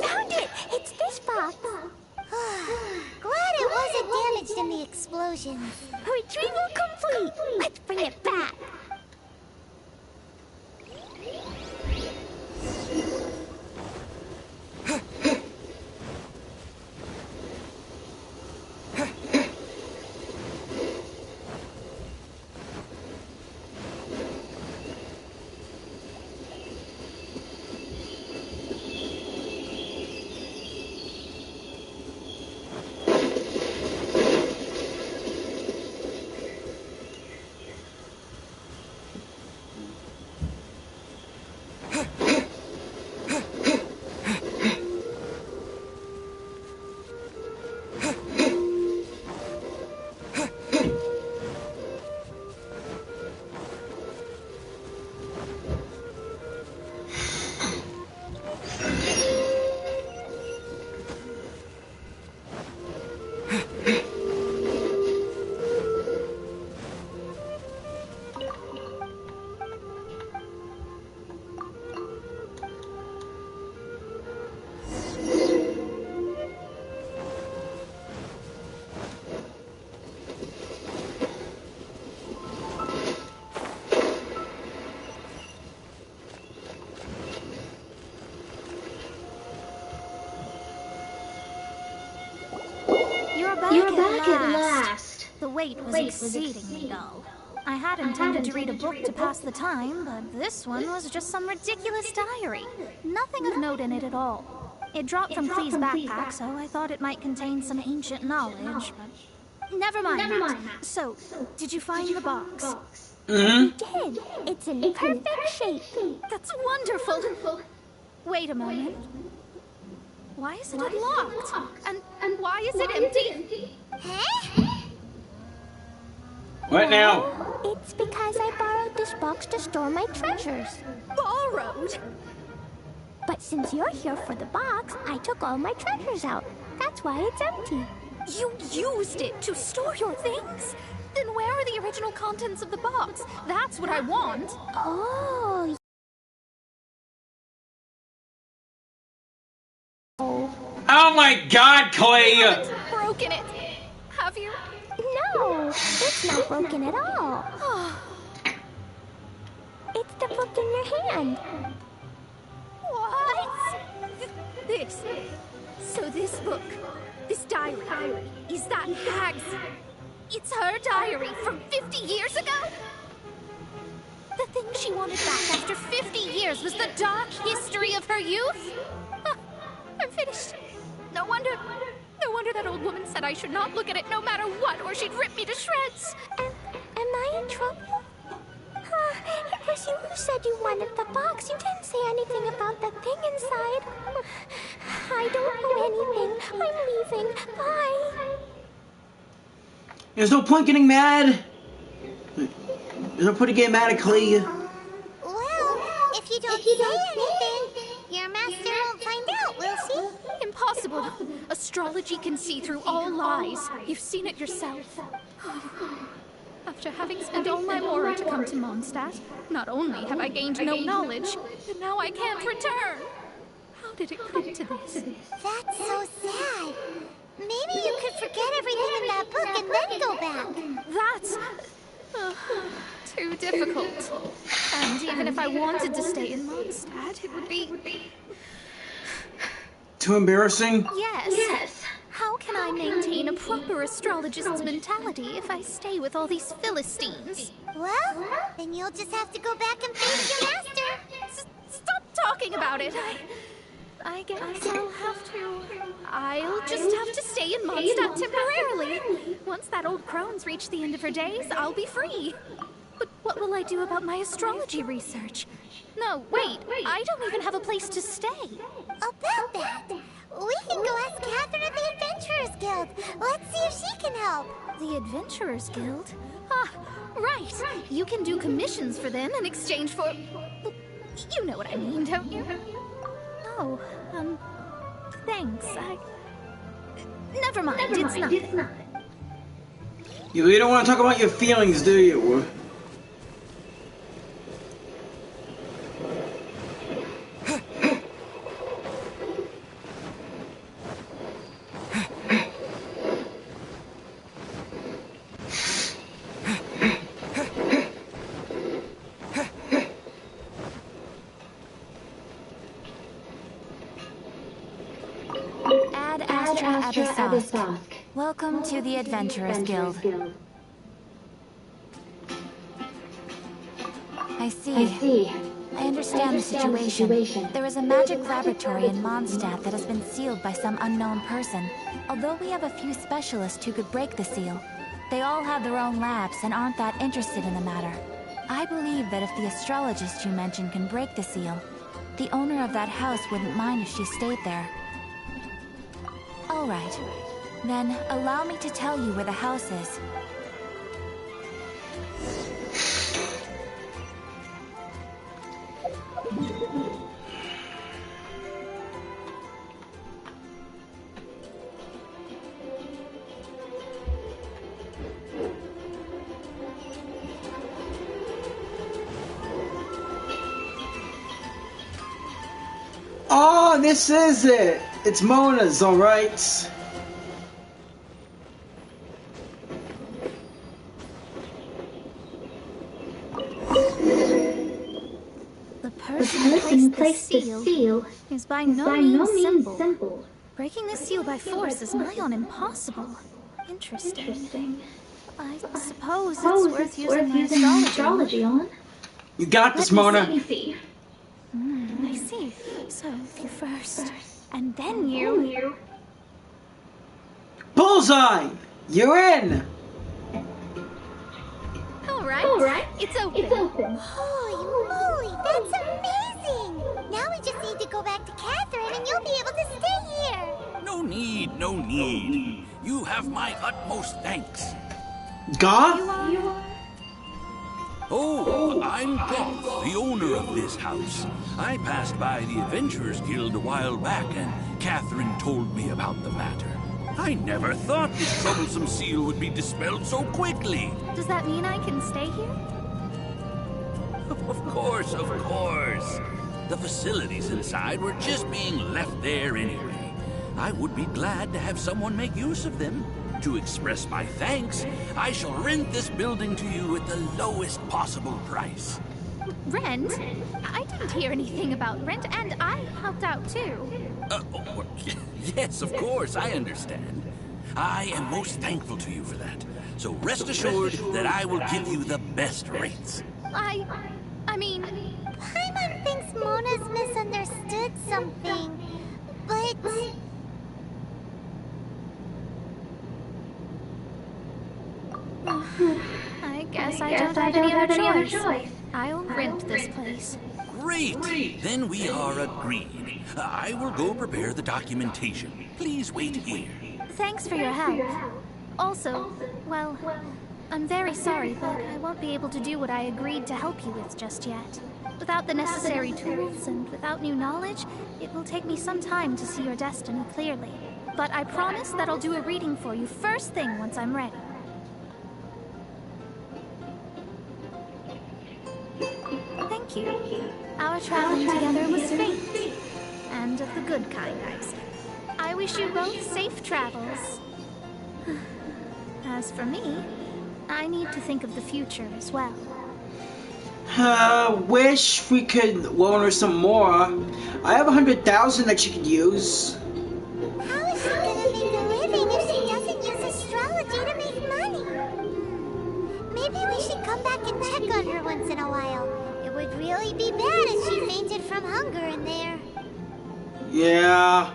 Found it! It's this box! Glad it wasn't damaged in the explosion. Retrieval complete! Let's bring it back! You're back at last. The wait was exceedingly dull. I had intended to read a book to pass the time, but this one was just some ridiculous diary. Nothing of note in it at all. It dropped from Klee's backpack, so I thought it might contain some ancient knowledge, but never mind that. So, did you find the box? We did. It's in perfect shape. That's wonderful. Wait a moment. Why is it locked? And why is it empty? Huh? What now? It's because I borrowed this box to store my treasures. Borrowed? But since you're here for the box, I took all my treasures out. That's why it's empty. You used it to store your things? Then where are the original contents of the box? That's what I want. Oh. Oh my God, Clay! Broken it. Have you? No, it's not broken at all. It's the book in your hand. What? This So this book, this diary, is that hag's... It's her diary from 50 years ago? The thing she wanted back after 50 years was the dark history of her youth? Huh, I'm finished. No wonder that old woman said I should not look at it no matter what, or she'd rip me to shreds. Am I in trouble? It was you who said you wanted the box. You didn't say anything about the thing inside. I don't know anything. I'm leaving. Bye. There's no point getting mad. There's no point in getting mad at Clay. Well, if you don't say anything, your master won't find out, will she? Impossible. Astrology can see through all lies. You've seen it yourself. After having spent all my aura to come to Mondstadt, not only have I gained no knowledge, but now I can't return. How did it come to this? That's so sad. Maybe you could forget everything in that book and then go back. That's... too difficult. And even if I wanted to stay in Mondstadt, it would be... Too embarrassing? Yes. How can I maintain a proper astrologist's mentality if I stay with all these Philistines? Well, then you'll just have to go back and face your master. Stop talking about it. I guess I'll just have to stay in Mondstadt temporarily. Once that old crone's reached the end of her days, I'll be free. But what will I do about my astrology research? No, wait, I don't even have a place to stay. About that, we can go ask Catherine at the Adventurers Guild. Let's see if she can help. The Adventurers Guild? Ah, right. You can do commissions for them in exchange for... You know what I mean, don't you? Oh, thanks. Never mind, it's nothing. You don't want to talk about your feelings, do you? Welcome to the Adventurers Guild. I see. I understand the situation. There is a magic laboratory in Mondstadt that has been sealed by some unknown person. Although we have a few specialists who could break the seal, they all have their own labs and aren't that interested in the matter. I believe that if the astrologist you mentioned can break the seal, the owner of that house wouldn't mind if she stayed there. All right. Then, allow me to tell you where the house is. Oh, this is it! It's Mona's, alright. The person who placed the seal is by no means simple. Breaking the seal by force is nigh on impossible. Interesting. I suppose it's worth using my astrology on. You got this, Mona. I see. So you first, and then you. Bullseye! You're in! All right. It's open. Holy moly, that's amazing! Now we just need to go back to Catherine and you'll be able to stay here. No need. You have my utmost thanks. Goth? Oh, I'm Goth, the owner of this house. I passed by the Adventurers Guild a while back, and Catherine told me about the matter. I never thought this troublesome seal would be dispelled so quickly. Does that mean I can stay here? Of course. The facilities inside were just being left there anyway. I would be glad to have someone make use of them. To express my thanks, I shall rent this building to you at the lowest possible price. Rent? I didn't hear anything about rent, and I helped out too. Yes, of course, I understand. I am most thankful to you for that. So rest assured that I will give you the best rates. I mean... Paimon thinks Mona's misunderstood something, but... I guess I don't have any other choice. I'll rent this place. Great! Then we are agreed. I will go prepare the documentation. Please wait here. Thanks for your help. Also, well, I'm very sorry, but I won't be able to do what I agreed to help you with just yet. Without the necessary tools and without new knowledge, it will take me some time to see your destiny clearly. But I promise that I'll do a reading for you first thing once I'm ready. Thank you. Our traveling together was fate. And of the good kind, I say. I wish you both safe travels. As for me, I need to think of the future as well. Wish we could loan her some more. I have 100,000 that she could use. How is she gonna make a living if she doesn't use astrology to make money? Maybe we should come back and check on her once in a while. It would really be bad if she fainted from hunger in there. Yeah.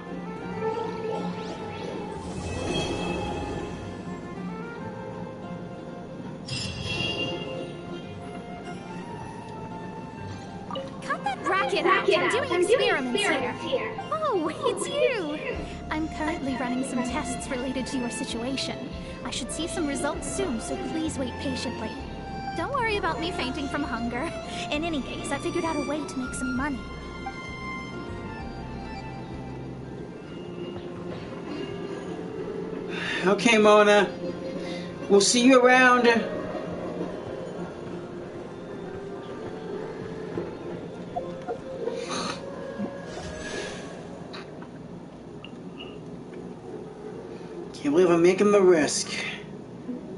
Cut that racket out! I'm doing experiments here. Oh, it's you! I'm currently running some tests related to your situation. I should see some results soon, so please wait patiently. Don't worry about me fainting from hunger. In any case, I figured out a way to make some money. Okay, Mona. We'll see you around. Can't believe I'm making the risk.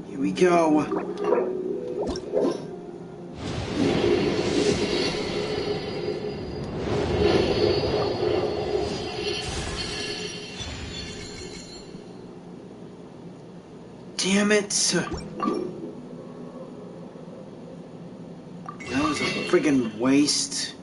Here we go. Damn it. That was a friggin' waste.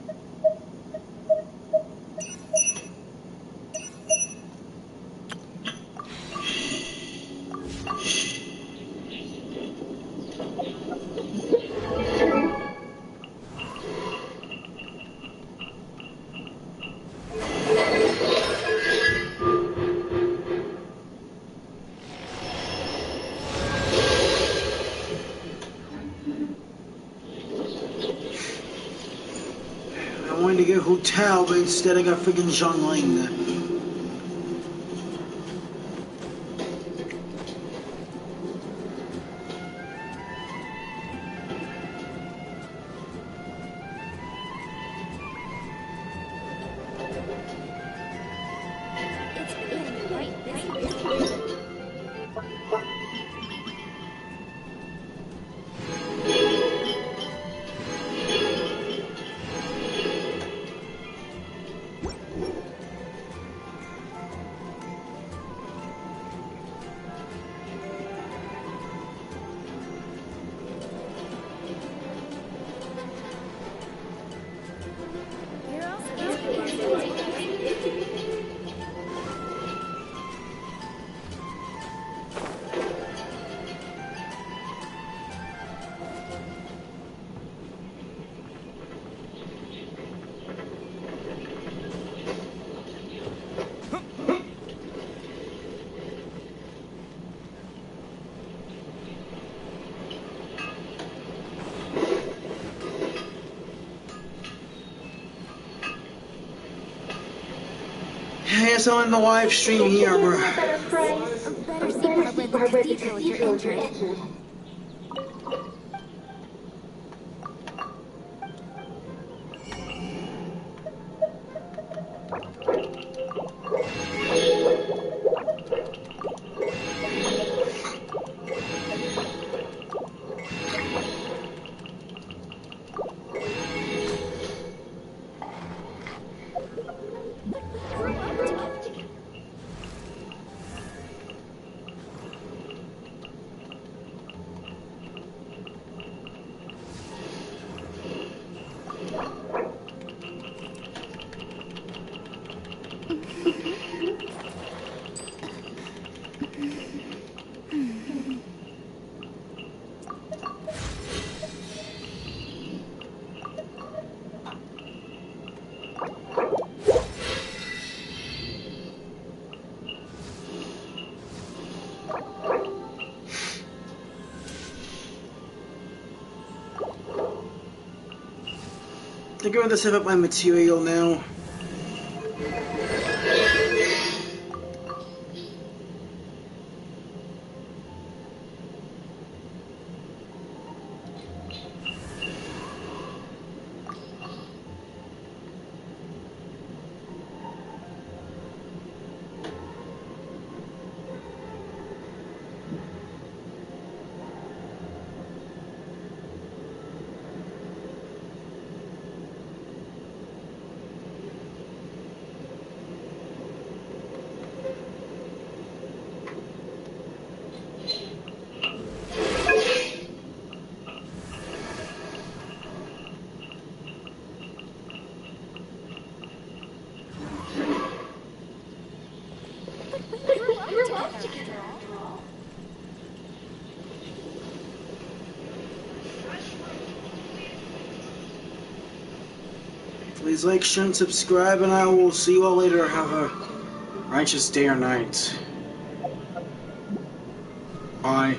I wanted to get a hotel, but instead I got friggin' Zhongling. Yes, on the live stream here, bro. Better see public cathedral if you're injured. I'm going to save up my material now. Please like, share, and subscribe, and I will see you all later. Have a righteous day or night. Bye.